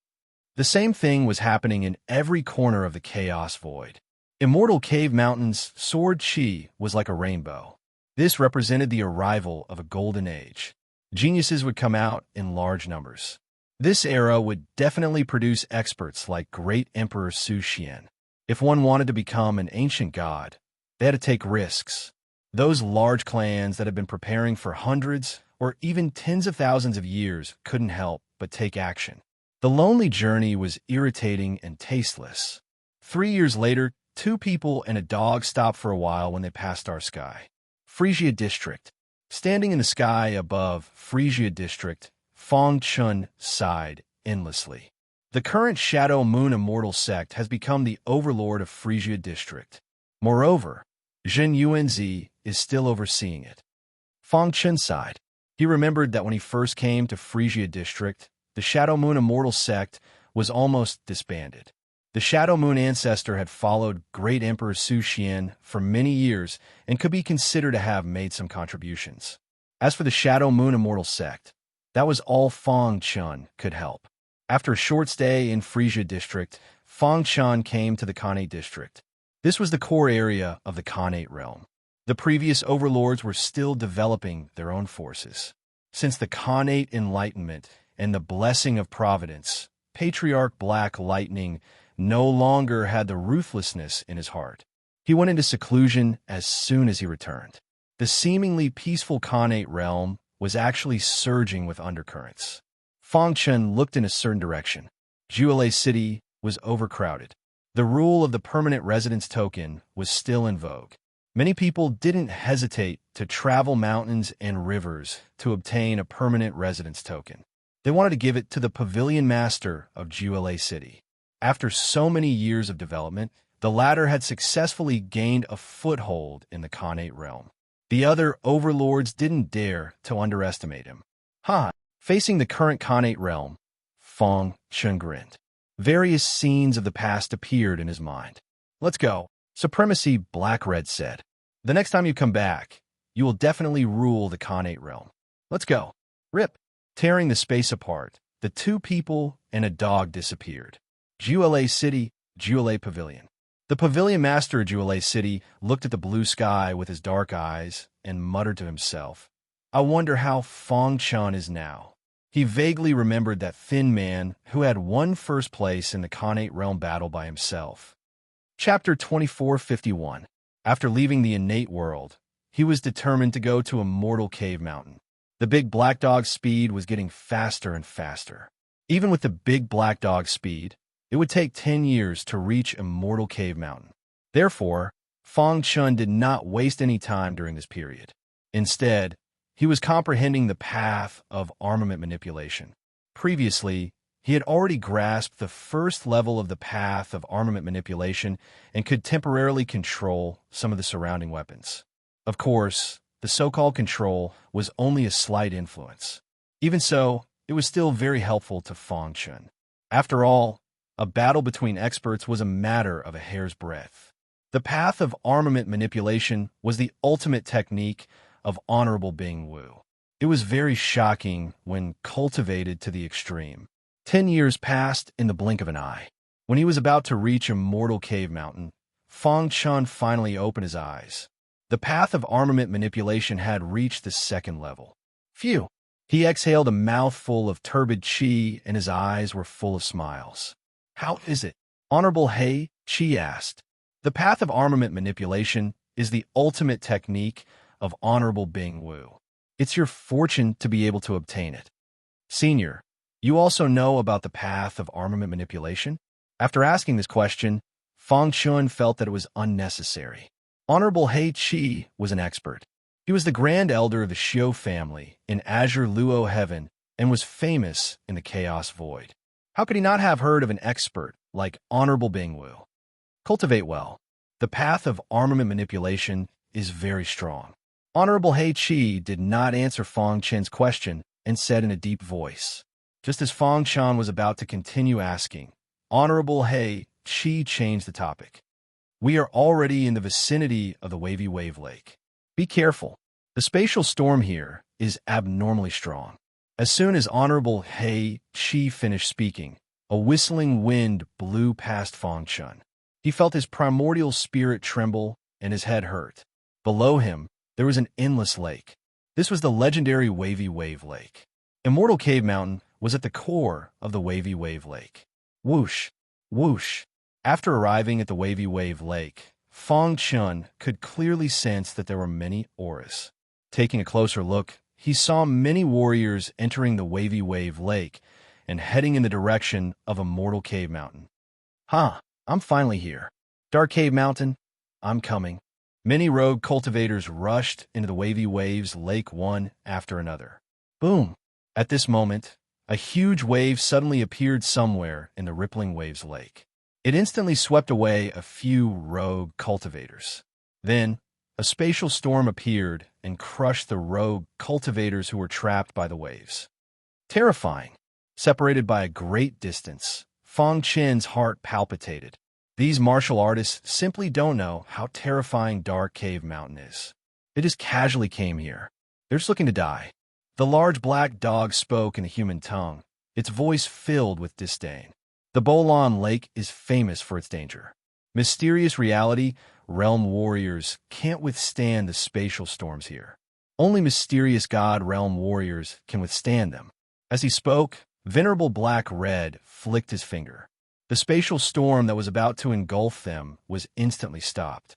The same thing was happening in every corner of the Chaos Void. Immortal Cave Mountain's sword chi was like a rainbow. This represented the arrival of a golden age. Geniuses would come out in large numbers. This era would definitely produce experts like Great Emperor Su Xian. If one wanted to become an ancient god, they had to take risks. Those large clans that had been preparing for hundreds or even tens of thousands of years couldn't help but take action. The lonely journey was irritating and tasteless. 3 years later, 2 people and a dog stopped for a while when they passed our sky. Frisia District. Standing in the sky above Frisia District, Fong Chun sighed endlessly. The current Shadow Moon Immortal sect has become the overlord of Frisia District. Moreover, Zhen Yuanzi is still overseeing it. Fong Chun sighed. He remembered that when he first came to Frisia District, the Shadow Moon Immortal sect was almost disbanded. The Shadow Moon ancestor had followed Great Emperor Su Xian for many years and could be considered to have made some contributions. As for the Shadow Moon Immortal sect, that was all Fong Chun could help. After a short stay in Frisia District, Fong Chun came to the Khanate District. This was the core area of the Khanate realm. The previous overlords were still developing their own forces. Since the Khanate Enlightenment and the blessing of Providence, Patriarch Black Lightning no longer had the ruthlessness in his heart. He went into seclusion as soon as he returned. The seemingly peaceful Khanate realm was actually surging with undercurrents. Fong Chun looked in a certain direction. Jiulei City was overcrowded. The rule of the permanent residence token was still in vogue. Many people didn't hesitate to travel mountains and rivers to obtain a permanent residence token. They wanted to give it to the pavilion master of Jiulei City. After so many years of development, the latter had successfully gained a foothold in the Khanate realm. The other overlords didn't dare to underestimate him. Facing the current Khanate realm, Fong Chun grinned. Various scenes of the past appeared in his mind. Let's go. Supremacy, Black Red said. The next time you come back, you will definitely rule the Khanate realm. Let's go. Rip. Tearing the space apart, the 2 people and a dog disappeared. Jiulei City, Jiulei Pavilion. The pavilion master of Jiulei City looked at the blue sky with his dark eyes and muttered to himself, I wonder how Fong Chun is now. He vaguely remembered that thin man who had won first place in the Khanate realm battle by himself. Chapter 2451. After leaving the innate world, he was determined to go to Immortal Cave Mountain. The big black dog's speed was getting faster and faster. Even with the big black dog's speed, it would take 10 years to reach Immortal Cave Mountain. Therefore, Fang Chun did not waste any time during this period. Instead, he was comprehending the path of armament manipulation. Previously, he had already grasped the first level of the path of armament manipulation and could temporarily control some of the surrounding weapons. Of course, the so-called control was only a slight influence. Even so, it was still very helpful to Fang Chun. After all, a battle between experts was a matter of a hair's breadth. The path of armament manipulation was the ultimate technique of Honorable Bing Wu. It was very shocking when cultivated to the extreme. 10 years passed in the blink of an eye. When he was about to reach Immortal Cave Mountain, Fang Chun finally opened his eyes. The path of armament manipulation had reached the second level. Phew! He exhaled a mouthful of turbid qi, and his eyes were full of smiles. How is it? Honorable He, Qi asked. The path of armament manipulation is the ultimate technique of Honorable Bing Wu. It's your fortune to be able to obtain it. Senior, you also know about the path of armament manipulation? After asking this question, Fang Chun felt that it was unnecessary. Honorable He Qi was an expert. He was the grand elder of the Xiu family in Azure Luo Heaven and was famous in the Chaos Void. How could he not have heard of an expert like Honorable Bing Wu? Cultivate well. The path of armament manipulation is very strong. Honorable He Qi did not answer Fang Chun's question and said in a deep voice. Just as Fang Chun was about to continue asking, Honorable He Qi changed the topic. We are already in the vicinity of the Wavy Wave Lake. Be careful. The spatial storm here is abnormally strong. As soon as Honorable He Qi finished speaking, a whistling wind blew past Fang Chun. He felt his primordial spirit tremble and his head hurt. Below him, there was an endless lake. This was the legendary Wavy Wave Lake. Immortal Cave Mountain was at the core of the Wavy Wave Lake. Whoosh! Whoosh! After arriving at the Wavy Wave Lake, Fang Chun could clearly sense that there were many auras. Taking a closer look, he saw many warriors entering the Wavy Wave Lake and heading in the direction of Immortal Cave Mountain. I'm finally here. Dark Cave Mountain, I'm coming. Many rogue cultivators rushed into the Wavy Waves Lake one after another. Boom! At this moment, a huge wave suddenly appeared somewhere in the rippling waves lake. It instantly swept away a few rogue cultivators. Then, a spatial storm appeared and crushed the rogue cultivators who were trapped by the waves. Terrifying. Separated by a great distance, Fang Chun's heart palpitated. These martial artists simply don't know how terrifying Dark Cave Mountain is. They just casually came here. They're just looking to die. The large black dog spoke in a human tongue, its voice filled with disdain. The Bolon Lake is famous for its danger. Mysterious reality, realm warriors can't withstand the spatial storms here. Only mysterious god realm warriors can withstand them. As he spoke, Venerable Black Red flicked his finger. The spatial storm that was about to engulf them was instantly stopped.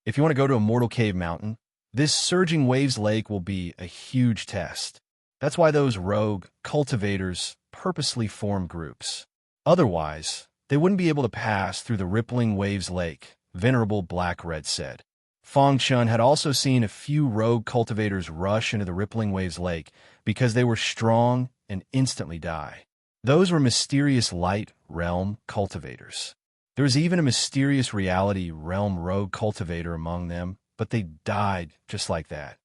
If you want to go to Immortal Cave Mountain, this surging waves lake will be a huge test. That's why those rogue cultivators purposely form groups. Otherwise, they wouldn't be able to pass through the rippling waves lake, Venerable Black Red said. Fang Chun had also seen a few rogue cultivators rush into the rippling waves lake because they were strong and instantly die. Those were mysterious light realm cultivators. There was even a mysterious reality realm rogue cultivator among them, but they died just like that.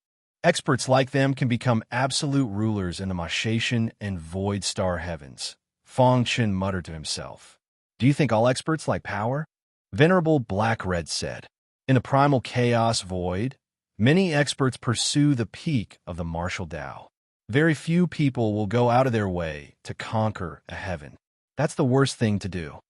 Experts like them can become absolute rulers in the Mashatian and Void Star heavens. Fang Chun muttered to himself. Do you think all experts like power? Venerable Black Red said. In the primal chaos void, many experts pursue the peak of the martial Tao. Very few people will go out of their way to conquer a heaven. That's the worst thing to do.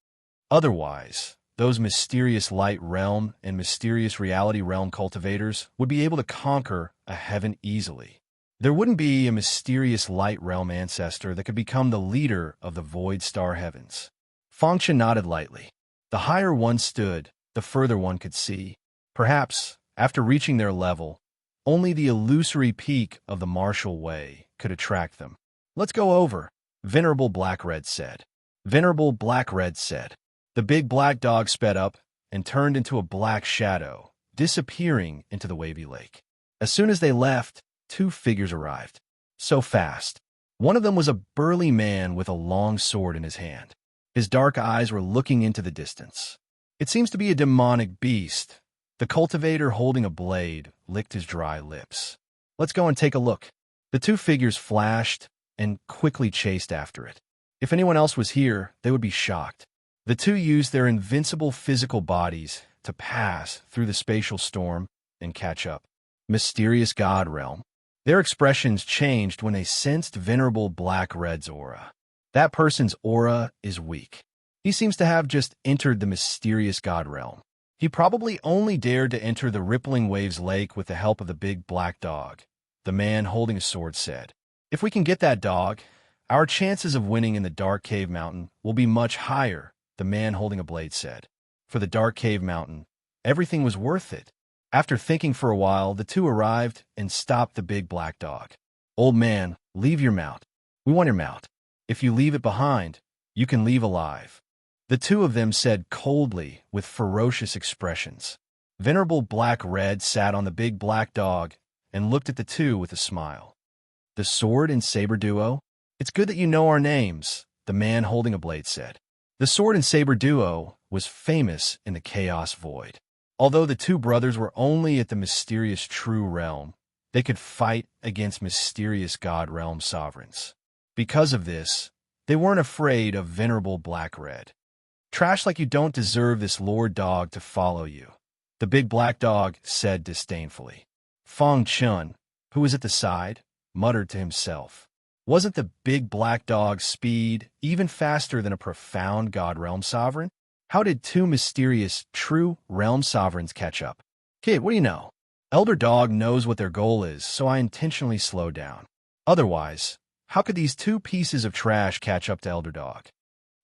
Otherwise, those mysterious light realm and mysterious reality realm cultivators would be able to conquer a heaven easily. There wouldn't be a mysterious light realm ancestor that could become the leader of the void star heavens. Feng Chen nodded lightly. The higher one stood, the further one could see. Perhaps, after reaching their level, only the illusory peak of the Martial Way could attract them. Let's go over, Venerable Black-Red said. Venerable Black-Red said. The big black dog sped up and turned into a black shadow, disappearing into the wavy lake. As soon as they left, two figures arrived. So fast. One of them was a burly man with a long sword in his hand. His dark eyes were looking into the distance. It seems to be a demonic beast. The cultivator holding a blade licked his dry lips. Let's go and take a look. The two figures flashed and quickly chased after it. If anyone else was here, they would be shocked. The two used their invincible physical bodies to pass through the spatial storm and catch up. Mysterious God Realm. Their expressions changed when they sensed Venerable Black-Red's aura. That person's aura is weak. He seems to have just entered the mysterious God Realm. He probably only dared to enter the rippling waves lake with the help of the big black dog, the man holding a sword said. If we can get that dog, our chances of winning in the Dark Cave Mountain will be much higher, the man holding a blade said. For the Dark Cave Mountain, everything was worth it. After thinking for a while, the two arrived and stopped the big black dog. Old man, leave your mount. We want your mount. If you leave it behind, you can leave alive. The two of them said coldly with ferocious expressions. Venerable Black-Red sat on the big black dog and looked at the two with a smile. The sword and saber duo? It's good that you know our names, the man holding a blade said. The sword and saber duo was famous in the Chaos Void. Although the two brothers were only at the mysterious True Realm, they could fight against mysterious God Realm sovereigns. Because of this, they weren't afraid of Venerable Black-Red. Trash like you don't deserve this Lord Dog to follow you, the big black dog said disdainfully. Feng Chen, who was at the side, muttered to himself. Wasn't the big black dog's speed even faster than a profound God Realm sovereign? How did two mysterious, true realm sovereigns catch up? Kid, what do you know? Elder Dog knows what their goal is, so I intentionally slowed down. Otherwise, how could these two pieces of trash catch up to Elder Dog?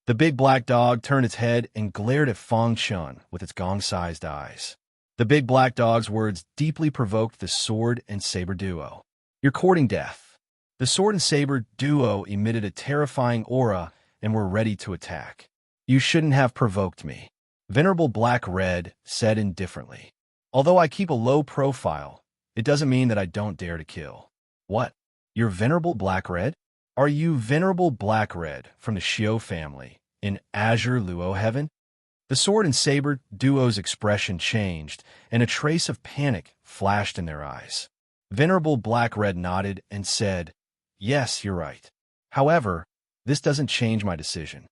The big black dog turned its head and glared at Feng Chen with its gong-sized eyes. The big black dog's words deeply provoked the sword and saber duo. You're courting death. The sword and saber duo emitted a terrifying aura and were ready to attack. You shouldn't have provoked me, Venerable Black-Red said indifferently. Although I keep a low profile, it doesn't mean that I don't dare to kill. What? You're Venerable Black-Red? Are you Venerable Black-Red from the Xiao family in Azure Luo Heaven? The sword and saber duo's expression changed, and a trace of panic flashed in their eyes. Venerable Black-Red nodded and said, Yes, you're right. However, this doesn't change my decision.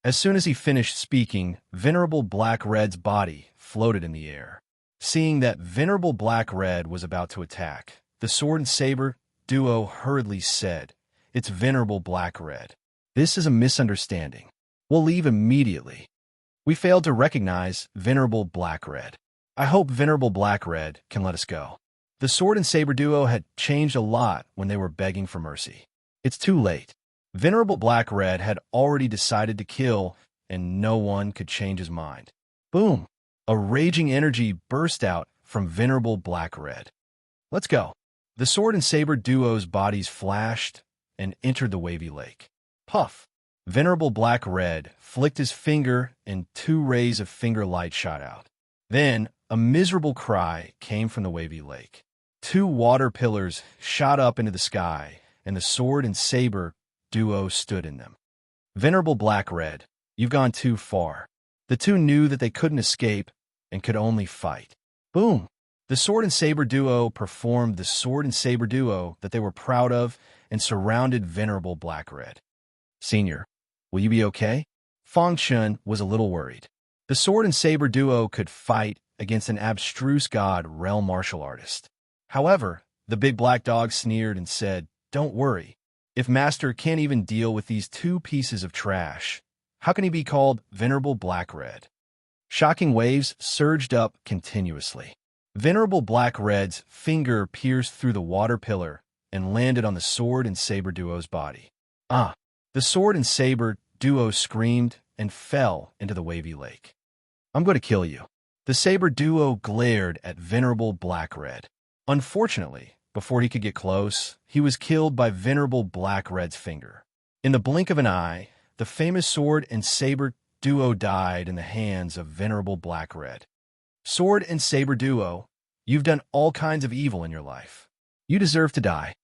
As soon as he finished speaking, Venerable Black-Red's body floated in the air. Seeing that Venerable Black-Red was about to attack, the sword and saber duo hurriedly said, It's Venerable Black-Red. This is a misunderstanding. We'll leave immediately. We failed to recognize Venerable Black-Red. I hope Venerable Black-Red can let us go. The sword and saber duo had changed a lot when they were begging for mercy. It's too late. Venerable Black-Red had already decided to kill, and no one could change his mind. Boom! A raging energy burst out from Venerable Black-Red. Let's go. The sword and saber duo's bodies flashed and entered the wavy lake. Puff! Venerable Black-Red flicked his finger and two rays of finger light shot out. Then, a miserable cry came from the wavy lake. Two water pillars shot up into the sky, and the sword and saber duo stood in them. Venerable Black-Red, you've gone too far. The two knew that they couldn't escape and could only fight. Boom! The sword and saber duo performed the sword and saber duo that they were proud of and surrounded Venerable Black-Red. Senior, will you be okay? Feng Chen was a little worried. The sword and saber duo could fight against an abstruse god realm martial artist. However, the big black dog sneered and said, Don't worry. If Master can't even deal with these two pieces of trash, how can he be called Venerable Black-Red? Shocking waves surged up continuously. Venerable Black-Red's finger pierced through the water pillar and landed on the sword and saber duo's body. Ah! The sword and saber duo screamed and fell into the wavy lake. I'm going to kill you. The saber duo glared at Venerable Black-Red. Unfortunately, before he could get close, he was killed by Venerable Black-Red's finger. In the blink of an eye, the famous sword and saber duo died in the hands of Venerable Black-Red. Sword and saber duo, you've done all kinds of evil in your life. You deserve to die.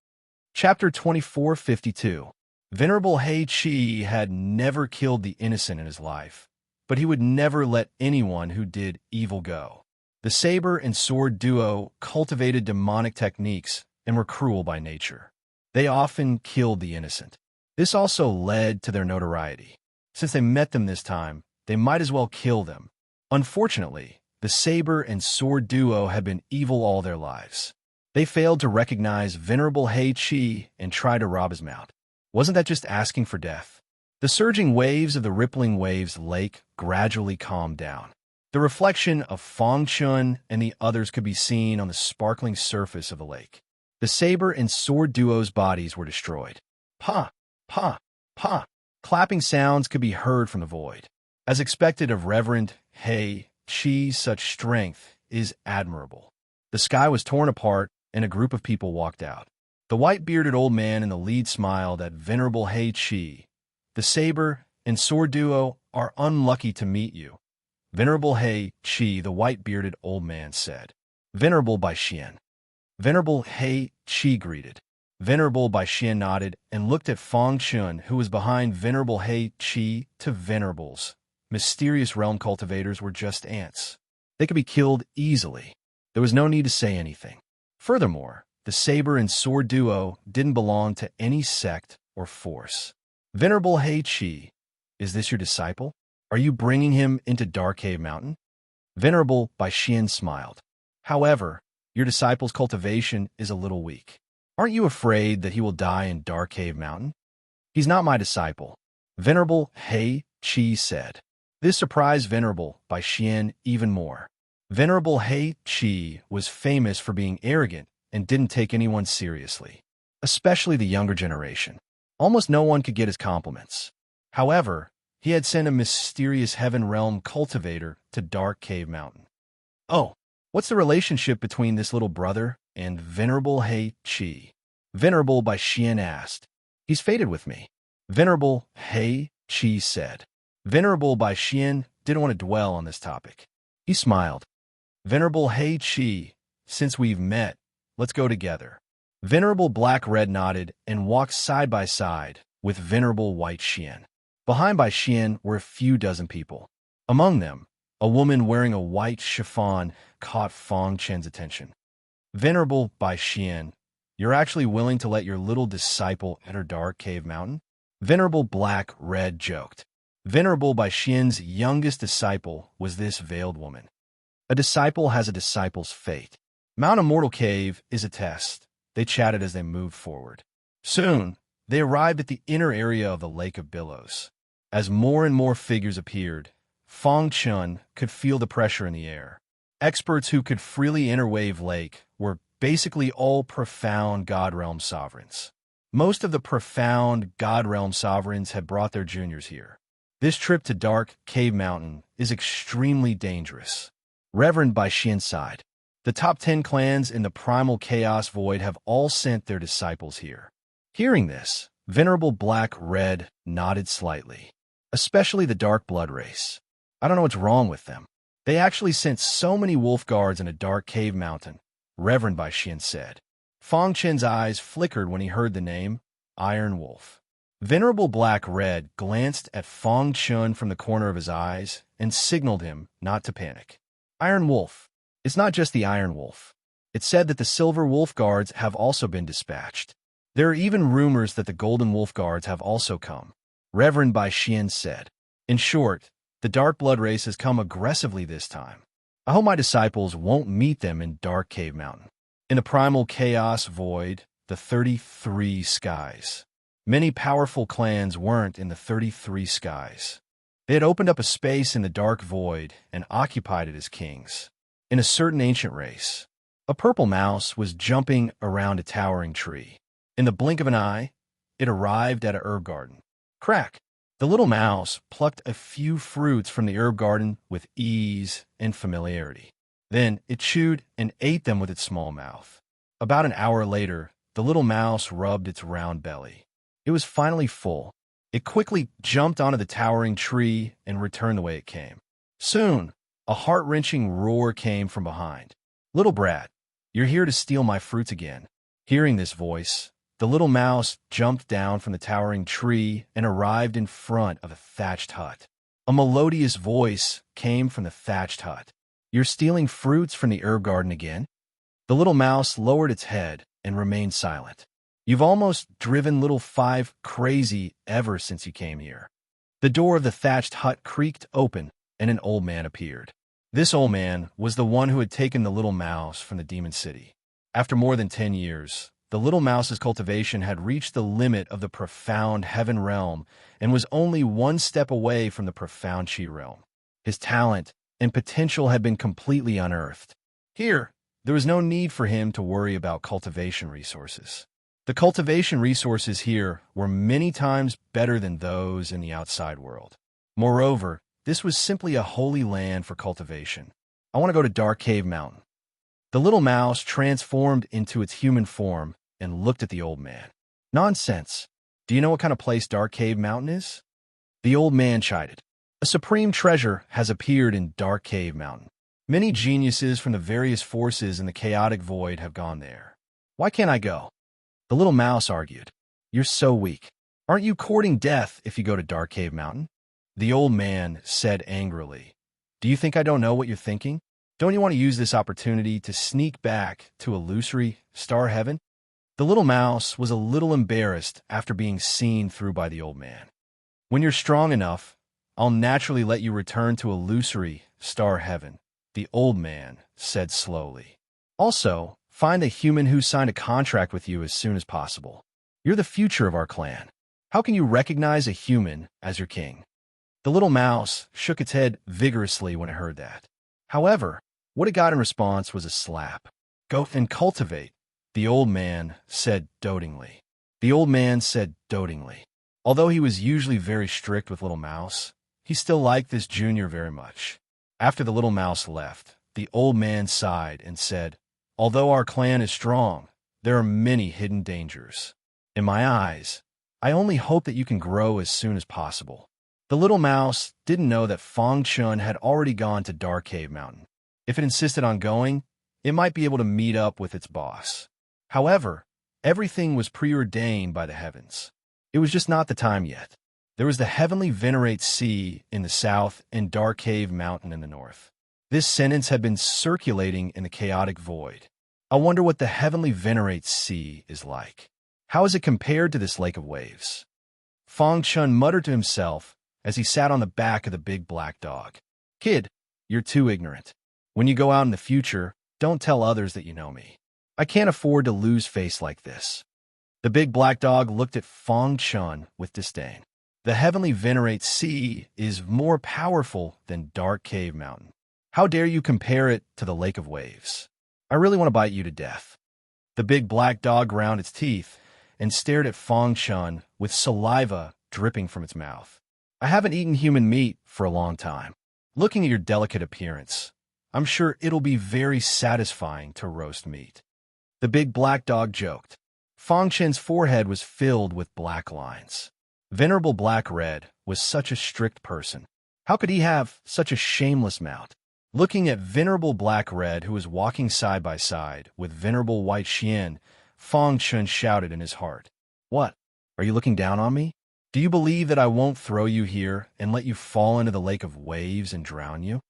Chapter 2452. Venerable Hei Qi had never killed the innocent in his life, but he would never let anyone who did evil go. The saber and sword duo cultivated demonic techniques and were cruel by nature. They often killed the innocent. This also led to their notoriety. Since they met them this time, they might as well kill them. Unfortunately, the saber and sword duo had been evil all their lives. They failed to recognize Venerable Hei Qi and tried to rob his mount. Wasn't that just asking for death? The surging waves of the rippling waves lake gradually calmed down. The reflection of Fang Chun and the others could be seen on the sparkling surface of the lake. The saber and sword duo's bodies were destroyed. Pa! Pa! Pa! Clapping sounds could be heard from the void. As expected of Reverend Hei Qi, such strength is admirable. The sky was torn apart, and a group of people walked out. The white-bearded old man in the lead smiled at Venerable Hei Qi. The saber and sword duo are unlucky to meet you. Venerable Hei Qi, the white-bearded old man said. Venerable Bai Xian. Venerable Hei Qi greeted. Venerable Bai Xian nodded and looked at Fang Chun, who was behind Venerable Hei Qi. To venerables, mysterious realm cultivators were just ants. They could be killed easily. There was no need to say anything. Furthermore, the saber and sword duo didn't belong to any sect or force. Venerable Hei Qi, is this your disciple? Are you bringing him into Dark Cave Mountain? Venerable Bai Xian smiled. However, your disciple's cultivation is a little weak. Aren't you afraid that he will die in Dark Cave Mountain? He's not my disciple, Venerable Hei Qi said. This surprised Venerable Bai Xian even more. Venerable Hei Qi was famous for being arrogant and didn't take anyone seriously, especially the younger generation. Almost no one could get his compliments. However, he had sent a mysterious heaven realm cultivator to Dark Cave Mountain. Oh, what's the relationship between this little brother and Venerable Hei Qi? Venerable Bai Xian asked. He's fated with me, Venerable Hei Qi said. Venerable Bai Xian didn't want to dwell on this topic. He smiled. Venerable Hei Qi, since we've met, let's go together. Venerable Black-Red nodded and walked side by side with Venerable White Xian. Behind Bai Xian were a few dozen people. Among them, a woman wearing a white chiffon caught Fang Chen's attention. Venerable Bai Xian, you're actually willing to let your little disciple enter Dark Cave Mountain? Venerable Black-Red joked. Venerable Bai Xian's youngest disciple was this veiled woman. A disciple has a disciple's fate. Mount Immortal Cave is a test. They chatted as they moved forward. Soon, they arrived at the inner area of the Lake of Billows. As more and more figures appeared, Fang Chun could feel the pressure in the air. Experts who could freely enter Wave Lake were basically all profound God Realm sovereigns. Most of the profound God Realm sovereigns had brought their juniors here. This trip to Dark Cave Mountain is extremely dangerous. Reverend Bai Xian sighed. The top 10 clans in the Primal Chaos Void have all sent their disciples here. Hearing this, Venerable Black-Red nodded slightly. Especially the Dark Blood race. I don't know what's wrong with them. They actually sent so many wolf guards in a Dark Cave Mountain, Reverend Bai Xian said. Fang Chen's eyes flickered when he heard the name, Iron Wolf. Venerable Black-Red glanced at Fang Chun from the corner of his eyes and signaled him not to panic. Iron Wolf. It's not just the Iron Wolf. It's said that the Silver Wolf Guards have also been dispatched. There are even rumors that the Golden Wolf Guards have also come, Reverend Bai Xian said. In short, the Dark Blood race has come aggressively this time. I hope my disciples won't meet them in Dark Cave Mountain. In the Primal Chaos Void, the 33 skies. Many powerful clans weren't in the 33 skies. They had opened up a space in the Dark Void and occupied it as kings. In a certain ancient race, a purple mouse was jumping around a towering tree. In the blink of an eye, it arrived at a herb garden. Crack! The little mouse plucked a few fruits from the herb garden with ease and familiarity. Then it chewed and ate them with its small mouth. About an hour later, the little mouse rubbed its round belly. It was finally full. It quickly jumped onto the towering tree and returned the way it came. Soon, a heart-wrenching roar came from behind. "Little brat, you're here to steal my fruits again." Hearing this voice, the little mouse jumped down from the towering tree and arrived in front of a thatched hut. A melodious voice came from the thatched hut. "You're stealing fruits from the herb garden again?" The little mouse lowered its head and remained silent. "You've almost driven little Five crazy ever since you came here." The door of the thatched hut creaked open, and an old man appeared. This old man was the one who had taken the little mouse from the demon city. After more than 10 years, the little mouse's cultivation had reached the limit of the profound heaven realm and was only one step away from the profound chi realm. His talent and potential had been completely unearthed. Here, there was no need for him to worry about cultivation resources. The cultivation resources here were many times better than those in the outside world. Moreover, this was simply a holy land for cultivation. "I want to go to Dark Cave Mountain." The little mouse transformed into its human form and looked at the old man. "Nonsense. Do you know what kind of place Dark Cave Mountain is?" The old man chided. "A supreme treasure has appeared in Dark Cave Mountain. Many geniuses from the various forces in the chaotic void have gone there. Why can't I go?" The little mouse argued. "You're so weak. Aren't you courting death if you go to Dark Cave Mountain?" The old man said angrily, "Do you think I don't know what you're thinking? Don't you want to use this opportunity to sneak back to illusory star heaven?" The little mouse was a little embarrassed after being seen through by the old man. "When you're strong enough, I'll naturally let you return to illusory star heaven," the old man said slowly. "Also, find a human who signed a contract with you as soon as possible. You're the future of our clan. How can you recognize a human as your king?" The little mouse shook its head vigorously when it heard that. However, what it got in response was a slap. "Go and cultivate," the old man said dotingly. The old man said dotingly. Although he was usually very strict with little mouse, he still liked this junior very much. After the little mouse left, the old man sighed and said, "Although our clan is strong, there are many hidden dangers. In my eyes, I only hope that you can grow as soon as possible." The little mouse didn't know that Fong Chun had already gone to Dark Cave Mountain. If it insisted on going, it might be able to meet up with its boss. However, everything was preordained by the heavens. It was just not the time yet. There was the heavenly Venerate Sea in the south and Dark Cave Mountain in the north. This sentence had been circulating in the chaotic void. I wonder what the heavenly Venerate Sea is like. How is it compared to this lake of waves? Fong Chun muttered to himself as he sat on the back of the big black dog. "Kid, you're too ignorant. When you go out in the future, don't tell others that you know me. I can't afford to lose face like this." The big black dog looked at Fong Chun with disdain. "The heavenly Venerate Sea is more powerful than Dark Cave Mountain. How dare you compare it to the Lake of Waves? I really want to bite you to death." The big black dog ground its teeth and stared at Fong Chun with saliva dripping from its mouth. "I haven't eaten human meat for a long time. Looking at your delicate appearance, I'm sure it'll be very satisfying to roast meat." The big black dog joked. Fong Chun's forehead was filled with black lines. Venerable Black Red was such a strict person. How could he have such a shameless mouth? Looking at Venerable Black Red, who was walking side by side with Venerable White Xian, Fong Chun shouted in his heart, "What? Are you looking down on me? Do you believe that I won't throw you here and let you fall into the lake of waves and drown you?"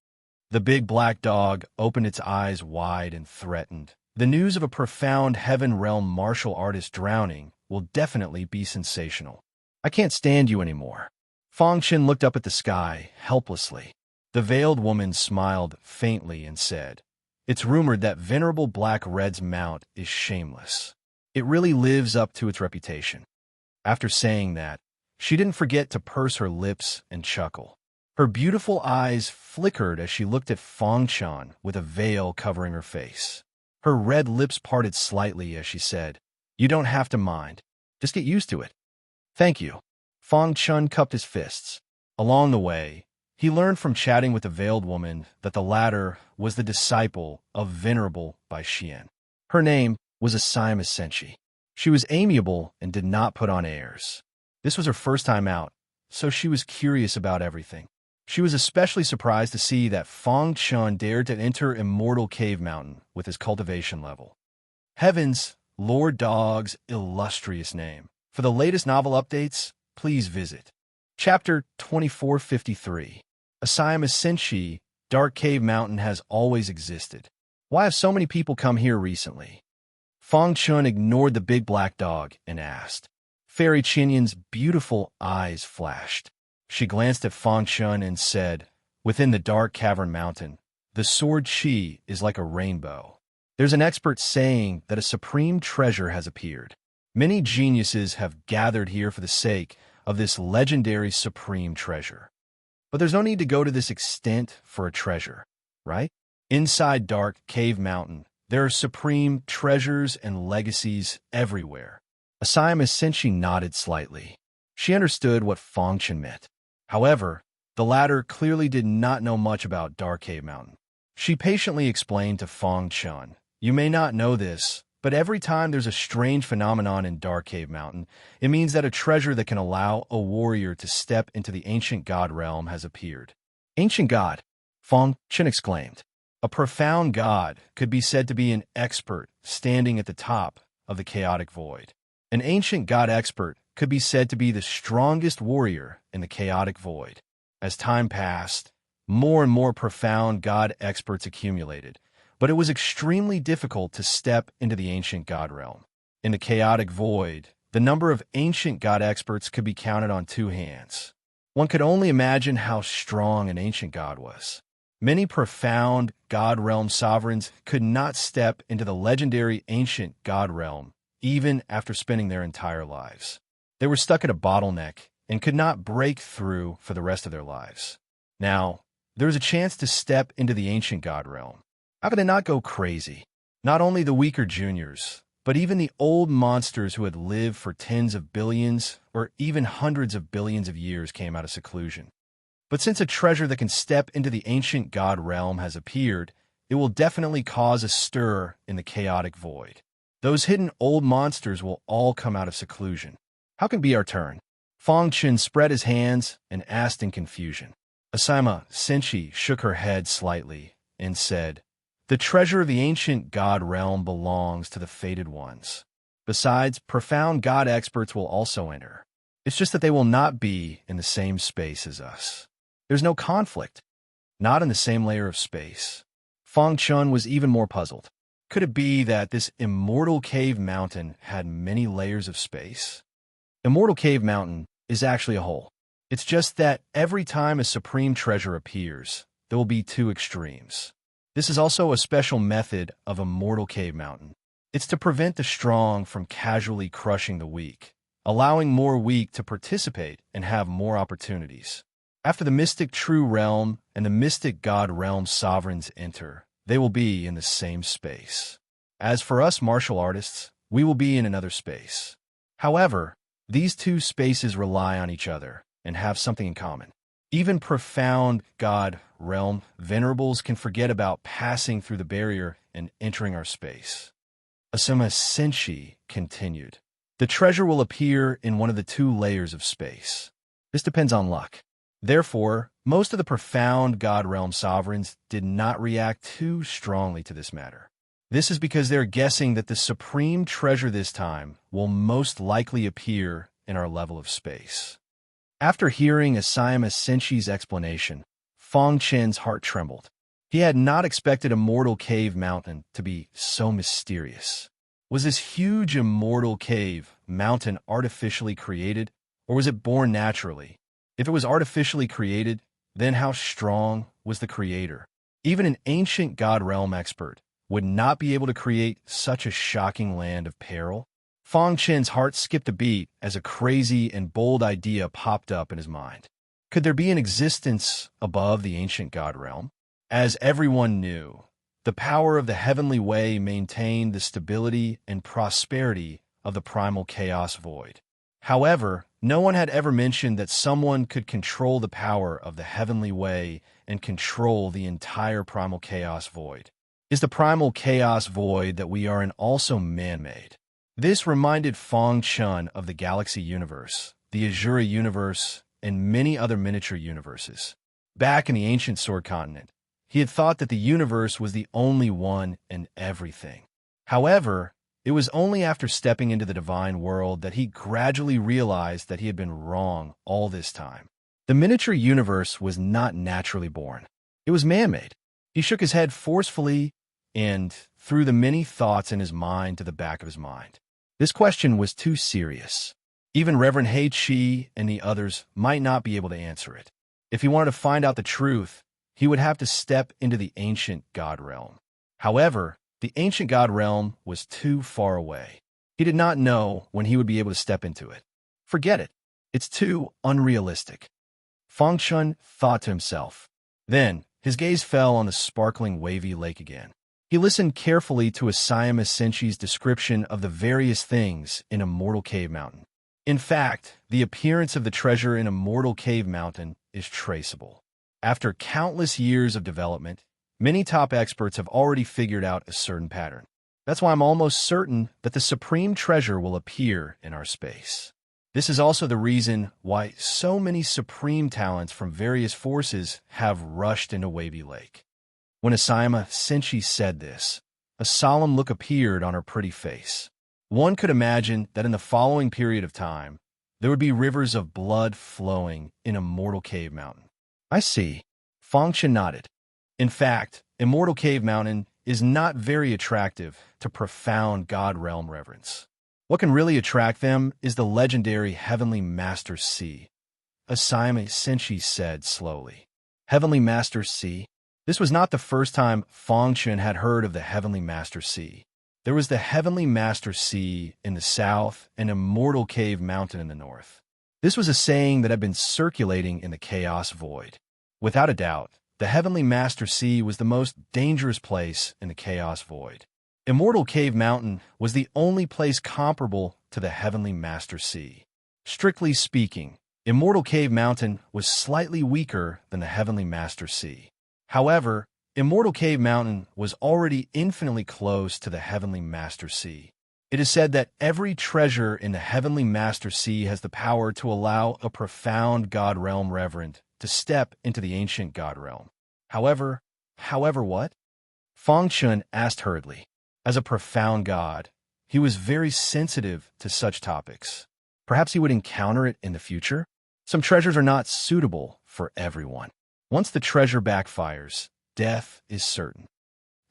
The big black dog opened its eyes wide and threatened. The news of a profound heaven realm martial artist drowning will definitely be sensational. "I can't stand you anymore." Fong Chun looked up at the sky helplessly. The veiled woman smiled faintly and said, "It's rumored that Venerable Black Red's mount is shameless. It really lives up to its reputation." After saying that, she didn't forget to purse her lips and chuckle. Her beautiful eyes flickered as she looked at Fong Chun with a veil covering her face. Her red lips parted slightly as she said, You don't have to mind. Just get used to it. Thank you. Fong Chun cupped his fists. Along the way, he learned from chatting with the veiled woman that the latter was the disciple of Venerable Bai Xian. Her name was Asayama Senshi. She was amiable and did not put on airs. This was her first time out, so she was curious about everything. She was especially surprised to see that Fong Chun dared to enter Immortal Cave Mountain with his cultivation level. Heavens, Lord Dog's illustrious name. For the latest novel updates, please visit Chapter 2453. Asayama Senshi, Dark Cave Mountain has always existed. Why have so many people come here recently? Fong Chun ignored the big black dog and asked. Fairy Chinyan's beautiful eyes flashed. She glanced at Fong Chun and said, within the dark cavern mountain, the sword chi is like a rainbow. There's an expert saying that a supreme treasure has appeared. Many geniuses have gathered here for the sake of this legendary supreme treasure. But there's no need to go to this extent for a treasure, right? Inside Dark Cave Mountain, there are supreme treasures and legacies everywhere. Asayama Senshi nodded slightly. She understood what Fong Chun meant. However, the latter clearly did not know much about Dark Cave Mountain. She patiently explained to Fong Chun, you may not know this, but every time there's a strange phenomenon in Dark Cave Mountain, it means that a treasure that can allow a warrior to step into the ancient god realm has appeared. Ancient god, Fong Chun exclaimed. A profound god could be said to be an expert standing at the top of the chaotic void. An ancient god expert could be said to be the strongest warrior in the chaotic void. As time passed, more and more profound god experts accumulated, but it was extremely difficult to step into the ancient god realm. In the chaotic void, the number of ancient god experts could be counted on two hands. One could only imagine how strong an ancient god was. Many profound god realm sovereigns could not step into the legendary ancient god realm, even after spending their entire lives. They were stuck at a bottleneck and could not break through for the rest of their lives. Now, there was a chance to step into the ancient god realm. How could it not go crazy? Not only the weaker juniors, but even the old monsters who had lived for tens of billions or even hundreds of billions of years came out of seclusion. But since a treasure that can step into the ancient god realm has appeared, it will definitely cause a stir in the chaotic void. Those hidden old monsters will all come out of seclusion. How can it be our turn? Fong Chun spread his hands and asked in confusion. Asayama Senshi shook her head slightly and said, the treasure of the ancient god realm belongs to the fated ones. Besides, profound god experts will also enter. It's just that they will not be in the same space as us. There's no conflict, not in the same layer of space. Fong Chun was even more puzzled. Could it be that this Immortal Cave Mountain had many layers of space? Immortal Cave Mountain is actually a hole. It's just that every time a supreme treasure appears, there will be two extremes. This is also a special method of Immortal Cave Mountain. It's to prevent the strong from casually crushing the weak, allowing more weak to participate and have more opportunities. After the Mystic True Realm and the Mystic God Realm sovereigns enter, they will be in the same space. As for us martial artists, we will be in another space. However, these two spaces rely on each other and have something in common. Even profound God Realm venerables can forget about passing through the barrier and entering our space. Asayama Senshi continued. The treasure will appear in one of the two layers of space. This depends on luck. Therefore, most of the profound God Realm sovereigns did not react too strongly to this matter. This is because they're guessing that the supreme treasure this time will most likely appear in our level of space. After hearing Asayama Senshi's explanation, Fong Chun's heart trembled. He had not expected Immortal Cave Mountain to be so mysterious. Was this huge Immortal Cave Mountain artificially created, or was it born naturally? If it was artificially created, then how strong was the creator? Even an ancient God Realm expert would not be able to create such a shocking land of peril. Fong Chun's heart skipped a beat as a crazy and bold idea popped up in his mind. Could there be an existence above the ancient God Realm? As everyone knew, the power of the heavenly way maintained the stability and prosperity of the primal chaos void. However, no one had ever mentioned that someone could control the power of the heavenly way and control the entire primal chaos void. Is the primal chaos void that we are in also man-made? This reminded Feng Chun of the galaxy universe, the Azura universe, and many other miniature universes. Back in the ancient Sword Continent, he had thought that the universe was the only one and everything. However, it was only after stepping into the divine world that he gradually realized that he had been wrong all this time. The miniature universe was not naturally born. It was man-made. He shook his head forcefully and threw the many thoughts in his mind to the back of his mind. This question was too serious. Even Reverend Hei Chi and the others might not be able to answer it. If he wanted to find out the truth, he would have to step into the ancient God realm. However, the ancient God realm was too far away. He did not know when he would be able to step into it. Forget it. It's too unrealistic. Feng Chun thought to himself. Then, his gaze fell on the sparkling wavy lake again. He listened carefully to Asayama Senshi's description of the various things in Immortal Cave Mountain. In fact, the appearance of the treasure in Immortal Cave Mountain is traceable. After countless years of development, many top experts have already figured out a certain pattern. That's why I'm almost certain that the supreme treasure will appear in our space. This is also the reason why so many supreme talents from various forces have rushed into Wavy Lake. When Asayama Senshi said this, a solemn look appeared on her pretty face. One could imagine that in the following period of time, there would be rivers of blood flowing in Immortal Cave Mountain. I see. Feng Chun nodded. In fact, Immortal Cave Mountain is not very attractive to profound God realm reverence. What can really attract them is the legendary Heavenly Master Sea. Asayama Senshi said slowly. Heavenly Master Sea? This was not the first time Feng Chun had heard of the Heavenly Master Sea. There was the Heavenly Master Sea in the south and Immortal Cave Mountain in the north. This was a saying that had been circulating in the Chaos Void. Without a doubt, the Heavenly Master Sea was the most dangerous place in the Chaos Void. Immortal Cave Mountain was the only place comparable to the Heavenly Master Sea. Strictly speaking, Immortal Cave Mountain was slightly weaker than the Heavenly Master Sea. However, Immortal Cave Mountain was already infinitely close to the Heavenly Master Sea. It is said that every treasure in the Heavenly Master Sea has the power to allow a profound God realm reverent to step into the ancient God realm. However what? Feng Chun asked hurriedly. As a profound God, he was very sensitive to such topics. Perhaps he would encounter it in the future? Some treasures are not suitable for everyone. Once the treasure backfires, death is certain.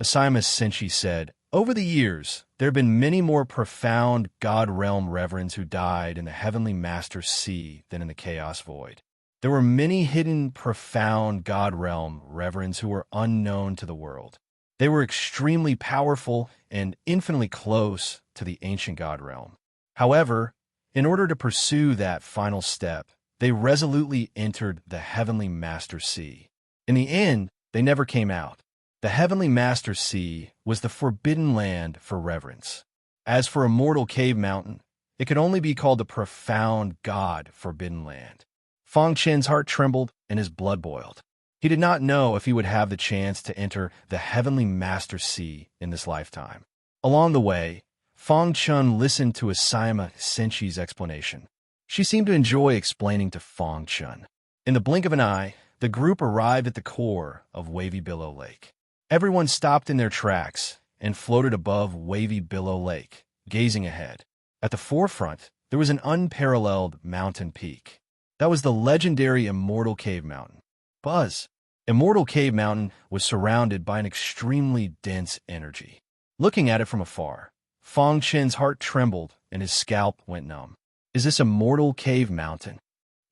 Asayama Senshi said, over the years, there have been many more profound God realm reverends who died in the Heavenly Master Sea than in the Chaos Void. There were many hidden profound God realm reverends who were unknown to the world. They were extremely powerful and infinitely close to the ancient God realm. However, in order to pursue that final step, they resolutely entered the Heavenly Master Sea. In the end, they never came out. The Heavenly Master Sea was the forbidden land for reverence. As for Immortal Cave Mountain, it could only be called the profound God forbidden land. Feng Chun's heart trembled and his blood boiled. He did not know if he would have the chance to enter the Heavenly Master Sea in this lifetime. Along the way, Feng Chun listened to Asayama Senshi's explanation. She seemed to enjoy explaining to Feng Chun. In the blink of an eye, the group arrived at the core of Wavy Billow Lake. Everyone stopped in their tracks and floated above Wavy Billow Lake, gazing ahead. At the forefront, there was an unparalleled mountain peak. That was the legendary Immortal Cave Mountain. Buzz! Immortal Cave Mountain was surrounded by an extremely dense energy. Looking at it from afar, Feng Chun's heart trembled and his scalp went numb. Is this Immortal Cave Mountain?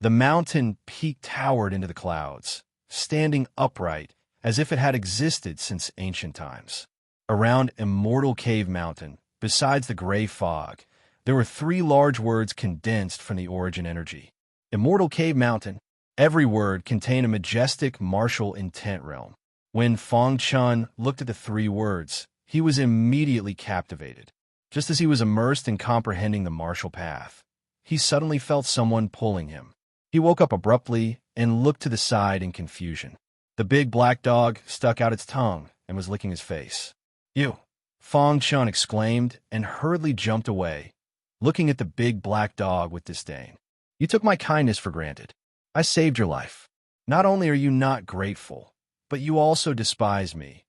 The mountain peak towered into the clouds, standing upright as if it had existed since ancient times. Around Immortal Cave Mountain, besides the gray fog, there were 3 large words condensed from the origin energy. Immortal Cave Mountain. Every word contained a majestic martial intent realm. When Feng Chun looked at the 3 words, he was immediately captivated. Just as he was immersed in comprehending the martial path, he suddenly felt someone pulling him. He woke up abruptly and looked to the side in confusion. The big black dog stuck out its tongue and was licking his face. "You!" Fong Chun exclaimed and hurriedly jumped away, looking at the big black dog with disdain. "You took my kindness for granted. I saved your life. Not only are you not grateful, but you also despise me,"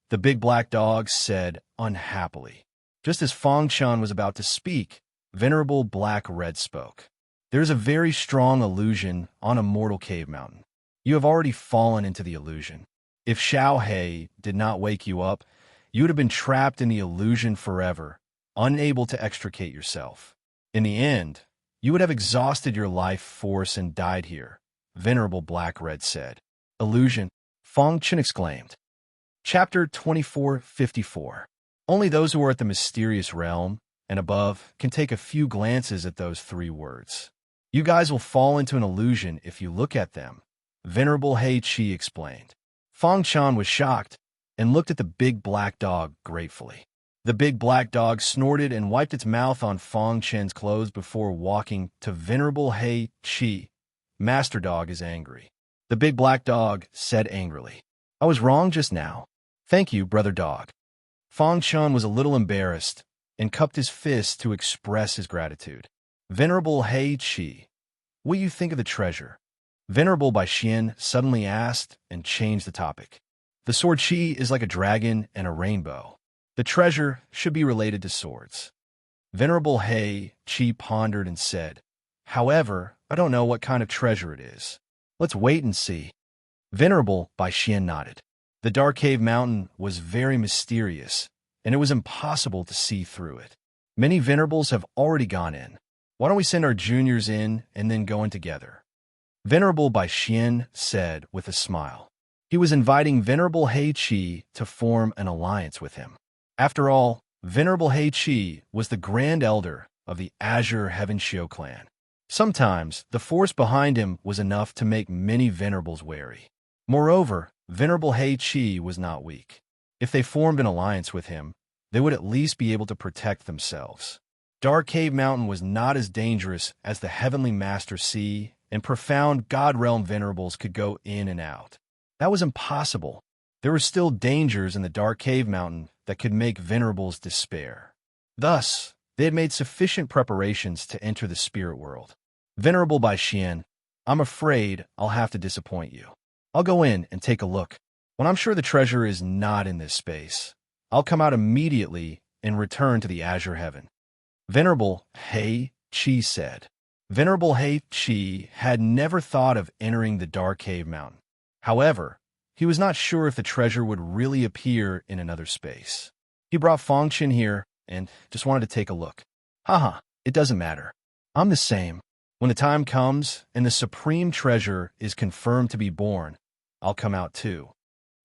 the big black dog said unhappily. Just as Fong Chun was about to speak, Venerable Black Red spoke. "There is a very strong illusion on a mortal cave mountain. You have already fallen into the illusion. If Xiao He did not wake you up, you would have been trapped in the illusion forever, unable to extricate yourself. In the end, you would have exhausted your life force and died here," Venerable Black Red said. "Illusion?" Fong Chun exclaimed. Chapter 2454. Only those who are at the mysterious realm and above can take a few glances at those 3 words. "You guys will fall into an illusion if you look at them," Venerable Hei Qi explained. Fong Chun was shocked and looked at the big black dog gratefully. The big black dog snorted and wiped its mouth on Fong Chun's clothes before walking to Venerable Hei Qi. "Master Dog is angry," the big black dog said angrily. "I was wrong just now. Thank you, Brother Dog." Fong Chun was a little embarrassed and cupped his fist to express his gratitude. "Venerable Hei Qi, what do you think of the treasure?" Venerable Bai Xian suddenly asked and changed the topic. "The sword Qi is like a dragon and a rainbow. The treasure should be related to swords." Venerable Hei Qi pondered and said, "However, I don't know what kind of treasure it is. Let's wait and see." Venerable Bai Xian nodded. The dark cave mountain was very mysterious, and it was impossible to see through it. Many venerables have already gone in. Why don't we send our juniors in and then go in together? Venerable Bai Xian said with a smile. He was inviting Venerable Hei Qi to form an alliance with him. After all, Venerable Hei Qi was the Grand Elder of the Azure Heaven Shio clan. Sometimes, the force behind him was enough to make many venerables wary. Moreover, Venerable Hei Qi was not weak. If they formed an alliance with him, they would at least be able to protect themselves. Dark Cave Mountain was not as dangerous as the Heavenly Master Sea, and profound God Realm venerables could go in and out. That was impossible. There were still dangers in the Dark Cave Mountain that could make venerables despair. Thus, they had made sufficient preparations to enter the spirit world. "Venerable Bai Xian, I'm afraid I'll have to disappoint you. I'll go in and take a look. When I'm sure the treasure is not in this space, I'll come out immediately and return to the Azure Heaven," Venerable Hei Qi said. Venerable Hei Qi had never thought of entering the Dark Cave Mountain. However, he was not sure if the treasure would really appear in another space. He brought Fong Chun here and just wanted to take a look. Haha, it doesn't matter. I'm the same. When the time comes and the supreme treasure is confirmed to be born, I'll come out too.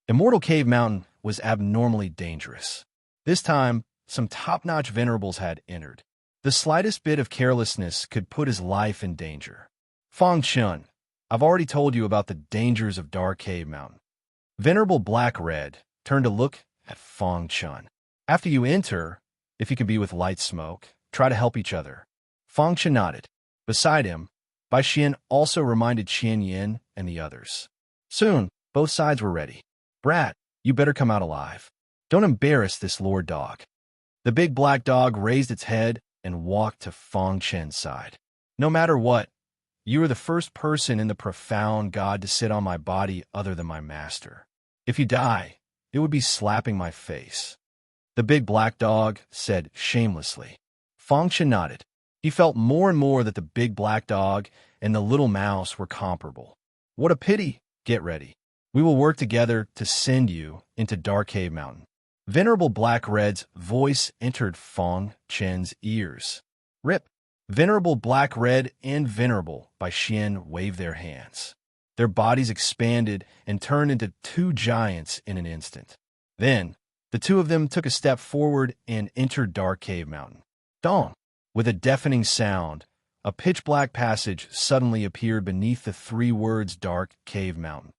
Immortal Cave Mountain was abnormally dangerous. This time, some top-notch venerables had entered. The slightest bit of carelessness could put his life in danger. "Fong Chun, I've already told you about the dangers of Dark Cave Mountain." Venerable Black Red turned to look at Fong Chun. "After you enter, if you can be with light smoke, try to help each other." Fong Chun nodded. Beside him, Bai Xian also reminded Qian Yin and the others. Soon, both sides were ready. "Brat, you better come out alive. Don't embarrass this Lord Dog." The big black dog raised its head and walked to Fong Chen's side. "No matter what, you are the first person in the profound God to sit on my body other than my master. If you die, it would be slapping my face," the big black dog said shamelessly. Fong Chen nodded. He felt more and more that the big black dog and the little mouse were comparable. "What a pity. Get ready. We will work together to send you into Dark Cave Mountain." Venerable Black Red's voice entered Fong Chen's ears. "Rip." Venerable Black Red and Venerable Bai Xian waved their hands. Their bodies expanded and turned into 2 giants in an instant. Then, the 2 of them took a step forward and entered Dark Cave Mountain. Dong! With a deafening sound, a pitch-black passage suddenly appeared beneath the 3 words Dark Cave Mountain.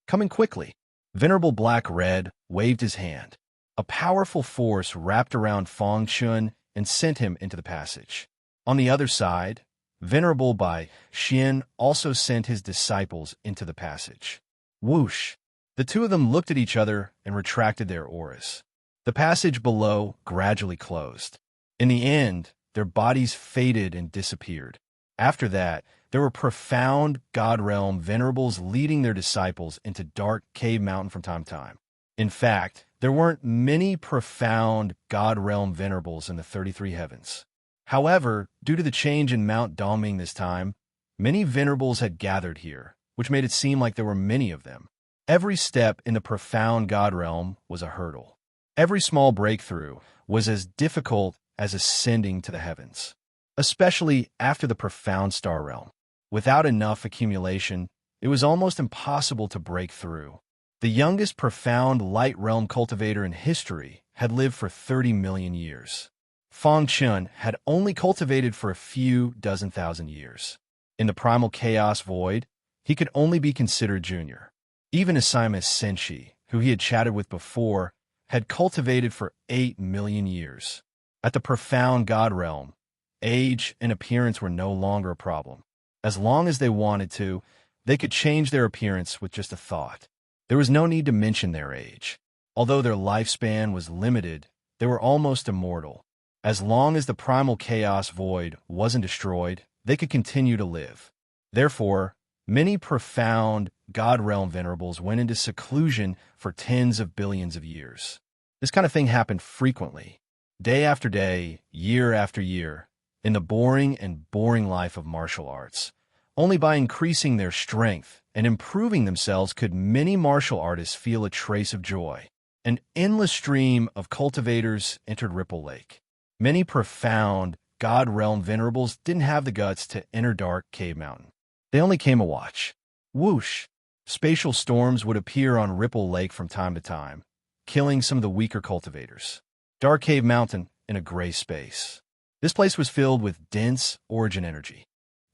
Coming quickly, Venerable Black Red waved his hand. A powerful force wrapped around Fong Chun and sent him into the passage. On the other side, Venerable Bai Xian also sent his disciples into the passage. Whoosh! The two of them looked at each other and retracted their auras. The passage below gradually closed. In the end, their bodies faded and disappeared. After that, there were profound God realm venerables leading their disciples into dark cave mountain from time to time. In fact, there weren't many profound God realm venerables in the 33 heavens. However, due to the change in Mount Dongming this time, many venerables had gathered here, which made it seem like there were many of them. Every step in the profound God realm was a hurdle. Every small breakthrough was as difficult as ascending to the heavens, especially after the profound star realm. Without enough accumulation, it was almost impossible to break through. The youngest profound light realm cultivator in history had lived for 30 million years. Fang Chun had only cultivated for a few dozen thousand years. In the primal chaos void, he could only be considered junior. Even Asimus Senshi, who he had chatted with before, had cultivated for 8 million years. At the profound God realm, age and appearance were no longer a problem. As long as they wanted to, they could change their appearance with just a thought. There was no need to mention their age. Although their lifespan was limited, they were almost immortal. As long as the primal chaos void wasn't destroyed, they could continue to live. Therefore, many profound God realm venerables went into seclusion for tens of billions of years. This kind of thing happened frequently, day after day, year after year, in the boring and boring life of martial arts. Only by increasing their strength and improving themselves could many martial artists feel a trace of joy. An endless stream of cultivators entered Ripple Lake. Many profound God realm venerables didn't have the guts to enter dark cave mountain. They only came to watch. Whoosh! Spatial storms would appear on Ripple Lake from time to time, killing some of the weaker cultivators. Dark Cave Mountain in a gray space. This place was filled with dense origin energy.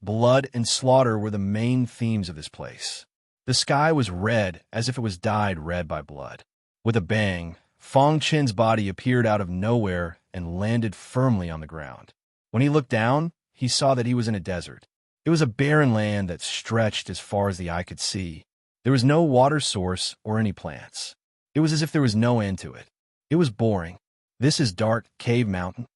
Blood and slaughter were the main themes of this place. The sky was red as if it was dyed red by blood. With a bang, Fang Chen's body appeared out of nowhere and landed firmly on the ground. When he looked down, he saw that he was in a desert. It was a barren land that stretched as far as the eye could see. There was no water source or any plants. It was as if there was no end to it. It was boring. This is Dark Cave Mountain?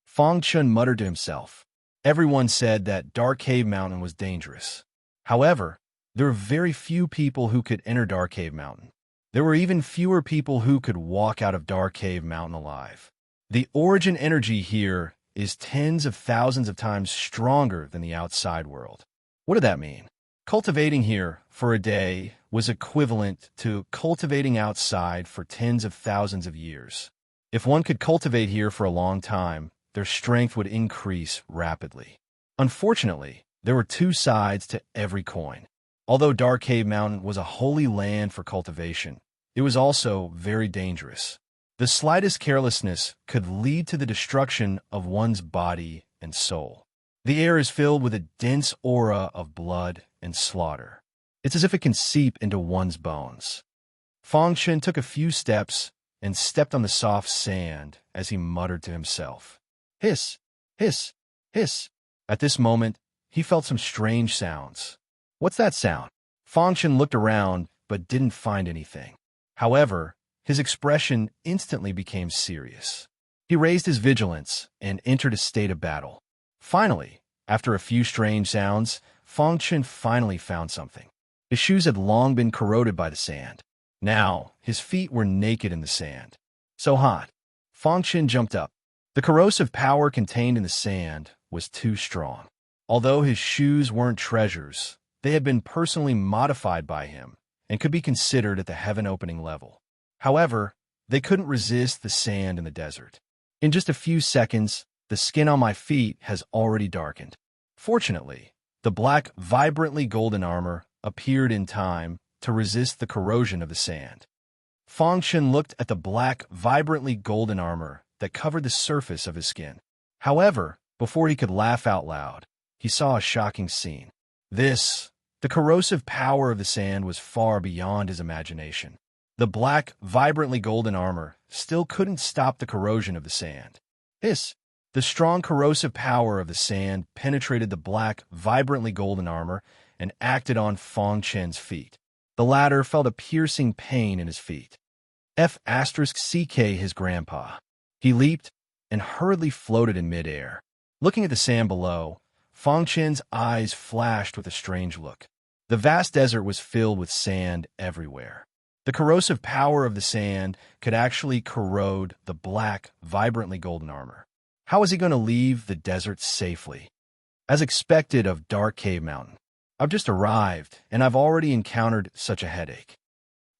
Fang Chun muttered to himself. Everyone said that Dark Cave Mountain was dangerous. However, there were very few people who could enter Dark Cave Mountain. There were even fewer people who could walk out of Dark Cave Mountain alive. The origin energy here is tens of thousands of times stronger than the outside world. What did that mean? Cultivating here for a day was equivalent to cultivating outside for tens of thousands of years. If one could cultivate here for a long time, their strength would increase rapidly. Unfortunately, there were two sides to every coin. Although Dark Cave Mountain was a holy land for cultivation, it was also very dangerous. The slightest carelessness could lead to the destruction of one's body and soul. The air is filled with a dense aura of blood and slaughter. It's as if it can seep into one's bones. Fang Chen took a few steps and stepped on the soft sand as he muttered to himself. Hiss, hiss, hiss. At this moment, he felt some strange sounds. What's that sound? Fang Chen looked around but didn't find anything. However, his expression instantly became serious. He raised his vigilance and entered a state of battle. Finally, after a few strange sounds, Fang Chen finally found something. His shoes had long been corroded by the sand. Now, his feet were naked in the sand. So hot. Fang Chen jumped up. The corrosive power contained in the sand was too strong. Although his shoes weren't treasures, they had been personally modified by him and could be considered at the heaven-opening level. However, they couldn't resist the sand in the desert. In just a few seconds, the skin on my feet has already darkened. Fortunately, the black, vibrantly golden armor appeared in time to resist the corrosion of the sand. Fang Chen looked at the black, vibrantly golden armor that covered the surface of his skin. However, before he could laugh out loud, he saw a shocking scene. The corrosive power of the sand was far beyond his imagination. The black, vibrantly golden armor still couldn't stop the corrosion of the sand. Hiss! The strong corrosive power of the sand penetrated the black, vibrantly golden armor and acted on Fong Chen's feet. The latter felt a piercing pain in his feet. F***ck his grandpa. He leaped and hurriedly floated in midair. Looking at the sand below, Fong Chen's eyes flashed with a strange look. The vast desert was filled with sand everywhere. The corrosive power of the sand could actually corrode the black, vibrantly golden armor. How was he going to leave the desert safely? As expected of Dark Cave Mountain, I've just arrived, and I've already encountered such a headache.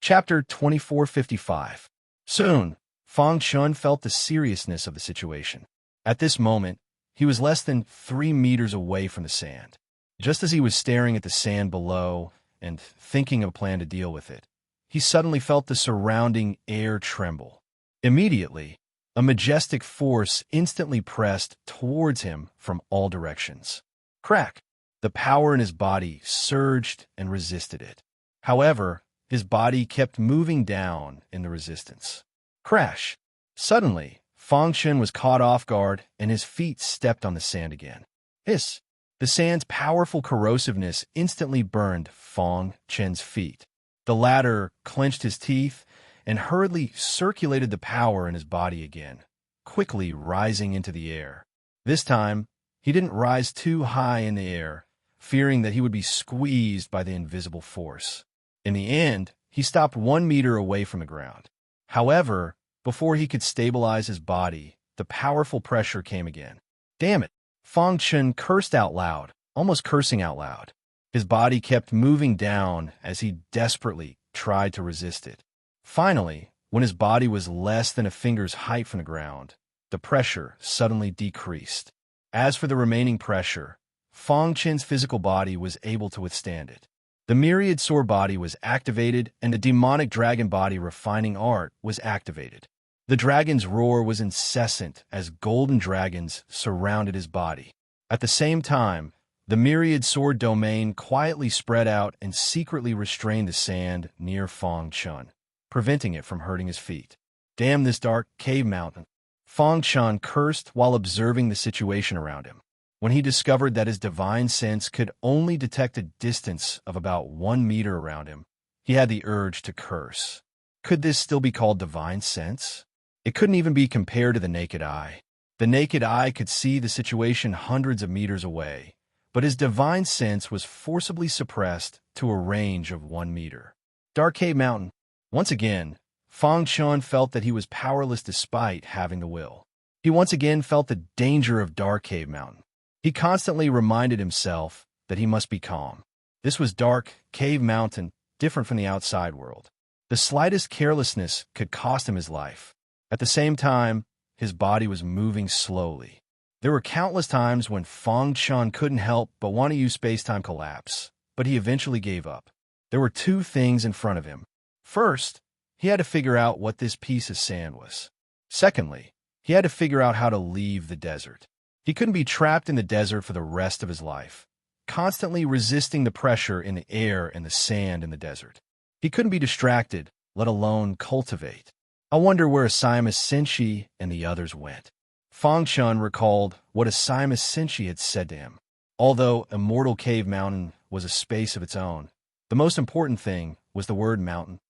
Chapter 2455. Soon, Fong Chen felt the seriousness of the situation. At this moment, he was less than 3 meters away from the sand. Just as he was staring at the sand below and thinking of a plan to deal with it, he suddenly felt the surrounding air tremble. Immediately, a majestic force instantly pressed towards him from all directions. Crack! The power in his body surged and resisted it. However, his body kept moving down in the resistance. Crash! Suddenly, Fong Chen was caught off guard and his feet stepped on the sand again. Hiss! The sand's powerful corrosiveness instantly burned Fong Chen's feet. The latter clenched his teeth and hurriedly circulated the power in his body again, quickly rising into the air. This time, he didn't rise too high in the air, fearing that he would be squeezed by the invisible force. In the end, he stopped 1 meter away from the ground. However, before he could stabilize his body, the powerful pressure came again. Damn it! Fong Chen cursed out loud, almost cursing out loud. His body kept moving down as he desperately tried to resist it. Finally, when his body was less than a finger's height from the ground, the pressure suddenly decreased. As for the remaining pressure, Fong Chen's physical body was able to withstand it. The myriad sword body was activated and the demonic dragon body refining art was activated. The dragon's roar was incessant as golden dragons surrounded his body. At the same time, the myriad sword domain quietly spread out and secretly restrained the sand near Fong Chen, preventing it from hurting his feet. Damn this dark cave mountain! Fong Chen cursed while observing the situation around him. When he discovered that his divine sense could only detect a distance of about 1 meter around him, he had the urge to curse. Could this still be called divine sense? It couldn't even be compared to the naked eye. The naked eye could see the situation hundreds of meters away, but his divine sense was forcibly suppressed to a range of 1 meter. Dark Cave Mountain. Once again, Fong Chen felt that he was powerless despite having the will. He once again felt the danger of Dark Cave Mountain. He constantly reminded himself that he must be calm. This was Dark Cave Mountain, different from the outside world. The slightest carelessness could cost him his life. At the same time, his body was moving slowly. There were countless times when Fong Chen couldn't help but want to use space-time collapse, but he eventually gave up. There were 2 things in front of him. First, he had to figure out what this piece of sand was. Secondly, he had to figure out how to leave the desert. He couldn't be trapped in the desert for the rest of his life, constantly resisting the pressure in the air and the sand in the desert. He couldn't be distracted, let alone cultivate. I wonder where Asimus Senshi and the others went. Fong Chen recalled what Asimus Senshi had said to him. Although Immortal Cave Mountain was a space of its own, the most important thing was the word mountain.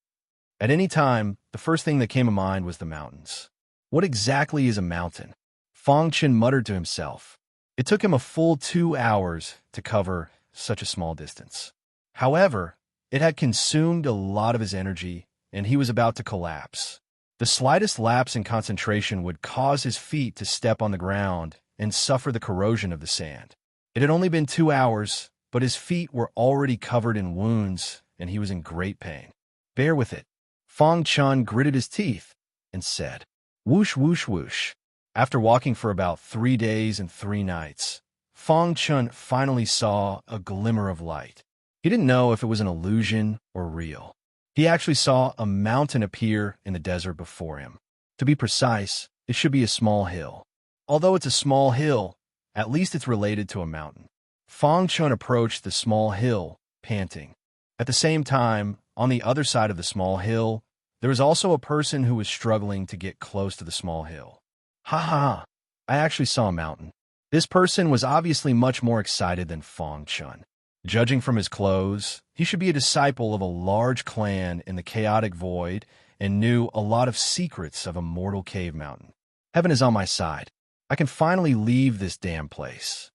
At any time, the first thing that came to mind was the mountains. What exactly is a mountain? Fong Chen muttered to himself. It took him a full 2 hours to cover such a small distance. However, it had consumed a lot of his energy, and he was about to collapse. The slightest lapse in concentration would cause his feet to step on the ground and suffer the corrosion of the sand. It had only been 2 hours, but his feet were already covered in wounds, and he was in great pain. Bear with it. Fong Chen gritted his teeth and said, "Whoosh, whoosh, whoosh." After walking for about 3 days and 3 nights, Fong Chen finally saw a glimmer of light. He didn't know if it was an illusion or real. He actually saw a mountain appear in the desert before him. To be precise, it should be a small hill. Although it's a small hill, at least it's related to a mountain. Fong Chen approached the small hill, panting. At the same time, on the other side of the small hill, there was also a person who was struggling to get close to the small hill. Ha ha! I actually saw a mountain. This person was obviously much more excited than Fong Chun. Judging from his clothes, he should be a disciple of a large clan in the chaotic void and knew a lot of secrets of a mortal cave mountain. Heaven is on my side. I can finally leave this damn place.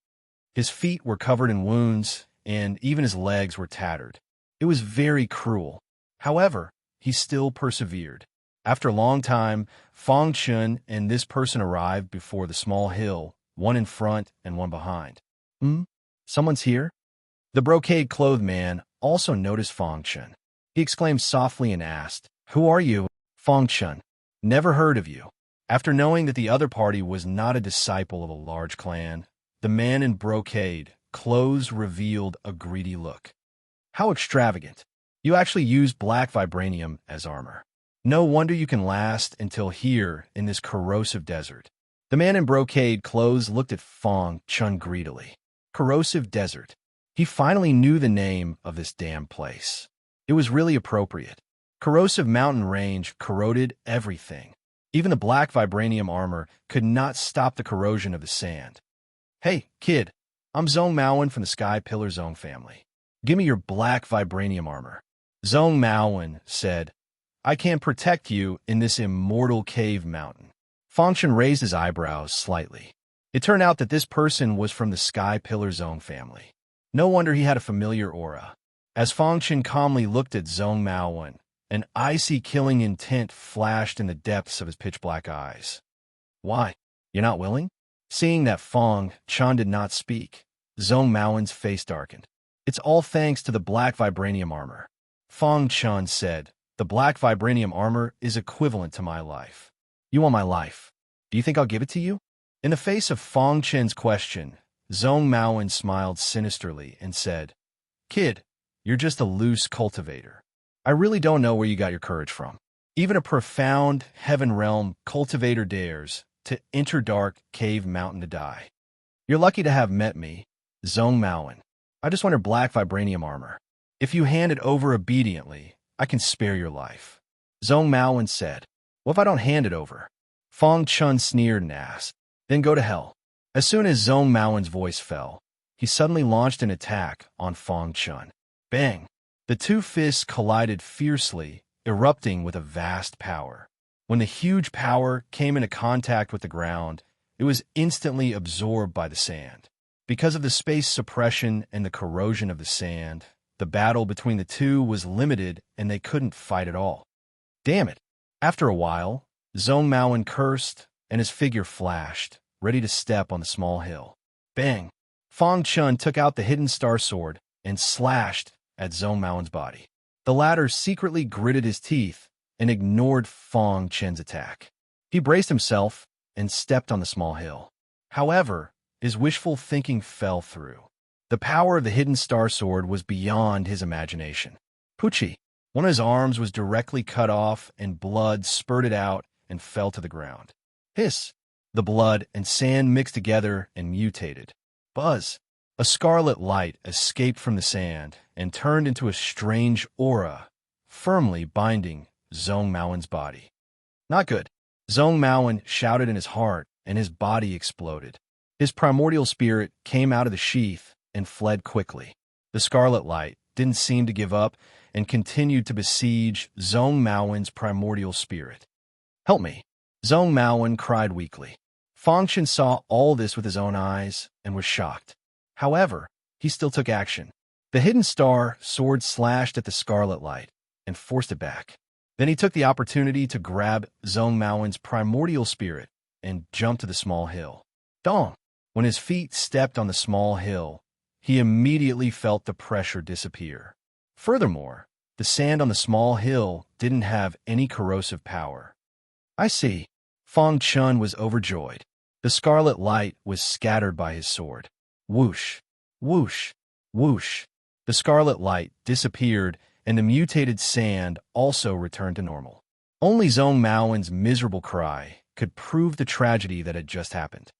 His feet were covered in wounds, and even his legs were tattered. It was very cruel. However, he still persevered. After a long time, Fong Chun and this person arrived before the small hill, one in front and one behind. Someone's here? The brocade-clothed man also noticed Fong Chun. He exclaimed softly and asked, "Who are you?" Fong Chun. "Never heard of you." After knowing that the other party was not a disciple of a large clan, the man in brocade clothes revealed a greedy look. "How extravagant. You actually use black vibranium as armor. No wonder you can last until here in this corrosive desert." The man in brocade clothes looked at Fong Chun greedily. Corrosive desert. He finally knew the name of this damn place. It was really appropriate. Corrosive mountain range corroded everything. Even the black vibranium armor could not stop the corrosion of the sand. "Hey, kid, I'm Zhong Maowen from the Sky Pillar Zone family. Give me your black vibranium armor." Zhong Maowen said, "I can protect you in this immortal cave mountain." Fong Chun raised his eyebrows slightly. It turned out that this person was from the Sky Pillar Zone family. No wonder he had a familiar aura. As Fong Chun calmly looked at Zhong Maowen, an icy killing intent flashed in the depths of his pitch-black eyes. "Why? You're not willing?" Seeing that Fong Chun did not speak, Zhong Maowen's face darkened. "It's all thanks to the black vibranium armor." Fong Chun said, "The black vibranium armor is equivalent to my life." "You want my life? Do you think I'll give it to you?" In the face of Fong Chun's question, Zhong Maowen smiled sinisterly and said, "Kid, you're just a loose cultivator. I really don't know where you got your courage from. Even a profound heaven realm cultivator dares to enter dark cave mountain to die. You're lucky to have met me, Zhong Maowen. I just want your black vibranium armor. If you hand it over obediently, I can spare your life." Zhong Maowen said, "What if I don't hand it over?" Fong Chun sneered and asked, "Then go to hell." As soon as Zhong Maowen's voice fell, he suddenly launched an attack on Fong Chun. Bang! The two fists collided fiercely, erupting with a vast power. When the huge power came into contact with the ground, it was instantly absorbed by the sand. Because of the space suppression and the corrosion of the sand, the battle between the two was limited and they couldn't fight at all. Damn it! After a while, Zhong Maowen cursed and his figure flashed, ready to step on the small hill. Bang! Fong Chun took out the hidden star sword and slashed at Zhong Maowen's body. The latter secretly gritted his teeth and ignored Fong Chun's attack. He braced himself and stepped on the small hill. However, his wishful thinking fell through. The power of the hidden star sword was beyond his imagination. Poochie! One of his arms was directly cut off and blood spurted out and fell to the ground. Hiss! The blood and sand mixed together and mutated. Buzz! A scarlet light escaped from the sand and turned into a strange aura, firmly binding Zhong Maowen's body. Not good. Zhong Maowen shouted in his heart, and his body exploded. His primordial spirit came out of the sheath and fled quickly. The scarlet light didn't seem to give up and continued to besiege Zhong Maowen's primordial spirit. "Help me!" Zhong Maowen cried weakly. Fong Chun saw all this with his own eyes and was shocked. However, he still took action. The hidden star sword slashed at the scarlet light and forced it back. Then he took the opportunity to grab Zhong Maowen's primordial spirit and jump to the small hill. Dong! When his feet stepped on the small hill, he immediately felt the pressure disappear. Furthermore, the sand on the small hill didn't have any corrosive power. "I see." Fong Chun was overjoyed. The scarlet light was scattered by his sword. Whoosh! Whoosh! Whoosh! The scarlet light disappeared, and the mutated sand also returned to normal. Only Zhong Maowen's miserable cry could prove the tragedy that had just happened.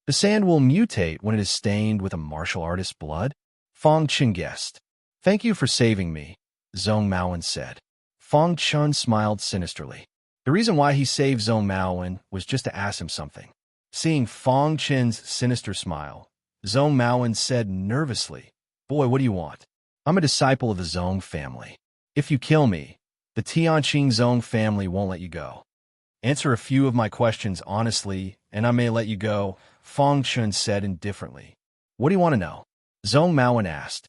"The sand will mutate when it is stained with a martial artist's blood?" Fong Chun guessed. "Thank you for saving me," Zhong Maowen said. Fong Chun smiled sinisterly. The reason why he saved Zhong Maowen was just to ask him something. Seeing Fong Chen's sinister smile, Zhong Maoan said nervously, "Boy, what do you want? I'm a disciple of the Zhong family. If you kill me, the Tianqing Zhong family won't let you go. Answer a few of my questions honestly, and I may let you go," Fong Chen said indifferently. "What do you want to know?" Zhong Maoan asked.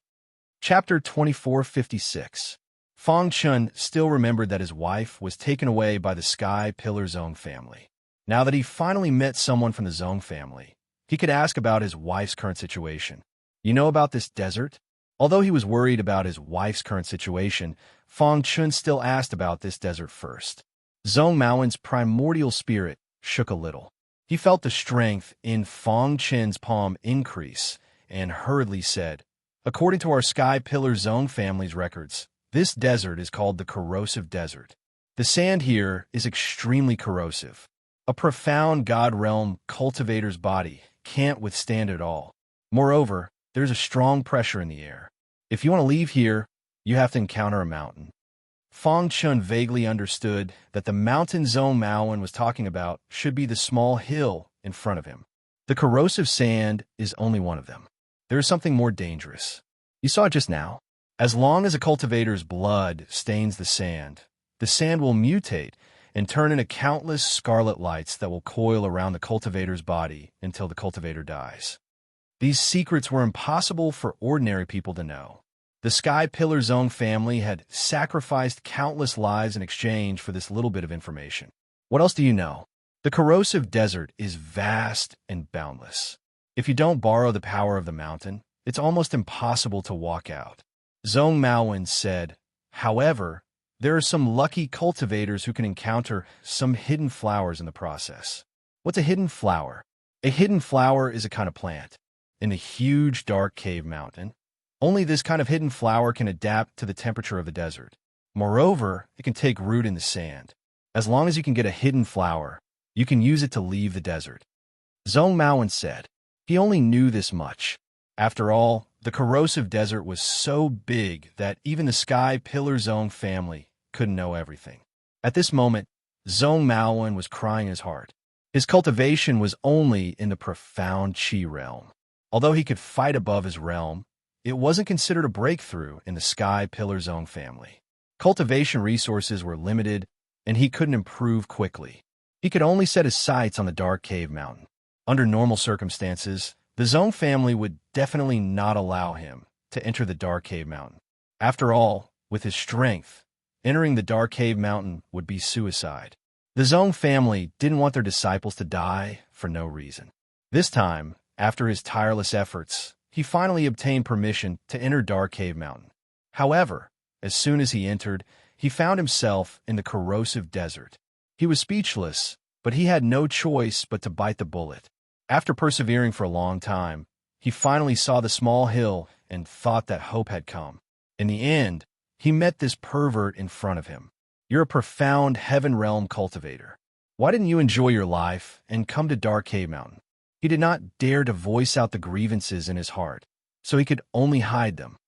Chapter 2456. Fong Chen still remembered that his wife was taken away by the Sky Pillar Zhong family. Now that he finally met someone from the Zhong family, he could ask about his wife's current situation. "You know about this desert?" Although he was worried about his wife's current situation, Fong Chen still asked about this desert first. Zhong Maoan's primordial spirit shook a little. He felt the strength in Fong Chen's palm increase and hurriedly said, "According to our Sky Pillar Zhong family's records, this desert is called the Corrosive Desert. The sand here is extremely corrosive. A profound god realm cultivator's body can't withstand it all. Moreover, there's a strong pressure in the air. If you want to leave here, you have to encounter a mountain." Fong Chen vaguely understood that the mountain Zhong Maoan was talking about should be the small hill in front of him. The corrosive sand is only one of them. There is something more dangerous. You saw it just now. As long as a cultivator's blood stains the sand will mutate and turn into countless scarlet lights that will coil around the cultivator's body until the cultivator dies. These secrets were impossible for ordinary people to know. The Sky Pillar Zhong family had sacrificed countless lives in exchange for this little bit of information. What else do you know? The corrosive desert is vast and boundless. If you don't borrow the power of the mountain, it's almost impossible to walk out. Zhong Maoan said, "However, there are some lucky cultivators who can encounter some hidden flowers in the process." What's a hidden flower? A hidden flower is a kind of plant. In the huge dark cave mountain, only this kind of hidden flower can adapt to the temperature of the desert. Moreover, it can take root in the sand. As long as you can get a hidden flower, you can use it to leave the desert. Zhong Maoan said. He only knew this much. After all, the corrosive desert was so big that even the Sky Pillar Zhong family couldn't know everything. At this moment, Zhong Maoan was crying his heart. His cultivation was only in the profound Qi realm. Although he could fight above his realm, it wasn't considered a breakthrough in the Sky Pillar Zhong family. Cultivation resources were limited, and he couldn't improve quickly. He could only set his sights on the dark cave mountain. Under normal circumstances, the Zhong family would definitely not allow him to enter the dark cave mountain. After all, with his strength, entering the dark cave mountain would be suicide. The Zhong family didn't want their disciples to die for no reason. This time, after his tireless efforts, he finally obtained permission to enter Dark Cave Mountain. However, as soon as he entered, he found himself in the corrosive desert. He was speechless, but he had no choice but to bite the bullet. After persevering for a long time, he finally saw the small hill and thought that hope had come. In the end, he met this pervert in front of him. "You're a profound heaven realm cultivator. Why didn't you enjoy your life and come to Dark Cave Mountain?" He did not dare to voice out the grievances in his heart, so he could only hide them.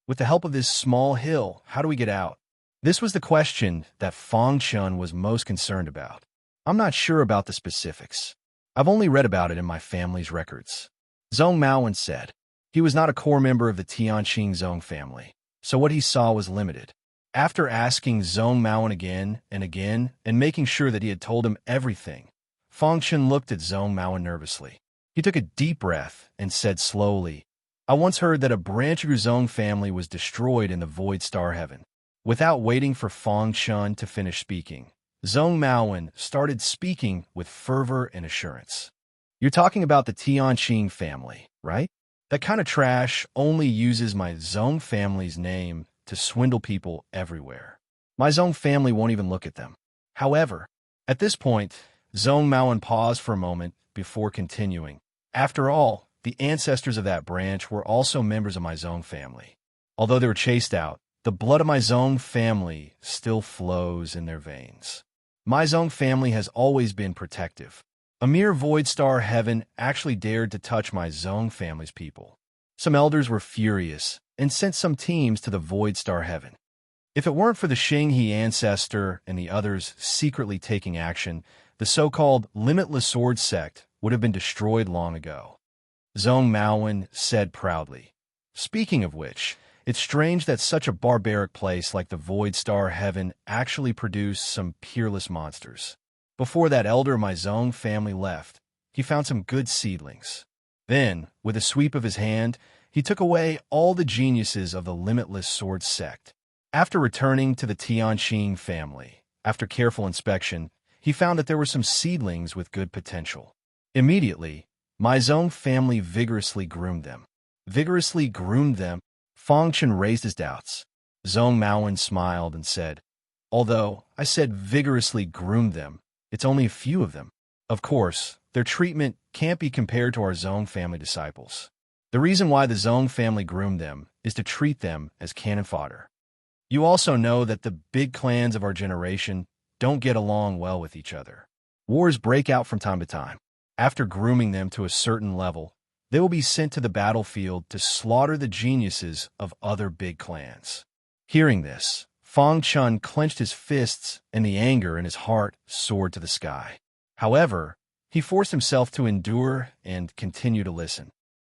With the help of this small hill, how do we get out? This was the question that Fong Chen was most concerned about. "I'm not sure about the specifics. I've only read about it in my family's records," Zhong Maoan said. He was not a core member of the Tianqing Zhong family, so what he saw was limited. After asking Zhong Maoan again and making sure that he had told him everything, Fong Chen looked at Zhong Maoan nervously. He took a deep breath and said slowly, "I once heard that a branch of your Zhong family was destroyed in the Void Star Heaven." Without waiting for Fong Chen to finish speaking, Zhong Maoan started speaking with fervor and assurance. "You're talking about the Tianqing family, right? That kind of trash only uses my Zhong family's name to swindle people everywhere. My Zhong family won't even look at them." However, at this point, Zhong Maoan paused for a moment before continuing. "After all, the ancestors of that branch were also members of my Zhong family. Although they were chased out, the blood of my Zhong family still flows in their veins. My Zhong family has always been protective. A mere Void Star Heaven actually dared to touch my Zhong family's people. Some elders were furious and sent some teams to the Void Star Heaven. If it weren't for the Xinghe ancestor and the others secretly taking action, the so-called Limitless Sword sect would have been destroyed long ago. Zhong Maowen said proudly. Speaking of which, it's strange that such a barbaric place like the Void Star Heaven actually produced some peerless monsters. Before that elder my Zhong family left, he found some good seedlings. Then, with a sweep of his hand, he took away all the geniuses of the Limitless Sword sect. After returning to the Tianqing family, after careful inspection, he found that there were some seedlings with good potential. Immediately, my Zhong family vigorously groomed them. Vigorously groomed them? Fangchen raised his doubts. Zhong Maowen smiled and said, although I said vigorously groomed them, it's only a few of them. Of course, their treatment can't be compared to our Zhong family disciples. The reason why the Zhong family groomed them is to treat them as cannon fodder. You also know that the big clans of our generation don't get along well with each other. Wars break out from time to time. After grooming them to a certain level, they will be sent to the battlefield to slaughter the geniuses of other big clans. Hearing this, Fang Chun clenched his fists, and the anger in his heart soared to the sky. However, he forced himself to endure and continue to listen.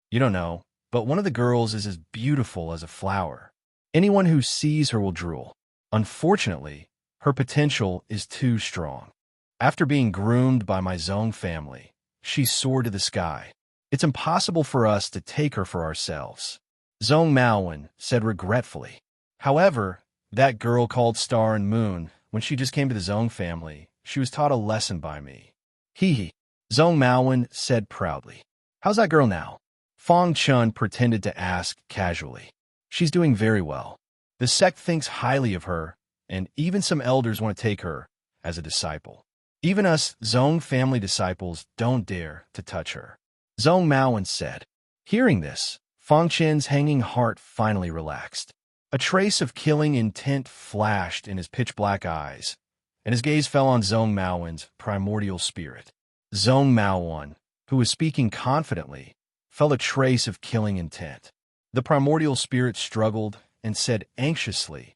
You don't know, but one of the girls is as beautiful as a flower. Anyone who sees her will drool. Unfortunately, her potential is too strong. After being groomed by my Zhong family, she soared to the sky. It's impossible for us to take her for ourselves. Zhong Maowen said regretfully. However, that girl called Star and Moon, when she just came to the Zhong family, she was taught a lesson by me. Hee. Zhong Maowen said proudly. How's that girl now? Fang Chun pretended to ask casually. She's doing very well. The sect thinks highly of her, and even some elders want to take her as a disciple. Even us Zhong family disciples don't dare to touch her. Zhong Maowen said. Hearing this, Fang Chen's hanging heart finally relaxed. A trace of killing intent flashed in his pitch-black eyes, and his gaze fell on Zhong Maowen's primordial spirit. Zhong Maowen, who was speaking confidently, felt a trace of killing intent. The primordial spirit struggled and said anxiously,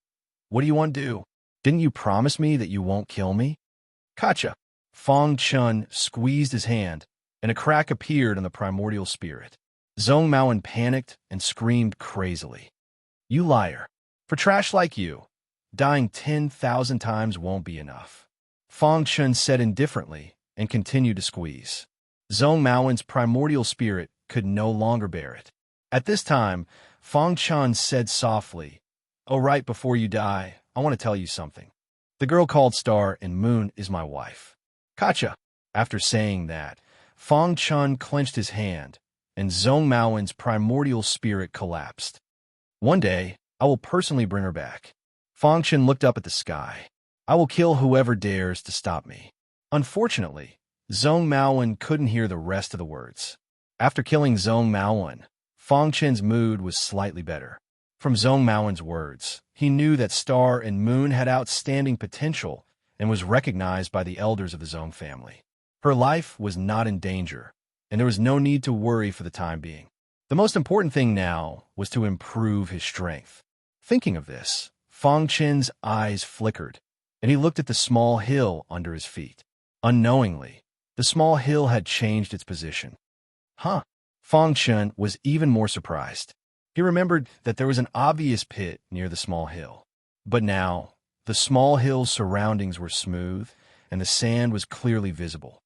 what do you want to do? Didn't you promise me that you won't kill me? Gotcha. Fang Chun squeezed his hand, and a crack appeared on the primordial spirit. Zhong Maowen panicked and screamed crazily. You liar. For trash like you, dying 10,000 times won't be enough. Fang Chun said indifferently and continued to squeeze. Zhong Maowen's primordial spirit could no longer bear it. At this time, Fang Chun said softly, oh, right before you die, I want to tell you something. The girl called Star and Moon is my wife. Gotcha. After saying that, Fang Chun clenched his hand, and Zhong Maowen's primordial spirit collapsed. One day, I will personally bring her back. Fang Chun looked up at the sky. I will kill whoever dares to stop me. Unfortunately, Zhong Maowen couldn't hear the rest of the words. After killing Zhong Maowen, Fang Chen's mood was slightly better. From Zhong Maowen's words, he knew that Star and Moon had outstanding potential and was recognized by the elders of the Zhong family. Her life was not in danger, and there was no need to worry for the time being. The most important thing now was to improve his strength. Thinking of this, Fang Chen's eyes flickered, and he looked at the small hill under his feet. Unknowingly, the small hill had changed its position. Huh? Fang Chen was even more surprised. He remembered that there was an obvious pit near the small hill. But now, the small hill's surroundings were smooth, and the sand was clearly visible.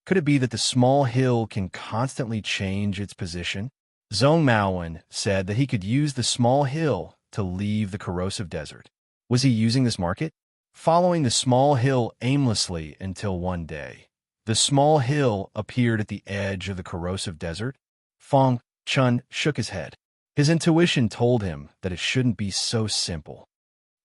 Could it be that the small hill can constantly change its position? Zhong Maowen said that he could use the small hill to leave the corrosive desert. Was he using this market? Following the small hill aimlessly until one day, the small hill appeared at the edge of the corrosive desert. Fang Chun shook his head. His intuition told him that it shouldn't be so simple.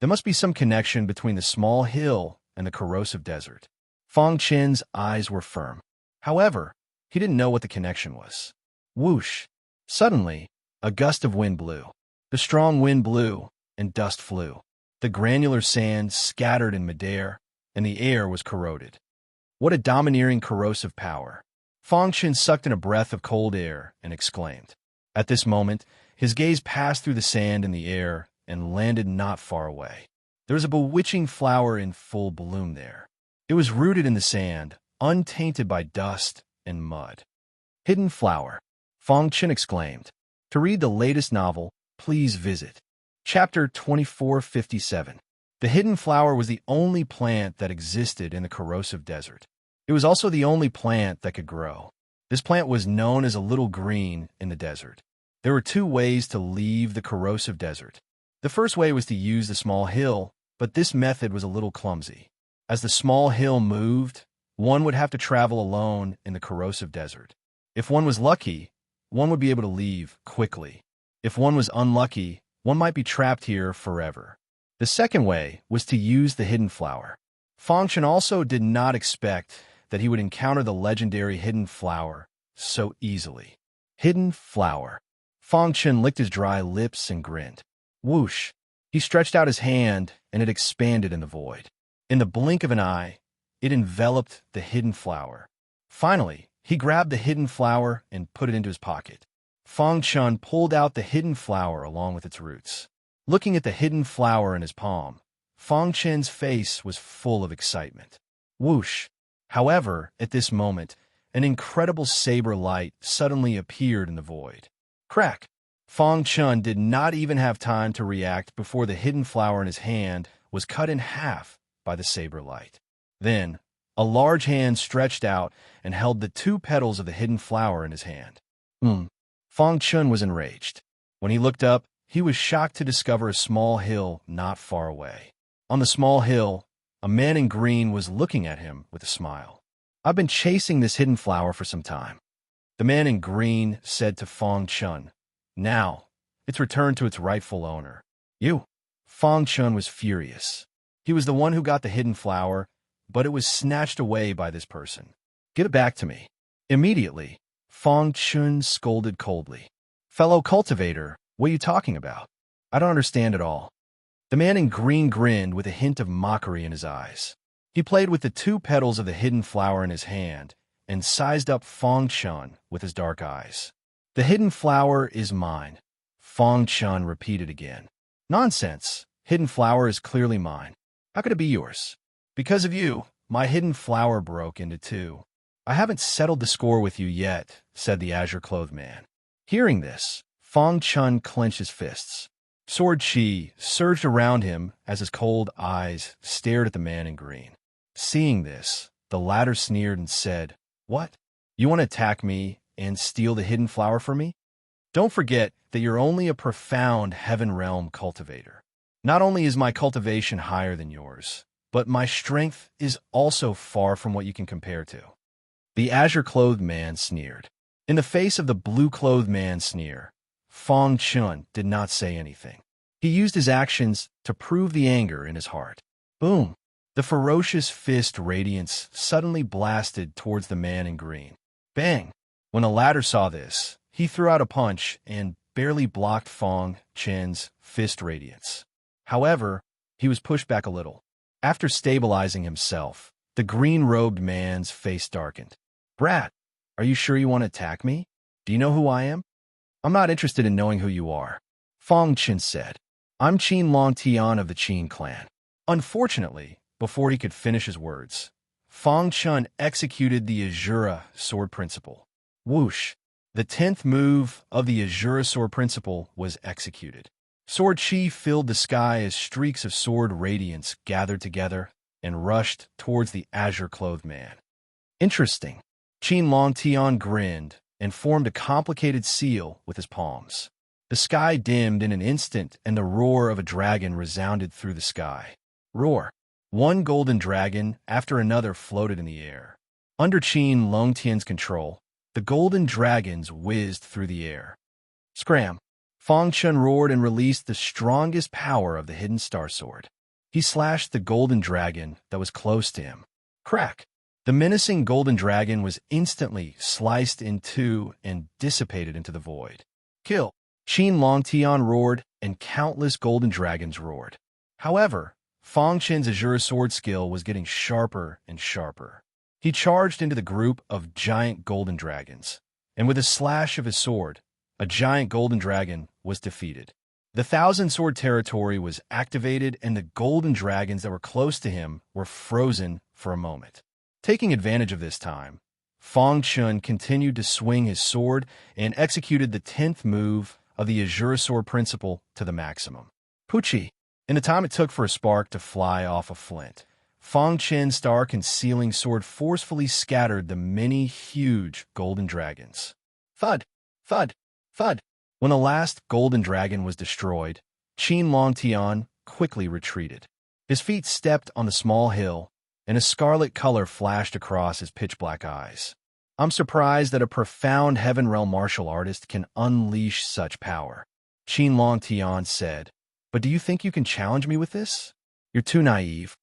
There must be some connection between the small hill and the corrosive desert. Fang Chen's eyes were firm. However, he didn't know what the connection was. Whoosh! Suddenly, a gust of wind blew. The strong wind blew, and dust flew. The granular sand scattered in midair, and the air was corroded. What a domineering corrosive power! Fang Chen sucked in a breath of cold air and exclaimed. At this moment, his gaze passed through the sand and the air and landed not far away. There was a bewitching flower in full bloom there. It was rooted in the sand, untainted by dust, and mud. Hidden flower, Fong Chen exclaimed. To read the latest novel, please visit Chapter 2457. The hidden flower was the only plant that existed in the corrosive desert. It was also the only plant that could grow. This plant was known as a little green in the desert. There were two ways to leave the corrosive desert. The first way was to use the small hill, but this method was a little clumsy. As the small hill moved, one would have to travel alone in the corrosive desert. If one was lucky, one would be able to leave quickly. If one was unlucky, one might be trapped here forever. The second way was to use the hidden flower. Fong Chen also did not expect that he would encounter the legendary hidden flower so easily. Hidden flower. Fong Chen licked his dry lips and grinned. Whoosh! He stretched out his hand, and it expanded in the void. In the blink of an eye, it enveloped the hidden flower. Finally, he grabbed the hidden flower and put it into his pocket. Fong Chen pulled out the hidden flower along with its roots. Looking at the hidden flower in his palm, Fong Chen's face was full of excitement. Whoosh! However, at this moment, an incredible saber light suddenly appeared in the void. Crack! Fong Chen did not even have time to react before the hidden flower in his hand was cut in half by the saber light. Then, a large hand stretched out and held the two petals of the hidden flower in his hand. Fong Chen was enraged. When he looked up, he was shocked to discover a small hill not far away. On the small hill, a man in green was looking at him with a smile. I've been chasing this hidden flower for some time. The man in green said to Fong Chen. Now, it's returned to its rightful owner. You. Fong Chen was furious. He was the one who got the hidden flower, but it was snatched away by this person. Give it back to me. Immediately, Fong Chen scolded coldly. Fellow cultivator, what are you talking about? I don't understand at all. The man in green grinned with a hint of mockery in his eyes. He played with the two petals of the hidden flower in his hand and sized up Fong Chen with his dark eyes. The hidden flower is mine, Fong Chen repeated again. Nonsense. Hidden flower is clearly mine. How could it be yours? Because of you, my hidden flower broke into two. I haven't settled the score with you yet, said the azure-clothed man. Hearing this, Fong Chen clenched his fists. Sword chi surged around him as his cold eyes stared at the man in green. Seeing this, the latter sneered and said, What? You want to attack me and steal the hidden flower from me? Don't forget that you're only a profound heaven realm cultivator. Not only is my cultivation higher than yours, but my strength is also far from what you can compare to. The azure-clothed man sneered. In the face of the blue-clothed man's sneer, Fong Chen did not say anything. He used his actions to prove the anger in his heart. Boom! The ferocious fist radiance suddenly blasted towards the man in green. Bang! When the latter saw this, he threw out a punch and barely blocked Fong Chen's fist radiance. However, he was pushed back a little. After stabilizing himself, the green-robed man's face darkened. Brat, are you sure you want to attack me? Do you know who I am? I'm not interested in knowing who you are, Fong Chen said. I'm Qin Long Tian of the Qin clan. Unfortunately, before he could finish his words, Fong Chen executed the Azura sword principle. Whoosh! The 10th move of the Azura sword principle was executed. Sword chi filled the sky as streaks of sword radiance gathered together and rushed towards the azure-clothed man. Interesting. Qin Long Tian grinned and formed a complicated seal with his palms. The sky dimmed in an instant and the roar of a dragon resounded through the sky. Roar! One golden dragon after another floated in the air. Under Qin Long Tian's control, the golden dragons whizzed through the air. Scram! Fong Chen roared and released the strongest power of the hidden star sword. He slashed the golden dragon that was close to him. Crack! The menacing golden dragon was instantly sliced in two and dissipated into the void. Kill! Qin Long Tian roared, and countless golden dragons roared. However, Fong Chen's Azure sword skill was getting sharper and sharper. He charged into the group of giant golden dragons, and with a slash of his sword, a giant golden dragon was defeated. The thousand-sword territory was activated, and the golden dragons that were close to him were frozen for a moment. Taking advantage of this time, Fang Chun continued to swing his sword and executed the 10th move of the Azure Sword principle to the maximum. Pucci. In the time it took for a spark to fly off a flint, Fang Chen's star-concealing sword forcefully scattered the many huge golden dragons. Thud! Thud! Thud! When the last golden dragon was destroyed, Qin Longtian quickly retreated. His feet stepped on the small hill, and a scarlet color flashed across his pitch-black eyes. I'm surprised that a profound Heaven Realm martial artist can unleash such power, Qin Longtian said. But do you think you can challenge me with this? You're too naive.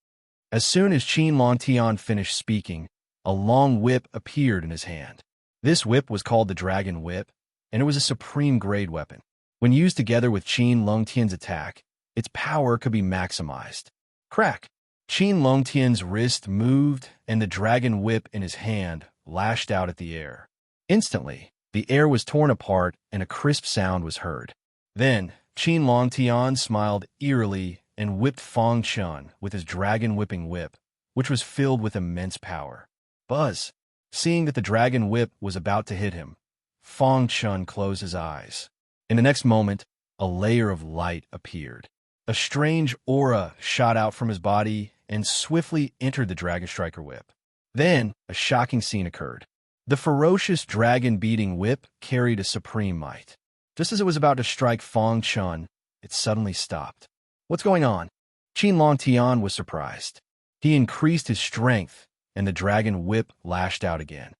As soon as Qin Longtian finished speaking, a long whip appeared in his hand. This whip was called the Dragon Whip, and it was a supreme-grade weapon. When used together with Qin Longtian's attack, its power could be maximized. Crack! Qin Longtian's wrist moved, and the Dragon Whip in his hand lashed out at the air. Instantly, the air was torn apart, and a crisp sound was heard. Then, Qin Longtian smiled eerily and whipped Fang Chun with his dragon-whipping whip, which was filled with immense power. Buzz! Seeing that the Dragon Whip was about to hit him, Fang Chun closed his eyes. In the next moment, a layer of light appeared. A strange aura shot out from his body and swiftly entered the Dragon Striker Whip. Then, a shocking scene occurred. The ferocious dragon-beating whip carried a supreme might. Just as it was about to strike Fang Chun, it suddenly stopped. What's going on? Qin Longtian was surprised. He increased his strength, and the Dragon Whip lashed out again.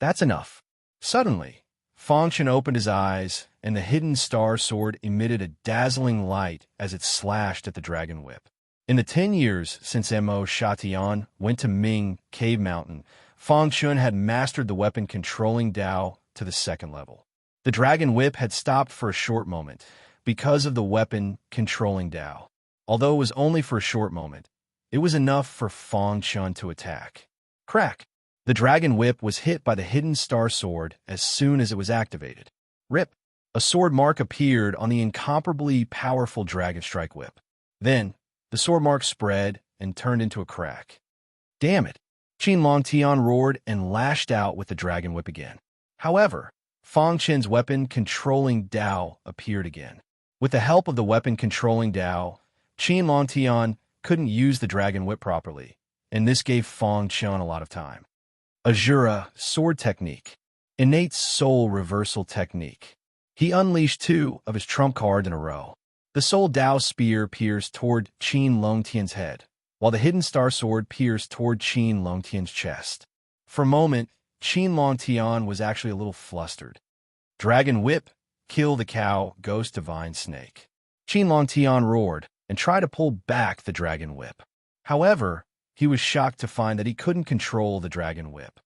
That's enough. Suddenly, Fang Chun opened his eyes, and the hidden star sword emitted a dazzling light as it slashed at the Dragon Whip. In the 10 years since Mo Shatian went to Ming Cave Mountain, Fang Chun had mastered the weapon controlling Dao to the 2nd level. The Dragon Whip had stopped for a short moment because of the weapon controlling Dao. Although it was only for a short moment, it was enough for Fang Chun to attack. Crack! The Dragon Whip was hit by the hidden star sword as soon as it was activated. Rip! A sword mark appeared on the incomparably powerful Dragon Strike Whip. Then, the sword mark spread and turned into a crack. Damn it! Qin Longtian roared and lashed out with the Dragon Whip again. However, Fang Chen's weapon controlling Dao appeared again. With the help of the weapon controlling Dao, Qin Longtian couldn't use the Dragon Whip properly, and this gave Fang Chun a lot of time. Azura Sword Technique. Innate Soul Reversal Technique. He unleashed 2 of his trump cards in a row. The Soul Dao Spear pierced toward Qin Longtian's head, while the Hidden Star Sword pierced toward Qin Longtian's chest. For a moment, Qin Longtian was actually a little flustered. Dragon Whip, kill the cow, ghost divine snake. Qin Longtian roared and tried to pull back the Dragon Whip. However, he was shocked to find that he couldn't control the Dragon Whip.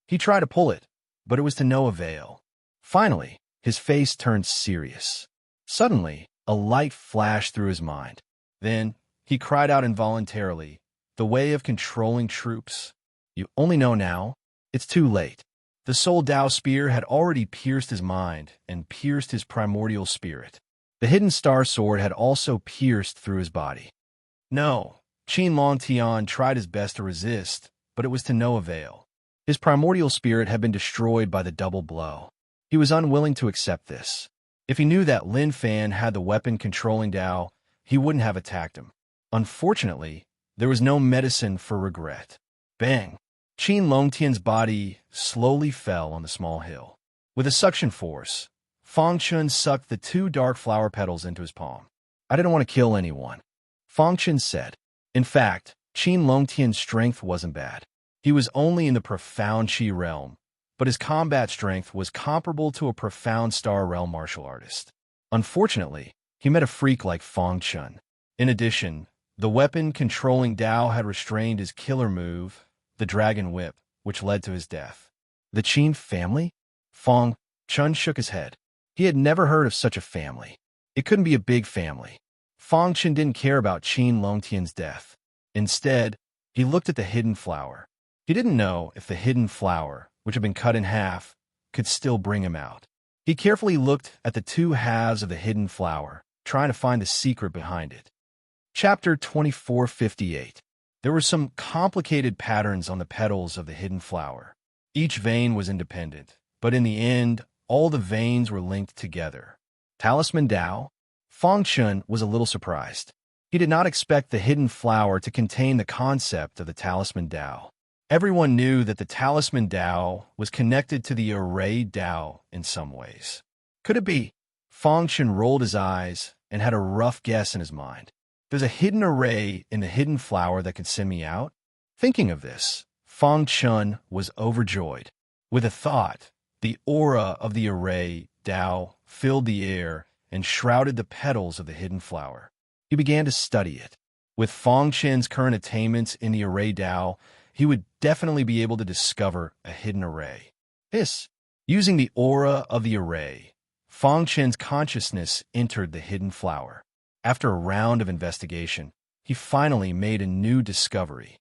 He tried to pull it, but it was to no avail. Finally, his face turned serious. Suddenly, a light flashed through his mind. Then, he cried out involuntarily, "The way of controlling troops. You only know now. It's too late." The Soul Dao Spear had already pierced his mind and pierced his primordial spirit. The Hidden Star Sword had also pierced through his body. No, Qin Longtian tried his best to resist, but it was to no avail. His primordial spirit had been destroyed by the double blow. He was unwilling to accept this. If he knew that Lin Fan had the weapon controlling Dao, he wouldn't have attacked him. Unfortunately, there was no medicine for regret. Bang! Qin Longtian's body slowly fell on the small hill. With a suction force, Fang Chun sucked the 2 dark flower petals into his palm. I didn't want to kill anyone, Fang Chun said. In fact, Qin Longtian's strength wasn't bad. He was only in the profound Qi realm, but his combat strength was comparable to a profound Star Realm martial artist. Unfortunately, he met a freak like Fang Chun. In addition, the weapon controlling Dao had restrained his killer move, the Dragon Whip, which led to his death. The Qin family? Fang Chun shook his head. He had never heard of such a family. It couldn't be a big family. Fang Chun didn't care about Qin Longtian's death. Instead, he looked at the hidden flower. He didn't know if the hidden flower, which had been cut in half, could still bring him out. He carefully looked at the 2 halves of the hidden flower, trying to find the secret behind it. Chapter 2458. There were some complicated patterns on the petals of the hidden flower. Each vein was independent, but in the end, all the veins were linked together. Talisman Dao? Feng Chun was a little surprised. He did not expect the hidden flower to contain the concept of the Talisman Dao. Everyone knew that the Talisman Dao was connected to the Array Dao in some ways. Could it be? Feng Chun rolled his eyes and had a rough guess in his mind. There's a hidden array in the hidden flower that could send me out? Thinking of this, Feng Chun was overjoyed. With a thought, the aura of the Array Dao filled the air and shrouded the petals of the hidden flower. He began to study it. With Feng Chun's current attainments in the Array Dao, he would definitely be able to discover a hidden array. Using the aura of the array, Feng Chun's consciousness entered the hidden flower. After a round of investigation, he finally made a new discovery.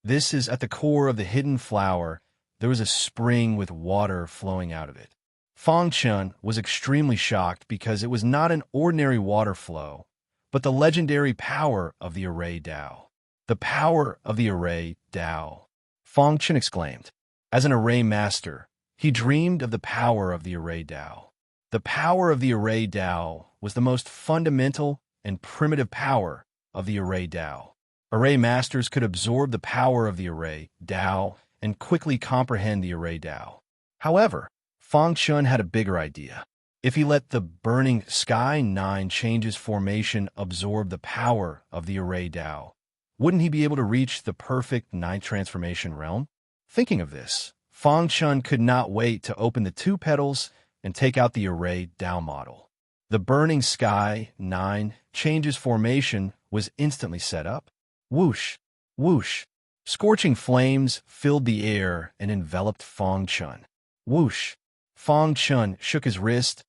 This is at the core of the hidden flower. There was a spring with water flowing out of it. Feng Chun was extremely shocked because it was not an ordinary water flow, but the legendary power of the Array Dao. The power of the Array Dao, Feng Chun exclaimed. As an array master, he dreamed of the power of the Array Dao. The power of the Array Dao was the most fundamental and primitive power of the Array Dao. Array masters could absorb the power of the Array Dao and quickly comprehend the Array Dao. However, Feng Chun had a bigger idea. If he let the burning sky 9 changes formation absorb the power of the Array Dao, wouldn't he be able to reach the perfect 9 transformation realm? Thinking of this, Feng Chun could not wait to open the 2 petals and take out the Array Dao model. The burning sky 9 changes formation was instantly set up. Whoosh, whoosh. Scorching flames filled the air and enveloped Feng Chun. Whoosh. Feng Chun shook his wrist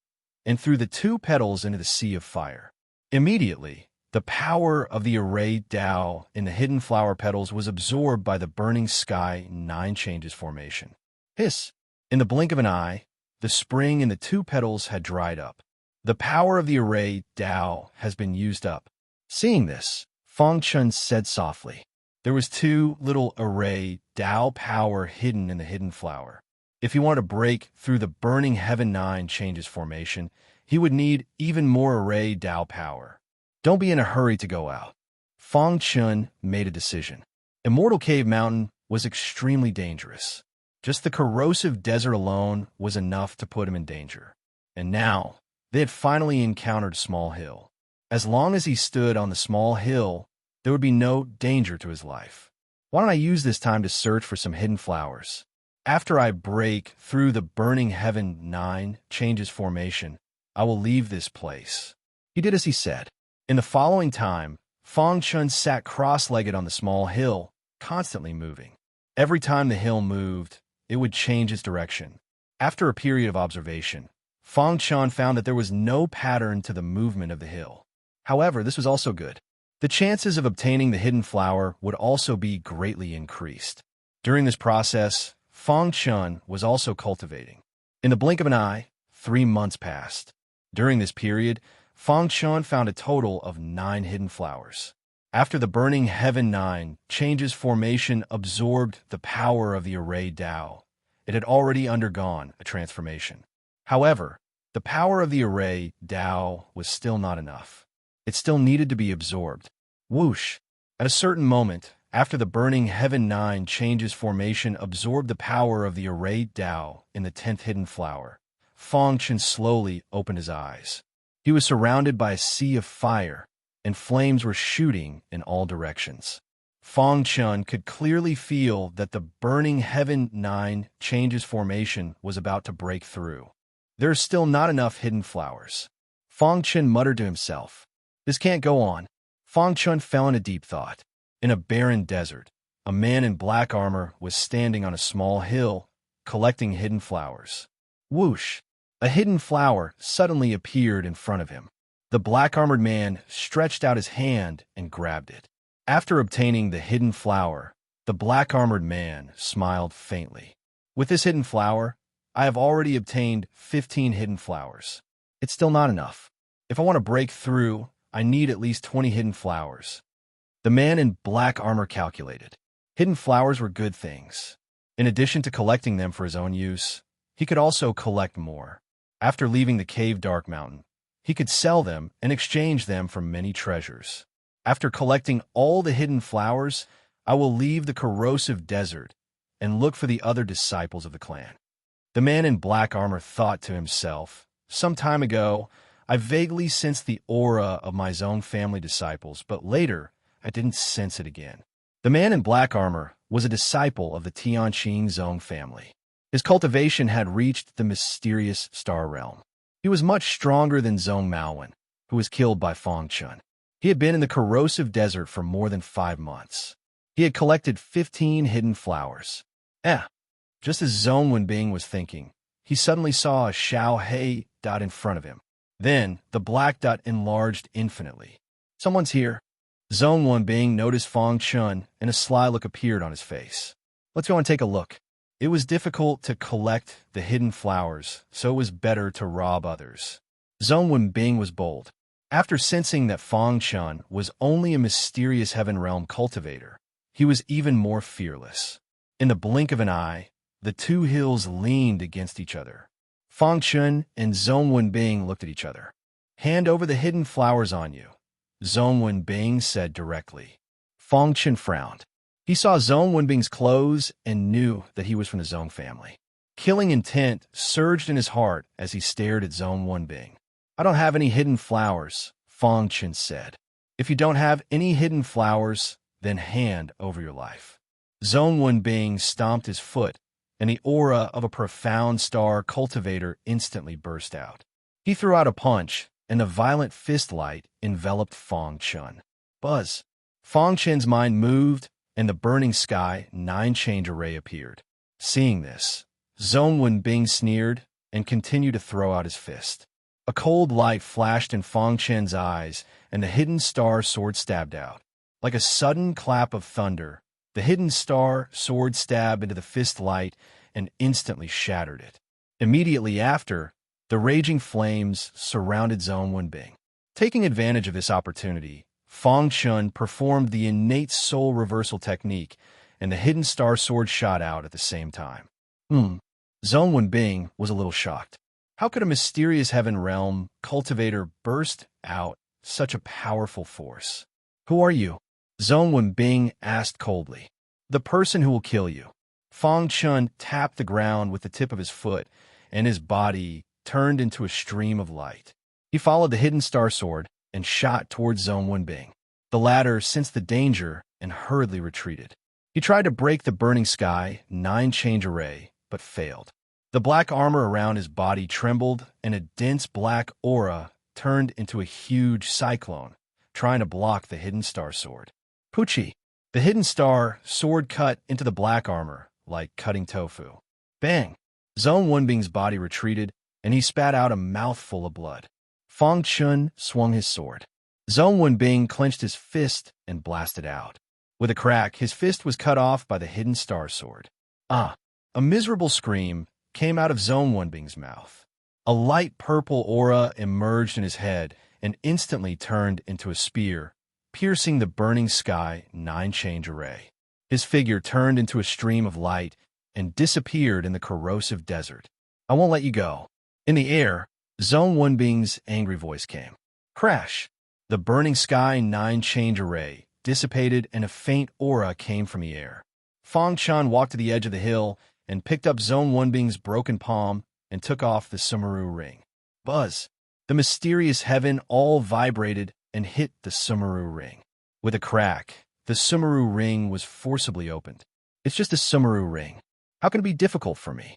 and threw the 2 petals into the sea of fire. Immediately, the power of the Array Dao in the hidden flower petals was absorbed by the burning sky 9 changes formation. In the blink of an eye, the spring in the 2 petals had dried up. The power of the Array Dao has been used up. Seeing this, Feng Chun said softly, there was 2 little Array Dao power hidden in the hidden flower. If he wanted to break through the burning heaven 9 changes formation, he would need even more Array Dao power. Don't be in a hurry to go out. Feng Chun made a decision. Immortal Cave Mountain was extremely dangerous. Just the corrosive desert alone was enough to put him in danger. And now, they had finally encountered a small hill. As long as he stood on the small hill, there would be no danger to his life. Why don't I use this time to search for some hidden flowers? After I break through the burning heaven 9 changes formation, I will leave this place. He did as he said. In the following time, Feng Chun sat cross-legged on the small hill, constantly moving. Every time the hill moved, it would change its direction. After a period of observation, Feng Chun found that there was no pattern to the movement of the hill. However, this was also good. The chances of obtaining the hidden flower would also be greatly increased. During this process, Feng Chun was also cultivating. In the blink of an eye, 3 months passed. During this period, Feng Chun found a total of 9 hidden flowers. After the burning heaven 9 changes formation absorbed the power of the Array Dao, it had already undergone a transformation. However, the power of the Array Dao was still not enough. It still needed to be absorbed. Whoosh! At a certain moment, after the burning heaven 9 changes formation absorbed the power of the Array Dao in the 10th hidden flower, Feng Chun slowly opened his eyes. He was surrounded by a sea of fire, and flames were shooting in all directions. Feng Chun could clearly feel that the burning heaven 9 changes formation was about to break through. There are still not enough hidden flowers. Feng Chun muttered to himself. This can't go on. Feng Chun fell into deep thought. In a barren desert, a man in black armor was standing on a small hill, collecting hidden flowers. Whoosh! A hidden flower suddenly appeared in front of him. The black-armored man stretched out his hand and grabbed it. After obtaining the hidden flower, the black-armored man smiled faintly. With this hidden flower, I have already obtained 15 hidden flowers. It's still not enough. If I want to break through, I need at least 20 hidden flowers. The man in black armor calculated. Hidden flowers were good things. In addition to collecting them for his own use, he could also collect more. After leaving the cave Dark Mountain, he could sell them and exchange them for many treasures. After collecting all the hidden flowers, I will leave the corrosive desert and look for the other disciples of the clan. The man in black armor thought to himself, some time ago, I vaguely sensed the aura of my own family disciples, but later, I didn't sense it again. The man in black armor was a disciple of the Tianqing Zhong family. His cultivation had reached the mysterious star realm. He was much stronger than Zhong Maowen, who was killed by Feng Chun. He had been in the corrosive desert for more than 5 months. He had collected 15 hidden flowers. Just as Zhong Wenbing was thinking, he suddenly saw a Xiao Hei dot in front of him. Then, the black dot enlarged infinitely. Someone's here. Zhong Wenbing noticed Feng Chun, and a sly look appeared on his face. Let's go and take a look. It was difficult to collect the hidden flowers, so it was better to rob others. Zhong Wenbing was bold. After sensing that Feng Chun was only a mysterious heaven realm cultivator, he was even more fearless. In the blink of an eye, the two hills leaned against each other. Feng Chun and Zhong Wenbing looked at each other. Hand over the hidden flowers on you, Zhong Wenbing said directly. Feng Chun frowned. He saw Zhong Wenbing's clothes and knew that he was from the Zhong family. Killing intent surged in his heart as he stared at Zhong Wenbing. I don't have any hidden flowers, Feng Chun said. If you don't have any hidden flowers, then hand over your life. Zhong Wenbing stomped his foot, and the aura of a profound star cultivator instantly burst out. He threw out a punch, and the violent fist light enveloped Feng Chun. Buzz. Feng Chun's mind moved, and the burning sky 9-change array appeared. Seeing this, Zhong Wenbing sneered and continued to throw out his fist. A cold light flashed in Feng Chun's eyes, and the hidden star sword stabbed out. Like a sudden clap of thunder, the hidden star sword stabbed into the fist light and instantly shattered it. Immediately after, the raging flames surrounded Zhong Wenbing. Taking advantage of this opportunity, Feng Chun performed the innate soul reversal technique, and the hidden star sword shot out at the same time. Zhong Wenbing was a little shocked. How could a mysterious heaven realm cultivator burst out such a powerful force? Who are you? Zhong Wenbing asked coldly. The person who will kill you. Feng Chun tapped the ground with the tip of his foot, and his body turned into a stream of light. He followed the hidden star sword and shot towards Zhong Wenbing. The latter sensed the danger and hurriedly retreated. He tried to break the burning sky 9-change array, but failed. The black armor around his body trembled, and a dense black aura turned into a huge cyclone, trying to block the hidden star sword. Poochie. The hidden star sword cut into the black armor like cutting tofu. Bang! Zhong Wenbing's body retreated, and he spat out a mouthful of blood. Feng Chun swung his sword. Zhong Wenbing clenched his fist and blasted out. With a crack, his fist was cut off by the hidden star sword. A miserable scream came out of Zhong Wenbing's mouth. A light purple aura emerged in his head and instantly turned into a spear, piercing the burning sky 9-change array. His figure turned into a stream of light and disappeared in the corrosive desert. I won't let you go. In the air, Zhong Wenbing's angry voice came. Crash! The burning sky 9-change array dissipated and a faint aura came from the air. Feng Chun walked to the edge of the hill and picked up Zhong Wenbing's broken palm and took off the Sumeru ring. Buzz! The mysterious heaven all vibrated and hit the Sumeru ring. With a crack, the Sumeru ring was forcibly opened. It's just a Sumeru ring. How can it be difficult for me?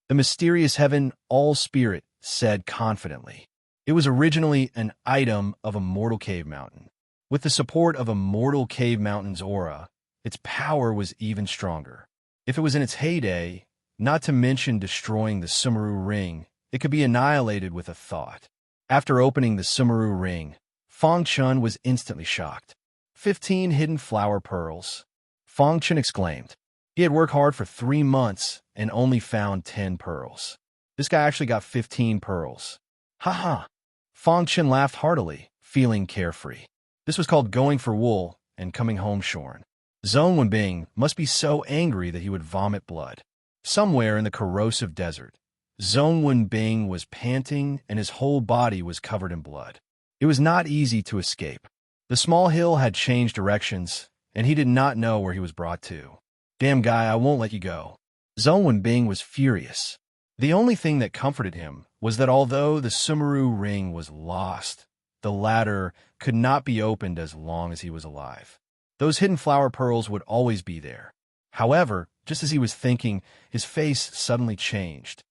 The mysterious heaven all spirit said confidently. It was originally an item of a mortal cave mountain. With the support of a mortal cave mountain's aura, its power was even stronger. If it was in its heyday, not to mention destroying the Sumeru ring, it could be annihilated with a thought. After opening the Sumeru ring, Feng Chun was instantly shocked. 15 hidden flower pearls. Feng Chun exclaimed. He had worked hard for 3 months and only found 10 pearls. This guy actually got 15 pearls. Ha! Feng Chun laughed heartily, feeling carefree. This was called going for wool and coming home shorn. Zhong Wenbing must be so angry that he would vomit blood. Somewhere in the corrosive desert, Zhong Wenbing was panting and his whole body was covered in blood. It was not easy to escape. The small hill had changed directions, and he did not know where he was brought to. Damn guy, I won't let you go. Zhong Wenbing was furious. The only thing that comforted him was that although the Sumeru ring was lost, the ladder could not be opened as long as he was alive. Those hidden flower pearls would always be there. However, just as he was thinking, his face suddenly changed.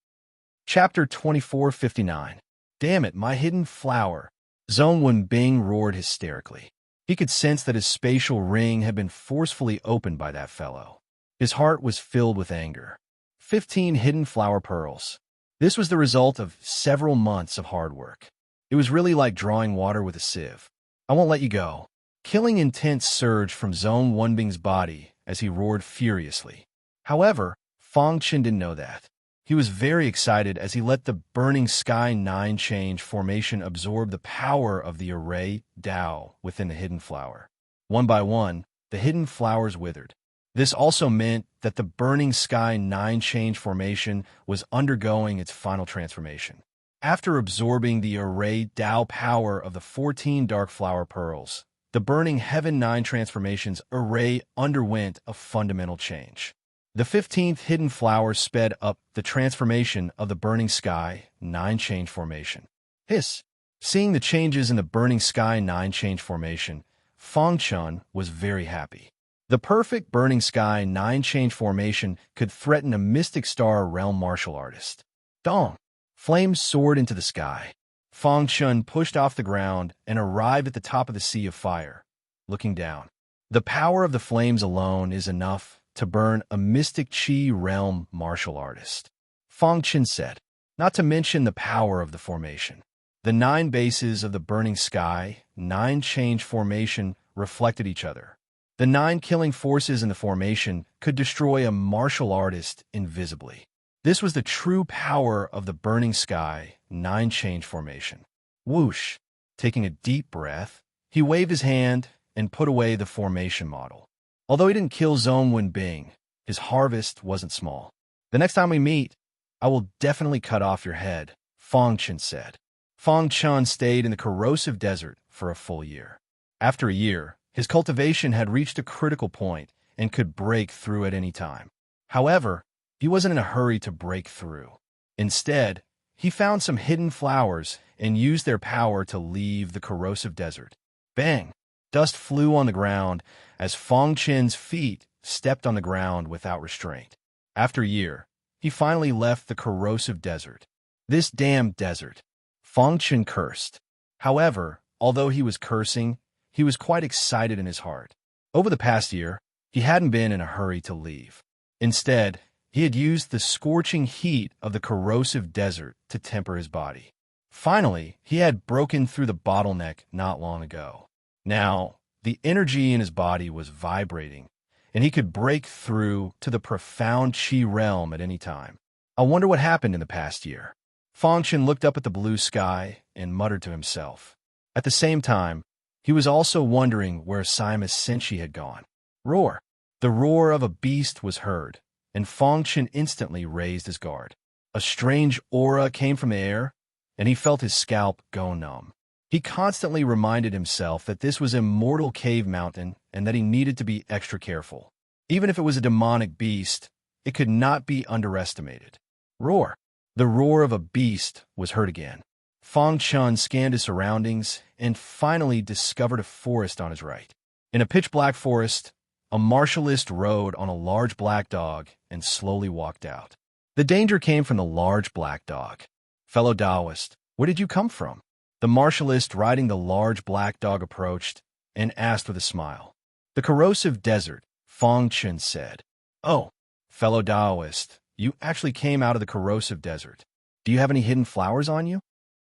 Chapter 2459. Damn it, my hidden flower. Zhong Wenbing roared hysterically. He could sense that his spatial ring had been forcefully opened by that fellow. His heart was filled with anger. 15 hidden flower pearls. This was the result of several months of hard work. It was really like drawing water with a sieve. I won't let you go. Killing intent surged from Zhong Wenbing's body as he roared furiously. However, Fang Chen didn't know that. He was very excited as he let the burning sky 9 change formation absorb the power of the array Dao within the hidden flower. One by one, the hidden flowers withered. This also meant that the burning sky 9 change formation was undergoing its final transformation. After absorbing the array Dao power of the 14 dark flower pearls, the burning heaven 9 transformations array underwent a fundamental change. The 15th hidden flower sped up the transformation of the burning sky 9 change formation. Hiss! Seeing the changes in the burning sky 9 change formation, Fang Chen was very happy. The perfect burning sky 9 change formation could threaten a mystic star realm martial artist. Dong! Flames soared into the sky. Fang Chen pushed off the ground and arrived at the top of the sea of fire. Looking down, the power of the flames alone is enough to burn a mystic Qi realm martial artist. Fang Chen said, not to mention the power of the formation. The 9 bases of the burning sky 9 change formation reflected each other. The 9 killing forces in the formation could destroy a martial artist invisibly. This was the true power of the burning sky 9 change formation. Whoosh! Taking a deep breath, he waved his hand and put away the formation model. Although he didn't kill Zhong Wenbing, his harvest wasn't small. The next time we meet, I will definitely cut off your head, Fang Chen said. Fang Chen stayed in the corrosive desert for a full year. After a year, his cultivation had reached a critical point and could break through at any time. However, he wasn't in a hurry to break through. Instead, he found some hidden flowers and used their power to leave the corrosive desert. Bang! Dust flew on the ground as Fang Chen's feet stepped on the ground without restraint. After a year, he finally left the corrosive desert. This damn desert! Fang Chen cursed. However, although he was cursing, he was quite excited in his heart. Over the past year, he hadn't been in a hurry to leave. Instead, he had used the scorching heat of the corrosive desert to temper his body. Finally, he had broken through the bottleneck not long ago. Now, the energy in his body was vibrating, and he could break through to the profound Qi realm at any time. I wonder what happened in the past year. Fang Chen looked up at the blue sky and muttered to himself. At the same time, he was also wondering where Simus Senshi had gone. Roar! The roar of a beast was heard, and Fang Chen instantly raised his guard. A strange aura came from the air, and he felt his scalp go numb. He constantly reminded himself that this was a mortal cave mountain and that he needed to be extra careful. Even if it was a demonic beast, it could not be underestimated. Roar! The roar of a beast was heard again. Fang Chen scanned his surroundings and finally discovered a forest on his right. In a pitch-black forest, a martialist rode on a large black dog and slowly walked out. The danger came from the large black dog. Fellow Taoist, where did you come from? The martialist riding the large black dog approached and asked with a smile. The corrosive desert, Fang Chen said. Oh, fellow Taoist, you actually came out of the corrosive desert. Do you have any hidden flowers on you?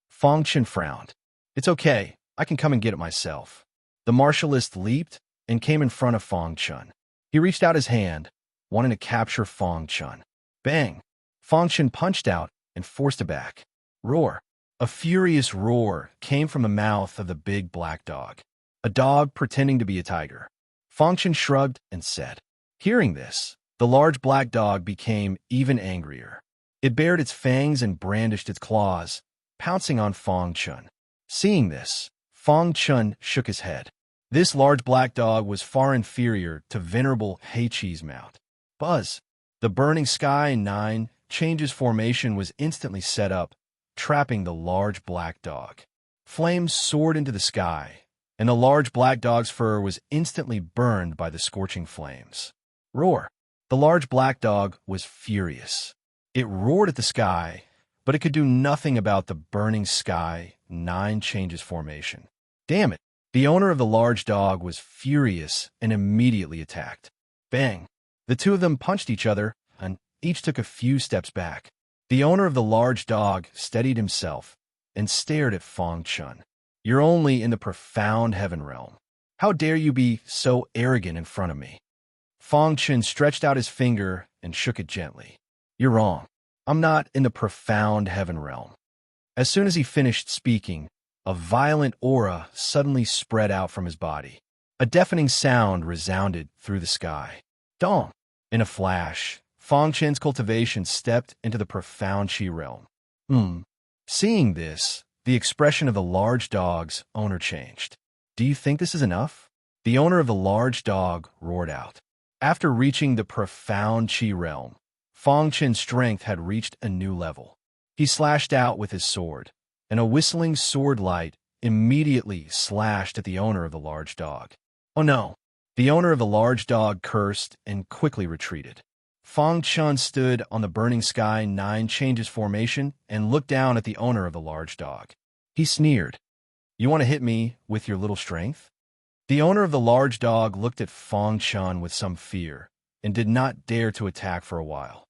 Fang Chen frowned. It's okay, I can come and get it myself. The martialist leaped and came in front of Fang Chen. He reached out his hand, wanting to capture Fang Chen. Bang! Fang Chen punched out and forced it back. Roar! A furious roar came from the mouth of the big black dog. A dog pretending to be a tiger. Fang Chen shrugged and said. Hearing this, the large black dog became even angrier. It bared its fangs and brandished its claws, pouncing on Fang Chen. Seeing this, Fang Chen shook his head. This large black dog was far inferior to venerable Hay Cheese Mount. Buzz! The burning sky 9 changes formation was instantly set up, trapping the large black dog. Flames soared into the sky, and the large black dog's fur was instantly burned by the scorching flames. Roar! The large black dog was furious. It roared at the sky, but it could do nothing about the burning sky 9 changes formation. Damn it! The owner of the large dog was furious and immediately attacked. Bang! The two of them punched each other, and each took a few steps back. The owner of the large dog steadied himself and stared at Fang Chen. You're only in the profound heaven realm. How dare you be so arrogant in front of me? Fang Chen stretched out his finger and shook it gently. You're wrong. I'm not in the profound heaven realm. As soon as he finished speaking, a violent aura suddenly spread out from his body. A deafening sound resounded through the sky. Dong! In a flash, Fang Chen's cultivation stepped into the profound Qi realm. Seeing this, the expression of the large dog's owner changed. Do you think this is enough? The owner of the large dog roared out. After reaching the profound Qi realm, Fang Chen's strength had reached a new level. He slashed out with his sword, and a whistling sword light immediately slashed at the owner of the large dog. Oh no! The owner of the large dog cursed and quickly retreated. Fang Chen stood on the burning sky 9 changes formation and looked down at the owner of the large dog. He sneered. You want to hit me with your little strength? The owner of the large dog looked at Fang Chen with some fear and did not dare to attack for a while.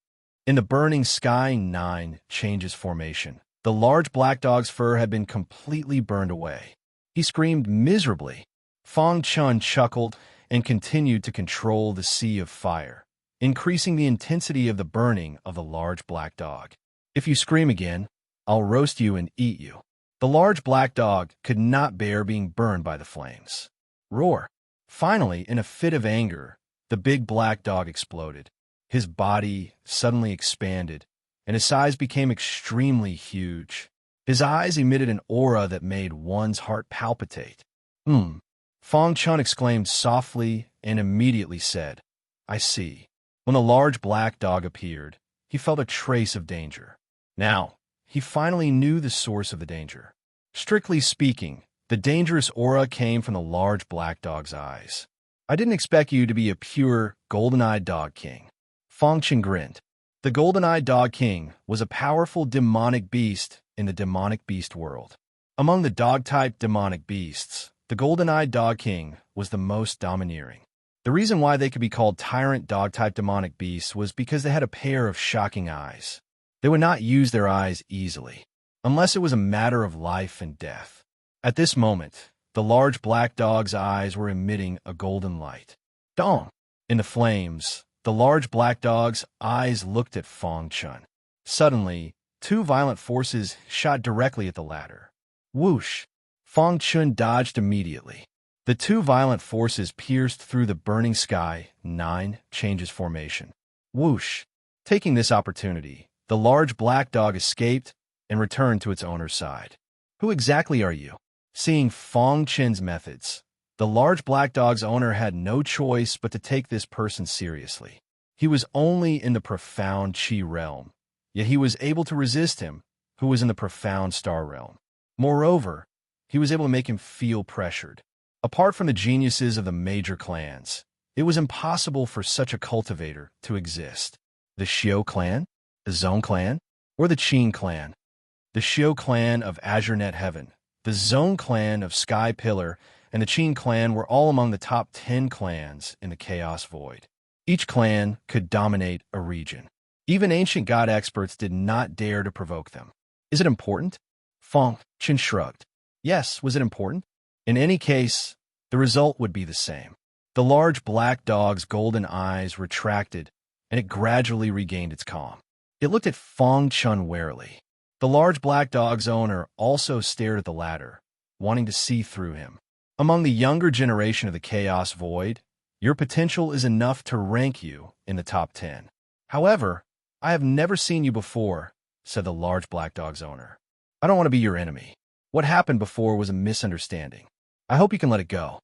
In the burning sky 9 changes formation, the large black dog's fur had been completely burned away. He screamed miserably. Fang Chen chuckled and continued to control the sea of fire, increasing the intensity of the burning of the large black dog. If you scream again, I'll roast you and eat you. The large black dog could not bear being burned by the flames. Roar! Finally, in a fit of anger, the big black dog exploded. His body suddenly expanded, and his size became extremely huge. His eyes emitted an aura that made one's heart palpitate. Fang Chen exclaimed softly and immediately said, I see. When the large black dog appeared, he felt a trace of danger. Now, he finally knew the source of the danger. Strictly speaking, the dangerous aura came from the large black dog's eyes. I didn't expect you to be a pure, golden-eyed dog king. Fang Chen grinned. The golden-eyed dog king was a powerful demonic beast in the demonic beast world. Among the dog-type demonic beasts, the golden-eyed dog king was the most domineering. The reason why they could be called tyrant dog-type demonic beasts was because they had a pair of shocking eyes. They would not use their eyes easily, unless it was a matter of life and death. At this moment, the large black dog's eyes were emitting a golden light. Dong! In the flames, the large black dog's eyes looked at Fang Chen. Suddenly, 2 violent forces shot directly at the latter. Whoosh! Fang Chen dodged immediately. The 2 violent forces pierced through the burning sky 9 changes formation. Whoosh! Taking this opportunity, the large black dog escaped and returned to its owner's side. Who exactly are you? Seeing Fang Chen's methods, the large black dog's owner had no choice but to take this person seriously. He was only in the profound Qi realm, yet he was able to resist him, who was in the profound star realm. Moreover, he was able to make him feel pressured. Apart from the geniuses of the major clans, it was impossible for such a cultivator to exist. The Xiao clan, the Zone clan, or the Qin clan. The Xiao clan of Azure Net Heaven, the Zone clan of Sky Pillar, and the Qin clan were all among the top 10 clans in the Chaos Void. Each clan could dominate a region. Even ancient god experts did not dare to provoke them. Is it important? Fang Chen shrugged. Yes, was it important? In any case, the result would be the same. The large black dog's golden eyes retracted, and it gradually regained its calm. It looked at Fang Chen warily. The large black dog's owner also stared at the latter, wanting to see through him. Among the younger generation of the Chaos Void, Your potential is enough to rank you in the top 10. However, I have never seen you before, said the large black dog's owner. I don't want to be your enemy. What happened before was a misunderstanding. I hope you can let it go.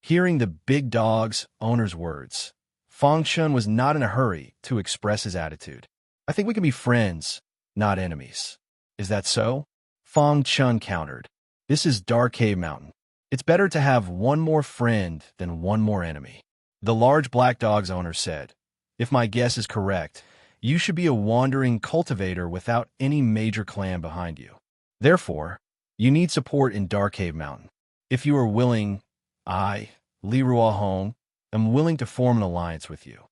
Hearing the big dog's owner's words, Fong Chun was not in a hurry to express his attitude. I think we can be friends, not enemies. Is that so? Fong Chun countered. This is Dark Cave Mountain. It's better to have one more friend than one more enemy. The large black dog's owner said, if my guess is correct, you should be a wandering cultivator without any major clan behind you. Therefore, you need support in Dark Cave Mountain. If you are willing, I, Li Ruohong, am willing to form an alliance with you.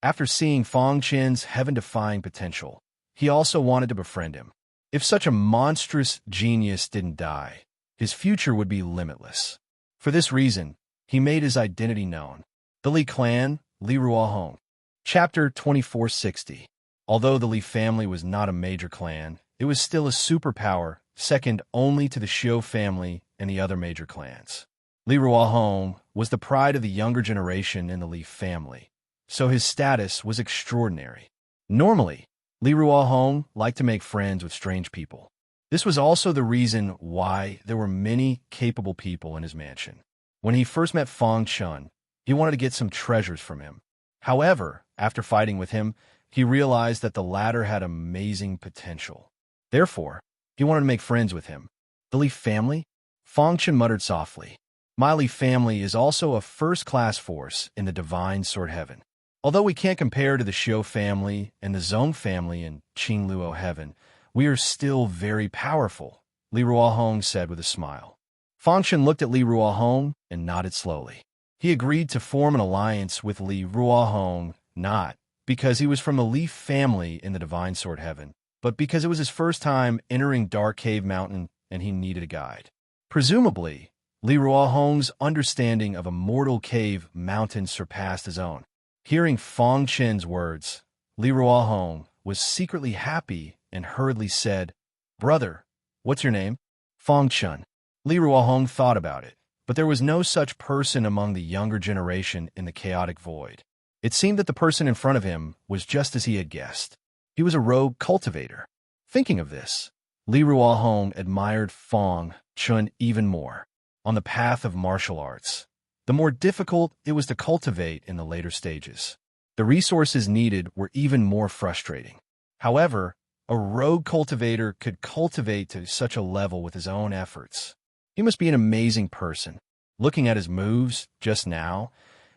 After seeing Fong Chen's heaven-defying potential, he also wanted to befriend him. If such a monstrous genius didn't die, his future would be limitless. For this reason, he made his identity known. The Li clan, Li Ruohong. Chapter 2460. Although the Li family was not a major clan, it was still a superpower, second only to the Xiu family and the other major clans. Li Ruohong was the pride of the younger generation in the Li family, so his status was extraordinary. Normally, Li Ruohong liked to make friends with strange people. This was also the reason why there were many capable people in his mansion. When he first met Fong Chun, he wanted to get some treasures from him. However, after fighting with him, he realized that the latter had amazing potential. Therefore, he wanted to make friends with him. The Li family? Fong Chun muttered softly. My Li family is also a first-class force in the divine sword heaven. Although we can't compare to the Xiu family and the Zhong family in Qingluo heaven, we are still very powerful, Li Ruohong said with a smile. Fong Chun looked at Li Ruohong and nodded slowly. He agreed to form an alliance with Li Ruohong, not because he was from the Li family in the divine sword heaven, but because it was his first time entering Dark Cave Mountain and he needed a guide. Presumably, Li Ruohong's understanding of a mortal cave mountain surpassed his own. Hearing Fong Chen's words, Li Ruohong was secretly happy and hurriedly said, Brother, what's your name? Fong Chun. Li Ruohong thought about it, but there was no such person among the younger generation in the chaotic void. It seemed that the person in front of him was just as he had guessed. He was a rogue cultivator. Thinking of this, Li Ruohong admired Fong Chun even more. On the path of martial arts, the more difficult it was to cultivate in the later stages. The resources needed were even more frustrating. However, a rogue cultivator could cultivate to such a level with his own efforts. He must be an amazing person. Looking at his moves just now,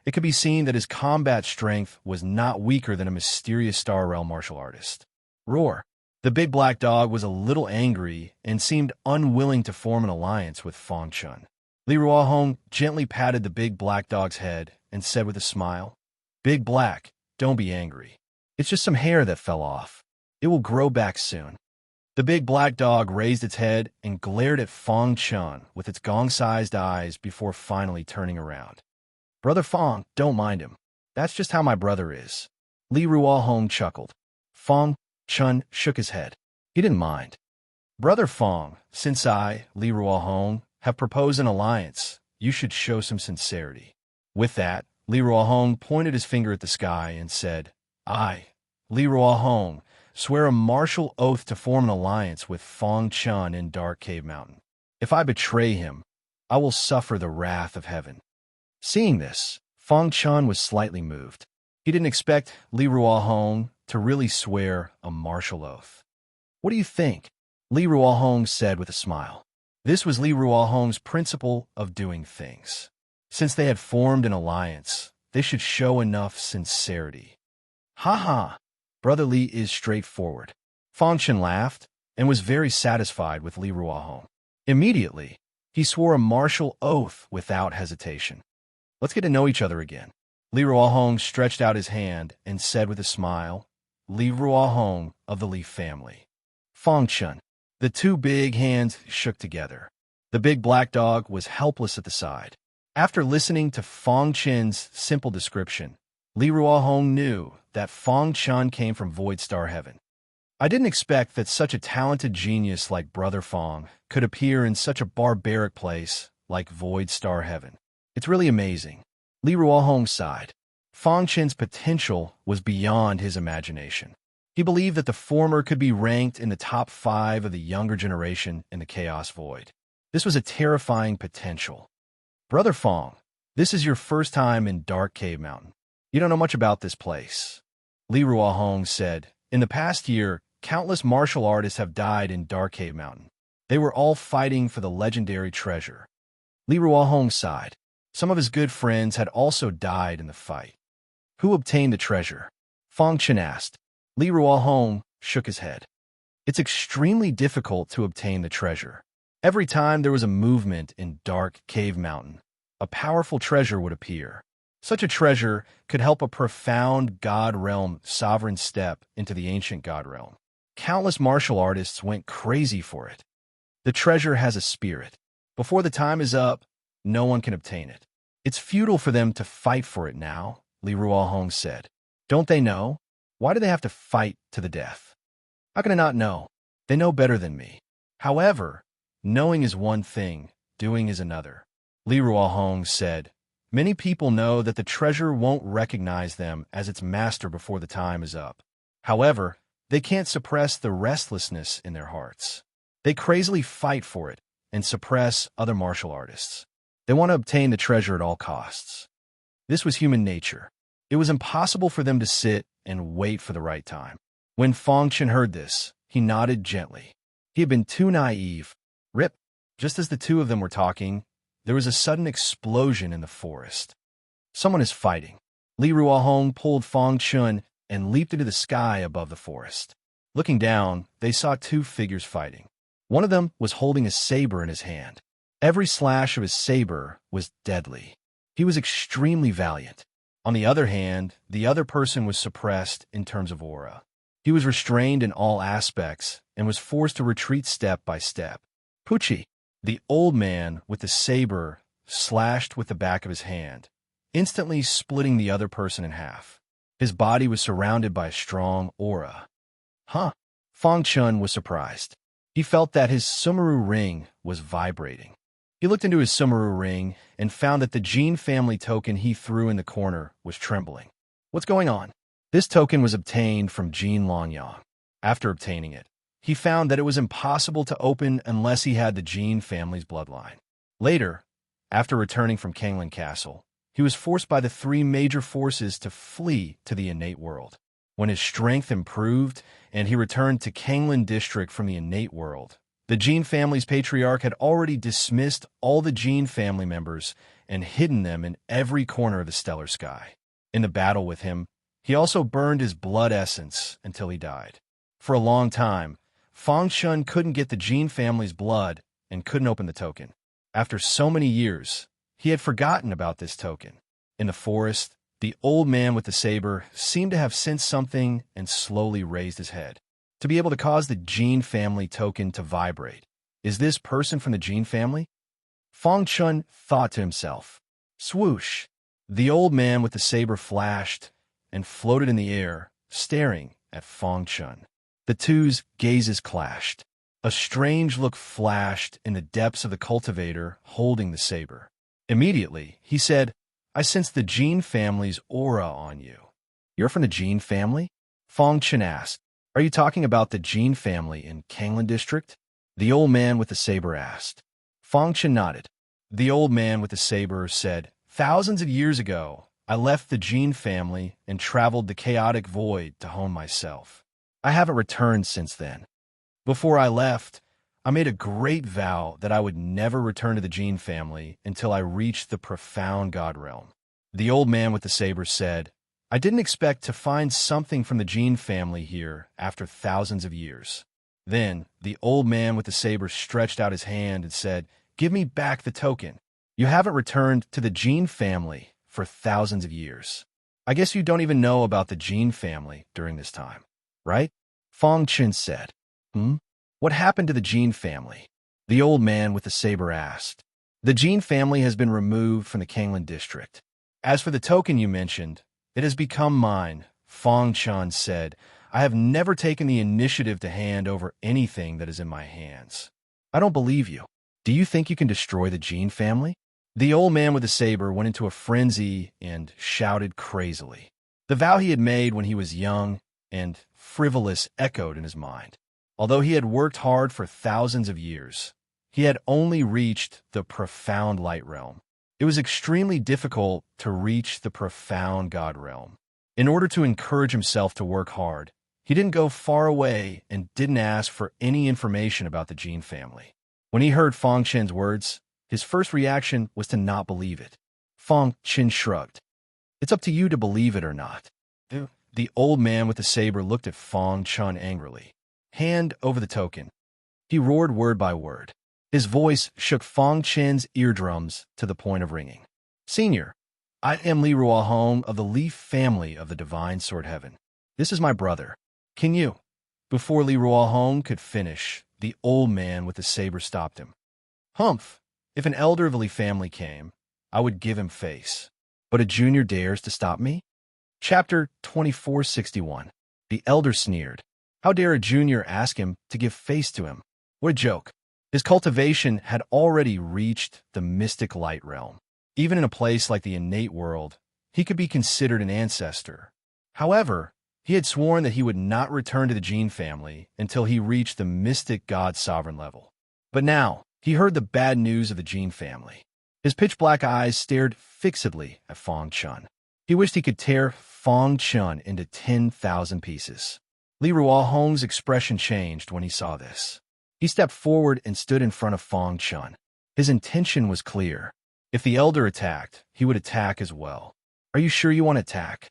it could be seen that his combat strength was not weaker than a mysterious Star Realm martial artist. Roar. The big black dog was a little angry and seemed unwilling to form an alliance with Fong Chun. Li Ruohong gently patted the big black dog's head and said with a smile, Big Black, don't be angry. It's just some hair that fell off. It will grow back soon. The big black dog raised its head and glared at Fong Chun with its gong-sized eyes before finally turning around. Brother Fong, don't mind him. That's just how my brother is. Li Ruohong chuckled. Fong Chun shook his head. He didn't mind. Brother Fong, since I, Li Ruohong, have proposed an alliance, you should show some sincerity. With that, Li Ruohong pointed his finger at the sky and said, I, Li Ruohong, swear a martial oath to form an alliance with Fong Chun in Dark Cave Mountain. If I betray him, I will suffer the wrath of heaven. Seeing this, Fong Chun was slightly moved. He didn't expect Li Ruohong to really swear a martial oath. What do you think? Li Ruohong said with a smile. This was Li Ruohong's principle of doing things. Since they had formed an alliance, they should show enough sincerity. Ha ha! Brother Li is straightforward. Fong Chun laughed and was very satisfied with Li Ruohong. Immediately, he swore a martial oath without hesitation. Let's get to know each other again. Li Ruohong stretched out his hand and said with a smile, Li Ruohong of the Li family. Fong Chun. The two big hands shook together. The big black dog was helpless at the side. After listening to Fong Chun's simple description, Li Ruohong knew that Fong Chun came from Void Star Heaven. I didn't expect that such a talented genius like Brother Fong could appear in such a barbaric place like Void Star Heaven. It's really amazing. Li Ruohong sighed. Fang Chen's potential was beyond his imagination. He believed that the former could be ranked in the top 5 of the younger generation in the Chaos Void. This was a terrifying potential. Brother Fang, this is your first time in Dark Cave Mountain. You don't know much about this place. Li Ruohong said, in the past year, countless martial artists have died in Dark Cave Mountain. They were all fighting for the legendary treasure. Li Ruohong sighed. Some of his good friends had also died in the fight. Who obtained the treasure? Fang Chen asked. Li Ruohong shook his head. It's extremely difficult to obtain the treasure. Every time there was a movement in Dark Cave Mountain, a powerful treasure would appear. Such a treasure could help a profound God Realm sovereign step into the ancient God Realm. Countless martial artists went crazy for it. The treasure has a spirit. Before the time is up, no one can obtain it. It's futile for them to fight for it now, Li Ruohong said. Don't they know? Why do they have to fight to the death? How can I not know? They know better than me. However, knowing is one thing, doing is another. Li Ruohong said, many people know that the treasure won't recognize them as its master before the time is up. However, they can't suppress the restlessness in their hearts. They crazily fight for it and suppress other martial artists. They want to obtain the treasure at all costs. This was human nature. It was impossible for them to sit and wait for the right time. When Fang Chen heard this, he nodded gently. He had been too naive. Rip, just as the two of them were talking, there was a sudden explosion in the forest. Someone is fighting. Li Ruohong pulled Fang Chen and leaped into the sky above the forest. Looking down, they saw 2 figures fighting. One of them was holding a saber in his hand. Every slash of his saber was deadly. He was extremely valiant. On the other hand, the other person was suppressed in terms of aura. He was restrained in all aspects and was forced to retreat step by step. Pucci, the old man with the saber, slashed with the back of his hand, instantly splitting the other person in half. His body was surrounded by a strong aura. Huh? Fang Chen was surprised. He felt that his Sumeru ring was vibrating. He looked into his Sumeru ring and found that the Jin family token he threw in the corner was trembling. What's going on? This token was obtained from Jin Longyang. After obtaining it, he found that it was impossible to open unless he had the Jin family's bloodline. Later, after returning from Kanglin Castle, he was forced by the 3 major forces to flee to the innate world. When his strength improved and he returned to Kanglin district from the innate world, the Jin family's patriarch had already dismissed all the Jin family members and hidden them in every corner of the stellar sky. In the battle with him, he also burned his blood essence until he died. For a long time, Fang Chen couldn't get the Jin family's blood and couldn't open the token. After so many years, he had forgotten about this token. In the forest, the old man with the saber seemed to have sensed something and slowly raised his head. To be able to cause the Jin family token to vibrate. Is this person from the Jin family? Fang Chen thought to himself. Swoosh! The old man with the saber flashed and floated in the air, staring at Fang Chen. The two's gazes clashed. A strange look flashed in the depths of the cultivator holding the saber. Immediately, he said, I sense the Jin family's aura on you. You're from the Jin family? Fang Chen asked. Are you talking about the Jin family in Kanglin district? The old man with the saber asked. Fang Chen nodded. The old man with the saber said, thousands of years ago, I left the Jin family and traveled the chaotic void to hone myself. I haven't returned since then. Before I left, I made a great vow that I would never return to the Jin family until I reached the profound God realm. The old man with the saber said, I didn't expect to find something from the Jin family here after thousands of years. Then, the old man with the saber stretched out his hand and said, Give me back the token. You haven't returned to the Jin family for thousands of years. I guess you don't even know about the Jin family during this time, right? Fang Chen said. What happened to the Jin family? The old man with the saber asked. The Jin family has been removed from the Kanglin district. As for the token you mentioned, it has become mine, Fang Chen said. I have never taken the initiative to hand over anything that is in my hands. I don't believe you. Do you think you can destroy the Jin family? The old man with the saber went into a frenzy and shouted crazily. The vow he had made when he was young and frivolous echoed in his mind. Although he had worked hard for thousands of years, he had only reached the profound light realm. It was extremely difficult to reach the profound God realm. In order to encourage himself to work hard, he didn't go far away and didn't ask for any information about the Jin family. When he heard Fong Chen's words, his first reaction was to not believe it. Fong Chen shrugged. It's up to you to believe it or not. The old man with the saber looked at Fong Chen angrily. Hand over the token. He roared word by word. His voice shook Fong Chen's eardrums to the point of ringing. Senior, I am Li Ruohong of the Li family of the Divine Sword Heaven. This is my brother. Can you? Before Li Ruohong could finish, the old man with the saber stopped him. Humph! If an elder of the Li family came, I would give him face. But a junior dares to stop me? Chapter 2461. The elder sneered. How dare a junior ask him to give face to him? What a joke. His cultivation had already reached the mystic light realm. Even in a place like the innate world, he could be considered an ancestor. However, he had sworn that he would not return to the Jin family until he reached the mystic god sovereign level. But now, he heard the bad news of the Jin family. His pitch-black eyes stared fixedly at Fong Chen. He wished he could tear Fong Chen into 10,000 pieces. Li Ruohong's expression changed when he saw this. He stepped forward and stood in front of Fong Chen. His intention was clear. If the elder attacked, he would attack as well. Are you sure you want to attack?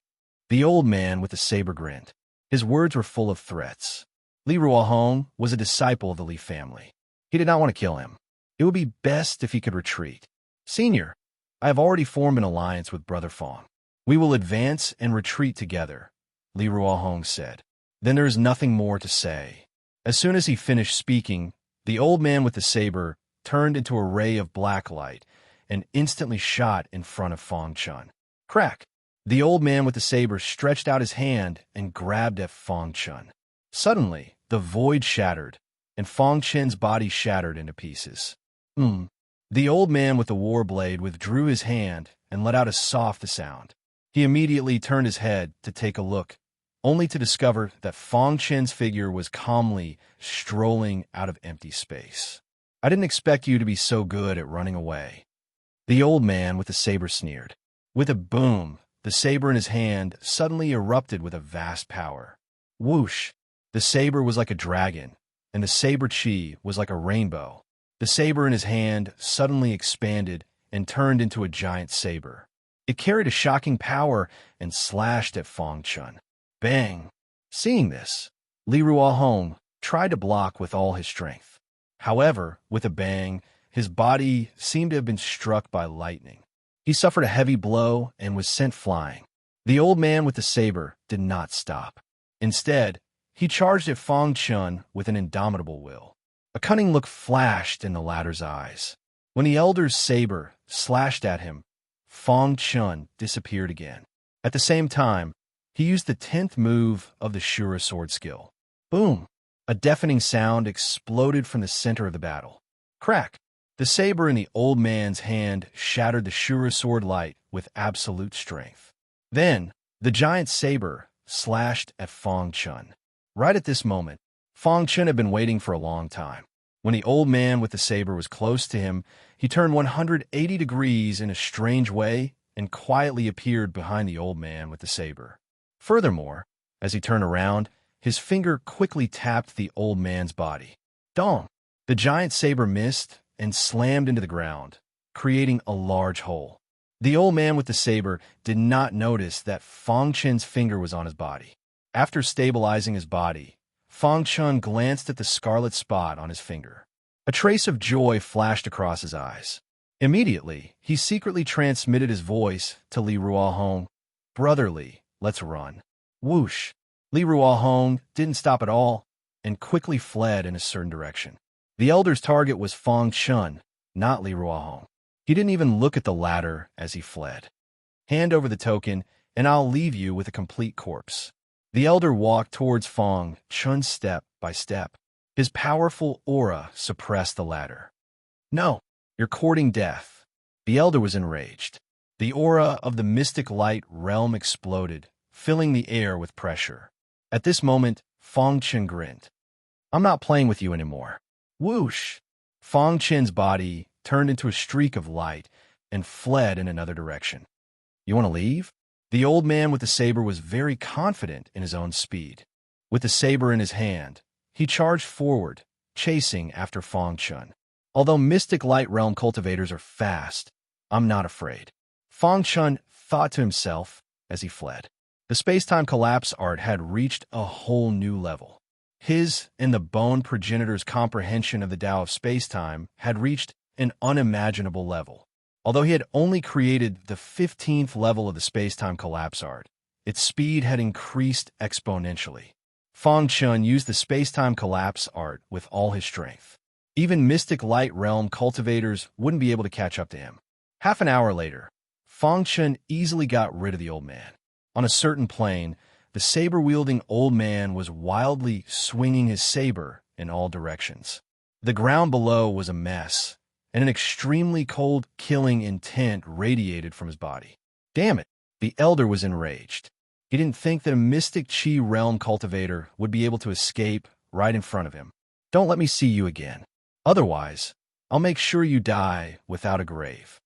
The old man with the saber grinned. His words were full of threats. Li Ruohong was a disciple of the Li family. He did not want to kill him. It would be best if he could retreat. Senior, I have already formed an alliance with Brother Fong. We will advance and retreat together, Li Ruohong said. Then there is nothing more to say. As soon as he finished speaking, the old man with the saber turned into a ray of black light and instantly shot in front of Fong Chen. Crack! The old man with the saber stretched out his hand and grabbed at Fong Chen. Suddenly, the void shattered, and Fong Chen's body shattered into pieces. The old man with the war blade withdrew his hand and let out a soft sound. He immediately turned his head to take a look, only to discover that Fong Chen's figure was calmly strolling out of empty space. I didn't expect you to be so good at running away. The old man with the saber sneered. With a boom, the saber in his hand suddenly erupted with a vast power. Whoosh! The saber was like a dragon, and the saber chi was like a rainbow. The saber in his hand suddenly expanded and turned into a giant saber. It carried a shocking power and slashed at Fong Chen. Bang! Seeing this, Li Ruohong tried to block with all his strength. However, with a bang, his body seemed to have been struck by lightning. He suffered a heavy blow and was sent flying. The old man with the saber did not stop. Instead, he charged at Fong Chen with an indomitable will. A cunning look flashed in the latter's eyes. When the elder's saber slashed at him, Fong Chen disappeared again. At the same time, he used the 10th move of the Shura sword skill. Boom! A deafening sound exploded from the center of the battle. Crack! The saber in the old man's hand shattered the Shura sword light with absolute strength. Then, the giant saber slashed at Fong Chen. Right at this moment, Fong Chen had been waiting for a long time. When the old man with the saber was close to him, he turned 180 degrees in a strange way and quietly appeared behind the old man with the saber. Furthermore, as he turned around, his finger quickly tapped the old man's body. Dong! The giant saber missed and slammed into the ground, creating a large hole. The old man with the saber did not notice that Fong Chen's finger was on his body. After stabilizing his body, Fong Chen glanced at the scarlet spot on his finger. A trace of joy flashed across his eyes. Immediately, he secretly transmitted his voice to Li Ruohong. Brotherly, let's run. Whoosh! Li Ruohong didn't stop at all and quickly fled in a certain direction. The elder's target was Fong Chen, not Li Ruohong. He didn't even look at the latter as he fled. Hand over the token, and I'll leave you with a complete corpse. The elder walked towards Fong Chen step by step. His powerful aura suppressed the latter. No, you're courting death. The elder was enraged. The aura of the mystic light realm exploded, filling the air with pressure. At this moment, Fong Chen grinned. I'm not playing with you anymore. Whoosh! Fong Chen's body turned into a streak of light and fled in another direction. You want to leave? The old man with the saber was very confident in his own speed. With the saber in his hand, he charged forward, chasing after Fong Chen. Although mystic light realm cultivators are fast, I'm not afraid. Fong Chen thought to himself as he fled. The space-time collapse art had reached a whole new level. His and the bone progenitor's comprehension of the Tao of space-time had reached an unimaginable level. Although he had only created the 15th level of the space-time collapse art, its speed had increased exponentially. Fong Chen used the space-time collapse art with all his strength. Even mystic light realm cultivators wouldn't be able to catch up to him. Half an hour later, Fong Chen easily got rid of the old man. On a certain plane, the saber-wielding old man was wildly swinging his saber in all directions. The ground below was a mess, and an extremely cold, killing intent radiated from his body. Damn it! The elder was enraged. He didn't think that a mystic chi realm cultivator would be able to escape right in front of him. Don't let me see you again. Otherwise, I'll make sure you die without a grave.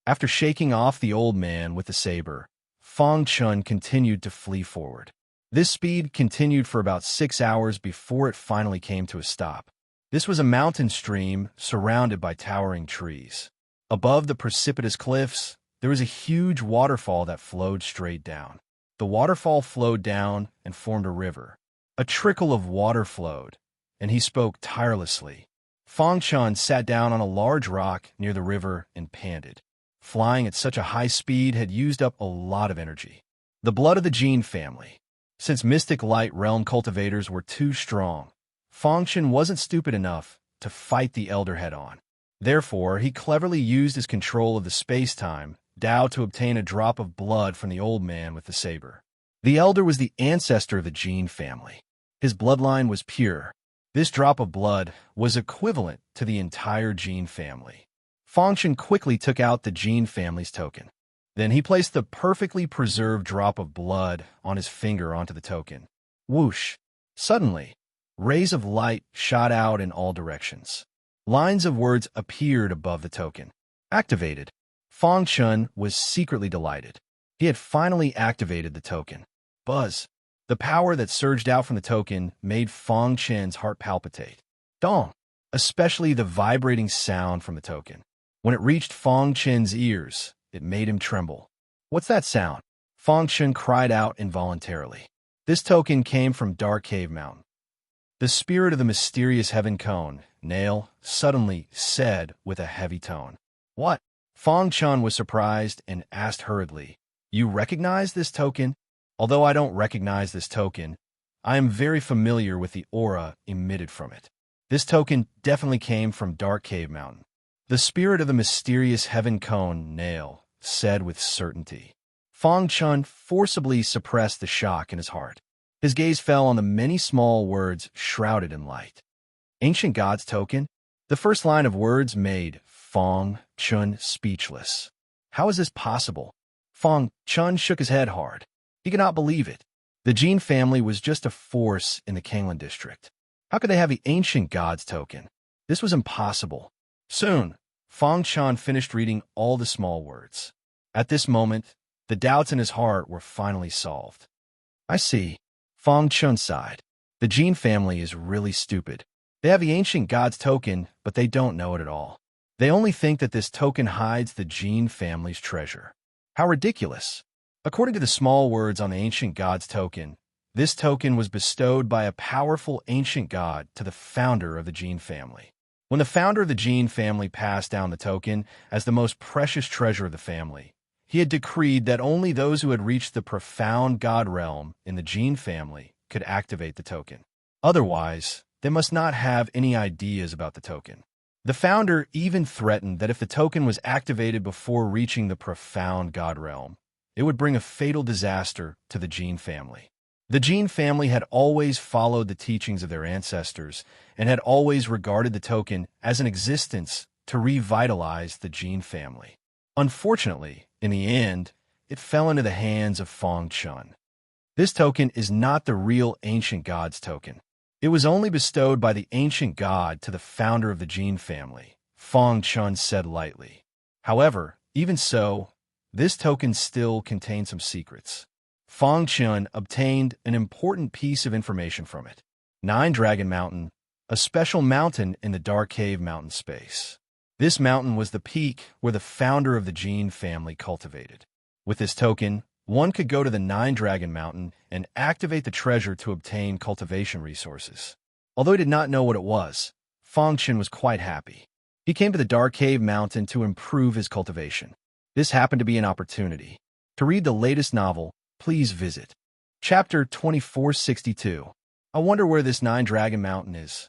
After shaking off the old man with the saber, Fong Chen continued to flee forward. This speed continued for about 6 hours before it finally came to a stop. This was a mountain stream surrounded by towering trees. Above the precipitous cliffs, there was a huge waterfall that flowed straight down. The waterfall flowed down and formed a river. A trickle of water flowed, and he spoke tirelessly. Fong Chen sat down on a large rock near the river and panted. Flying at such a high speed had used up a lot of energy. The blood of the Jin family. Since mystic light realm cultivators were too strong, Fong Chen wasn't stupid enough to fight the elder head-on. Therefore, he cleverly used his control of the space-time Tao to obtain a drop of blood from the old man with the saber. The elder was the ancestor of the Jin family. His bloodline was pure. This drop of blood was equivalent to the entire Jin family. Fong Chen quickly took out the Jin family's token. Then he placed the perfectly preserved drop of blood on his finger onto the token. Whoosh! Suddenly, rays of light shot out in all directions. Lines of words appeared above the token. Activated. Fong Chen was secretly delighted. He had finally activated the token. Buzz. The power that surged out from the token made Fong Chen's heart palpitate. Dong. Especially the vibrating sound from the token. When it reached Fong Chen's ears, it made him tremble. What's that sound? Fong Chen cried out involuntarily. This token came from Dark Cave Mountain. The spirit of the mysterious heaven cone, Nail, suddenly said with a heavy tone. What? Fong Chen was surprised and asked hurriedly, You recognize this token? Although I don't recognize this token, I am very familiar with the aura emitted from it. This token definitely came from Dark Cave Mountain. The spirit of the mysterious heaven cone, Nail, said with certainty. Fong Chen forcibly suppressed the shock in his heart. His gaze fell on the many small words shrouded in light. Ancient God's token? The first line of words made Fong Chen speechless. How is this possible? Fong Chen shook his head hard. He could not believe it. The Jin family was just a force in the Kanglan district. How could they have the Ancient God's token? This was impossible. Soon, Fong Chen finished reading all the small words. At this moment, the doubts in his heart were finally solved. I see. Fong Chen sighed. The Jin family is really stupid. They have the Ancient God's token, but they don't know it at all. They only think that this token hides the Jin family's treasure. How ridiculous. According to the small words on the Ancient God's token, this token was bestowed by a powerful ancient god to the founder of the Jin family. When the founder of the Jin family passed down the token as the most precious treasure of the family, he had decreed that only those who had reached the profound god realm in the Jin family could activate the token. Otherwise, they must not have any ideas about the token. The founder even threatened that if the token was activated before reaching the profound god realm, it would bring a fatal disaster to the Jin family. The Jin family had always followed the teachings of their ancestors and had always regarded the token as an existence to revitalize the Jin family. Unfortunately, in the end, it fell into the hands of Feng Chun. This token is not the real ancient god's token. It was only bestowed by the ancient god to the founder of the Jin family, Feng Chun said lightly. However, even so, this token still contains some secrets. Feng Chun obtained an important piece of information from it. Nine Dragon Mountain, a special mountain in the Dark Cave mountain space. This mountain was the peak where the founder of the Jin family cultivated. With this token, one could go to the Nine Dragon Mountain and activate the treasure to obtain cultivation resources. Although he did not know what it was, Feng Chun was quite happy. He came to the Dark Cave Mountain to improve his cultivation. This happened to be an opportunity. To read the latest novel, please visit Chapter 2462. I wonder where this Nine Dragon Mountain is.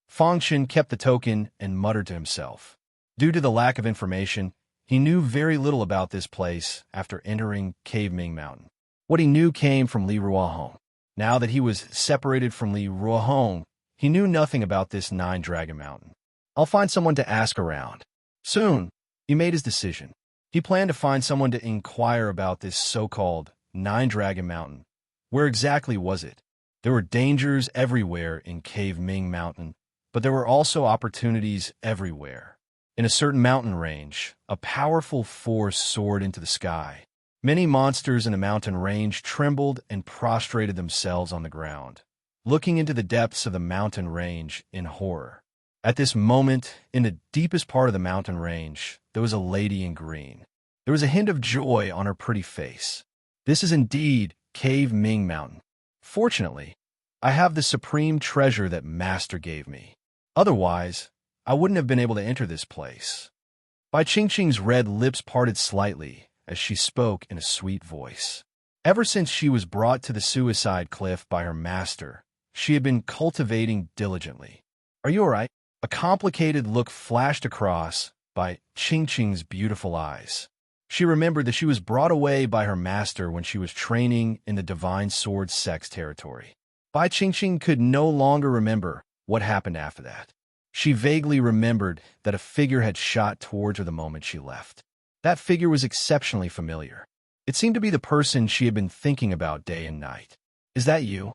Feng Chun kept the token and muttered to himself. Due to the lack of information, he knew very little about this place after entering Cave Ming Mountain. What he knew came from Li Ruohong. Now that he was separated from Li Ruohong, he knew nothing about this Nine Dragon Mountain. I'll find someone to ask around. Soon, he made his decision. He planned to find someone to inquire about this so-called Nine Dragon Mountain. Where exactly was it? There were dangers everywhere in Cave Ming Mountain, but there were also opportunities everywhere. In a certain mountain range, a powerful force soared into the sky. Many monsters in the mountain range trembled and prostrated themselves on the ground, looking into the depths of the mountain range in horror. At this moment, in the deepest part of the mountain range, there was a lady in green. There was a hint of joy on her pretty face. This is indeed Cave Ming Mountain. Fortunately, I have the supreme treasure that Master gave me. Otherwise, I wouldn't have been able to enter this place. Bai Qingqing's red lips parted slightly as she spoke in a sweet voice. Ever since she was brought to the suicide cliff by her master, she had been cultivating diligently. Are you all right? A complicated look flashed across Bai Qingqing's beautiful eyes. She remembered that she was brought away by her master when she was training in the Divine Sword Sect's territory. Bai Qingqing could no longer remember what happened after that. She vaguely remembered that a figure had shot towards her the moment she left. That figure was exceptionally familiar. It seemed to be the person she had been thinking about day and night. Is that you?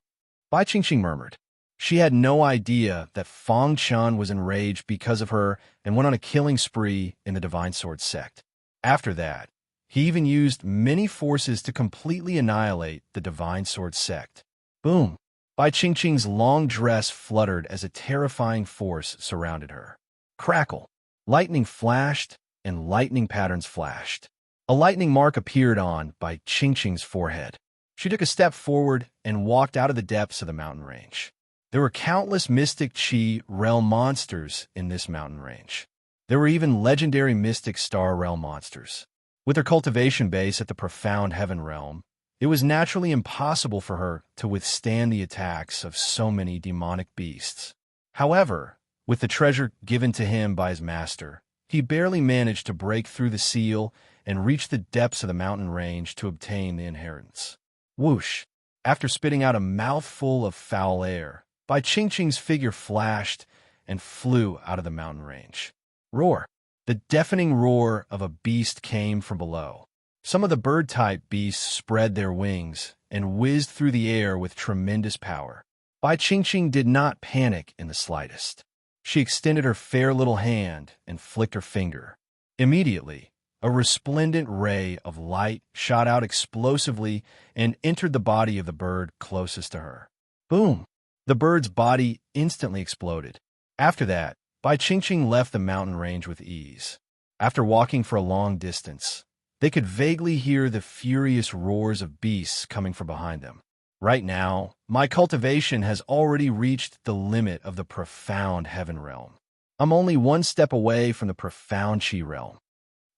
Bai Qingqing murmured. She had no idea that Feng Chun was enraged because of her and went on a killing spree in the Divine Sword Sect. After that, he even used many forces to completely annihilate the Divine Sword Sect. Boom! Bai Qingqing's long dress fluttered as a terrifying force surrounded her. Crackle! Lightning flashed, and lightning patterns flashed. A lightning mark appeared on Bai Qingqing's forehead. She took a step forward and walked out of the depths of the mountain range. There were countless mystic Qi realm monsters in this mountain range. There were even legendary mystic star realm monsters. With her cultivation base at the profound heaven realm, it was naturally impossible for her to withstand the attacks of so many demonic beasts. However, with the treasure given to him by his master, he barely managed to break through the seal and reach the depths of the mountain range to obtain the inheritance. Whoosh! After spitting out a mouthful of foul air, Bai Qingqing's figure flashed and flew out of the mountain range. Roar! The deafening roar of a beast came from below. Some of the bird-type beasts spread their wings and whizzed through the air with tremendous power. Bai Qingqing did not panic in the slightest. She extended her fair little hand and flicked her finger. Immediately, a resplendent ray of light shot out explosively and entered the body of the bird closest to her. Boom! The bird's body instantly exploded. After that, Bai Qingqing left the mountain range with ease. After walking for a long distance, they could vaguely hear the furious roars of beasts coming from behind them. Right now, my cultivation has already reached the limit of the profound heaven realm. I'm only one step away from the profound Qi realm.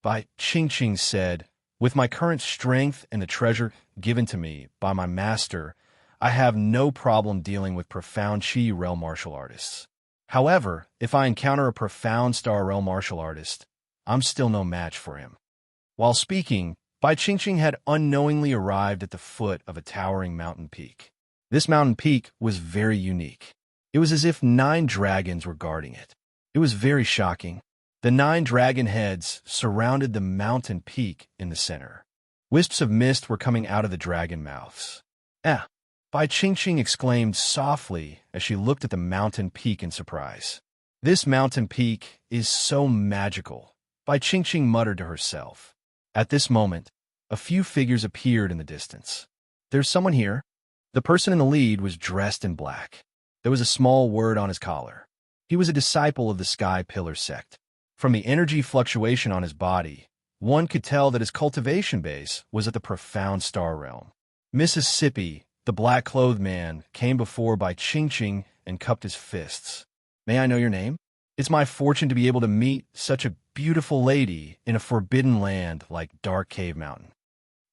Bai Qingqing said, with my current strength and the treasure given to me by my master, I have no problem dealing with profound Qi realm martial artists. However, if I encounter a profound star realm martial artist, I'm still no match for him. While speaking, Bai Qingqing had unknowingly arrived at the foot of a towering mountain peak. This mountain peak was very unique. It was as if 9 dragons were guarding it. It was very shocking. The 9 dragon heads surrounded the mountain peak in the center. Wisps of mist were coming out of the dragon mouths. Ah! Bai Qingqing exclaimed softly as she looked at the mountain peak in surprise. This mountain peak is so magical, Bai Qingqing muttered to herself. At this moment, a few figures appeared in the distance. There's someone here. The person in the lead was dressed in black. There was a small word on his collar. He was a disciple of the Sky Pillar sect. From the energy fluctuation on his body, one could tell that his cultivation base was at the profound star realm. Mississippi, the black-clothed man, came before Bai Qingqing and cupped his fists. May I know your name? It's my fortune to be able to meet such a beautiful lady in a forbidden land like Dark Cave Mountain.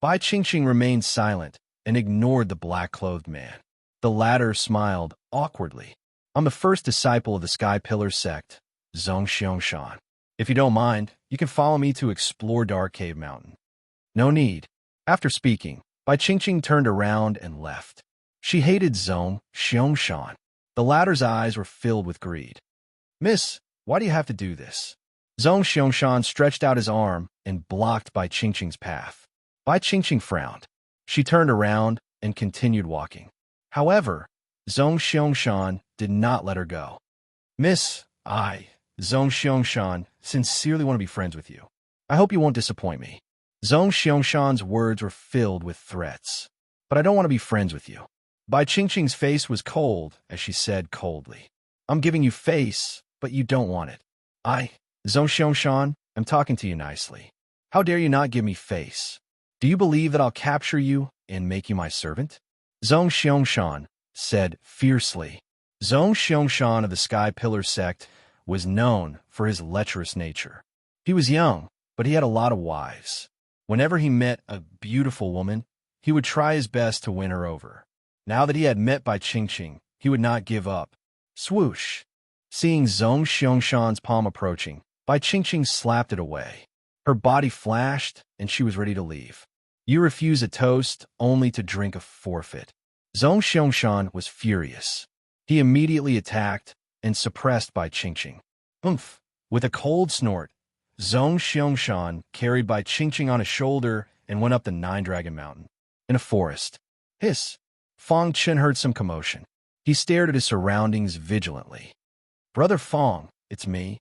Bai Qingqing remained silent and ignored the black-clothed man. The latter smiled awkwardly. I'm the first disciple of the Sky Pillar sect, Zhong Xiangshan. If you don't mind, you can follow me to explore Dark Cave Mountain. No need. After speaking, Bai Qingqing turned around and left. She hated Zhong Xiangshan. The latter's eyes were filled with greed. Miss, why do you have to do this? Zhong Xiangshan stretched out his arm and blocked Bai Qingqing's path. Bai Qingqing frowned. She turned around and continued walking. However, Zhong Xiangshan did not let her go. Miss, Zhong Xiangshan, sincerely want to be friends with you. I hope you won't disappoint me. Zhong Xiangshan's words were filled with threats. But I don't want to be friends with you. Bai Qingqing's face was cold as she said coldly. I'm giving you face, but you don't want it. Zhong Xiangshan, I'm talking to you nicely. How dare you not give me face? Do you believe that I'll capture you and make you my servant? Zhong Xiangshan said fiercely. Zhong Xiangshan of the Sky Pillar sect was known for his lecherous nature. He was young, but he had a lot of wives. Whenever he met a beautiful woman, he would try his best to win her over. Now that he had met Bai Qingqing, he would not give up. Swoosh! Seeing Zhong Xiangshan's palm approaching, Bai Qingqing slapped it away. Her body flashed, and she was ready to leave. You refuse a toast only to drink a forfeit. Zhong Xiangshan was furious. He immediately attacked and suppressed Bai Qingqing. Oomph! With a cold snort, Zhong Xiangshan carried Bai Qingqing on his shoulder and went up the 9-dragon mountain. In a forest. Hiss! Fong Chen heard some commotion. He stared at his surroundings vigilantly. Brother Fong, it's me.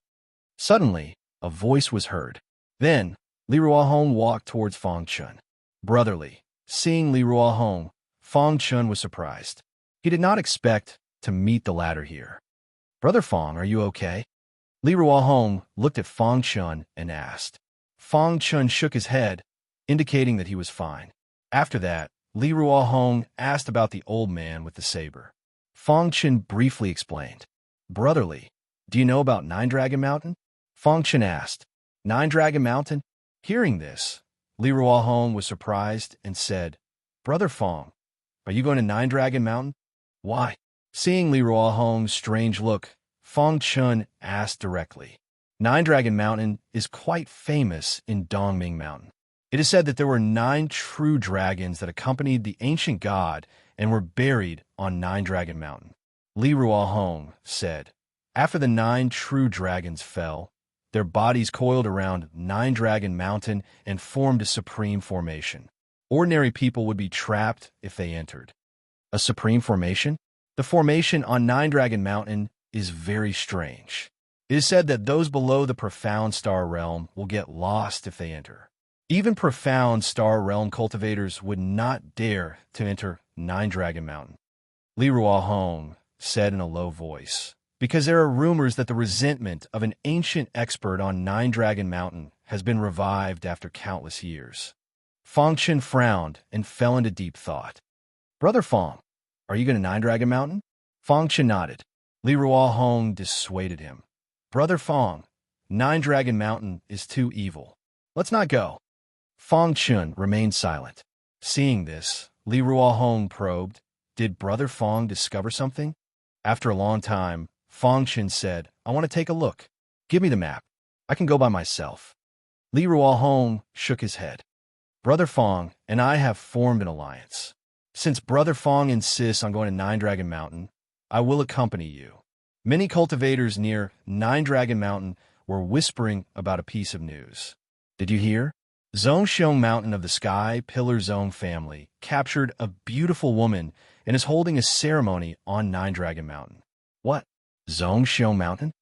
Suddenly, a voice was heard. Then, Li Ruohong walked towards Fong Chen. Brotherly. Seeing Li Ruohong, Fong Chen was surprised. He did not expect to meet the latter here. Brother Fong, are you okay? Li Ruohong looked at Fong Chen and asked. Fong Chen shook his head, indicating that he was fine. After that, Li Ruohong asked about the old man with the saber. Fong Chen briefly explained. Brotherly, do you know about 9-Dragon Mountain? Fong Chen asked. 9-Dragon Mountain? Hearing this, Li Ruohong was surprised and said, Brother Fong, are you going to 9-Dragon Mountain? Why? Seeing Li Ruohong's strange look, Fong Chen asked directly. 9-Dragon Mountain is quite famous in Dongming Mountain. It is said that there were 9 true dragons that accompanied the ancient god and were buried on 9-Dragon Mountain. Li Ruohong said, after the 9 true dragons fell, their bodies coiled around 9-Dragon Mountain and formed a supreme formation. Ordinary people would be trapped if they entered. A supreme formation? The formation on 9-Dragon Mountain is very strange. It is said that those below the profound star realm will get lost if they enter. Even profound star realm cultivators would not dare to enter 9-Dragon Mountain. Li Ruohong said in a low voice, because there are rumors that the resentment of an ancient expert on 9-Dragon Mountain has been revived after countless years. Fong Chen frowned and fell into deep thought. Brother Fong, are you going to 9-Dragon Mountain? Fong Chen nodded. Li Ruohong dissuaded him. Brother Fong, 9-Dragon Mountain is too evil. Let's not go. Fong Chen remained silent. Seeing this, Li Ruohong probed, did Brother Fong discover something? After a long time, Fong Chen said, I want to take a look. Give me the map. I can go by myself. Li Ruohong shook his head. Brother Fong and I have formed an alliance. Since Brother Fong insists on going to 9-Dragon Mountain, I will accompany you. Many cultivators near 9-Dragon Mountain were whispering about a piece of news. Did you hear? Zhongshiong Mountain of the Sky Pillar Zone family captured a beautiful woman and is holding a ceremony on Nine Dragon Mountain. What? Zhongshiong Mountain?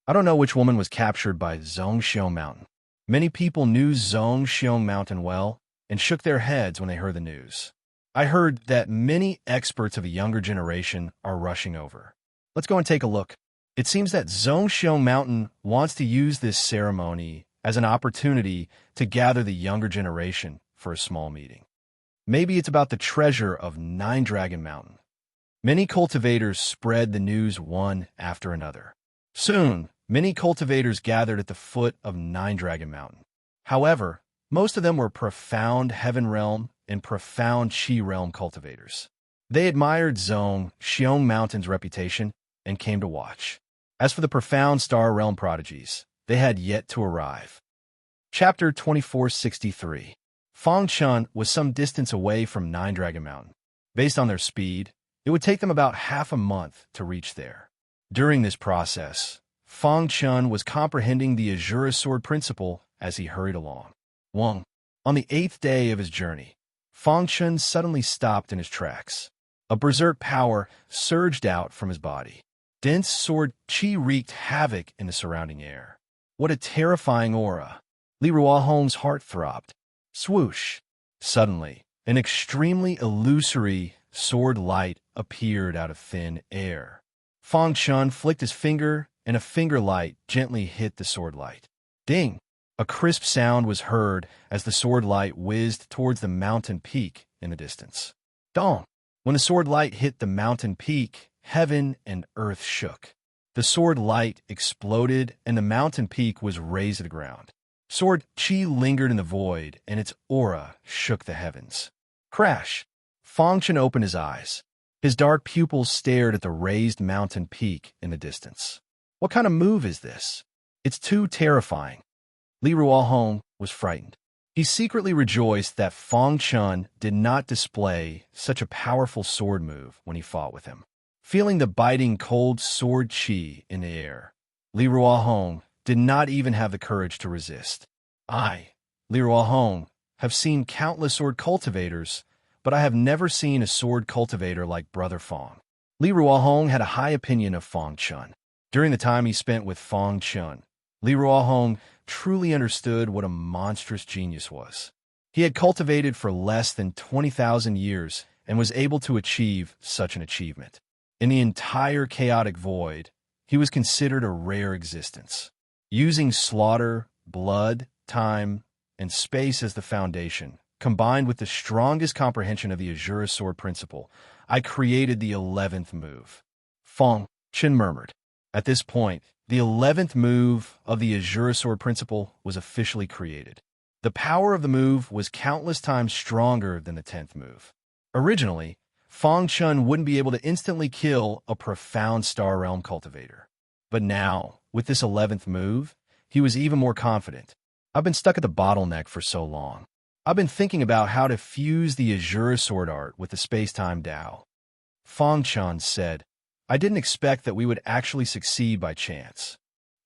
I don't know which woman was captured by Zhongshiong Mountain. Many people knew Zhongshiong Mountain well and shook their heads when they heard the news. I heard that many experts of a younger generation are rushing over. Let's go and take a look. It seems that Zhongshiong Mountain wants to use this ceremony as an opportunity to gather the younger generation for a small meeting. Maybe it's about the treasure of Nine Dragon Mountain. Many cultivators spread the news one after another. Soon, many cultivators gathered at the foot of Nine Dragon Mountain. However, most of them were profound Heaven Realm and profound Qi Realm cultivators. They admired Zhongshiong Mountain's reputation and came to watch. As for the profound Star Realm prodigies, they had yet to arrive. Chapter 2463. Fangchun was some distance away from Nine Dragon Mountain. Based on their speed, it would take them about half a month to reach there. During this process, Fangchun was comprehending the Azure Sword principle as he hurried along. On the 8th day of his journey, Fangchun suddenly stopped in his tracks. A berserk power surged out from his body. Dense sword qi wreaked havoc in the surrounding air. What a terrifying aura! Li Ruohong's heart throbbed. Swoosh! Suddenly, an extremely illusory sword light appeared out of thin air. Fangchun flicked his finger, and a finger light gently hit the sword light. Ding! A crisp sound was heard as the sword light whizzed towards the mountain peak in the distance. Dong! When the sword light hit the mountain peak, heaven and earth shook. The sword light exploded, and the mountain peak was razed to the ground. Sword qi lingered in the void, and its aura shook the heavens. Crash! Fangchun opened his eyes. His dark pupils stared at the razed mountain peak in the distance. What kind of move is this? It's too terrifying. Li Ruohong was frightened. He secretly rejoiced that Fangchun did not display such a powerful sword move when he fought with him. Feeling the biting cold sword qi in the air, Li Ruohong did not even have the courage to resist. I, Li Ruohong, have seen countless sword cultivators, but I have never seen a sword cultivator like Brother Fang. Li Ruohong had a high opinion of Fangchun. During the time he spent with Fangchun, Li Ruohong truly understood what a monstrous genius was. He had cultivated for less than 20,000 years and was able to achieve such an achievement. In the entire chaotic void, he was considered a rare existence. Using slaughter, blood, time, and space as the foundation, combined with the strongest comprehension of the Azure Sword principle, I created the 11th move. Fangchun murmured. At this point, the 11th move of the Azure Sword principle was officially created. The power of the move was countless times stronger than the 10th move. Originally, Fangchun wouldn't be able to instantly kill a profound Star Realm cultivator. But now, with this 11th move, he was even more confident. I've been stuck at the bottleneck for so long. I've been thinking about how to fuse the Azure Sword art with the space-time Tao. Fangchun said, I didn't expect that we would actually succeed by chance.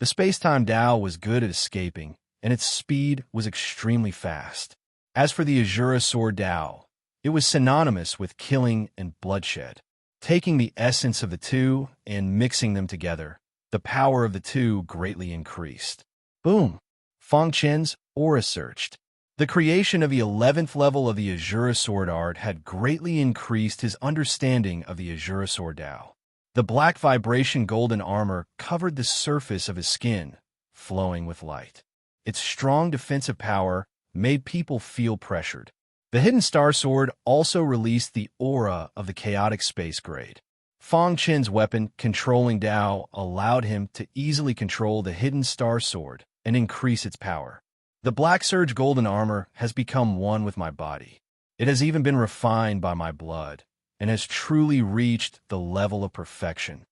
The space-time Tao was good at escaping, and its speed was extremely fast. As for the Azure Sword Tao, it was synonymous with killing and bloodshed. Taking the essence of the two and mixing them together, the power of the two greatly increased. Boom! Fangchun's aura surged. The creation of the 11th level of the Azure Sword art had greatly increased his understanding of the Azure Sword Tao. The black vibration golden armor covered the surface of his skin, flowing with light. Its strong defensive power made people feel pressured. The Hidden Star Sword also released the aura of the Chaotic Space Grade. Fangchun's weapon, Controlling Tao, allowed him to easily control the Hidden Star Sword and increase its power. The Black Surge Golden Armor has become one with my body. It has even been refined by my blood and has truly reached the level of perfection.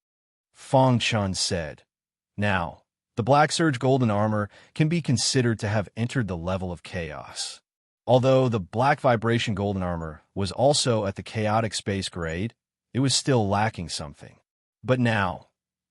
Fangchun said, Now, the Black Surge Golden Armor can be considered to have entered the level of chaos. Although the Black Vibration Golden Armor was also at the Chaotic Space Grade, it was still lacking something. But now,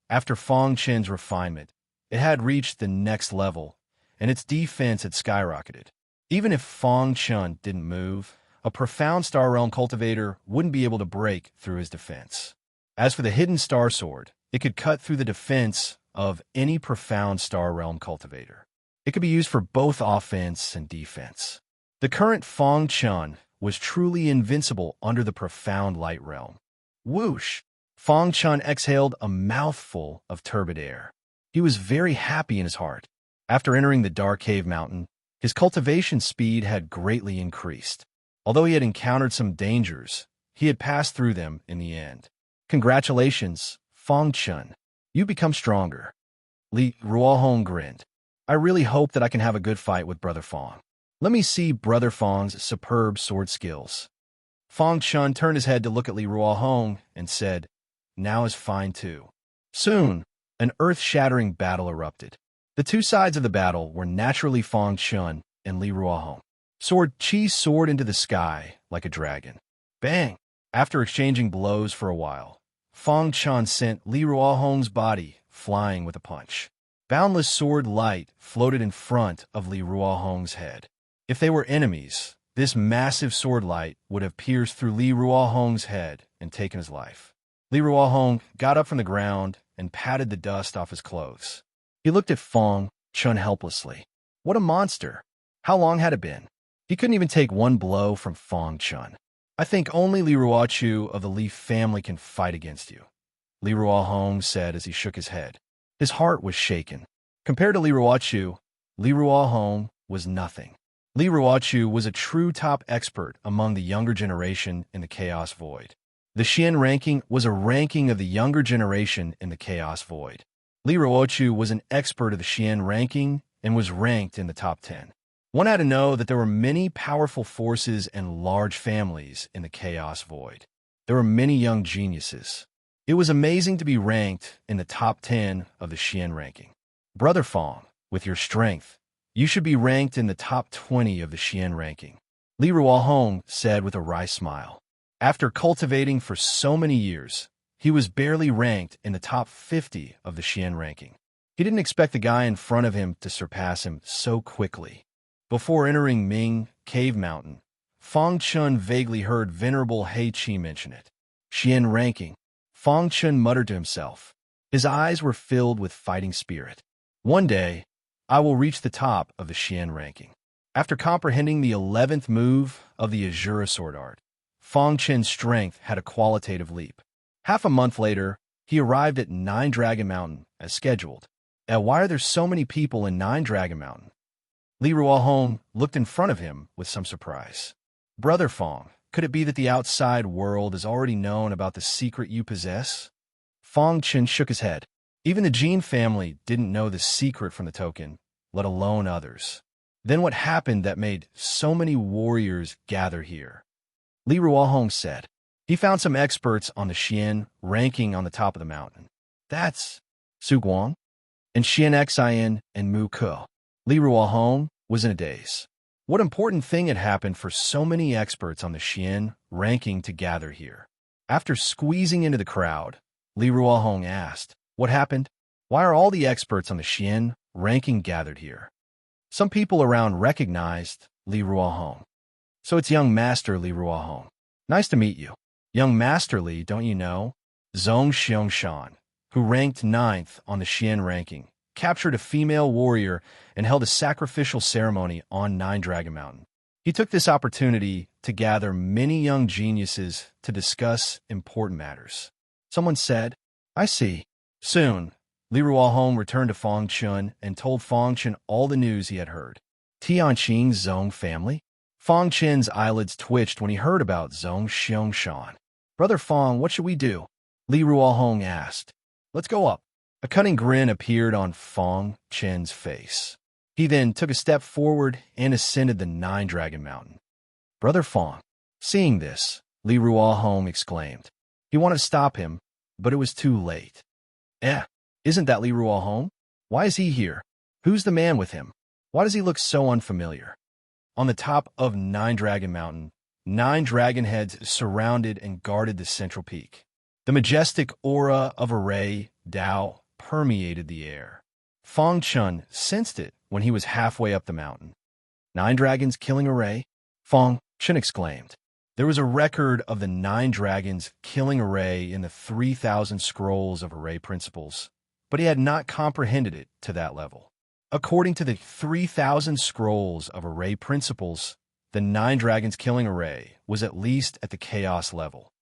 after Fangchun's refinement, It had reached the next level, and its defense had skyrocketed. Even if Fong Chun didn't move, a profound Star Realm cultivator wouldn't be able to break through his defense. As for the hidden Star Sword, it could cut through the defense of any profound Star Realm cultivator. It could be used for both offense and defense. The current Fong Chun was truly invincible under the profound Light Realm. Whoosh! Fong Chun exhaled a mouthful of turbid air. He was very happy in his heart. After entering the dark cave mountain, his cultivation speed had greatly increased. Although he had encountered some dangers, he had passed through them in the end. Congratulations, Fong Chun. You become stronger. Li Ruohong grinned. I really hope that I can have a good fight with Brother Fong. Let me see Brother Fong's superb sword skills. Fong Chun turned his head to look at Li Ruohong and said, Now is fine too. Soon, an earth-shattering battle erupted. The two sides of the battle were naturally Fong Chun and Li Ruohong. Sword Chi soared into the sky like a dragon. Bang! After exchanging blows for a while, Fong Chun sent Li Ruohong's body flying with a punch. Boundless sword light floated in front of Li Ruohong's head. If they were enemies, this massive sword light would have pierced through Li Ruohong's head and taken his life. Li Ruohong got up from the ground and patted the dust off his clothes. He looked at Fong Chun helplessly. What a monster! How long had it been? He couldn't even take one blow from Fong Chun. I think only Li Ruochu of the Li family can fight against you, Li Ruohong said as he shook his head. His heart was shaken. Compared to Li Ruochu, Li Ruohong was nothing. Li Ruochu was a true top expert among the younger generation in the Chaos Void. The Xian ranking was a ranking of the younger generation in the Chaos Void. Li Ruochu was an expert of the Xian ranking and was ranked in the top 10. One had to know that there were many powerful forces and large families in the Chaos Void. There were many young geniuses. It was amazing to be ranked in the top 10 of the Xian ranking. Brother Fong, with your strength, you should be ranked in the top 20 of the Xian ranking, Li Ruohong said with a wry smile. After cultivating for so many years, he was barely ranked in the top 50 of the Xian ranking. He didn't expect the guy in front of him to surpass him so quickly. Before entering Ming Cave Mountain, Fong Chun vaguely heard Venerable He Qi mention it. Xian ranking, Fong Chun muttered to himself. His eyes were filled with fighting spirit. One day, I will reach the top of the Xian ranking. After comprehending the 11th move of the Azura Sword Art, Fong Chun's strength had a qualitative leap. Half a month later, he arrived at Nine Dragon Mountain as scheduled. Why are there so many people in Nine Dragon Mountain? Li Ruohong looked in front of him with some surprise. Brother Fong, could it be that the outside world has already known about the secret you possess? Fong Chun shook his head. Even the Jin family didn't know the secret from the token, let alone others. Then what happened that made so many warriors gather here? Li Ruohong said. He found some experts on the Xian ranking on the top of the mountain. That's Su Guang and Xian Xin and Mu Ke. Li Ruohong was in a daze. What important thing had happened for so many experts on the Xian ranking to gather here? After squeezing into the crowd, Li Ruohong asked, What happened? Why are all the experts on the Xian ranking gathered here? Some people around recognized Li Ruohong. So it's young Master Li Ruohong. Nice to meet you. Young Master Li, don't you know? Zhong Xiangshan, who ranked 9th on the Xian ranking, captured a female warrior and held a sacrificial ceremony on Nine Dragon Mountain. He took this opportunity to gather many young geniuses to discuss important matters. Someone said, I see. Soon, Li Ruohong returned to Fong Chun and told Fong Chun all the news he had heard. Tianqing's Zhong family? Fong Chun's eyelids twitched when he heard about Zhong Xiangshan. Brother Fong, what should we do? Li Ruohong asked. Let's go up. A cunning grin appeared on Fong Chun's face. He then took a step forward and ascended the Nine Dragon Mountain. Brother Fong. Seeing this, Li Ruohong exclaimed. He wanted to stop him, but it was too late. Isn't that Li Ruohong? Why is he here? Who's the man with him? Why does he look so unfamiliar? On the top of Nine Dragon Mountain, 9 dragon heads surrounded and guarded the central peak. The majestic aura of array Dao permeated the air. Fong Chun sensed it when he was halfway up the mountain. 9 dragons killing array? Fong Chun exclaimed. There was a record of the 9 dragons killing array in the 3,000 scrolls of array principles, but he had not comprehended it to that level. According to the 3,000 scrolls of array principles, the 9 dragons killing array was at least at the chaos level.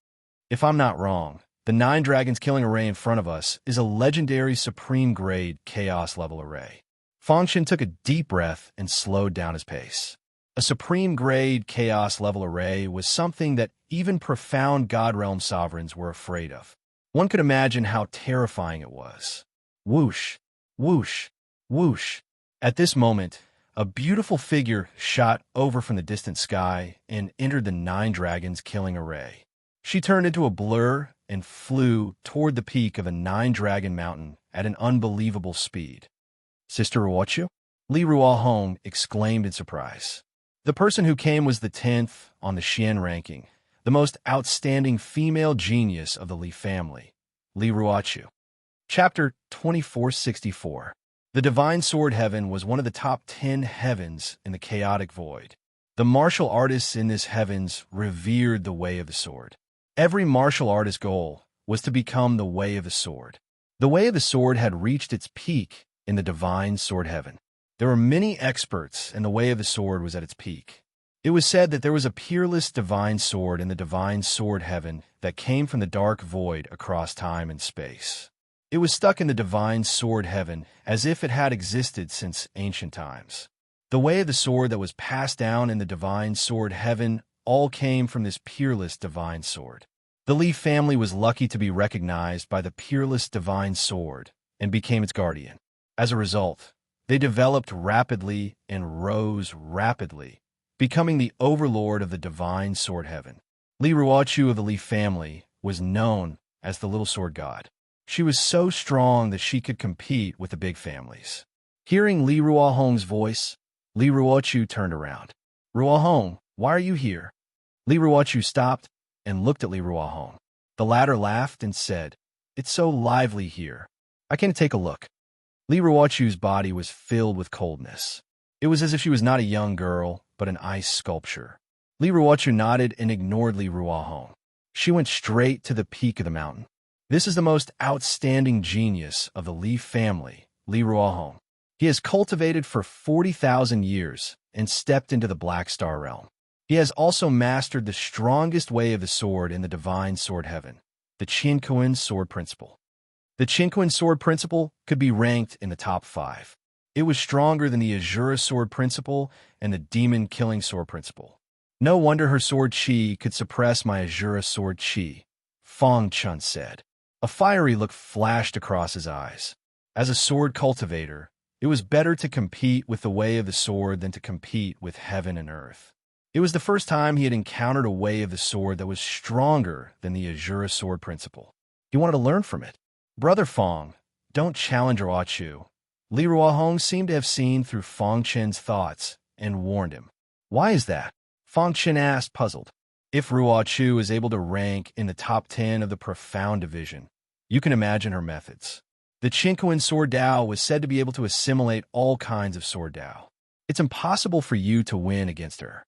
If I'm not wrong, the 9 dragons killing array in front of us is a legendary supreme grade chaos level array. Fong Chun took a deep breath and slowed down his pace. A supreme grade chaos level array was something that even profound God Realm sovereigns were afraid of. One could imagine how terrifying it was. Whoosh, whoosh, whoosh. At this moment, a beautiful figure shot over from the distant sky and entered the 9 dragons killing array. She turned into a blur and flew toward the peak of a 9-dragon mountain at an unbelievable speed. Sister Ruochu? Li Ruohong exclaimed in surprise. The person who came was the 10th on the Xian ranking, the most outstanding female genius of the Li family, Li Ruochu. Chapter 2464. The Divine Sword Heaven was one of the top 10 heavens in the chaotic void. The martial artists in this heavens revered the way of the sword. Every martial artist's goal was to become the way of the sword. The way of the sword had reached its peak in the Divine Sword Heaven. There were many experts, and the way of the sword was at its peak. It was said that there was a peerless divine sword in the Divine Sword Heaven that came from the dark void across time and space. It was stuck in the Divine Sword Heaven as if it had existed since ancient times. The way of the sword that was passed down in the Divine Sword Heaven all came from this peerless divine sword. The Li family was lucky to be recognized by the peerless divine sword and became its guardian. As a result, they developed rapidly and rose rapidly, becoming the overlord of the Divine Sword Heaven. Li Ruochu of the Li family was known as the Little Sword God. She was so strong that she could compete with the big families. Hearing Li Ruohong's voice, Li Ruochu turned around. Ruohong, why are you here? Li Ruochu stopped and looked at Li Ruohong. The latter laughed and said, It's so lively here. I can't take a look. Li Ruochu's body was filled with coldness. It was as if she was not a young girl, but an ice sculpture. Li Ruochu nodded and ignored Li Ruohong. She went straight to the peak of the mountain. This is the most outstanding genius of the Li family, Li Ruohong. He has cultivated for 40,000 years and stepped into the Black Star realm. He has also mastered the strongest way of the sword in the Divine Sword Heaven, the Tranquil Sword Principle. The Tranquil Sword Principle could be ranked in the top 5. It was stronger than the Azura Sword Principle and the Demon Killing Sword Principle. No wonder her sword chi could suppress my Azura sword chi, Fong Chun said. A fiery look flashed across his eyes. As a sword cultivator, it was better to compete with the way of the sword than to compete with heaven and earth. It was the first time he had encountered a way of the sword that was stronger than the Azura Sword Principle. He wanted to learn from it. Brother Fong, don't challenge Ruochu. Li Ruohong seemed to have seen through Fong Chen's thoughts and warned him. Why is that? Fong Chen asked, puzzled. If Ruochu is able to rank in the top 10 of the Profound Division, you can imagine her methods. The Qinkuan Sword Dao was said to be able to assimilate all kinds of Sword Dao. It's impossible for you to win against her.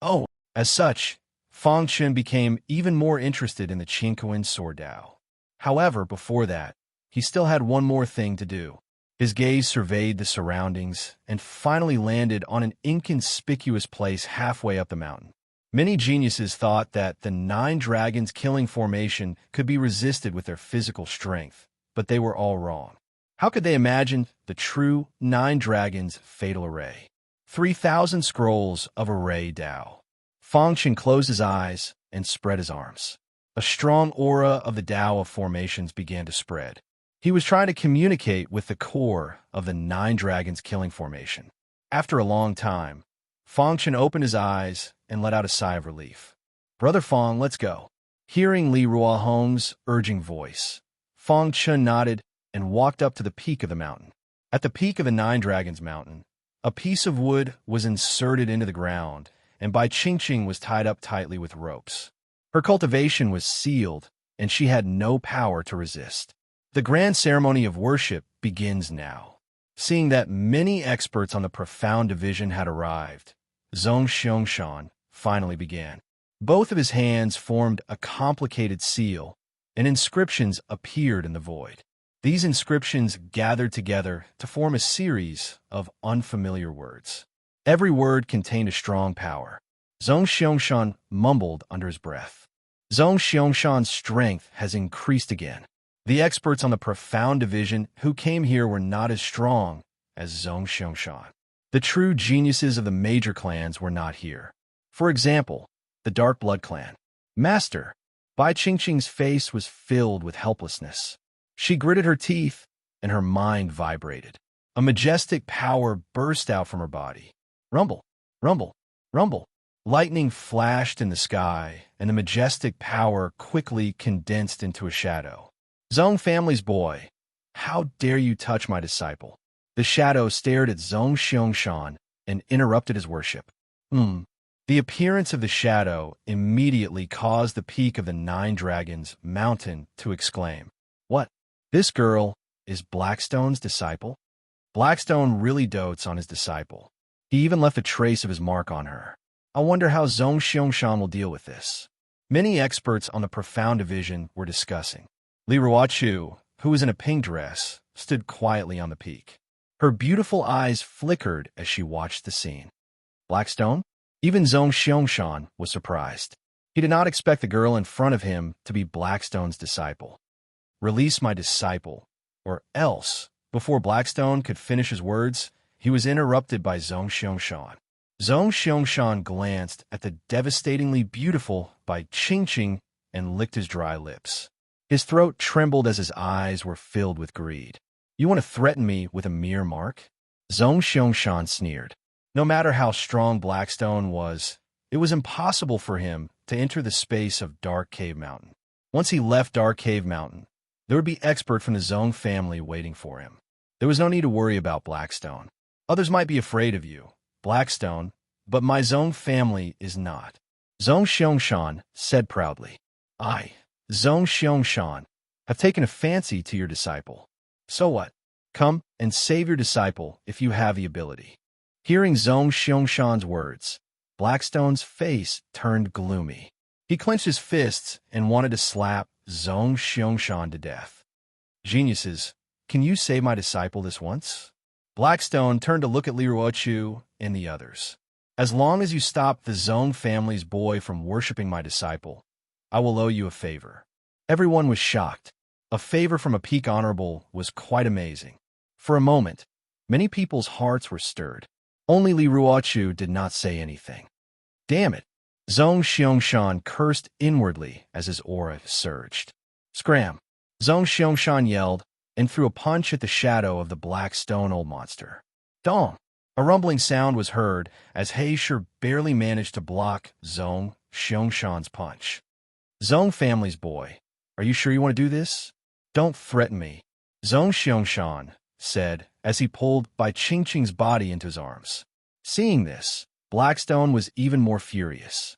Oh, as such, Fong Chen became even more interested in the Qinkuan Sword Dao. However, before that, he still had one more thing to do. His gaze surveyed the surroundings and finally landed on an inconspicuous place halfway up the mountain. Many geniuses thought that the 9 dragons killing formation could be resisted with their physical strength, but they were all wrong. How could they imagine the true 9 dragons fatal array? 3,000 scrolls of array Dao. Fong Chen closed his eyes and spread his arms. A strong aura of the Dao of formations began to spread. He was trying to communicate with the core of the 9 dragons killing formation. After a long time, Fong Chen opened his eyes and let out a sigh of relief. Brother Fong, let's go. Hearing Li Ruohong's urging voice, Fong Chen nodded and walked up to the peak of the mountain. At the peak of the 9 dragons mountain, a piece of wood was inserted into the ground, and Bai Qingqing was tied up tightly with ropes. Her cultivation was sealed, and she had no power to resist. The grand ceremony of worship begins now. Seeing that many experts on the profound division had arrived, Zhong Xiangshan finally began. Both of his hands formed a complicated seal, and inscriptions appeared in the void. These inscriptions gathered together to form a series of unfamiliar words. Every word contained a strong power. Zhong Xiangshan mumbled under his breath. Zhong Xiangshan's strength has increased again. The experts on the profound division who came here were not as strong as Zhong Xiangshan. The true geniuses of the major clans were not here. For example, the Dark Blood clan. Master, Bai Qingqing's face was filled with helplessness. She gritted her teeth, and her mind vibrated. A majestic power burst out from her body. Rumble, rumble, rumble. Lightning flashed in the sky, and the majestic power quickly condensed into a shadow. Zhong family's boy, how dare you touch my disciple? The shadow stared at Zhong Xiangshan and interrupted his worship. The appearance of the shadow immediately caused the peak of the Nine Dragons mountain to exclaim, "What? This girl is Blackstone's disciple?" Blackstone really dotes on his disciple. He even left a trace of his mark on her. I wonder how Zhong Xiangshan will deal with this. Many experts on the profound division were discussing. Li Ruochu, who was in a pink dress, stood quietly on the peak. Her beautiful eyes flickered as she watched the scene. Blackstone? Even Zhong Xiangshan was surprised. He did not expect the girl in front of him to be Blackstone's disciple. Release my disciple, or else. Before Blackstone could finish his words, he was interrupted by Zhong Xiangshan. Zhong Xiangshan glanced at the devastatingly beautiful Bai Qingqing and licked his dry lips. His throat trembled as his eyes were filled with greed. You want to threaten me with a mere mark? Zhong Xiangshan sneered. No matter how strong Blackstone was, it was impossible for him to enter the space of Dark Cave Mountain. Once he left Dark Cave Mountain, there would be experts from the Zhong family waiting for him. There was no need to worry about Blackstone. Others might be afraid of you, Blackstone, but my Zhong family is not. Zhong Xiangshan said proudly. I, Zhong Xiangshan, have taken a fancy to your disciple. So what? Come and save your disciple if you have the ability. Hearing Zhong Xiangshan's words, Blackstone's face turned gloomy. He clenched his fists and wanted to slap Zhong Xiangshan to death. Geniuses, can you save my disciple this once? Blackstone turned to look at Li Ruochu and the others. As long as you stop the Zhong family's boy from worshipping my disciple, I will owe you a favor. Everyone was shocked. A favor from a peak honorable was quite amazing. For a moment, many people's hearts were stirred. Only Li Ruochu did not say anything. Damn it! Zhong Xiangshan cursed inwardly as his aura surged. Scram! Zhong Xiangshan yelled and threw a punch at the shadow of the black stone old monster. Dong! A rumbling sound was heard as Heisher barely managed to block Zhong Xiangshan's punch. Zhong family's boy, are you sure you want to do this? Don't threaten me, Zhong Xiangshan said as he pulled Bai Qingqing's body into his arms. Seeing this, Blackstone was even more furious.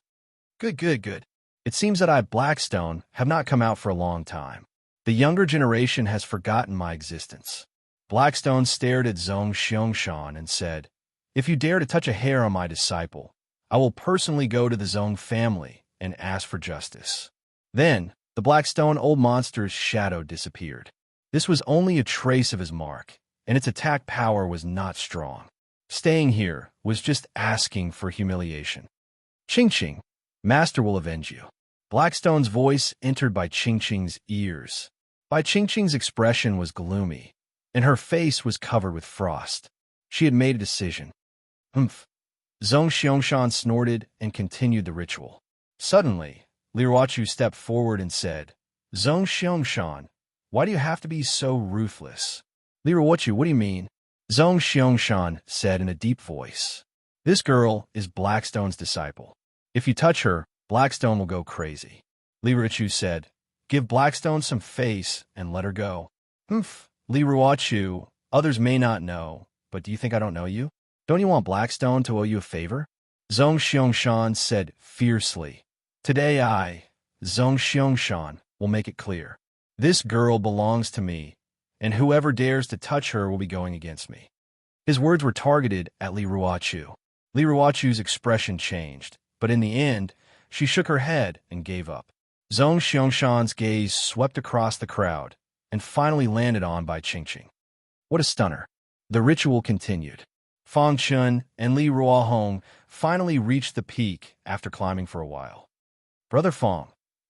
Good. It seems that I, Blackstone, have not come out for a long time. The younger generation has forgotten my existence. Blackstone stared at Zhong Xiangshan and said, If you dare to touch a hair on my disciple, I will personally go to the Zhong family and ask for justice. Then, the Blackstone old monster's shadow disappeared. This was only a trace of his mark, and its attack power was not strong. Staying here was just asking for humiliation. Qingqing, Master will avenge you. Blackstone's voice entered Bai Qingqing's ears. Bai Qingqing's expression was gloomy, and her face was covered with frost. She had made a decision. Humph. Zhong Xiangshan snorted and continued the ritual. Suddenly, Li Ruochu stepped forward and said, Zhong Xiangshan, why do you have to be so ruthless? Li Ruochu, what do you mean? Zhong Xiangshan said in a deep voice. This girl is Blackstone's disciple. If you touch her, Blackstone will go crazy. Li Ruochu said, Give Blackstone some face and let her go. Humph. Li Ruochu, others may not know, but do you think I don't know you? Don't you want Blackstone to owe you a favor? Zhong Xiangshan said fiercely. Today I, Zhong Xiangshan, will make it clear. This girl belongs to me, and whoever dares to touch her will be going against me. His words were targeted at Li Ruochu. Li Ruochu's expression changed, but in the end, she shook her head and gave up. Zhong Xiangshan's gaze swept across the crowd and finally landed on Bai Qingqing. What a stunner. The ritual continued. Fang Chun and Li Ruohong finally reached the peak after climbing for a while. Brother Fang,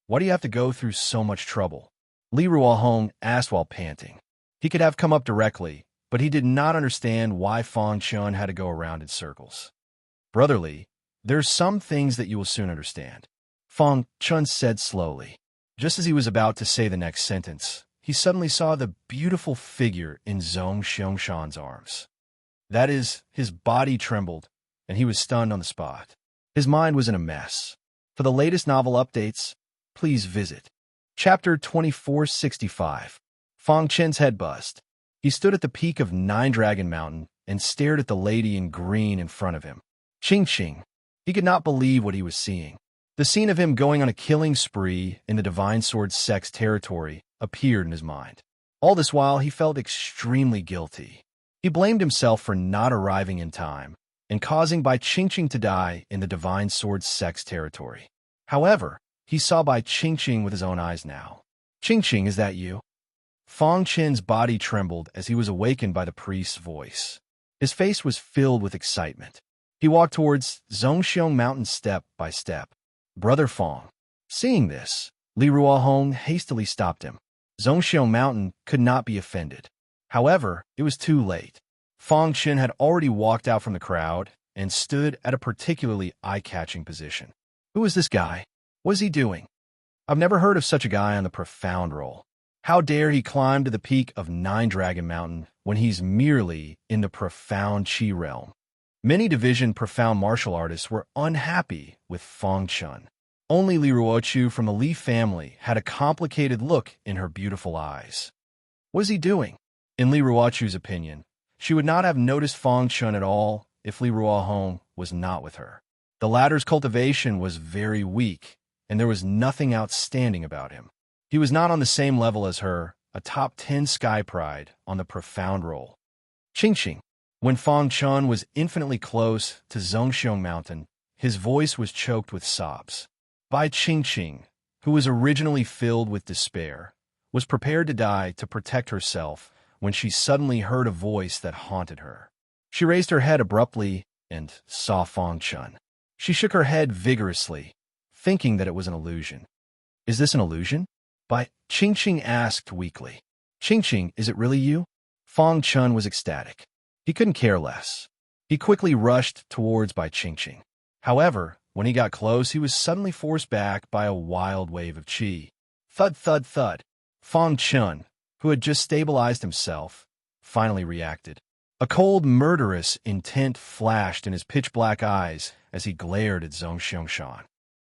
why do you have to go through so much trouble? Li Ruohong asked while panting. He could have come up directly, but he did not understand why Fang Chun had to go around in circles. Brother Li, there's some things that you will soon understand, Fang Chun said slowly. Just as he was about to say the next sentence, he suddenly saw the beautiful figure in Zhong Xiangshan's arms. That is, his body trembled, and he was stunned on the spot. His mind was in a mess. For the latest novel updates, please visit Chapter 2465. Fang Chen's head buzzed. He stood at the peak of Nine Dragon Mountain and stared at the lady in green in front of him. Qingqing. He could not believe what he was seeing. The scene of him going on a killing spree in the Divine Sword sect's territory appeared in his mind. All this while, he felt extremely guilty. He blamed himself for not arriving in time and causing Bai Qingqing to die in the Divine Sword sect's territory. However, he saw Bai Qingqing with his own eyes now. Qingqing, is that you? Fang Chen's body trembled as he was awakened by the priest's voice. His face was filled with excitement. He walked towards Zhongxiong Mountain step by step. Brother Fang. Seeing this, Li Ruohong hastily stopped him. Zhongxiong Mountain could not be offended. However, it was too late. Fang Chen had already walked out from the crowd and stood at a particularly eye-catching position. Who is this guy? What is he doing? I've never heard of such a guy on the profound roll. How dare he climb to the peak of Nine Dragon Mountain when he's merely in the profound Qi realm? Many division profound martial artists were unhappy with Fang Chun. Only Li Ruochu from the Li family had a complicated look in her beautiful eyes. What is he doing? In Li Ruochu's opinion, she would not have noticed Fang Chun at all if Li Ruohong was not with her. The latter's cultivation was very weak, and there was nothing outstanding about him. He was not on the same level as her, a top 10 sky pride on the profound roll. Qingqing. When Fang Chun was infinitely close to Zhongxiong Mountain, his voice was choked with sobs. Bai Qingqing, who was originally filled with despair, was prepared to die to protect herself when she suddenly heard a voice that haunted her. She raised her head abruptly and saw Fang Chun. She shook her head vigorously, thinking that it was an illusion. Is this an illusion? Bai Qingqing asked weakly. Qingqing, is it really you? Fang Chun was ecstatic. He couldn't care less. He quickly rushed towards Bai Qingqing. However, when he got close, he was suddenly forced back by a wild wave of qi. Thud, thud, thud. Fang Chun, who had just stabilized himself, finally reacted. A cold, murderous intent flashed in his pitch-black eyes as he glared at Zhong Xiangshan.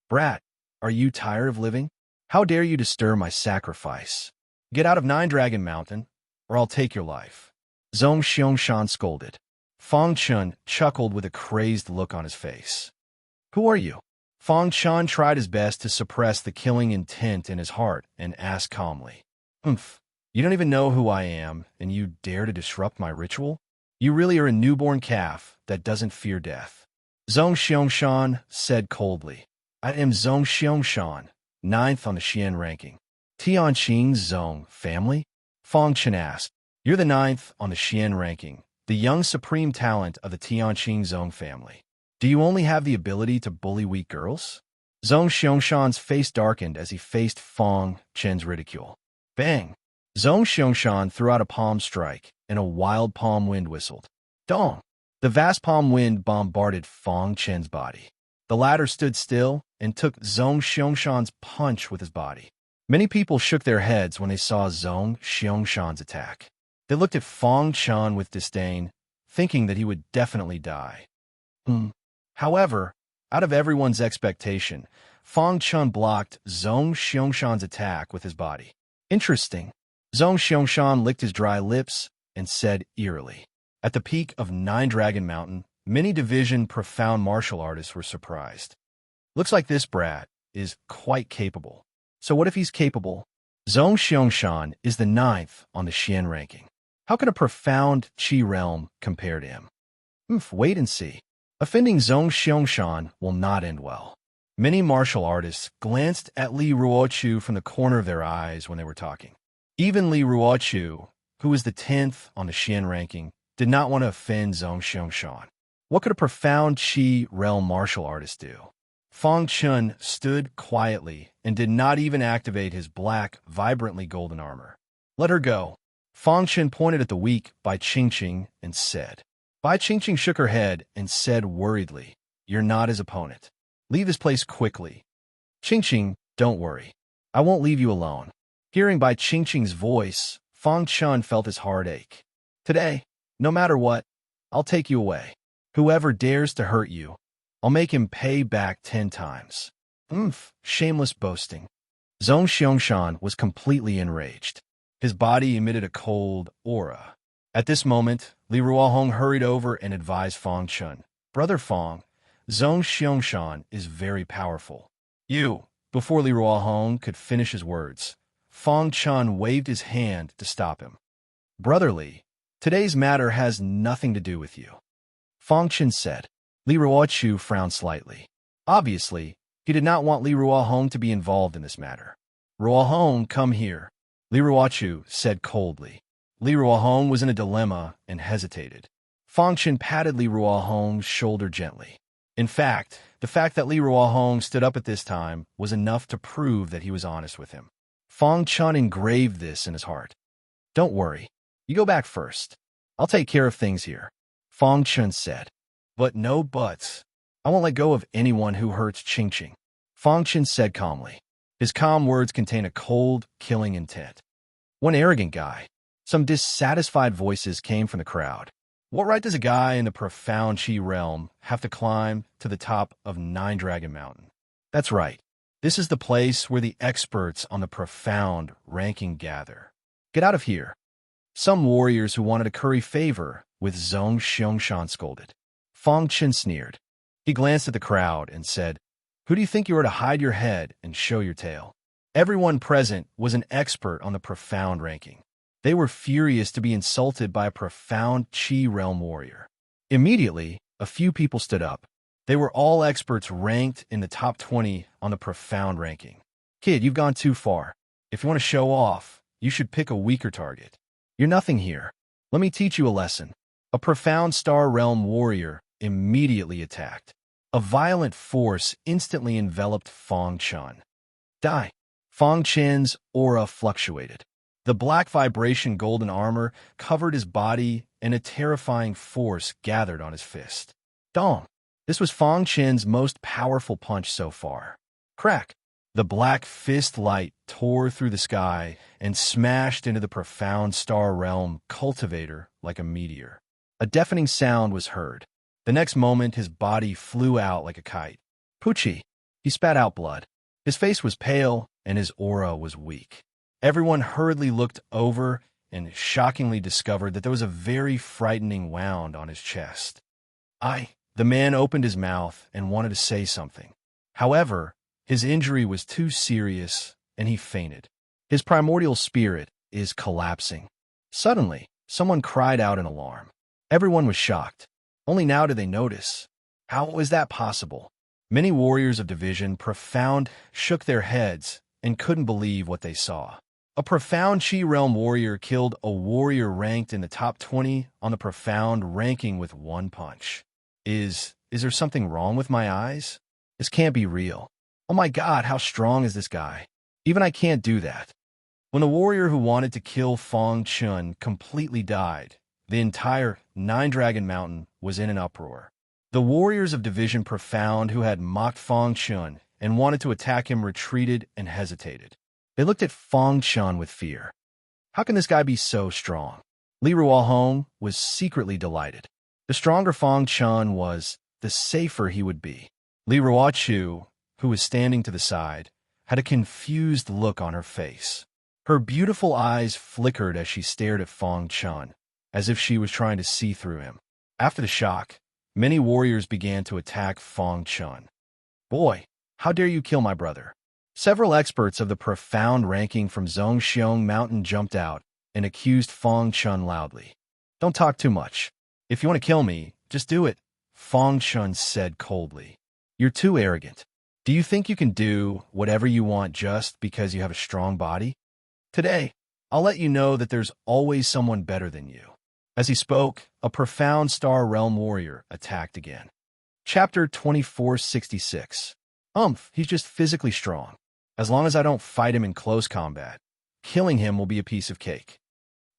Brat, are you tired of living? How dare you disturb my sacrifice? Get out of Nine Dragon Mountain, or I'll take your life. Zhong Xiangshan scolded. Fang Chun chuckled with a crazed look on his face. Who are you? Fang Chun tried his best to suppress the killing intent in his heart and asked calmly. You don't even know who I am, and you dare to disrupt my ritual? You really are a newborn calf that doesn't fear death. Zhong Xiangshan said coldly. I am Zhong Xiangshan, 9th on the Xian ranking. Tianqing's Zhong family? Fang Chen asked. You're the 9th on the Xian ranking, the young supreme talent of the Tianqing Zhong family. Do you only have the ability to bully weak girls? Zhong Xiangshan's face darkened as he faced Fang Chen's ridicule. Bang! Zhong Xiangshan threw out a palm strike, and a wild palm wind whistled. Dong! The vast palm wind bombarded Fang Chen's body. The latter stood still and took Zhong Xiangshan's punch with his body. Many people shook their heads when they saw Zhong Xiangshan's attack. They looked at Fang Chun with disdain, thinking that he would definitely die. However, out of everyone's expectation, Fang Chun blocked Zhong Xiangshan's attack with his body. Interesting. Zhong Xiangshan licked his dry lips and said eerily. At the peak of Nine Dragon Mountain, many division profound martial artists were surprised. Looks like this brat is quite capable. So what if he's capable? Zhong Xiangshan is the 9th on the Xian ranking. How can a profound Qi realm compare to him? Wait and see. Offending Zhong Xiangshan will not end well. Many martial artists glanced at Li Ruochu from the corner of their eyes when they were talking. Even Li Ruochu, who was the 10th on the Xian ranking, did not want to offend Zhong Xiangshan. What could a profound Qi realm martial artist do? Fang Chun stood quietly and did not even activate his black, vibrantly golden armor. Let her go. Fang Chun pointed at the weak Bai Qingqing and said. Bai Qingqing shook her head and said worriedly, You're not his opponent. Leave this place quickly. Qingqing, don't worry. I won't leave you alone. Hearing Bai Qingqing's voice, Fang Chun felt his heart ache. Today, no matter what, I'll take you away. Whoever dares to hurt you, I'll make him pay back 10 times. Shameless boasting. Zhong Xiangshan was completely enraged. His body emitted a cold aura. At this moment, Li Ruohong hurried over and advised Fang Chun. Brother Fang, Zhong Xiangshan is very powerful. Before Li Ruohong could finish his words, Fang Chun waved his hand to stop him. Brother Li, today's matter has nothing to do with you. Fang Chun said. Li Ruochu frowned slightly. Obviously, he did not want Li Ruohong to be involved in this matter. Ruohong, come here, Li Ruochu said coldly. Li Ruohong was in a dilemma and hesitated. Fang Chun patted Li Ruohong's shoulder gently. In fact, the fact that Li Ruohong stood up at this time was enough to prove that he was honest with him. Fang Chun engraved this in his heart. Don't worry. You go back first. I'll take care of things here, Fang Chun said. But no buts. I won't let go of anyone who hurts Qingqing, Fang Chun said calmly. His calm words contained a cold, killing intent. One arrogant guy. Some dissatisfied voices came from the crowd. What right does a guy in the profound Qi realm have to climb to the top of Nine Dragon Mountain? That's right. This is the place where the experts on the profound ranking gather. Get out of here. Some warriors who wanted to curry favor with Zhong Xiangshan scolded. Fang Chun sneered. He glanced at the crowd and said, Who do you think you are to hide your head and show your tail? Everyone present was an expert on the profound ranking. They were furious to be insulted by a profound Qi realm warrior. Immediately, a few people stood up. They were all experts ranked in the top 20 on the profound ranking. Kid, you've gone too far. If you want to show off, you should pick a weaker target. You're nothing here. Let me teach you a lesson. A profound star realm warrior immediately attacked. A violent force instantly enveloped Fang Chun. Die. Fang Chun's aura fluctuated. The black vibration golden armor covered his body and a terrifying force gathered on his fist. Dong. This was Fang Chun's most powerful punch so far. Crack. The black fist light tore through the sky and smashed into the profound star realm cultivator like a meteor. A deafening sound was heard. The next moment, his body flew out like a kite. Poochie. He spat out blood. His face was pale, and his aura was weak. Everyone hurriedly looked over and shockingly discovered that there was a very frightening wound on his chest. The man opened his mouth and wanted to say something. However, his injury was too serious, and he fainted. His primordial spirit is collapsing. Suddenly, someone cried out in alarm. Everyone was shocked. Only now did they notice. How was that possible? Many warriors of Division Profound shook their heads and couldn't believe what they saw. A profound Qi realm warrior killed a warrior ranked in the top 20 on the profound ranking with one punch. Is there something wrong with my eyes? This can't be real. Oh my God, how strong is this guy? Even I can't do that. When the warrior who wanted to kill Fang Chun completely died, the entire Nine Dragon Mountain was in an uproar. The warriors of Division Profound who had mocked Fang Chun and wanted to attack him retreated and hesitated. They looked at Fang Chun with fear. How can this guy be so strong? Li Ruohong was secretly delighted. The stronger Fang Chun was, the safer he would be. Li Ruochu, who was standing to the side, had a confused look on her face. Her beautiful eyes flickered as she stared at Fang Chun, as if she was trying to see through him. After the shock, many warriors began to attack Fang Chun. Boy, how dare you kill my brother? Several experts of the profound ranking from Zhongxiong Mountain jumped out and accused Fang Chun loudly. Don't talk too much. If you want to kill me, just do it, Fang Chun said coldly. You're too arrogant. Do you think you can do whatever you want just because you have a strong body? Today, I'll let you know that there's always someone better than you. As he spoke, a profound Star Realm warrior attacked again. Chapter 2466. He's just physically strong. As long as I don't fight him in close combat, killing him will be a piece of cake.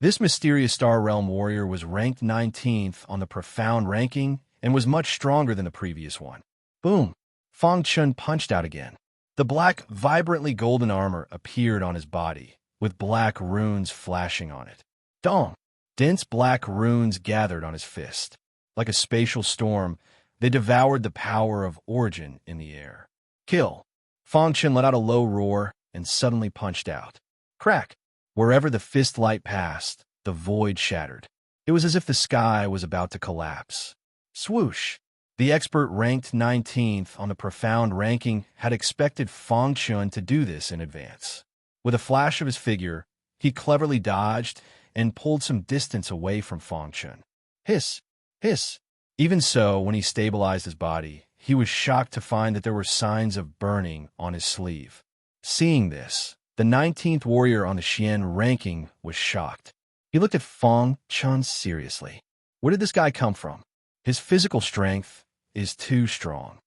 This mysterious Star Realm warrior was ranked 19th on the profound ranking and was much stronger than the previous one. Boom! Fang Chun punched out again. The black, vibrantly golden armor appeared on his body, with black runes flashing on it. Dong! Dense black runes gathered on his fist. Like a spatial storm, they devoured the power of origin in the air. Kill! Fang Chun let out a low roar and suddenly punched out. Crack! Wherever the fist light passed, the void shattered. It was as if the sky was about to collapse. Swoosh! The expert ranked 19th on the profound ranking had expected Fang Chun to do this in advance. With a flash of his figure, he cleverly dodged and pulled some distance away from Fang Chun. Hiss! Hiss! Even so, when he stabilized his body, he was shocked to find that there were signs of burning on his sleeve. Seeing this, the 19th warrior on the Xian ranking was shocked. He looked at Fang Chun seriously. Where did this guy come from? His physical strength is too strong.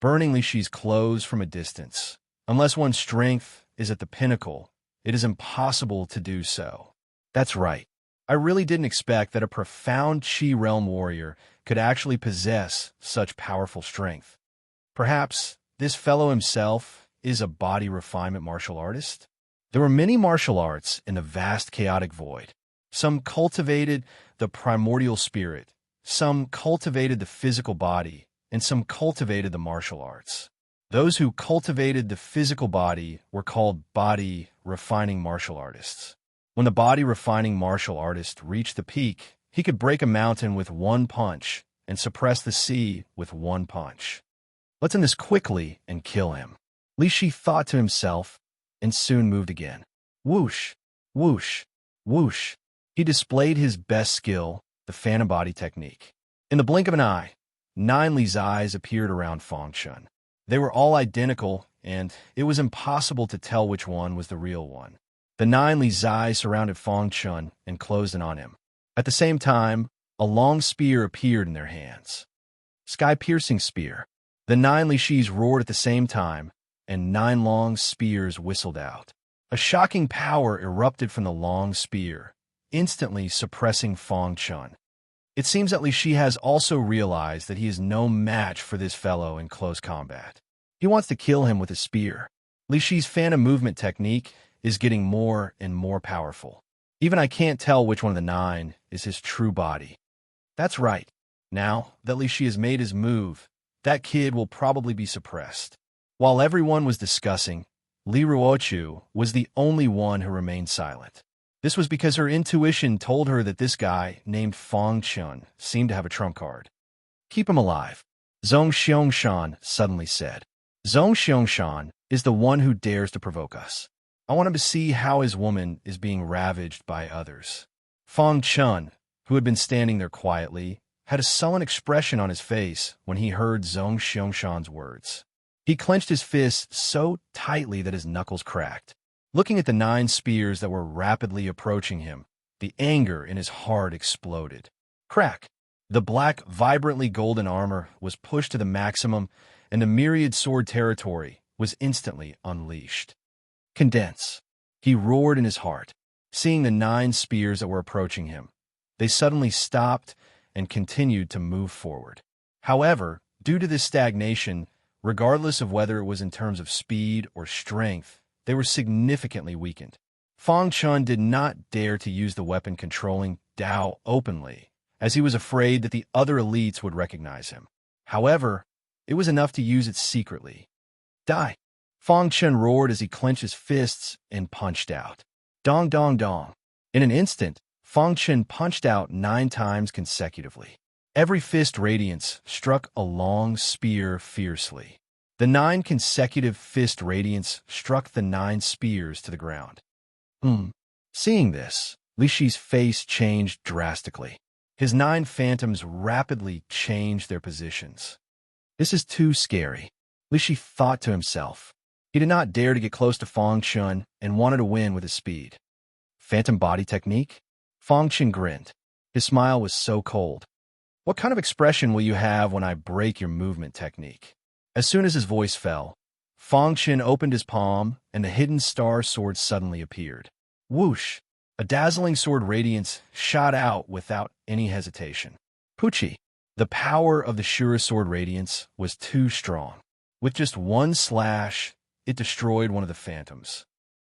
Burning Li Shi's clothes from a distance. Unless one's strength is at the pinnacle, it is impossible to do so. That's right. I really didn't expect that a profound Qi realm warrior could actually possess such powerful strength. Perhaps this fellow himself is a body refinement martial artist? There were many martial arts in the vast chaotic void. Some cultivated the primordial spirit, some cultivated the physical body, and some cultivated the martial arts. Those who cultivated the physical body were called body refining martial artists. When the body refining martial artist reached the peak, he could break a mountain with one punch and suppress the sea with one punch. Let's end this quickly and kill him. Li Shi thought to himself and soon moved again. Whoosh, whoosh, whoosh. He displayed his best skill, the phantom body technique. In the blink of an eye, 9 Li's eyes appeared around Fang Chun. They were all identical, and it was impossible to tell which one was the real one. The 9 Li's eyes surrounded Fang Chun and closed in on him. At the same time, a long spear appeared in their hands. Sky-piercing spear. The 9 Li Shis roared at the same time, and 9 long spears whistled out. A shocking power erupted from the long spear, instantly suppressing Fang Chun. It seems that Li Shi has also realized that he is no match for this fellow in close combat. He wants to kill him with his spear. Li Shi's phantom movement technique is getting more and more powerful. Even I can't tell which one of the 9 is his true body. That's right. Now that Li Shi has made his move, that kid will probably be suppressed. While everyone was discussing, Li Ruochu was the only one who remained silent. This was because her intuition told her that this guy, named Fang Chun, seemed to have a trump card. Keep him alive, Zhong Xiangshan suddenly said. Zhong Xiangshan is the one who dares to provoke us. I want him to see how his woman is being ravaged by others. Fang Chun, who had been standing there quietly, had a sullen expression on his face when he heard Zhong Xiangshan's words. He clenched his fist so tightly that his knuckles cracked. Looking at the 9 spears that were rapidly approaching him, the anger in his heart exploded. Crack! The black, vibrantly golden armor was pushed to the maximum, and the myriad sword territory was instantly unleashed. Condense! He roared in his heart, seeing the 9 spears that were approaching him. They suddenly stopped and continued to move forward. However, due to this stagnation, regardless of whether it was in terms of speed or strength, they were significantly weakened. Fang Chun did not dare to use the weapon controlling Dao openly, as he was afraid that the other elites would recognize him. However, it was enough to use it secretly. Die! Fang Chun roared as he clenched his fists and punched out. Dong dong dong. In an instant, Fang Chun punched out 9 times consecutively. Every fist radiance struck a long spear fiercely. The 9 consecutive fist radiance struck the 9 spears to the ground. Seeing this, Li Shi's face changed drastically. His 9 phantoms rapidly changed their positions. This is too scary, Li Shi thought to himself. He did not dare to get close to Fang Chun and wanted to win with his speed. Phantom body technique? Fang Chun grinned. His smile was so cold. What kind of expression will you have when I break your movement technique? As soon as his voice fell, Fang Chun opened his palm and the hidden star sword suddenly appeared. Whoosh! A dazzling sword radiance shot out without any hesitation. Pucci! The power of the Shura sword radiance was too strong. With just one slash, it destroyed one of the phantoms.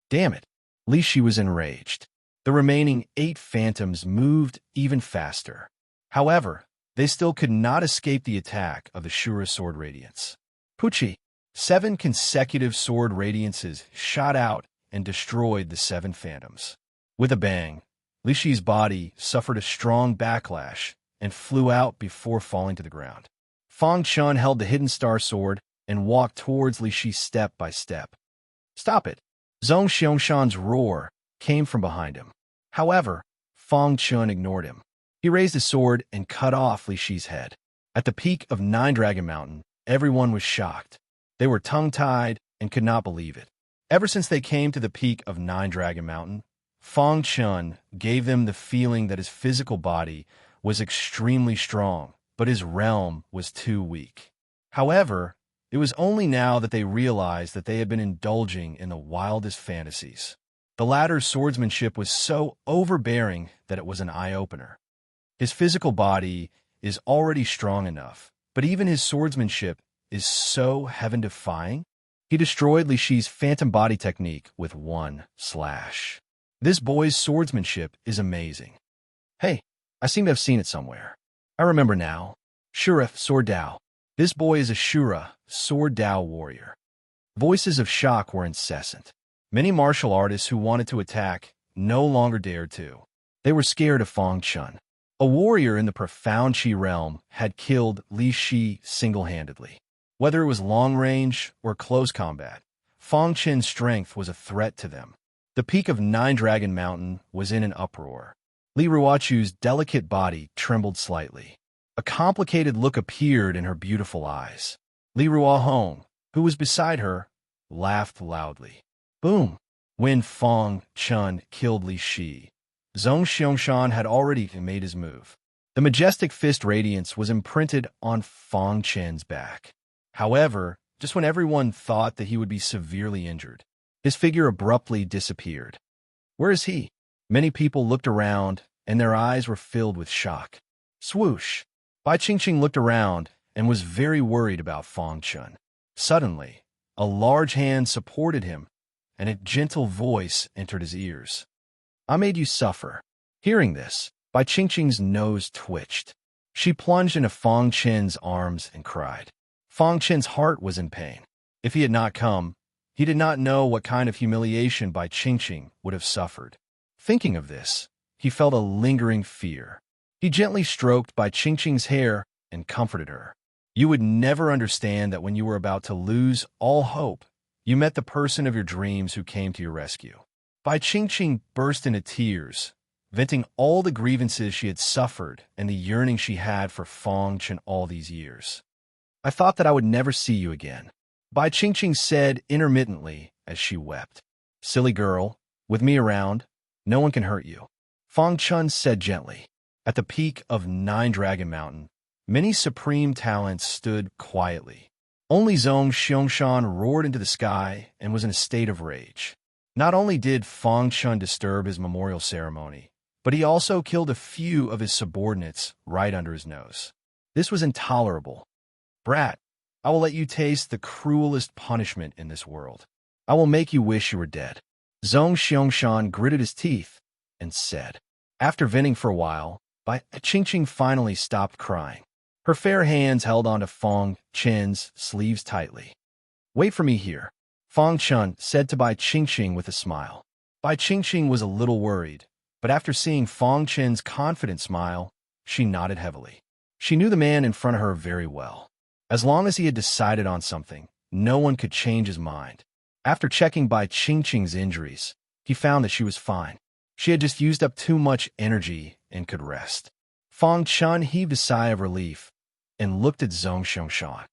Damn it! Li Shi was enraged. The remaining 8 phantoms moved even faster. However, they still could not escape the attack of the Shura sword radiance. Pucci! 7 consecutive sword radiances shot out and destroyed the 7 phantoms. With a bang, Li Shi's body suffered a strong backlash and flew out before falling to the ground. Fang Chun held the hidden star sword and walked towards Li Shi step by step. Stop it! Zhong Xiangshan's roar came from behind him. However, Fang Chun ignored him. He raised his sword and cut off Li Shi's head. At the peak of Nine Dragon Mountain, everyone was shocked. They were tongue-tied and could not believe it. Ever since they came to the peak of Nine Dragon Mountain, Fang Chun gave them the feeling that his physical body was extremely strong, but his realm was too weak. However, it was only now that they realized that they had been indulging in the wildest fantasies. The latter's swordsmanship was so overbearing that it was an eye-opener. His physical body is already strong enough, but even his swordsmanship is so heaven-defying. He destroyed Li Shi's phantom body technique with one slash. This boy's swordsmanship is amazing. Hey, I seem to have seen it somewhere. I remember now. Shura, Sword Dao. This boy is a Shura, Sword Dao warrior. Voices of shock were incessant. Many martial artists who wanted to attack no longer dared to. They were scared of Fang Chun. A warrior in the profound Qi realm had killed Li Shi single-handedly. Whether it was long-range or close combat, Fang Chun's strength was a threat to them. The peak of Nine Dragon Mountain was in an uproar. Li Ruochu's delicate body trembled slightly. A complicated look appeared in her beautiful eyes. Li Ruohong, who was beside her, laughed loudly. Boom! When Fang Chun killed Li Shi, Zhong Xiangshan had already made his move. The majestic fist radiance was imprinted on Fang Chun's back. However, just when everyone thought that he would be severely injured, his figure abruptly disappeared. Where is he? Many people looked around, and their eyes were filled with shock. Swoosh! Bai Qingqing looked around and was very worried about Fang Chun. Suddenly, a large hand supported him, and a gentle voice entered his ears. I made you suffer. Hearing this, Bai Qingqing's nose twitched. She plunged into Fang Chun's arms and cried. Fang Chun's heart was in pain. If he had not come, he did not know what kind of humiliation Bai Qingqing would have suffered. Thinking of this, he felt a lingering fear. He gently stroked Bai Qingqing's hair and comforted her. You would never understand that when you were about to lose all hope, you met the person of your dreams who came to your rescue. Bai Qingqing burst into tears, venting all the grievances she had suffered and the yearning she had for Fang Chun all these years. I thought that I would never see you again, Bai Qingqing said intermittently as she wept. Silly girl, with me around, no one can hurt you, Fang Chun said gently. At the peak of Nine Dragon Mountain, many supreme talents stood quietly. Only Zhong Xiangshan roared into the sky and was in a state of rage. Not only did Fang Chun disturb his memorial ceremony, but he also killed a few of his subordinates right under his nose. This was intolerable. Brat, I will let you taste the cruelest punishment in this world. I will make you wish you were dead. Zhong Xiangshan gritted his teeth and said. After venting for a while, Bai Qingqing finally stopped crying. Her fair hands held onto Fang Chun's sleeves tightly. Wait for me here, Fang Chun said to Bai Qingqing with a smile. Bai Qingqing was a little worried, but after seeing Fang Chun's confident smile, she nodded heavily. She knew the man in front of her very well. As long as he had decided on something, no one could change his mind. After checking Bai Qingqing's injuries, he found that she was fine. She had just used up too much energy and could rest. Fang Chun heaved a sigh of relief and looked at Zhong Xiangshan.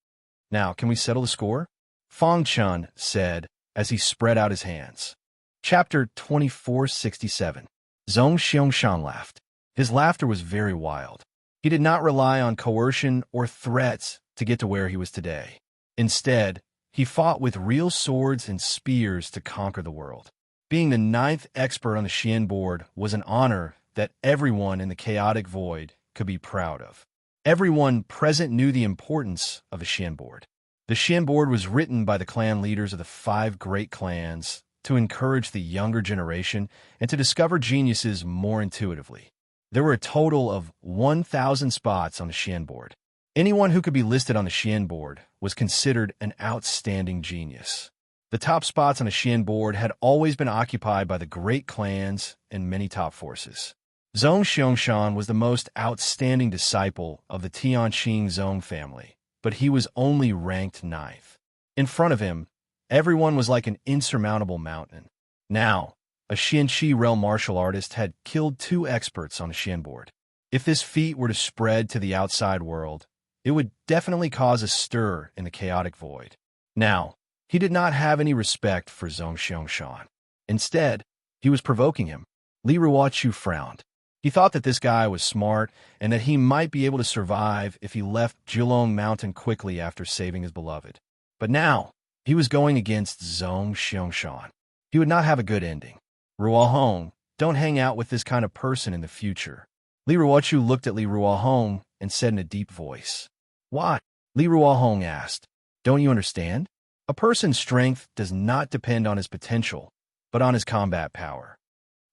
Now, can we settle the score? Fang Chun said as he spread out his hands. Chapter 2467. Zhong Xiangshan laughed. His laughter was very wild. He did not rely on coercion or threats to get to where he was today. Instead, he fought with real swords and spears to conquer the world. Being the 9th expert on the Xian board was an honor that everyone in the chaotic void could be proud of. Everyone present knew the importance of the Xian board. The Xian board was written by the clan leaders of the 5 great clans to encourage the younger generation and to discover geniuses more intuitively. There were a total of 1,000 spots on the Xian board. Anyone who could be listed on the Xian board was considered an outstanding genius. The top spots on the Xian board had always been occupied by the great clans and many top forces. Zhong Xiangshan was the most outstanding disciple of the Tianqing Zhong family, but he was only ranked 9th. In front of him, everyone was like an insurmountable mountain. Now, a Xianqi realm martial artist had killed 2 experts on the Xian board. If this feat were to spread to the outside world, it would definitely cause a stir in the chaotic void. Now, he did not have any respect for Zhong Xiangshan. Instead, he was provoking him. Li Ruochu frowned. He thought that this guy was smart and that he might be able to survive if he left Jilong Mountain quickly after saving his beloved. But now, he was going against Zhong Xiangshan. He would not have a good ending. Ruohong, don't hang out with this kind of person in the future. Li Ruochu looked at Li Ruohong and said in a deep voice. Why? Li Ruohong asked. Don't you understand? A person's strength does not depend on his potential, but on his combat power.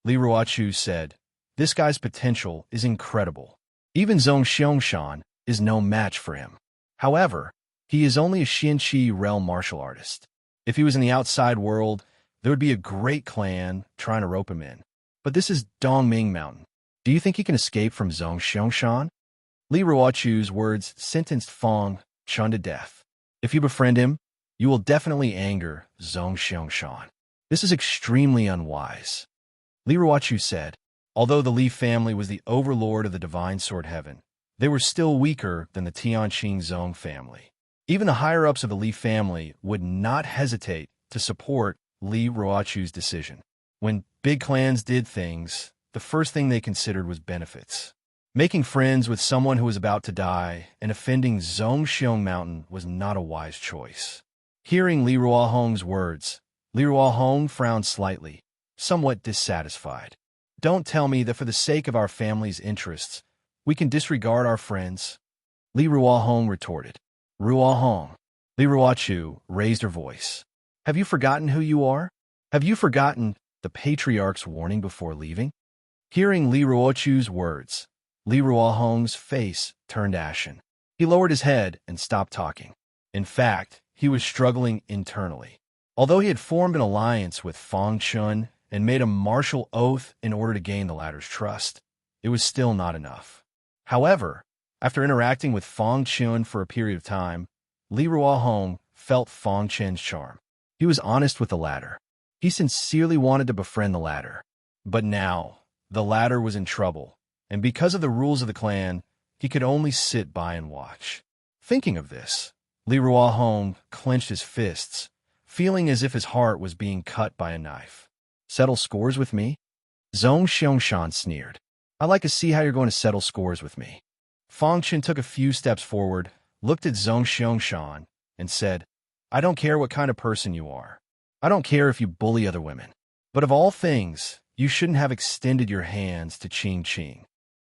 Li Ruochu said, this guy's potential is incredible. Even Zhong Xiangshan is no match for him. However, he is only a Xianqi realm martial artist. If he was in the outside world, there would be a great clan trying to rope him in. But this is Dongming Mountain. Do you think he can escape from Zhong Xiangshan? Li Ruochu's words sentenced Fang Chun to death. If you befriend him, you will definitely anger Zhong Xiangshan. This is extremely unwise. Li Ruochu said, although the Li family was the overlord of the divine sword heaven, they were still weaker than the Tianqing Zhong family. Even the higher-ups of the Li family would not hesitate to support Li Ruochu's decision. When big clans did things, the first thing they considered was benefits. Making friends with someone who was about to die and offending Zhongxiong Mountain was not a wise choice. Hearing Li Ruohong's words, Li Ruohong frowned slightly, somewhat dissatisfied. Don't tell me that for the sake of our family's interests, we can disregard our friends. Li Ruohong retorted. Ruohong. Li Ruochu raised her voice. Have you forgotten who you are? Have you forgotten the patriarch's warning before leaving? Hearing Li Ruochu's words, Li Ruohong's face turned ashen. He lowered his head and stopped talking. In fact, he was struggling internally. Although he had formed an alliance with Fang Chun and made a martial oath in order to gain the latter's trust, it was still not enough. However, after interacting with Fang Chun for a period of time, Li Ruohong felt Fang Chun's charm. He was honest with the latter. He sincerely wanted to befriend the latter. But now, the latter was in trouble, and because of the rules of the clan, he could only sit by and watch. Thinking of this, Li Ruohong clenched his fists, feeling as if his heart was being cut by a knife. Settle scores with me? Zhong Xiangshan sneered. I'd like to see how you're going to settle scores with me. Fang Chun took a few steps forward, looked at Zhong Xiangshan, and said, I don't care what kind of person you are. I don't care if you bully other women. But of all things, you shouldn't have extended your hands to Qing Qing.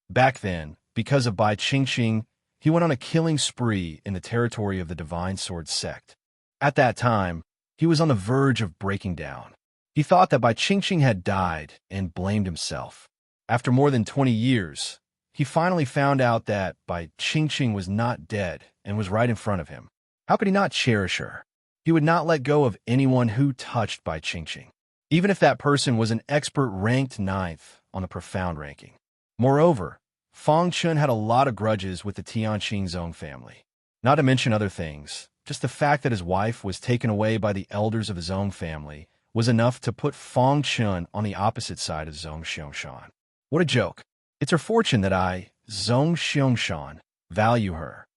Back then, because of Bai Qingqing, he went on a killing spree in the territory of the Divine Sword sect. At that time, he was on the verge of breaking down. He thought that Bai Qingqing had died and blamed himself. After more than 20 years, he finally found out that Bai Qingqing was not dead and was right in front of him. How could he not cherish her? He would not let go of anyone who touched Bai Qingqing, even if that person was an expert ranked 9th on the profound ranking. Moreover, Fang Chun had a lot of grudges with the Tianqing Zhong family. Not to mention other things, just the fact that his wife was taken away by the elders of the Zhong family was enough to put Fang Chun on the opposite side of Zhong Xiangshan. What a joke. It's her fortune that I, Zhong Xiangshan, value her.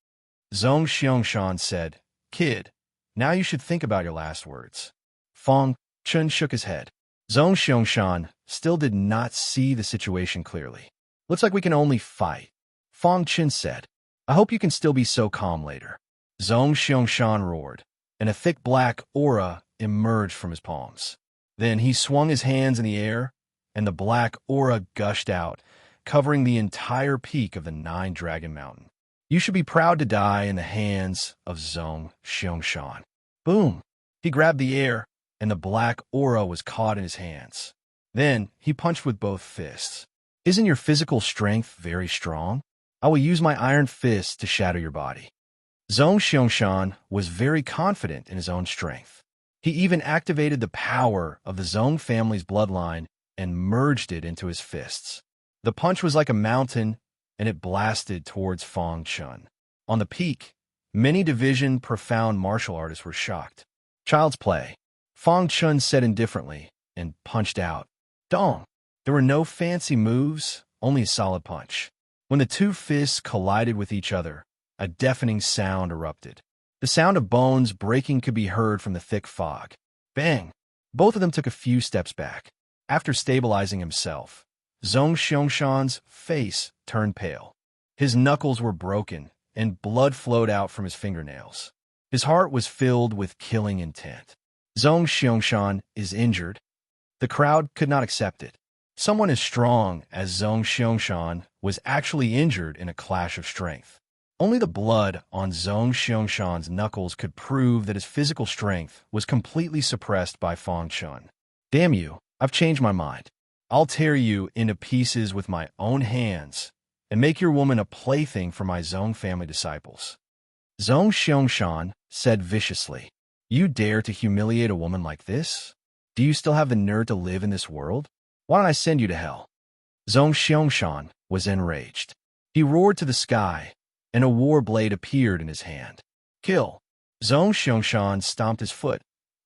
Zhong Xiangshan said, Kid, now you should think about your last words. Fang Chun shook his head. Zhong Xiangshan still did not see the situation clearly. Looks like we can only fight. Fang Chun said, I hope you can still be so calm later. Zhong Xiangshan roared, and a thick black aura emerged from his palms. Then he swung his hands in the air, and the black aura gushed out, covering the entire peak of the Nine-Dragon Mountain. You should be proud to die in the hands of Zhong Xiangshan. Boom! He grabbed the air, and the black aura was caught in his hands. Then he punched with both fists. Isn't your physical strength very strong? I will use my iron fists to shatter your body. Zhong Xiangshan was very confident in his own strength. He even activated the power of the Zhong family's bloodline and merged it into his fists. The punch was like a mountain, and it blasted towards Fang Chun. On the peak, many division profound martial artists were shocked. Child's play, Fang Chun said indifferently, and punched out. Dong! There were no fancy moves, only a solid punch. When the two fists collided with each other, a deafening sound erupted. The sound of bones breaking could be heard from the thick fog. Bang! Both of them took a few steps back. After stabilizing himself, Zhong Xiangshan's face turned pale. His knuckles were broken, and blood flowed out from his fingernails. His heart was filled with killing intent. Zhong Xiangshan is injured. The crowd could not accept it. Someone as strong as Zhong Xiangshan was actually injured in a clash of strength. Only the blood on Zhong Xiangshan's knuckles could prove that his physical strength was completely suppressed by Fang Chun. Damn you, I've changed my mind. I'll tear you into pieces with my own hands and make your woman a plaything for my Zhong family disciples. Zhong Xiangshan said viciously, You dare to humiliate a woman like this? Do you still have the nerve to live in this world? Why don't I send you to hell? Zhong Xiangshan was enraged. He roared to the sky, and a war blade appeared in his hand. Kill! Zhong Xiangshan stomped his foot,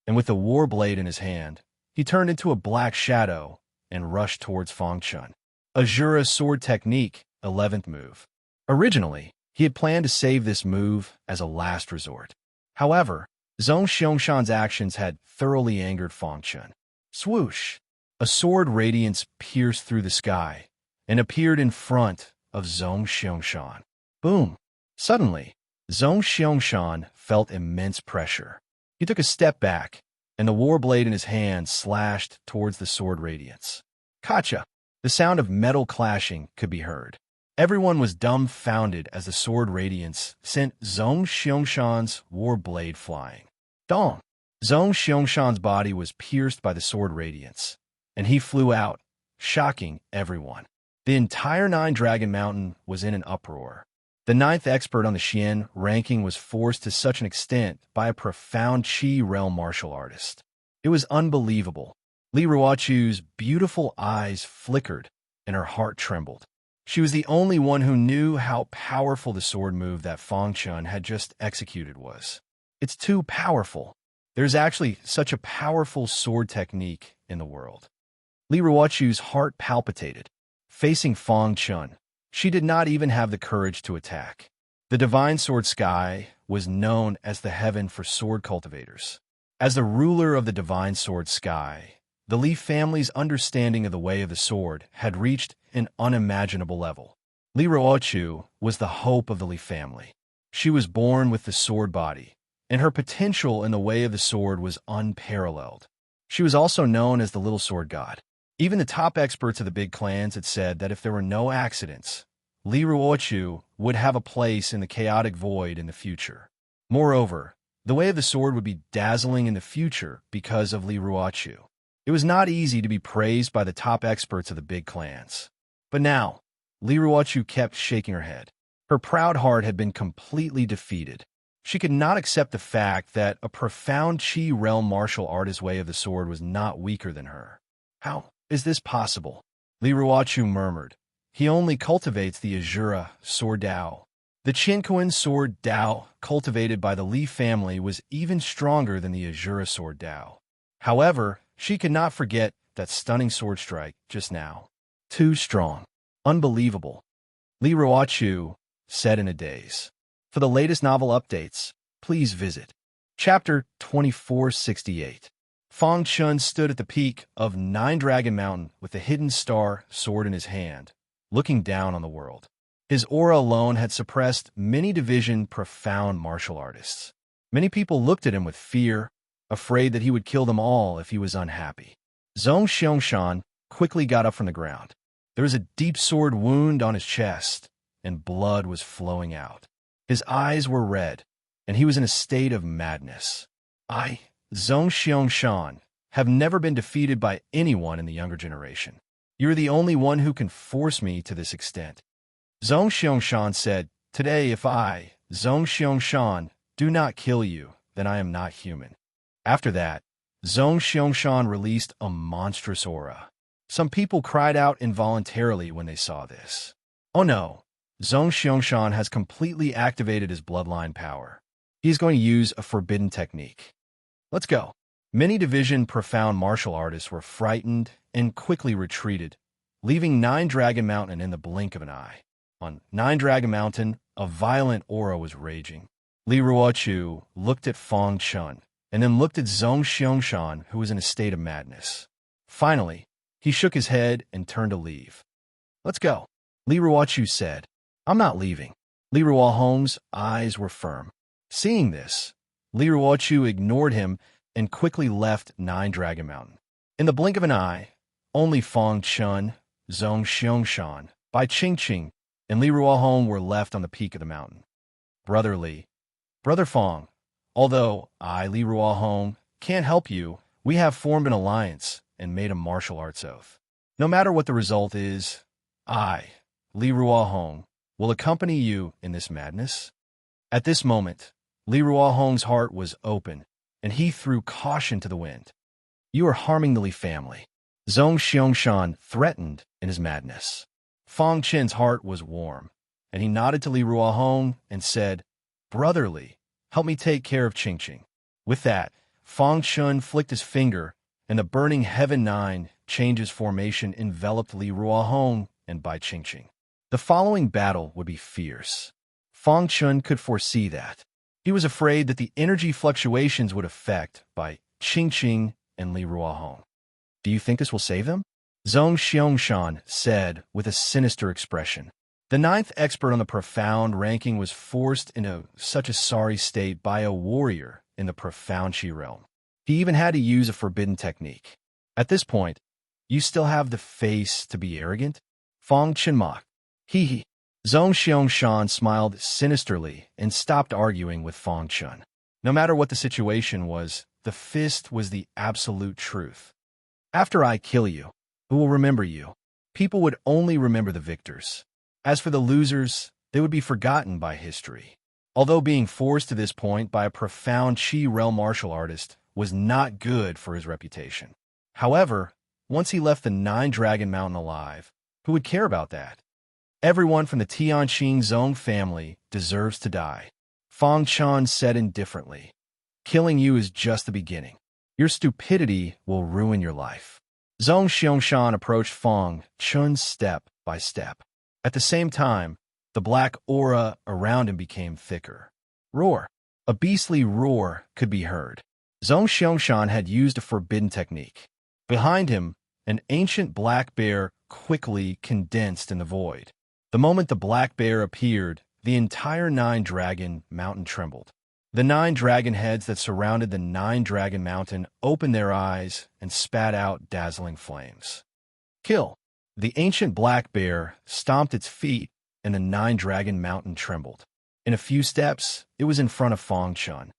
and with the war blade in his hand, he turned into a black shadow and rushed towards Fang Chun. Azura sword technique, 11th move. Originally, he had planned to save this move as a last resort. However, Zhong Xiangshan's actions had thoroughly angered Fang Chun. Swoosh! A sword radiance pierced through the sky and appeared in front of Zhong Xiangshan. Boom! Suddenly, Zhong Xiangshan felt immense pressure. He took a step back, and the war blade in his hand slashed towards the sword radiance. Kacha! The sound of metal clashing could be heard. Everyone was dumbfounded as the sword radiance sent Zhong Xiangshan's war blade flying. Dong! Zhong Xiangshan's body was pierced by the sword radiance, and he flew out, shocking everyone. The entire Nine-Dragon Mountain was in an uproar. The 9th expert on the Xian ranking was forced to such an extent by a profound Qi realm martial artist. It was unbelievable. Li Ruochu's beautiful eyes flickered, and her heart trembled. She was the only one who knew how powerful the sword move that Fang Chun had just executed was. It's too powerful. There's actually such a powerful sword technique in the world. Li Ruochu's heart palpitated. Facing Fang Chun, she did not even have the courage to attack. The divine sword sky was known as the heaven for sword cultivators. As the ruler of the divine sword sky, the Li family's understanding of the way of the sword had reached an unimaginable level. Li Ruochu was the hope of the Li family. She was born with the sword body, and her potential in the way of the sword was unparalleled. She was also known as the Little Sword God. Even the top experts of the big clans had said that if there were no accidents, Li Ruochu would have a place in the chaotic void in the future. Moreover, the way of the sword would be dazzling in the future because of Li Ruochu. It was not easy to be praised by the top experts of the big clans. But now, Li Ruochu kept shaking her head. Her proud heart had been completely defeated. She could not accept the fact that a profound Qi realm martial artist's way of the sword was not weaker than her. How is this possible? Li Ruochu murmured. He only cultivates the Azura sword Dao. The Qinquan sword Dao cultivated by the Li family was even stronger than the Azura sword Dao. However, She could not forget that stunning sword strike just now. Too strong. Unbelievable. Li Ruochu said in a daze. For the latest novel updates, please visit Chapter 2468. Fang Chun stood at the peak of Nine Dragon Mountain with the hidden star sword in his hand, looking down on the world. His aura alone had suppressed many division profound martial artists. Many people looked at him with fear, afraid that he would kill them all if he was unhappy. Zhong Xiangshan quickly got up from the ground. There was a deep sword wound on his chest, and blood was flowing out. His eyes were red, and he was in a state of madness. I, Zhong Xiangshan, have never been defeated by anyone in the younger generation. You're the only one who can force me to this extent. Zhong Xiangshan said, Today if I, Zhong Xiangshan, do not kill you, then I am not human. After that, Zhong Xiangshan released a monstrous aura. Some people cried out involuntarily when they saw this. Oh no, Zhong Xiangshan has completely activated his bloodline power. He is going to use a forbidden technique. Let's go. Many division profound martial artists were frightened and quickly retreated, leaving Nine Dragon Mountain in the blink of an eye. On Nine Dragon Mountain, a violent aura was raging. Li Ruochu looked at Fang Chun, and then looked at Zhong Xiangshan, who was in a state of madness. Finally, he shook his head and turned to leave. Let's go. Li Ruochu said, I'm not leaving. Li Ruohong's eyes were firm. Seeing this, Li Ruochu ignored him and quickly left Nine Dragon Mountain. In the blink of an eye, only Fang Chun, Zhong Xiangshan, Bai Qingqing, and Li Ruohong were left on the peak of the mountain. Brother Li, Brother Fang, although I, Li Ruohong, can't help you, we have formed an alliance and made a martial arts oath. No matter what the result is, I, Li Ruohong, will accompany you in this madness. At this moment, Li Ruohong's heart was open, and he threw caution to the wind. You are harming the Li family. Zhong Xiangshan threatened in his madness. Fang Chen's heart was warm, and he nodded to Li Ruohong and said, Brother Li, help me take care of Qingqing. With that, Fang Chun flicked his finger, and the burning Heaven Nine changes formation enveloped Li Ruohong and Bai Qingqing. The following battle would be fierce. Fang Chun could foresee that. He was afraid that the energy fluctuations would affect Bai Qingqing and Li Ruohong. Do you think this will save them? Zhong Xiangshan said with a sinister expression. The ninth expert on the profound ranking was forced into such a sorry state by a warrior in the profound Qi realm. He even had to use a forbidden technique. At this point, you still have the face to be arrogant? Fang Chen mocked. He. Zhong Xiangshan smiled sinisterly and stopped arguing with Fang Chun. No matter what the situation was, the fist was the absolute truth. After I kill you, who will remember you? People would only remember the victors. As for the losers, they would be forgotten by history. Although being forced to this point by a profound Qi realm martial artist was not good for his reputation. However, once he left the Nine Dragon Mountain alive, who would care about that? Everyone from the Tianqing Zhong family deserves to die. Fang Chun said indifferently. Killing you is just the beginning. Your stupidity will ruin your life. Zhong Xiangshan approached Fang Chun step by step. At the same time, the black aura around him became thicker. Roar. A beastly roar could be heard. Zhong Xiangshan had used a forbidden technique. Behind him, an ancient black bear quickly condensed in the void. The moment the black bear appeared, the entire Nine Dragon Mountain trembled. The 9 dragon heads that surrounded the 9 Dragon Mountain opened their eyes and spat out dazzling flames. Kill! The ancient black bear stomped its feet, and the 9 Dragon Mountain trembled. In a few steps, it was in front of Fang Chun.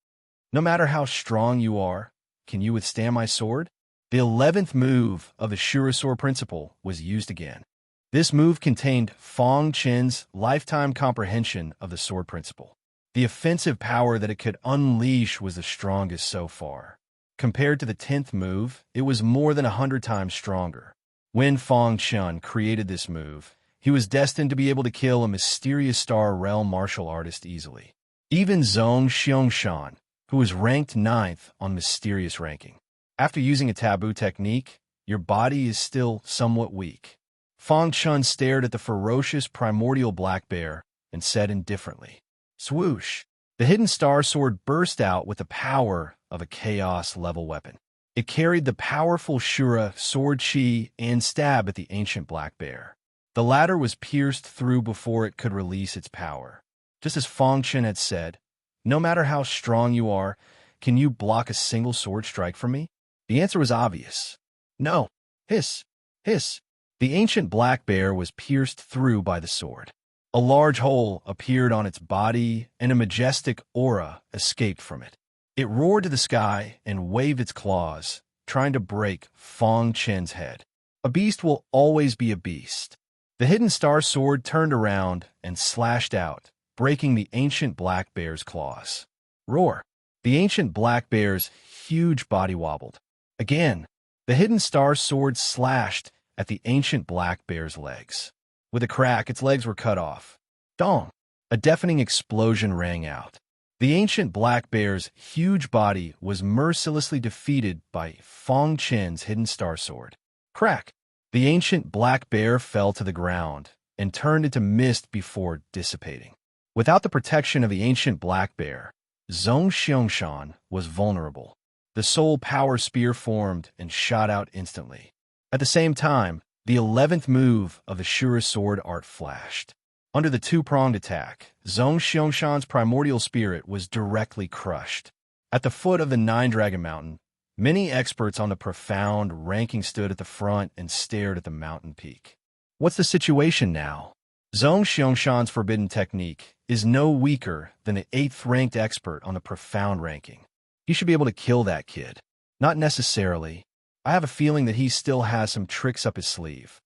No matter how strong you are, can you withstand my sword? The 11th move of the Shurasor principle was used again. This move contained Fang Chen's lifetime comprehension of the sword principle. The offensive power that it could unleash was the strongest so far. Compared to the 10th move, it was more than 100 times stronger. When Fang Chun created this move, he was destined to be able to kill a mysterious star realm martial artist easily. Even Zhong Xiangshan, who was ranked 9th on mysterious ranking. After using a taboo technique, your body is still somewhat weak. Fang Chun stared at the ferocious primordial black bear and said indifferently, "Swoosh!" The hidden star sword burst out with the power of a chaos-level weapon. It carried the powerful Shura sword chi and stab at the ancient black bear. The latter was pierced through before it could release its power. Just as Fang Chun had said, "No matter how strong you are, can you block a single sword strike from me?" The answer was obvious. No. Hiss. Hiss. The ancient black bear was pierced through by the sword. A large hole appeared on its body, and a majestic aura escaped from it. It roared to the sky and waved its claws, trying to break Fang Chun's head. A beast will always be a beast. The hidden star sword turned around and slashed out, breaking the ancient black bear's claws. Roar! The ancient black bear's huge body wobbled. Again, the hidden star sword slashed at the ancient black bear's legs. With a crack, its legs were cut off. Dong! A deafening explosion rang out. The ancient black bear's huge body was mercilessly defeated by Fang Chun's hidden star sword. Crack! The ancient black bear fell to the ground and turned into mist before dissipating. Without the protection of the ancient black bear, Zhong Xiangshan was vulnerable. The soul power spear formed and shot out instantly. At the same time, the 11th move of the Shura sword art flashed. Under the two-pronged attack, Zhong Xiangshan's primordial spirit was directly crushed. At the foot of the Nine-Dragon Mountain, many experts on the profound ranking stood at the front and stared at the mountain peak. What's the situation now? Zhong Xiangshan's forbidden technique is no weaker than the 8th-ranked expert on the profound ranking. He should be able to kill that kid. Not necessarily. I have a feeling that he still has some tricks up his sleeve.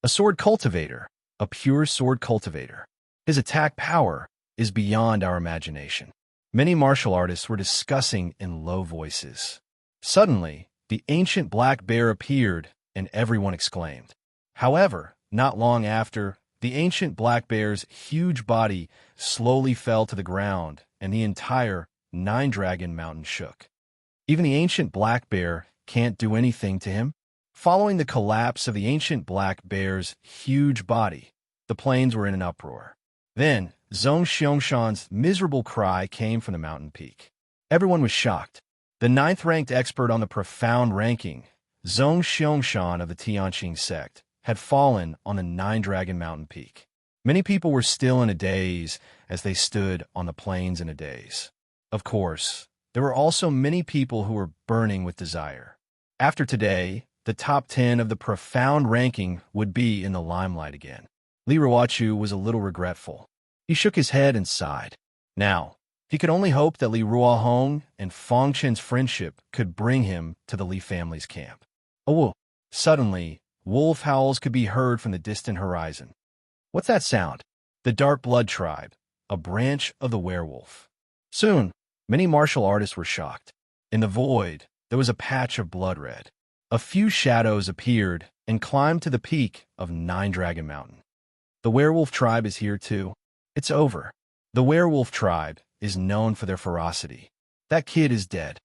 A sword cultivator, a pure sword cultivator. His attack power is beyond our imagination. Many martial artists were discussing in low voices. Suddenly, the ancient black bear appeared, and everyone exclaimed. However, not long after, the ancient black bear's huge body slowly fell to the ground, and the entire Nine-Dragon Mountain shook. Even the ancient black bear can't do anything to him. Following the collapse of the ancient black bear's huge body, the plains were in an uproar. Then, Zhong Xiangshan's miserable cry came from the mountain peak. Everyone was shocked. The 9th-ranked expert on the profound ranking, Zhong Xiangshan of the Tianqing sect, had fallen on the Nine-Dragon Mountain peak. Many people were still in a daze as they stood on the plains in a daze. Of course, there were also many people who were burning with desire. After today, the top 10 of the profound ranking would be in the limelight again. Li Ruochu was a little regretful. He shook his head and sighed. Now, he could only hope that Li Ruohong and Fang Chun's friendship could bring him to the Li family's camp. Oh, suddenly, wolf howls could be heard from the distant horizon. What's that sound? The Dark Blood Tribe, a branch of the werewolf. Soon, many martial artists were shocked. In the void, there was a patch of blood red. A few shadows appeared and climbed to the peak of Nine-Dragon Mountain. The werewolf tribe is here too. It's over. The werewolf tribe is known for their ferocity. That kid is dead.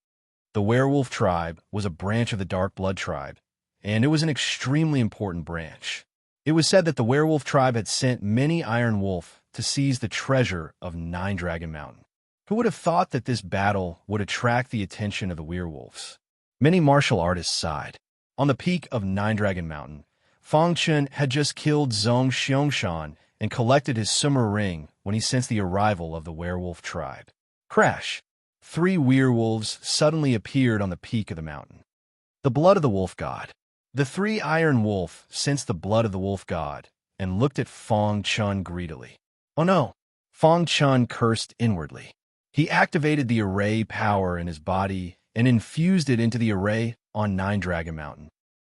The werewolf tribe was a branch of the Dark Blood Tribe, and it was an extremely important branch. It was said that the werewolf tribe had sent many Iron Wolf to seize the treasure of Nine-Dragon Mountain. Who would have thought that this battle would attract the attention of the werewolves? Many martial artists sighed. On the peak of Nine-Dragon Mountain, Fang Chun had just killed Zhong Xiangshan and collected his summer ring when he sensed the arrival of the werewolf tribe. Crash! 3 werewolves suddenly appeared on the peak of the mountain. The blood of the wolf god. The 3 Iron Wolf sensed the blood of the wolf god and looked at Fang Chun greedily. Oh no! Fang Chun cursed inwardly. He activated the array power in his body and infused it into the array on Nine-Dragon Mountain.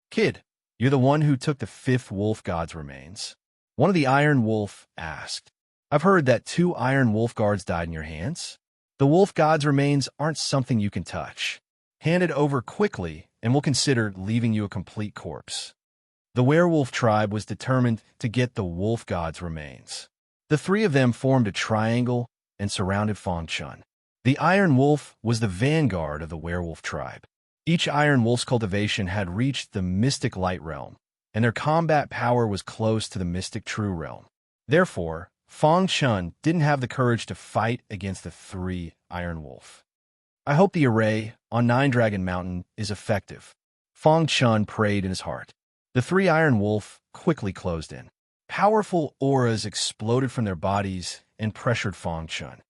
Kid, you're the one who took the 5th wolf god's remains. One of the Iron Wolf asked. I've heard that 2 Iron Wolf guards died in your hands. The wolf god's remains aren't something you can touch. Hand it over quickly, and we'll consider leaving you a complete corpse. The werewolf tribe was determined to get the wolf god's remains. The 3 of them formed a triangle and surrounded Fang Chun. The Iron Wolf was the vanguard of the werewolf tribe. Each Iron Wolf's cultivation had reached the mystic light realm, and their combat power was close to the mystic true realm. Therefore, Fang Chun didn't have the courage to fight against the 3 Iron Wolf. I hope the array on Nine Dragon Mountain is effective. Fang Chun prayed in his heart. The 3 Iron Wolf quickly closed in. Powerful auras exploded from their bodies and pressured Fang Chun.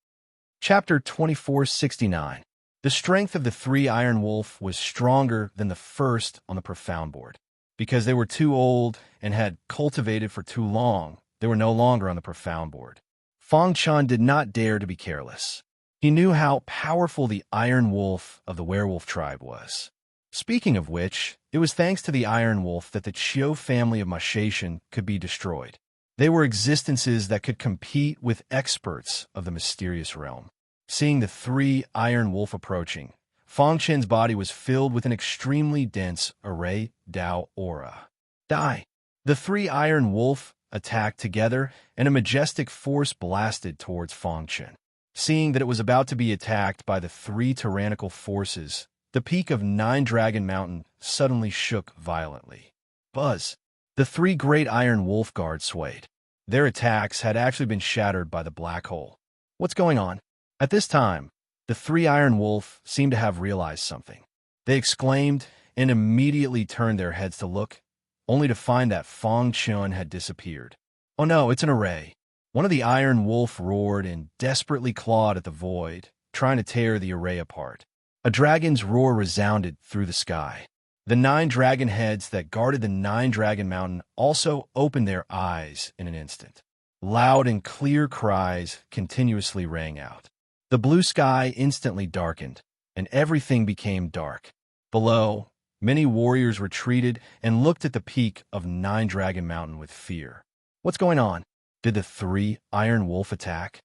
Chapter 2469. The strength of the 3 Iron Wolf was stronger than the first on the profound board. Because they were too old and had cultivated for too long, they were no longer on the profound board. Fang Chun did not dare to be careless. He knew how powerful the Iron Wolf of the werewolf tribe was. Speaking of which, it was thanks to the Iron Wolf that the Chiu family of Mashaishan could be destroyed. They were existences that could compete with experts of the mysterious realm. Seeing the 3 Iron Wolf approaching, Fang Chun's body was filled with an extremely dense array Dao aura. Die! The 3 Iron Wolf attacked together, and a majestic force blasted towards Fang Chun. Seeing that it was about to be attacked by the 3 tyrannical forces, the peak of Nine Dragon Mountain suddenly shook violently. Buzz! The 3 great Iron Wolf guards swayed. Their attacks had actually been shattered by the black hole. What's going on? At this time, the 3 Iron Wolf seemed to have realized something. They exclaimed and immediately turned their heads to look, only to find that Fang Chun had disappeared. Oh no, it's an array. One of the Iron Wolf roared and desperately clawed at the void, trying to tear the array apart. A dragon's roar resounded through the sky. The 9 dragon heads that guarded the Nine Dragon Mountain also opened their eyes in an instant. Loud and clear cries continuously rang out. The blue sky instantly darkened, and everything became dark. Below, many warriors retreated and looked at the peak of Nine Dragon Mountain with fear. What's going on? Did the 3 Iron Wolf attack?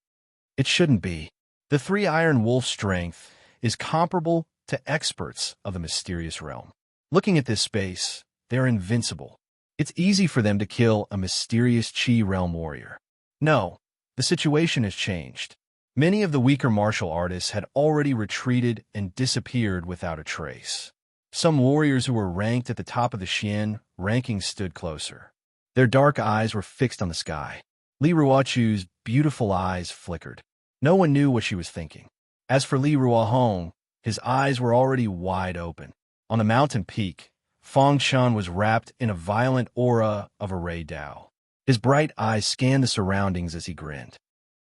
It shouldn't be. The 3 Iron Wolf strength is comparable to experts of the mysterious realm. Looking at this space, they're invincible. It's easy for them to kill a mysterious Qi realm warrior. No, the situation has changed. Many of the weaker martial artists had already retreated and disappeared without a trace. Some warriors who were ranked at the top of the Xian ranking stood closer. Their dark eyes were fixed on the sky. Li Ruochu's beautiful eyes flickered. No one knew what she was thinking. As for Li Ruohong, his eyes were already wide open. On the mountain peak, Fang Chun was wrapped in a violent aura of array Dao. His bright eyes scanned the surroundings as he grinned.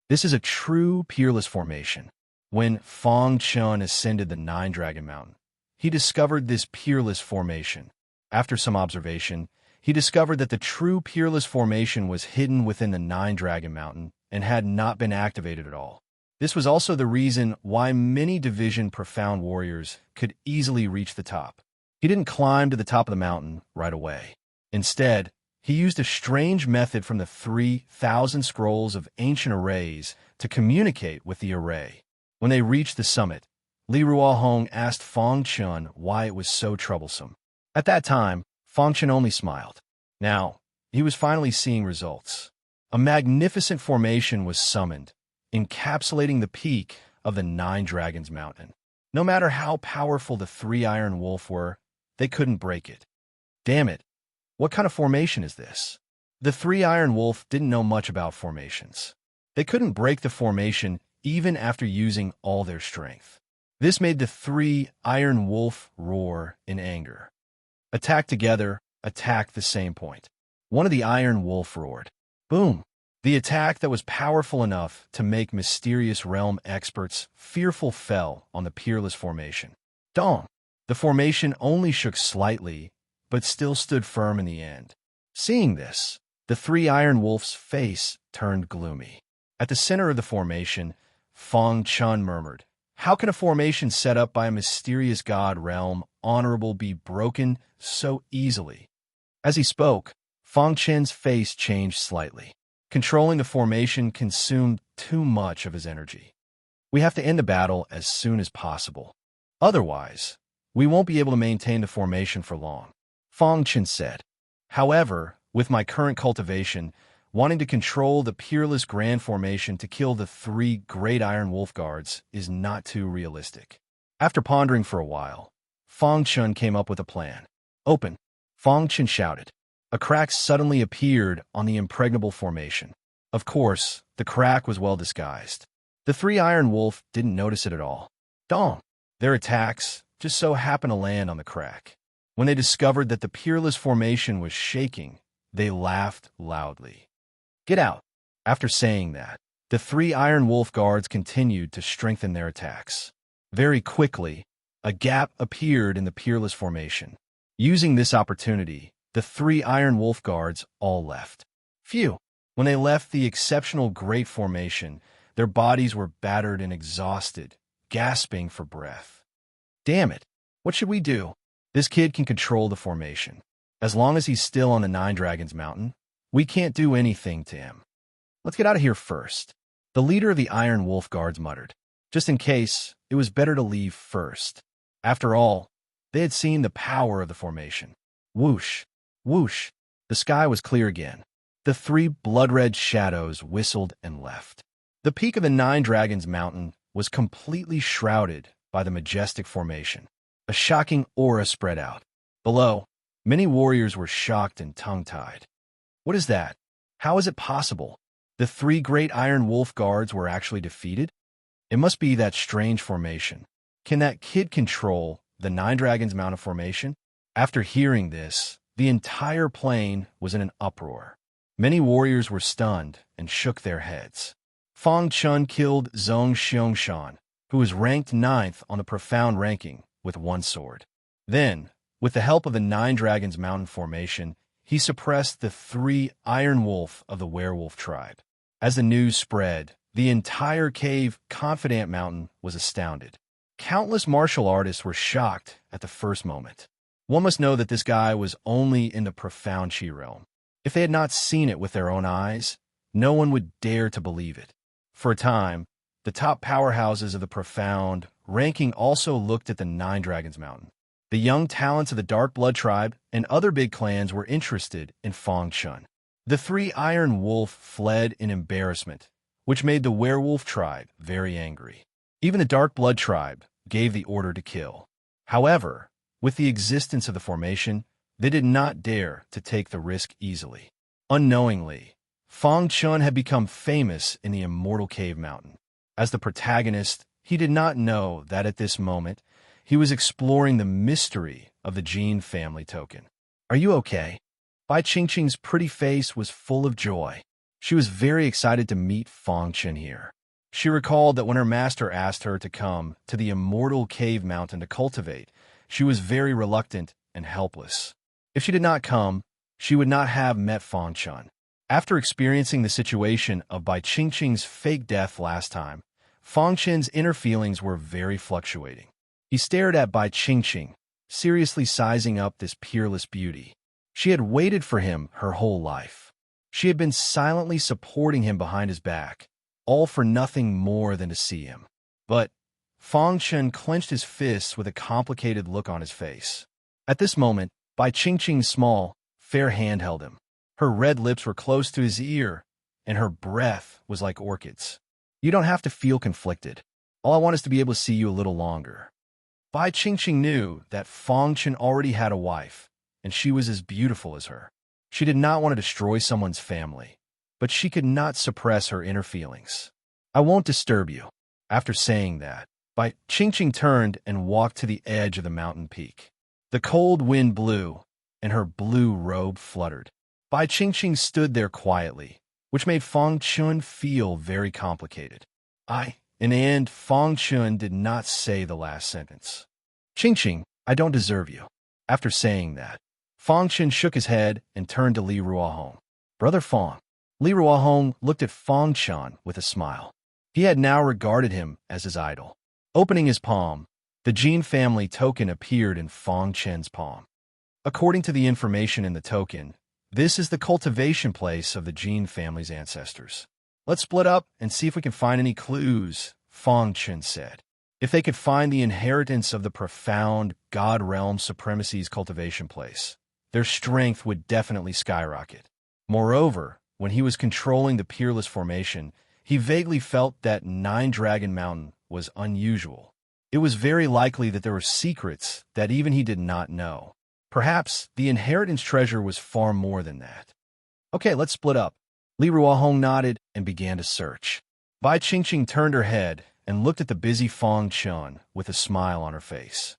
This is a true peerless formation. When Fang Chun ascended the Nine Dragon Mountain, he discovered this peerless formation. After some observation, he discovered that the true peerless formation was hidden within the Nine Dragon Mountain and had not been activated at all. This was also the reason why many division profound warriors could easily reach the top. He didn't climb to the top of the mountain right away. Instead, he used a strange method from the 3,000 scrolls of ancient arrays to communicate with the array. When they reached the summit, Li Ruohong asked Fang Chun why it was so troublesome. At that time, Fang Chun only smiled. Now, he was finally seeing results. A magnificent formation was summoned, encapsulating the peak of the Nine Dragons Mountain. No matter how powerful the 3 Iron Wolf were, they couldn't break it. Damn it, what kind of formation is this? The 3 Iron Wolf didn't know much about formations. They couldn't break the formation even after using all their strength. This made the 3 Iron Wolf roar in anger. Attack together, attack the same point. One of the Iron Wolf roared. Boom! The attack that was powerful enough to make mysterious realm experts fearful fell on the peerless formation. Dong! The formation only shook slightly, but still stood firm in the end. Seeing this, the 3 Iron Wolf's face turned gloomy. At the center of the formation, Fang Chun murmured, "How can a formation set up by a mysterious god realm honorable be broken so easily?" As he spoke, Fang Chun's face changed slightly. Controlling the formation consumed too much of his energy. We have to end the battle as soon as possible. Otherwise, we won't be able to maintain the formation for long, Fang Chun said. However, with my current cultivation, wanting to control the peerless grand formation to kill the 3 great Iron Wolf guards is not too realistic. After pondering for a while, Fong Chun came up with a plan. Open, Fong Chun shouted. A crack suddenly appeared on the impregnable formation. Of course, the crack was well disguised. The three Iron Wolf didn't notice it at all. Dong! Their attacks just so happened to land on the crack. When they discovered that the peerless formation was shaking, they laughed loudly. Get out! After saying that, the three Iron Wolf guards continued to strengthen their attacks. Very quickly, a gap appeared in the peerless formation. Using this opportunity, the three Iron Wolf guards all left. Phew! When they left the exceptional great formation, their bodies were battered and exhausted, gasping for breath. Damn it! What should we do? This kid can control the formation. As long as he's still on the Nine Dragons Mountain, we can't do anything to him. Let's get out of here first. The leader of the Iron Wolf guards muttered. Just in case, it was better to leave first. After all, they had seen the power of the formation. Whoosh! Whoosh! The sky was clear again. The three blood-red shadows whistled and left. The peak of the Nine Dragons Mountain was completely shrouded by the majestic formation. A shocking aura spread out. Below, many warriors were shocked and tongue-tied. What is that? How is it possible? The three great Iron Wolf guards were actually defeated? It must be that strange formation. Can that kid control the Nine Dragons Mountain formation? After hearing this, the entire plain was in an uproar. Many warriors were stunned and shook their heads. Fong Chun killed Zhong Xiangshan, who was ranked 9th on the profound ranking, with one sword. Then, with the help of the Nine Dragons Mountain formation, he suppressed the three Iron Wolf of the werewolf tribe. As the news spread, the entire cave Confidant Mountain was astounded. Countless martial artists were shocked at the first moment. One must know that this guy was only in the profound Qi realm. If they had not seen it with their own eyes, no one would dare to believe it. For a time, the top powerhouses of the profound ranking also looked at the Nine Dragons Mountain. The young talents of the Dark Blood tribe and other big clans were interested in Fong Chun. The three Iron Wolf fled in embarrassment, which made the werewolf tribe very angry. Even the Dark Blood tribe gave the order to kill. However, with the existence of the formation, they did not dare to take the risk easily. Unknowingly, Fong Chun had become famous in the Immortal Cave Mountain. As the protagonist, he did not know that at this moment, he was exploring the mystery of the Jin family token. Are you okay? Bai Qingqing's pretty face was full of joy. She was very excited to meet Fong Chun here. She recalled that when her master asked her to come to the Immortal Cave Mountain to cultivate, she was very reluctant and helpless. If she did not come, she would not have met Fong Chun. After experiencing the situation of Bai Qingqing's fake death last time, Fong Chun's inner feelings were very fluctuating. He stared at Bai Qingqing, seriously sizing up this peerless beauty. She had waited for him her whole life. She had been silently supporting him behind his back, all for nothing more than to see him. But Fong Chun clenched his fists with a complicated look on his face. At this moment, Bai Qingqing's small, fair hand held him. Her red lips were close to his ear, and her breath was like orchids. You don't have to feel conflicted. All I want is to be able to see you a little longer. Bai Qingqing knew that Fong Chun already had a wife, and she was as beautiful as her. She did not want to destroy someone's family, but she could not suppress her inner feelings. I won't disturb you. After saying that, Bai Qingqing turned and walked to the edge of the mountain peak. The cold wind blew, and her blue robe fluttered. Bai Qingqing stood there quietly, which made Fong Chun feel very complicated. In the end, Fong Chun did not say the last sentence. Qingqing, I don't deserve you. After saying that, Fong Chun shook his head and turned to Li Ruohong. Brother Fong. Li Ruohong looked at Fong Chun with a smile. He had now regarded him as his idol. Opening his palm, the Jin family token appeared in Fong Chun's palm. According to the information in the token, this is the cultivation place of the Jin family's ancestors. Let's split up and see if we can find any clues, Fong Chun said. If they could find the inheritance of the profound God realm supremacy's cultivation place, their strength would definitely skyrocket. Moreover, when he was controlling the peerless formation, he vaguely felt that Nine Dragon Mountain was unusual. It was very likely that there were secrets that even he did not know. Perhaps the inheritance treasure was far more than that. Okay, let's split up. Li Ruohong nodded and began to search. Bai Qingqing turned her head and looked at the busy Fang Chun with a smile on her face.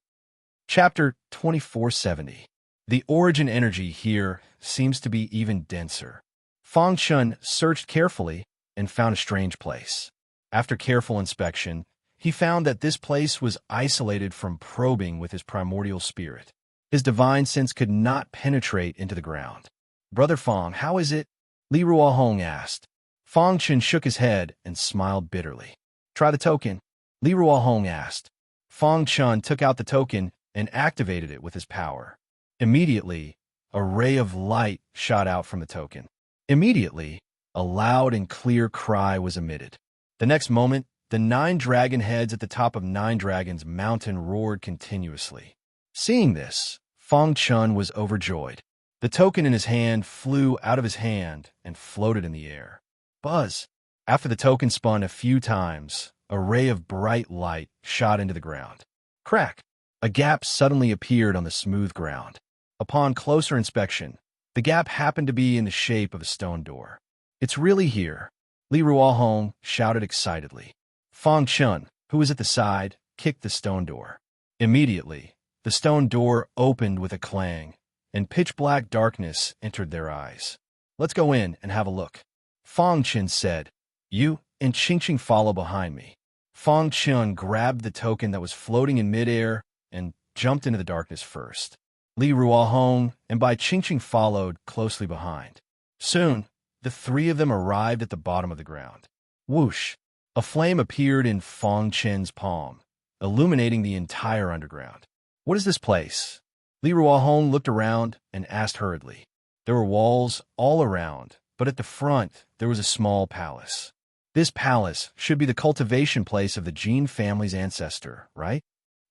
Chapter 2470. The origin energy here seems to be even denser. Fang Chun searched carefully and found a strange place. After careful inspection, he found that this place was isolated from probing with his primordial spirit. His divine sense could not penetrate into the ground. Brother Fang, how is it? Li Ruohong asked. Fang Chun shook his head and smiled bitterly. Try the token, Li Ruohong asked. Fang Chun took out the token and activated it with his power. Immediately, a ray of light shot out from the token. Immediately, a loud and clear cry was emitted. The next moment, the 9 dragon heads at the top of 9 Dragons Mountain roared continuously. Seeing this, Fang Chun was overjoyed. The token in his hand flew out of his hand and floated in the air. Buzz! After the token spun a few times, a ray of bright light shot into the ground. Crack! A gap suddenly appeared on the smooth ground. Upon closer inspection, the gap happened to be in the shape of a stone door. It's really here, Li Ruohong shouted excitedly. Fang Chun, who was at the side, kicked the stone door. Immediately, the stone door opened with a clang, and pitch-black darkness entered their eyes. Let's go in and have a look, Fang Chun said. You and Qingqing follow behind me. Fang Chun grabbed the token that was floating in midair and jumped into the darkness first. Li Ruohong and Bai Qingqing followed closely behind. Soon, the 3 of them arrived at the bottom of the ground. Whoosh! A flame appeared in Fang Chun's palm, illuminating the entire underground. What is this place? Li Ruohong looked around and asked hurriedly. There were walls all around, but at the front there was a small palace. This palace should be the cultivation place of the Jin family's ancestor, right?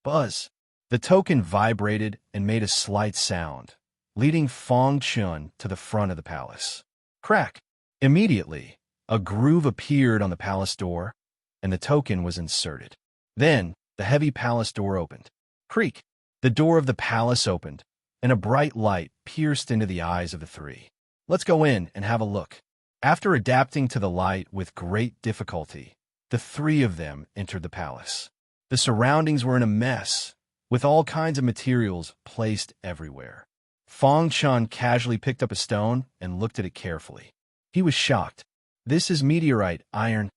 Buzz! The token vibrated and made a slight sound, leading Fang Chun to the front of the palace. Crack! Immediately, a groove appeared on the palace door, and the token was inserted. Then, the heavy palace door opened. Creak! The door of the palace opened, and a bright light pierced into the eyes of the 3. Let's go in and have a look. After adapting to the light with great difficulty, the 3 of them entered the palace. The surroundings were in a mess, with all kinds of materials placed everywhere. Fang Chun casually picked up a stone and looked at it carefully. He was shocked. This is meteorite iron.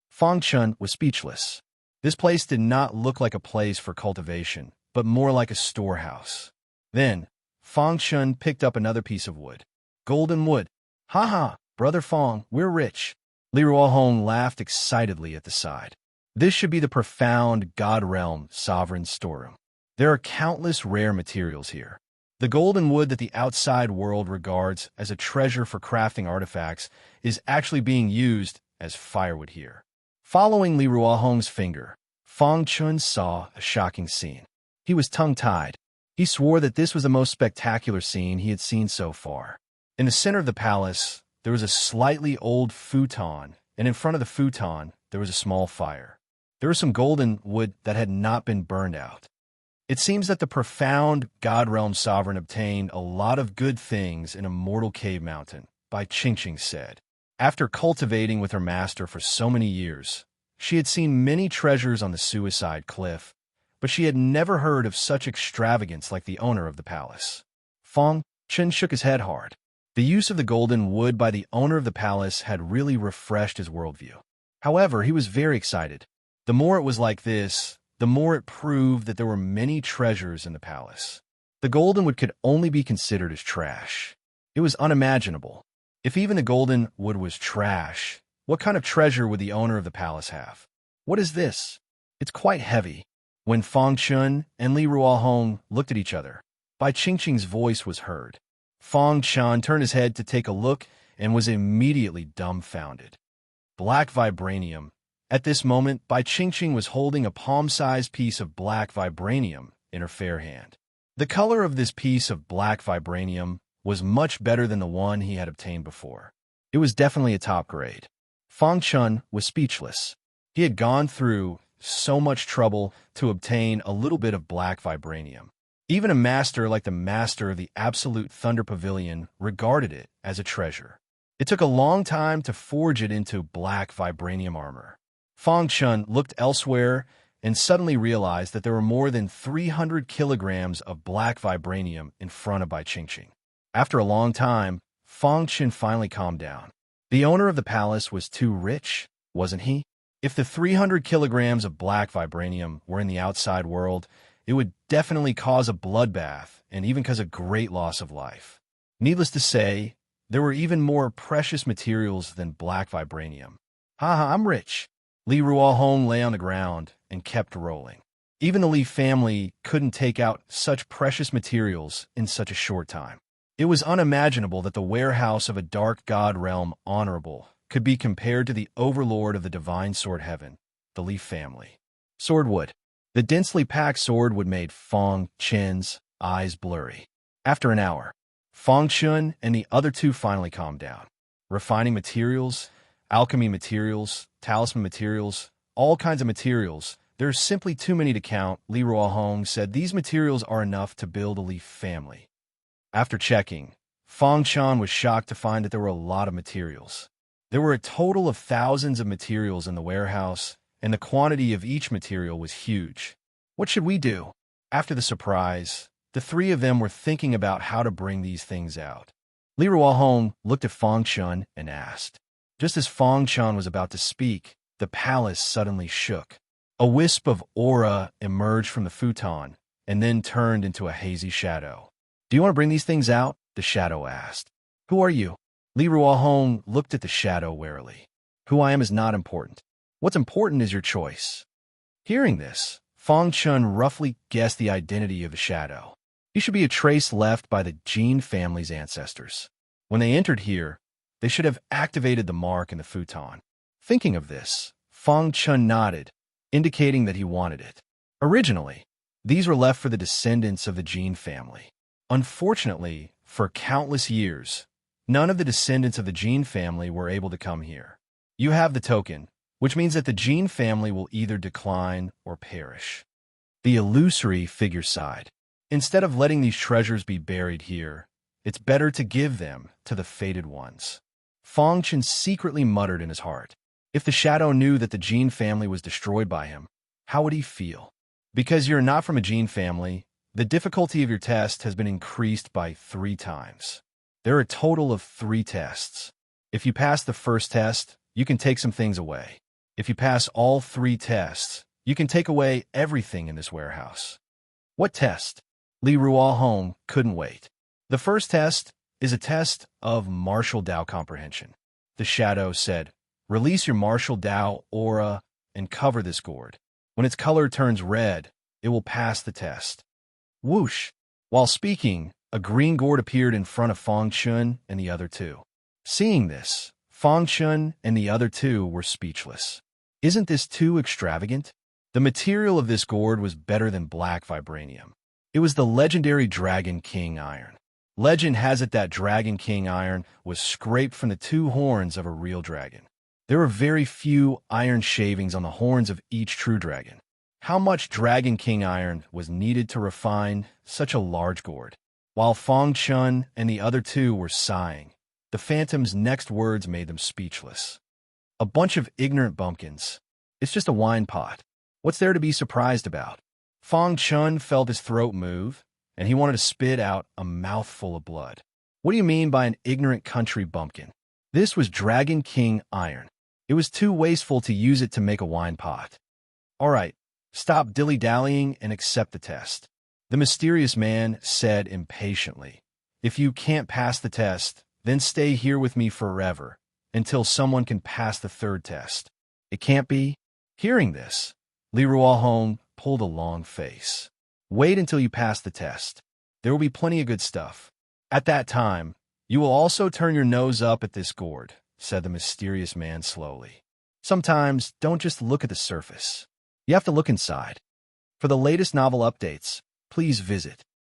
Fang Chun was speechless. This place did not look like a place for cultivation, but more like a storehouse. Then, Fang Chun picked up another piece of wood. Golden wood. Ha ha, Brother Fang, we're rich. Li Ruohong laughed excitedly at the side. This should be the profound God Realm sovereign storeroom. There are countless rare materials here. The golden wood that the outside world regards as a treasure for crafting artifacts is actually being used as firewood here. Following Li Ruohong's finger, Fang Chun saw a shocking scene. He was tongue-tied. He swore that this was the most spectacular scene he had seen so far. In the center of the palace, there was a slightly old futon, and in front of the futon, there was a small fire. There was some golden wood that had not been burned out. It seems that the profound God Realm sovereign obtained a lot of good things in a mortal cave mountain, Bai Qingqing said. After cultivating with her master for so many years, she had seen many treasures on the suicide cliff, but she had never heard of such extravagance like the owner of the palace. Fang Chun shook his head hard. The use of the golden wood by the owner of the palace had really refreshed his worldview. However, he was very excited. The more it was like this, the more it proved that there were many treasures in the palace. The golden wood could only be considered as trash. It was unimaginable. If even the golden wood was trash, what kind of treasure would the owner of the palace have? What is this? It's quite heavy. When Fang Chun and Li Ruohong looked at each other, Bai Qingqing's voice was heard. Fang Chun turned his head to take a look and was immediately dumbfounded. Black vibranium. At this moment, Bai Qingqing was holding a palm-sized piece of black vibranium in her fair hand. The color of this piece of black vibranium was much better than the one he had obtained before. It was definitely a top grade. Fang Chun was speechless. He had gone through so much trouble to obtain a little bit of black vibranium. Even a master like the master of the Absolute Thunder Pavilion regarded it as a treasure. It took a long time to forge it into black vibranium armor. Fang Chun looked elsewhere and suddenly realized that there were more than 300 kilograms of black vibranium in front of Bai Qingqing. After a long time, Fang Chun finally calmed down. The owner of the palace was too rich, wasn't he? If the 300 kilograms of black vibranium were in the outside world, it would definitely cause a bloodbath and even cause a great loss of life. Needless to say, there were even more precious materials than black vibranium. Haha, I'm rich. Li Ruohong lay on the ground and kept rolling. Even the Li family couldn't take out such precious materials in such a short time. It was unimaginable that the warehouse of a dark god realm honorable could be compared to the overlord of the divine sword heaven, the Li family. Swordwood. The densely packed swordwood made Fang Chun's eyes blurry. After an hour, Fang Chun and the other two finally calmed down. Refining materials, alchemy materials, talisman materials, all kinds of materials. There's simply too many to count, Li Ruohong said. These materials are enough to build a Li family. After checking, Fang Chun was shocked to find that there were a lot of materials. There were a total of thousands of materials in the warehouse, and the quantity of each material was huge. What should we do? After the surprise, the three of them were thinking about how to bring these things out. Li Ruohong looked at Fang Chun and asked. Just as Fang Chun was about to speak, the palace suddenly shook. A wisp of aura emerged from the futon and then turned into a hazy shadow. Do you want to bring these things out? The shadow asked. Who are you? Li Ruohong looked at the shadow warily. Who I am is not important. What's important is your choice. Hearing this, Fang Chun roughly guessed the identity of the shadow. He should be a trace left by the Jin family's ancestors. When they entered here, they should have activated the mark in the futon. Thinking of this, Fang Chun nodded, indicating that he wanted it. Originally, these were left for the descendants of the Jin family. Unfortunately, for countless years, none of the descendants of the Jin family were able to come here. You have the token, which means that the Jin family will either decline or perish. The illusory figure sighed. Instead of letting these treasures be buried here, it's better to give them to the fated ones. Fang Chun secretly muttered in his heart. If the shadow knew that the Jin family was destroyed by him, how would he feel? Because you're not from a Jin family, the difficulty of your test has been increased by 3 times. There are a total of 3 tests. If you pass the first test, you can take some things away. If you pass all 3 tests, you can take away everything in this warehouse. What test? Li Ruohong couldn't wait. The first test is a test of martial Dao comprehension. The shadow said, release your martial Dao aura and cover this gourd. When its color turns red, it will pass the test. Whoosh! While speaking, a green gourd appeared in front of Fang Chun and the other two. Seeing this, Fang Chun and the other two were speechless. Isn't this too extravagant? The material of this gourd was better than black vibranium. It was the legendary Dragon King iron. Legend has it that Dragon King iron was scraped from the 2 horns of a real dragon. There were very few iron shavings on the horns of each true dragon. How much Dragon King iron was needed to refine such a large gourd? While Fang Chun and the other two were sighing, the phantom's next words made them speechless. A bunch of ignorant bumpkins. It's just a wine pot. What's there to be surprised about? Fang Chun felt his throat move, and he wanted to spit out a mouthful of blood. What do you mean by an ignorant country bumpkin? This was Dragon King iron. It was too wasteful to use it to make a wine pot. All right, stop dilly-dallying and accept the test. The mysterious man said impatiently. If you can't pass the test, then stay here with me forever, until someone can pass the 3rd test. It can't be? Hearing this, Li Ruohong pulled a long face. Wait until you pass the test. There will be plenty of good stuff. At that time, you will also turn your nose up at this gourd, said the mysterious man slowly. Sometimes, don't just look at the surface. You have to look inside. For the latest novel updates, please visit